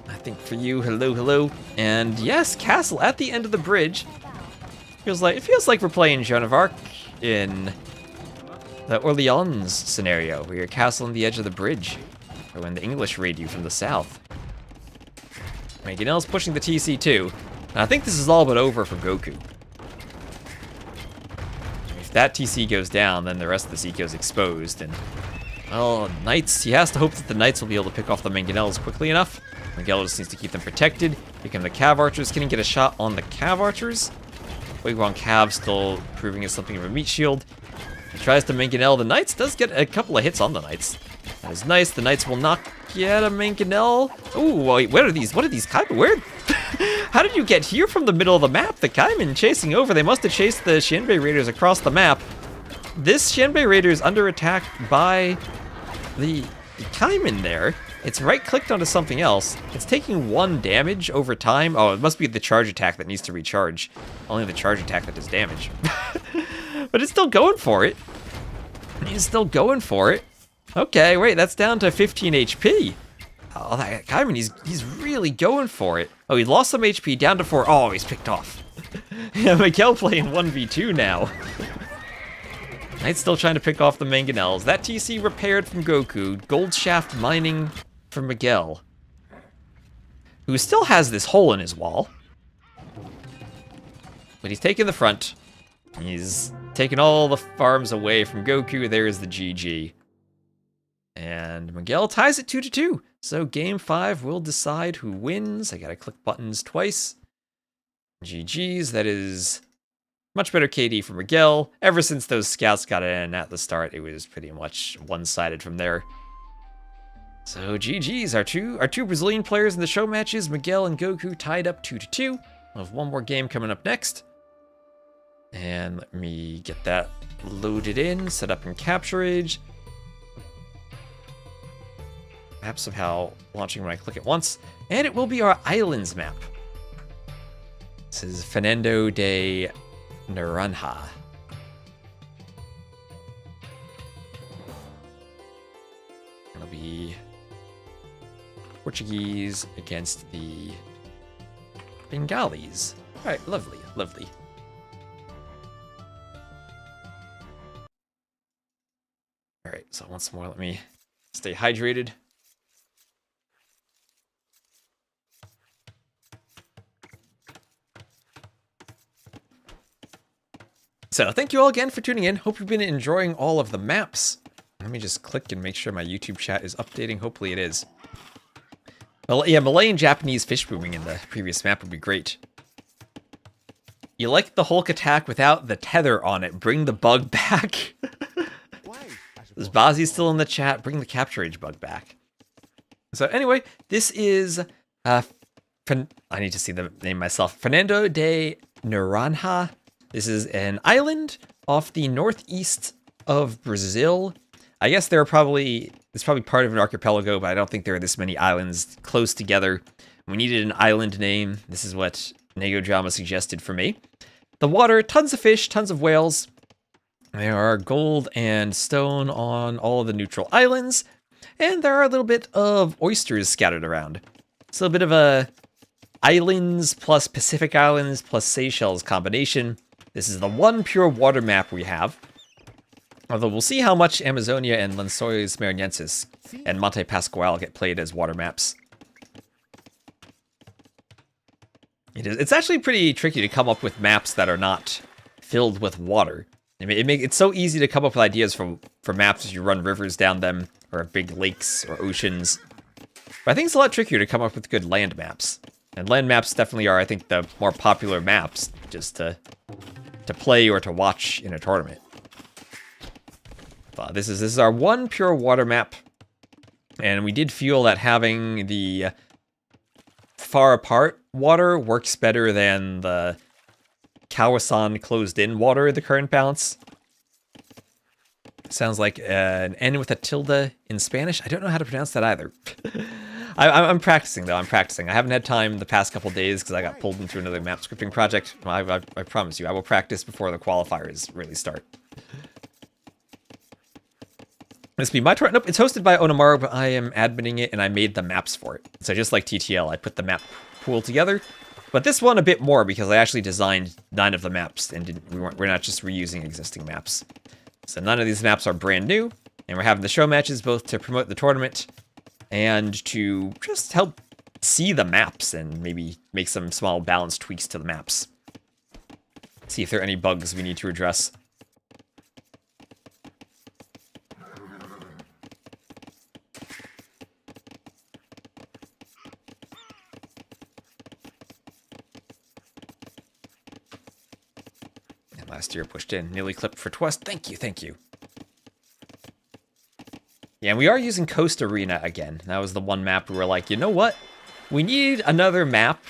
I think for you, hello. And yes, castle at the end of the bridge. It feels like we're playing Joan of Arc in the Orleans scenario, where you're castling the edge of the bridge, or when the English raid you from the south. Mangonel's pushing the TC too. And I think this is all but over for GoKu. If that TC goes down, then the rest of the Seiko's exposed, and well, Knights, he has to hope that the Knights will be able to pick off the Mangonels quickly enough. Miguel just needs to keep them protected. Here come the Cav Archers. Can he get a shot on the Cav Archers? Huiguang Cav still proving as something of a meat shield. He tries to Mangonel the Knights, does get a couple of hits on the Knights. That is nice. The Knights will not get a Mangonel. Ooh, wait, what are these Kaiman? Where? How did you get here from the middle of the map? The Kaiman chasing over. They must have chased the Xianbei Raiders across the map. This Xianbei Raider is under attack by the Kaiman there. It's right-clicked onto something else. It's taking 1 damage over time. Oh, it must be the charge attack that needs to recharge. Only the charge attack that does damage. But it's still going for it. He's still going for it. Okay, wait, that's down to 15 HP. Oh, that Kaiman, he's really going for it. Oh, he lost some HP, down to 4. Oh, he's picked off. Yeah, Miguel playing 1v2 now. Knight's still trying to pick off the Mangonels. That TC repaired from GoKu. Gold shaft mining from Miguel, who still has this hole in his wall. But he's taking the front. He's taking all the farms away from GoKu. There's the GG. And Miguel ties it 2-2. So game 5 will decide who wins. I gotta click buttons twice. GG's, that is much better KD for Miguel. Ever since those scouts got in at the start, it was pretty much one-sided from there. So GG's, our two Brazilian players in the show matches, Miguel and GoKu, tied up 2-2. We'll have one more game coming up next. And let me get that loaded in, set up in Capturage. Map somehow launching when I click it once. And it will be our Islands map. This is Fernando de Naranja. It'll be Portuguese against the Bengalis. All right, lovely, lovely. All right, so once more, let me stay hydrated. So thank you all again for tuning in. Hope you've been enjoying all of the maps. Let me just click and make sure my YouTube chat is updating. Hopefully it is. Well, yeah, Malay and Japanese fish booming in the previous map would be great. You like the Hulk attack without the tether on it. Bring the bug back. Is Bazzi still in the chat? Bring the capture age bug back. So anyway, this is... I need to see the name myself. Fernando de Naranja. This is an island off the northeast of Brazil. I guess it's probably part of an archipelago, but I don't think there are this many islands close together. We needed an island name. This is what Nego Drama suggested for me. The water, tons of fish, tons of whales. There are gold and stone on all of the neutral islands, and there are a little bit of oysters scattered around. It's a little bit of a islands plus Pacific Islands plus Seychelles combination. This is the one pure water map we have. Although we'll see how much Amazonia and Lençóis Maranhenses and Monte Pascoal get played as water maps. It's actually pretty tricky to come up with maps that are not filled with water. I mean, it's so easy to come up with ideas for maps as you run rivers down them, or big lakes or oceans. But I think it's a lot trickier to come up with good land maps. And land maps definitely are, I think, the more popular maps, just to to play or to watch in a tournament. But this is our one pure water map, and we did feel that having the far apart water works better than the Kawasan closed-in water in the current balance. Sounds like an N with a tilde in Spanish. I don't know how to pronounce that either. I'm practicing, though. I'm practicing. I haven't had time the past couple days because I got pulled into another map scripting project. I promise you, I will practice before the qualifiers really start. This be my turn. Nope, it's hosted by Onamaru, but I am adminning it, and I made the maps for it. So just like TTL, I put the map pool together. But this one a bit more because I actually designed 9 of the maps, and we're not just reusing existing maps. So none of these maps are brand new, and we're having the show matches both to promote the tournament and to just help see the maps and maybe make some small balance tweaks to the maps. See if there are any bugs we need to address. And last year pushed in, nearly clipped for Twist. Thank you, thank you. Yeah, and we are using Coast Arena again. That was the one map we were like, you know what? We need another map.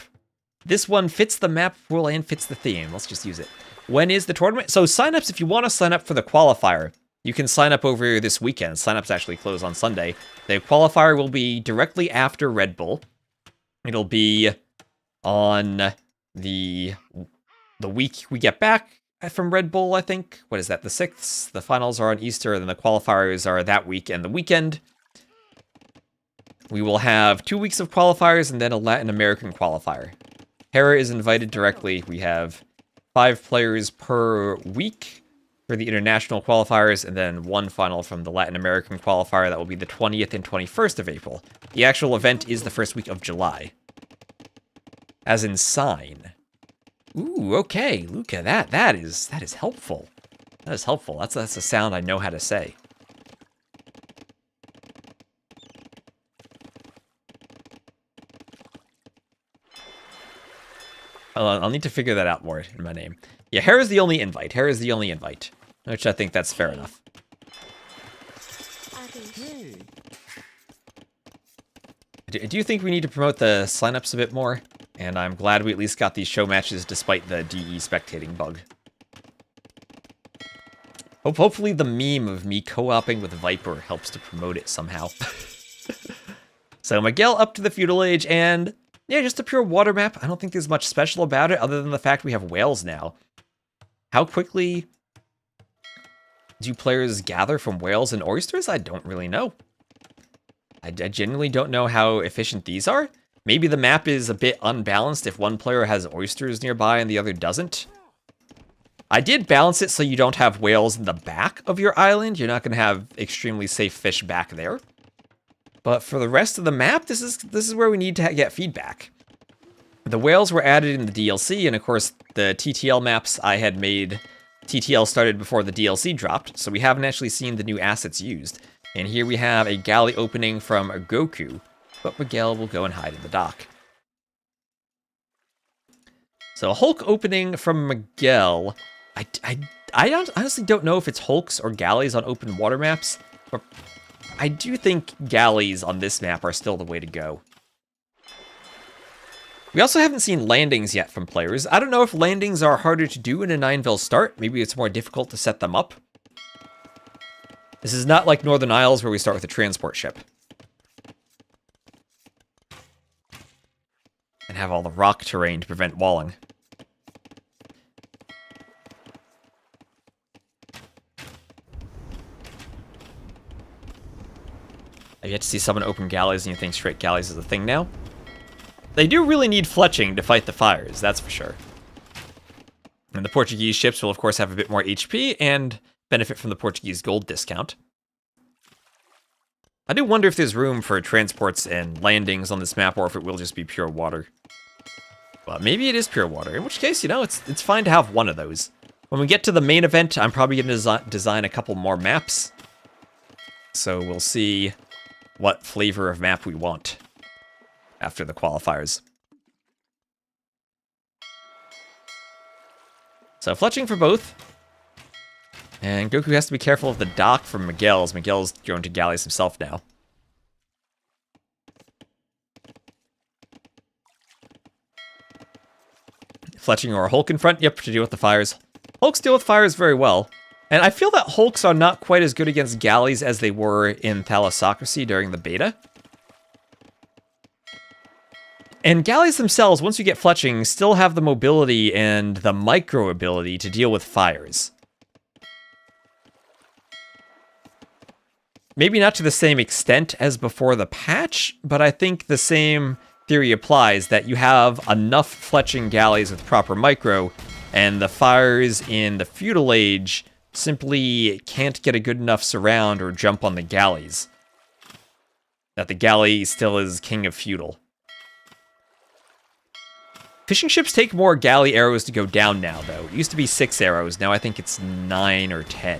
This one fits the map rule and fits the theme. Let's just use it. When is the tournament? So signups, if you want to sign up for the qualifier, you can sign up over this weekend. Signups actually close on Sunday. The qualifier will be directly after Red Bull. It'll be on the week we get back from Red Bull, I think. What is that, the 6th? The finals are on Easter, and then the qualifiers are that week and the weekend. We will have 2 weeks of qualifiers and then a Latin American qualifier. Hera is invited directly. We have 5 players per week for the international qualifiers, and then 1 final from the Latin American qualifier. That will be the 20th and 21st of April. The actual event is the first week of July. As in sign. Ooh, okay, Luca, that is helpful. That is helpful. That's a sound I know how to say. I'll need to figure that out more in my name. Yeah, Hera's the only invite. Hera's the only invite. Which I think that's fair enough. Do you think we need to promote the signups a bit more? And I'm glad we at least got these show matches despite the DE spectating bug. Hopefully the meme of me co-oping with Viper helps to promote it somehow. So Miguel up to the feudal age, and yeah, just a pure water map. I don't think there's much special about it other than the fact we have whales now. How quickly do players gather from whales and oysters? I don't really know. I genuinely don't know how efficient these are. Maybe the map is a bit unbalanced if one player has oysters nearby and the other doesn't. I did balance it so you don't have whales in the back of your island. You're not going to have extremely safe fish back there. But for the rest of the map, this is where we need to get feedback. The whales were added in the DLC, and of course the TTL maps I had made, TTL started before the DLC dropped, so we haven't actually seen the new assets used. And here we have a galley opening from GoKu, but Miguel will go and hide in the dock. So a Hulk opening from Miguel. I honestly don't know if it's Hulks or galleys on open water maps, but I do think galleys on this map are still the way to go. We also haven't seen landings yet from players. I don't know if landings are harder to do in a 9-vil start. Maybe it's more difficult to set them up. This is not like Northern Isles where we start with a transport ship. And have all the rock terrain to prevent walling. I've yet to see someone open galleys and you think straight galleys is a thing now. They do really need fletching to fight the fires, that's for sure. And the Portuguese ships will of course have a bit more HP and benefit from the Portuguese gold discount. I do wonder if there's room for transports and landings on this map or if it will just be pure water. Well, maybe it is pure water, in which case, you know, it's fine to have one of those. When we get to the main event, I'm probably going to design a couple more maps. So we'll see what flavor of map we want after the qualifiers. So fletching for both. And Goku has to be careful of the dock from Miguel's. Miguel's going to galleys himself now. Fletching or Hulk in front. Yep, to deal with the fires. Hulks deal with fires very well. And I feel that Hulks are not quite as good against galleys as they were in Thalassocracy during the beta. And galleys themselves, once you get fletching, still have the mobility and the micro ability to deal with fires. Maybe not to the same extent as before the patch, but I think the same theory applies, that you have enough fletching galleys with proper micro, and the fires in the feudal age simply can't get a good enough surround or jump on the galleys. That the galley still is king of feudal. Fishing ships take more galley arrows to go down now, though. It used to be 6 arrows, now I think it's 9 or 10.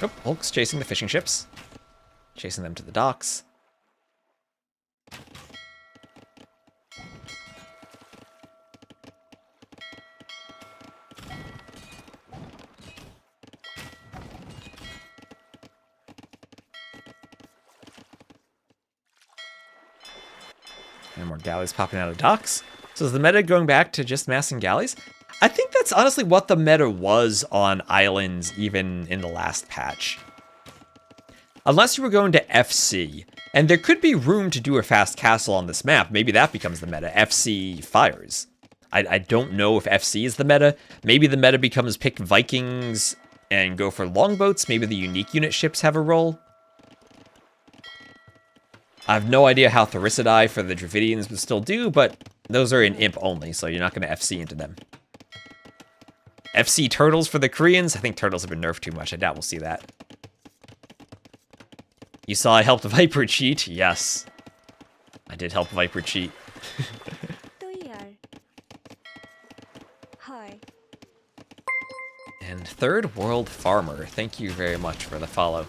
Oh, Hulk's chasing the fishing ships. Chasing them to the docks. And more galleys popping out of docks. So is the meta going back to just massing galleys? I think that's honestly what the meta was on islands even in the last patch. Unless you were going to FC, and there could be room to do a fast castle on this map, maybe that becomes the meta, FC fires. I don't know if FC is the meta. Maybe the meta becomes pick Vikings and go for longboats. Maybe the unique unit ships have a role. I have no idea how Thericidai for the Dravidians would still do, but those are in Imp only, so you're not going to FC into them. FC Turtles for the Koreans? I think Turtles have been nerfed too much. I doubt we'll see that. You saw I helped Viper cheat? Yes. I did help Viper cheat. And Third World Farmer, thank you very much for the follow.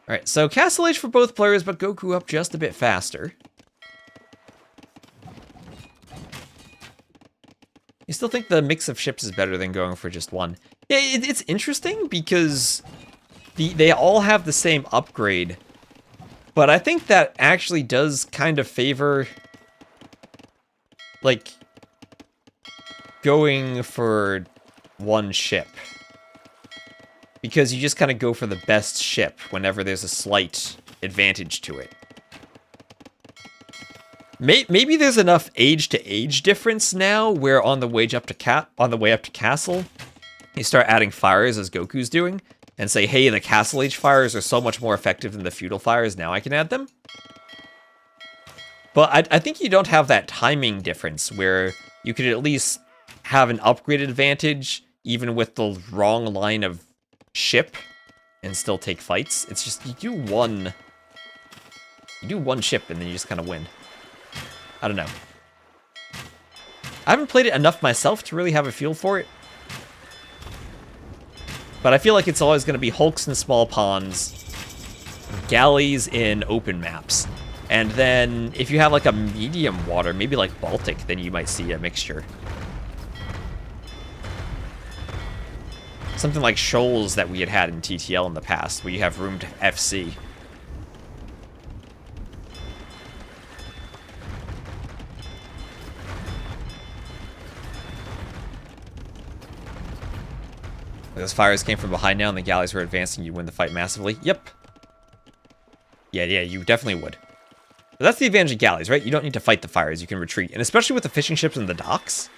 Alright, so Castle Age for both players, but Goku up just a bit faster. You still think the mix of ships is better than going for just one? Yeah, it's interesting because they all have the same upgrade, but I think that actually does kind of favor, like, going for one ship. Because you just kind of go for the best ship whenever there's a slight advantage to it. Maybe there's enough age-to-age difference now, where on the way up to Castle, you start adding fires as Goku's doing, and say, hey, the Castle Age fires are so much more effective than the feudal fires, now I can add them. But I think you don't have that timing difference, where you could at least have an upgrade advantage, even with the wrong line of ship, and still take fights. It's just, you do one ship, and then you just kind of win. I don't know. I haven't played it enough myself to really have a feel for it. But I feel like it's always going to be hulks in small ponds, galleys in open maps. And then if you have like a medium water, maybe like Baltic, then you might see a mixture. Something like shoals that we had in TTL in the past, where you have room to FC. Those fires came from behind now and the galleys were advancing, you win the fight massively. Yep. Yeah, you definitely would. But that's the advantage of galleys, right? You don't need to fight the fires, you can retreat. And especially with the fishing ships and the docks.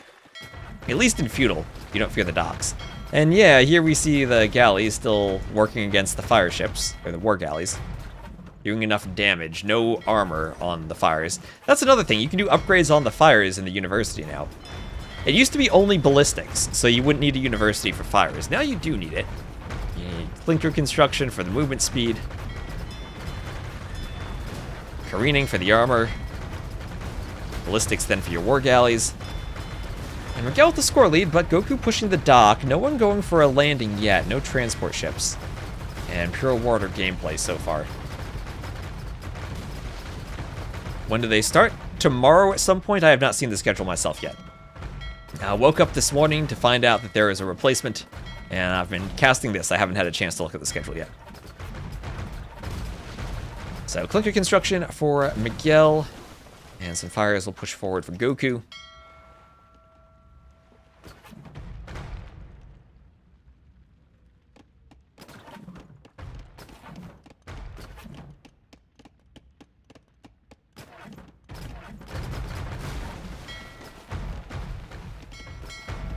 At least in feudal, you don't fear the docks. And yeah, here we see the galleys still working against the fire ships, or the war galleys. Doing enough damage, no armor on the fires. That's another thing, you can do upgrades on the fires in the university now. It used to be only ballistics, so you wouldn't need a university for fires. Now you do need it. You need clinker construction for the movement speed. Careening for the armor. Ballistics then for your war galleys. And Miguel with the score lead, but GoKu pushing the dock. No one going for a landing yet. No transport ships. And pure water gameplay so far. When do they start? Tomorrow at some point. I have not seen the schedule myself yet. I woke up this morning to find out that there is a replacement, and I've been casting this. I haven't had a chance to look at the schedule yet. So, clinker construction for Miguel, and some fires will push forward for GoKu.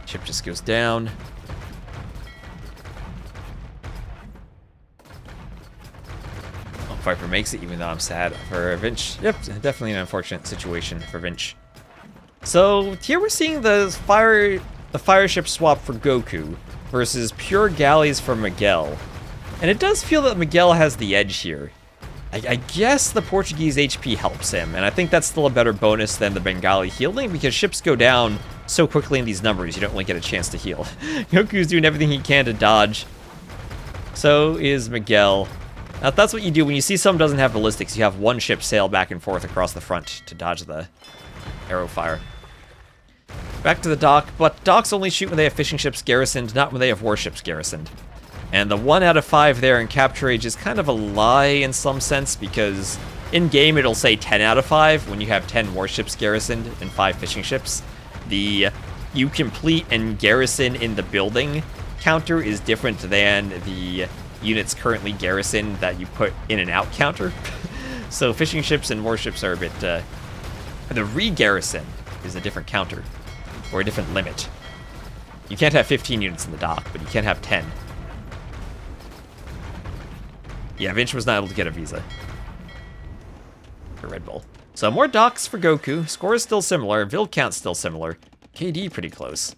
Ship just goes down. Oh, Viper makes it, even though I'm sad for Vinch. Yep, definitely an unfortunate situation for Vinch. So here we're seeing the fire ship swap for GoKu versus pure galleys for Miguel. And it does feel that Miguel has the edge here. I guess the Portuguese HP helps him, and I think that's still a better bonus than the Bengali healing, because ships go down so quickly in these numbers, you don't really get a chance to heal. GoKu's doing everything he can to dodge. So is Miguel. Now, that's what you do when you see someone doesn't have ballistics. You have one ship sail back and forth across the front to dodge the arrow fire. Back to the dock, but docks only shoot when they have fishing ships garrisoned, not when they have warships garrisoned. And the 1 out of 5 there in capture age is kind of a lie in some sense, because in-game it'll say 10 out of 5 when you have 10 warships garrisoned and 5 fishing ships. The you complete and garrison in the building counter is different than the units currently garrisoned that you put in and out counter. So fishing ships and warships are a bit... the re-garrison is a different counter, or a different limit. You can't have 15 units in the dock, but you can have 10. Yeah, Vinch was not able to get a visa for Red Bull. So more docks for GoKu. Score is still similar. Build count's still similar. KD pretty close.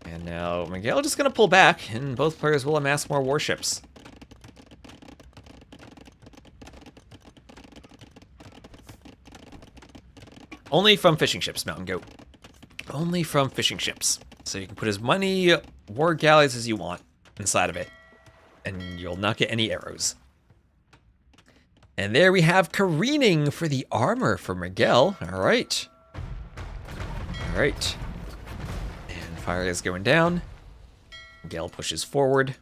And now Miguel just going to pull back, and both players will amass more warships. Only from fishing ships, Mountain Goat. Only from fishing ships. So you can put as many war galleys as you want inside of it, and you'll not get any arrows. And there we have careening for the armor for Miguel. All right. All right. And fire is going down. Miguel pushes forward.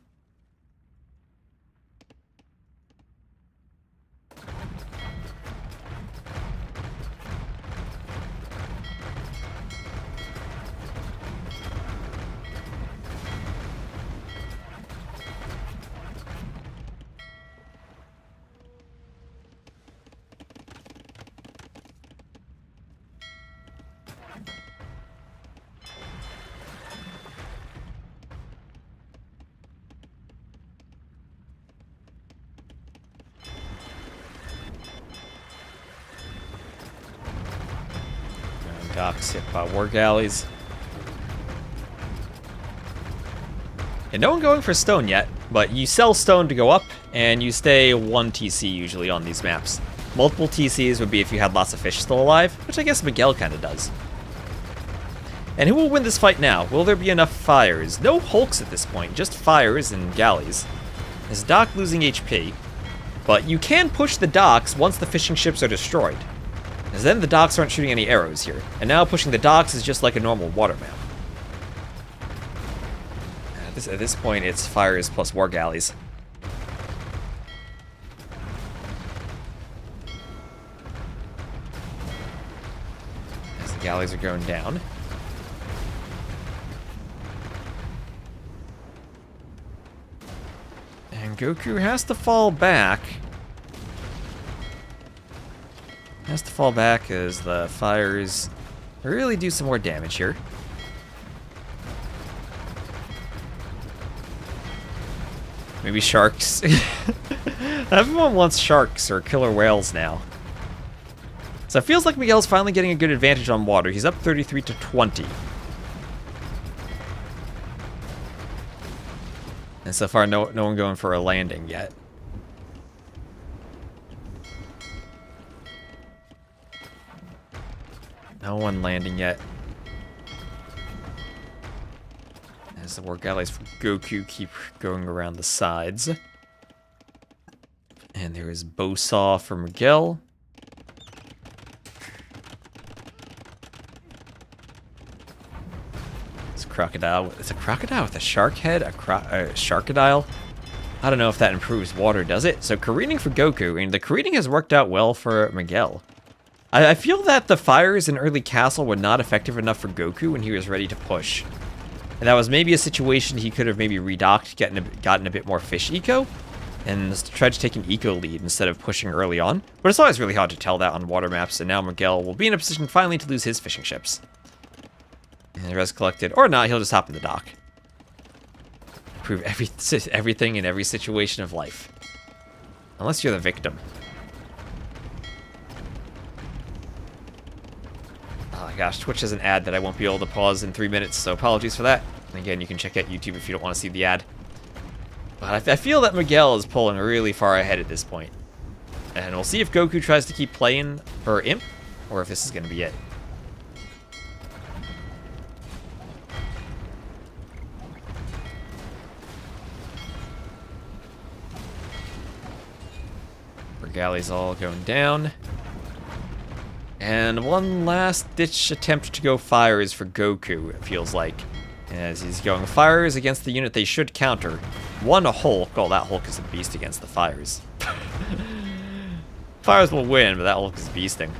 Docks hit by war galleys. And no one going for stone yet, but you sell stone to go up, and you stay 1 TC usually on these maps. Multiple TCs would be if you had lots of fish still alive, which I guess Miguel kind of does. And who will win this fight now? Will there be enough fires? No hulks at this point, just fires and galleys. Is dock losing HP? But you can push the docks once the fishing ships are destroyed. Because then the docks aren't shooting any arrows here. And now pushing the docks is just like a normal water map. At this point, it's fires plus war galleys. As the galleys are going down. And GoKu has to fall back. Has to fall back as the fires really do some more damage here. Maybe sharks. Everyone wants sharks or killer whales now. So it feels like Miguel's finally getting a good advantage on water. He's up 33 to 20. And so far, no one going for a landing yet. No one landing yet. As the war galleys from GoKu keep going around the sides. And there is Bowsaw for Miguel. It's a crocodile. It's a crocodile with a shark head? A sharkadile? I don't know if that improves water, does it? So careening for GoKu, and the careening has worked out well for Miguel. I feel that the fires in early castle were not effective enough for GoKu when he was ready to push. And that was maybe a situation he could have maybe redocked, gotten a bit more fish eco, and tried to take an eco lead instead of pushing early on. But it's always really hard to tell that on water maps, and now Miguel will be in a position finally to lose his fishing ships. And the rest collected, or not, he'll just hop in the dock. Prove everything in every situation of life. Unless you're the victim. Oh my gosh, Twitch has an ad that I won't be able to pause in 3 minutes, so apologies for that. And again, you can check out YouTube if you don't want to see the ad. But I feel that Miguel is pulling really far ahead at this point. And we'll see if GoKu tries to keep playing for Imp, or if this is going to be it. Galleys all going down. And one last-ditch attempt to go fires for GoKu, it feels like. As he's going fires against the unit they should counter. One Hulk. Oh, that Hulk is a beast against the fires. Fires will win, but that Hulk is beasting.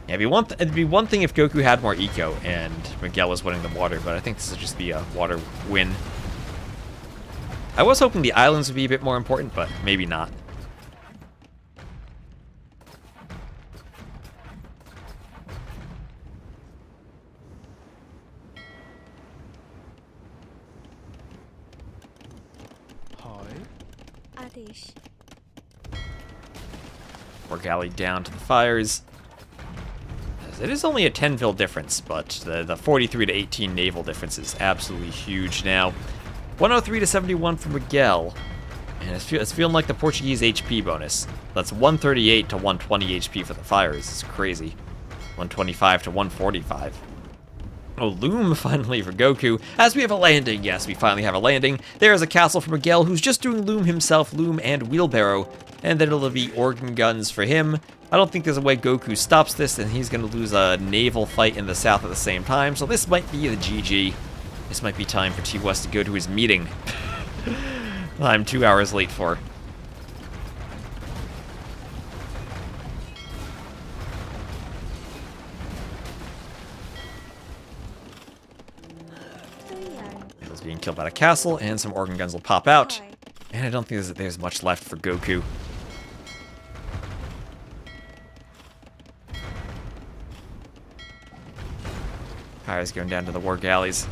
Yeah, it'd be one thing if Goku had more eco and Miguel was winning the water, but I think this would just be a water win. I was hoping the islands would be a bit more important, but maybe not. Or galley down to the fires. It is only a 10 difference, but the 43 to 18 naval difference is absolutely huge now. 103 to 71 for Miguel. And it's feeling like the Portuguese HP bonus. That's 138 to 120 HP for the fires. It's crazy. 125 to 145. Oh, Loom finally for GoKu. As we have a landing. Yes, we finally have a landing. There's a castle for Miguel, who's just doing Loom himself, Loom and Wheelbarrow. And then it'll be organ guns for him. I don't think there's a way GoKu stops this, and he's going to lose a naval fight in the south at the same time. So this might be the GG. This might be time for T-West to go to his meeting. I'm 2 hours late for. He's being killed by a castle, and some organ guns will pop out. And I don't think there's much left for GoKu. Fire's going down to the war galleys.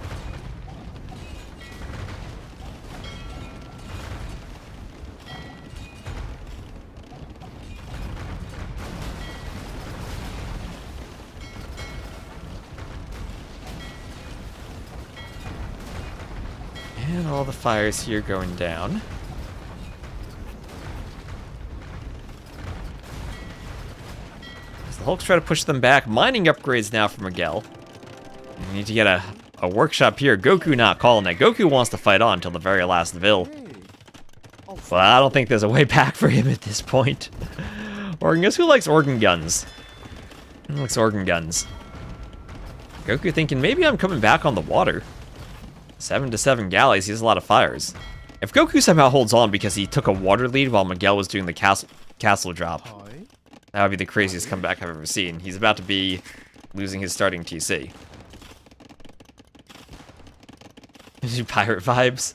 And all the fires here going down. As the Hulks try to push them back. Mining upgrades now for Miguel. We need to get a workshop here. Goku not calling it. Goku wants to fight on until the very last Vil. But I don't think there's a way back for him at this point. Organ guns? Who likes organ guns? Who likes organ guns? Goku thinking, maybe I'm coming back on the water. 7 to 7 galleys, he has a lot of fires. If Goku somehow holds on because he took a water lead while Miguel was doing the castle drop, that would be the craziest comeback I've ever seen. He's about to be losing his starting TC. Pirate vibes.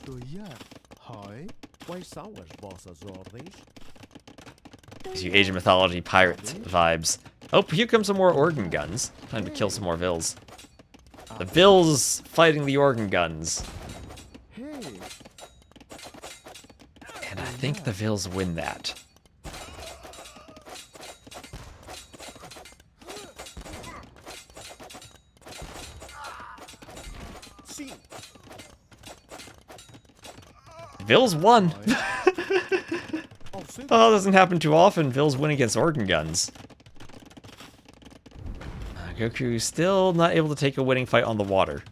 Gives you Asian mythology pirate vibes. Oh, here comes some more organ guns. Time to kill some more Vils. The Vils fighting the organ guns. And I think the Vils win that. Vils won. Oh, it doesn't happen too often. Vils win against organ guns. GoKu still not able to take a winning fight on the water.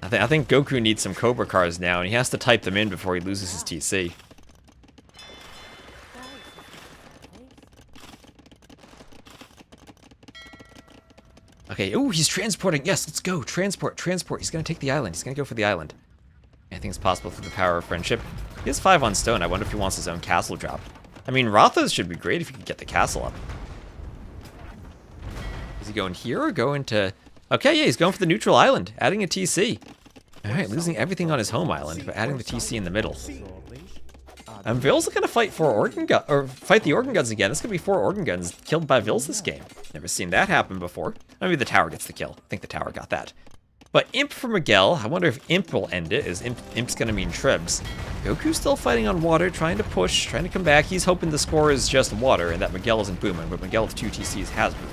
I think GoKu needs some Cobra cars now, and he has to type them in before he loses his TC. Okay, ooh, he's transporting. Yes, let's go. Transport. He's gonna take the island. He's gonna go for the island. Anything's possible through the power of friendship. He has 5 on stone. I wonder if he wants his own castle drop. I mean, Ratha's should be great if he could get the castle up. Is he going here or going to... Okay, yeah, he's going for the neutral island, adding a TC. Alright, losing everything on his home island, but adding the TC in the middle. Vils gonna fight fight the organ guns again. This could be 4 organ guns killed by Vils this game. Never seen that happen before. Maybe the tower gets the kill. I think the tower got that. But Imp for Miguel. I wonder if Imp will end it, as Imp's gonna mean Trebs. GoKu's still fighting on water, trying to push, trying to come back. He's hoping the score is just water and that Miguel isn't booming, but Miguel with 2 TCs has boomed.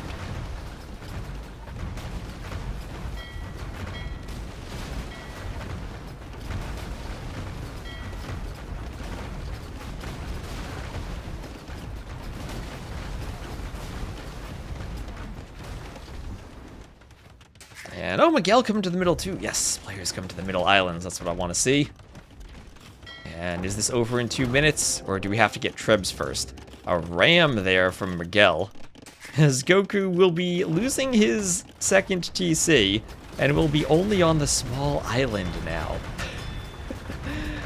And, oh, Miguel coming to the middle too. Yes, players come to the middle islands. That's what I want to see. And is this over in 2 minutes? Or do we have to get Trebs first? A ram there from Miguel. As GoKu will be losing his second TC. And will be only on the small island now.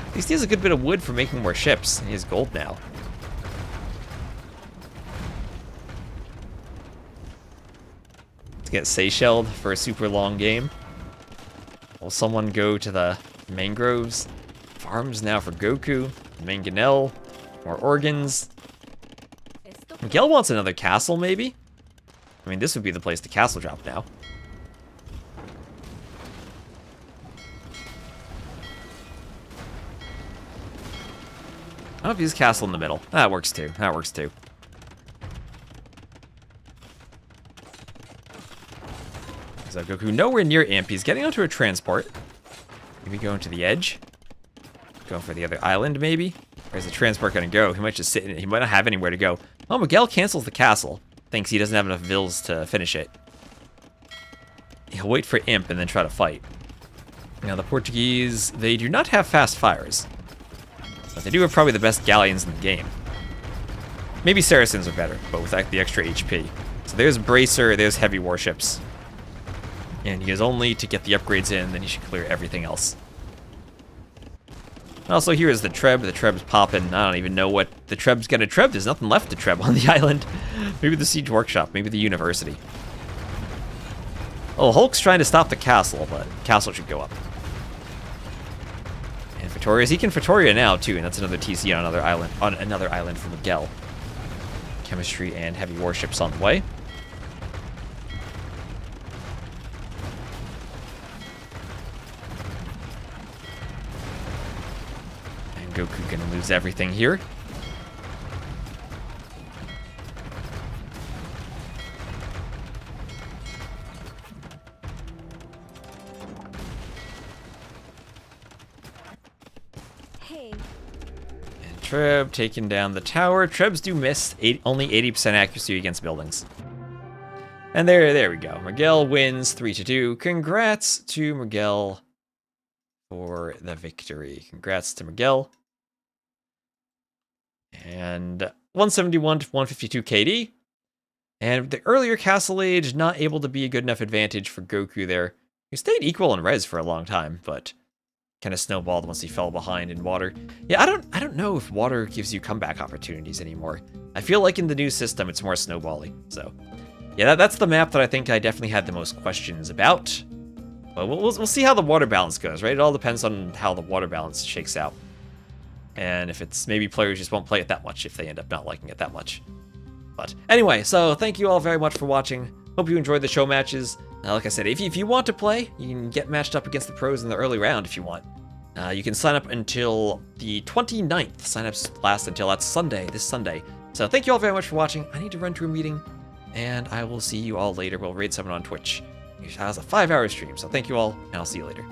At least he has a good bit of wood for making more ships. He has gold now. Get Seychelled for a super long game. Will someone go to the mangroves? Farms now for GoKu. Manganel. More organs. Miguel wants another castle, maybe? I mean, this would be the place to castle drop now. I don't know if he's castle in the middle. That works too. That works too. So GoKu nowhere near Imp. He's getting onto a transport. Maybe going to the edge. Going for the other island, maybe. Where's the transport going to go? He might just sit in it. He might not have anywhere to go. Oh, Miguel cancels the castle. Thinks he doesn't have enough Vils to finish it. He'll wait for Imp and then try to fight. Now, the Portuguese, they do not have fast fires. But they do have probably the best galleons in the game. Maybe Saracens are better, but with the extra HP. So there's Bracer, there's heavy warships. And he has only to get the upgrades in, then he should clear everything else. Also, here is the Treb. The Treb's popping. I don't even know what the Treb's gonna Treb. There's nothing left to Treb on the island. Maybe the Siege Workshop. Maybe the University. Oh, Hulk's trying to stop the castle, but castle should go up. And Vittoria's. He can Vittoria now, too, and that's another TC on another island for Miguel. Chemistry and heavy warships on the way. GoKu gonna lose everything here. Hey. And Treb taking down the tower. Trebs do miss only 80% accuracy against buildings. And there we go. Miguel wins 3-2. Congrats to Miguel for the victory. Congrats to Miguel. And 171 to 152 KD. And the earlier Castle Age, not able to be a good enough advantage for GoKu there. He stayed equal in res for a long time, but kind of snowballed once he fell behind in water. Yeah, I don't know if water gives you comeback opportunities anymore. I feel like in the new system, it's more snowbally. So, yeah, that's the map that I think I definitely had the most questions about. But we'll see how the water balance goes, right? It all depends on how the water balance shakes out. And if it's maybe players just won't play it that much if they end up not liking it that much. But anyway, so thank you all very much for watching. Hope you enjoyed the show matches. Like I said, if you want to play, you can get matched up against the pros in the early round if you want. You can sign up until the 29th. Signups last until that's Sunday, this Sunday. So thank you all very much for watching. I need to run to a meeting, and I will see you all later. We'll raid someone on Twitch. It was a 5-hour stream, so thank you all, and I'll see you later.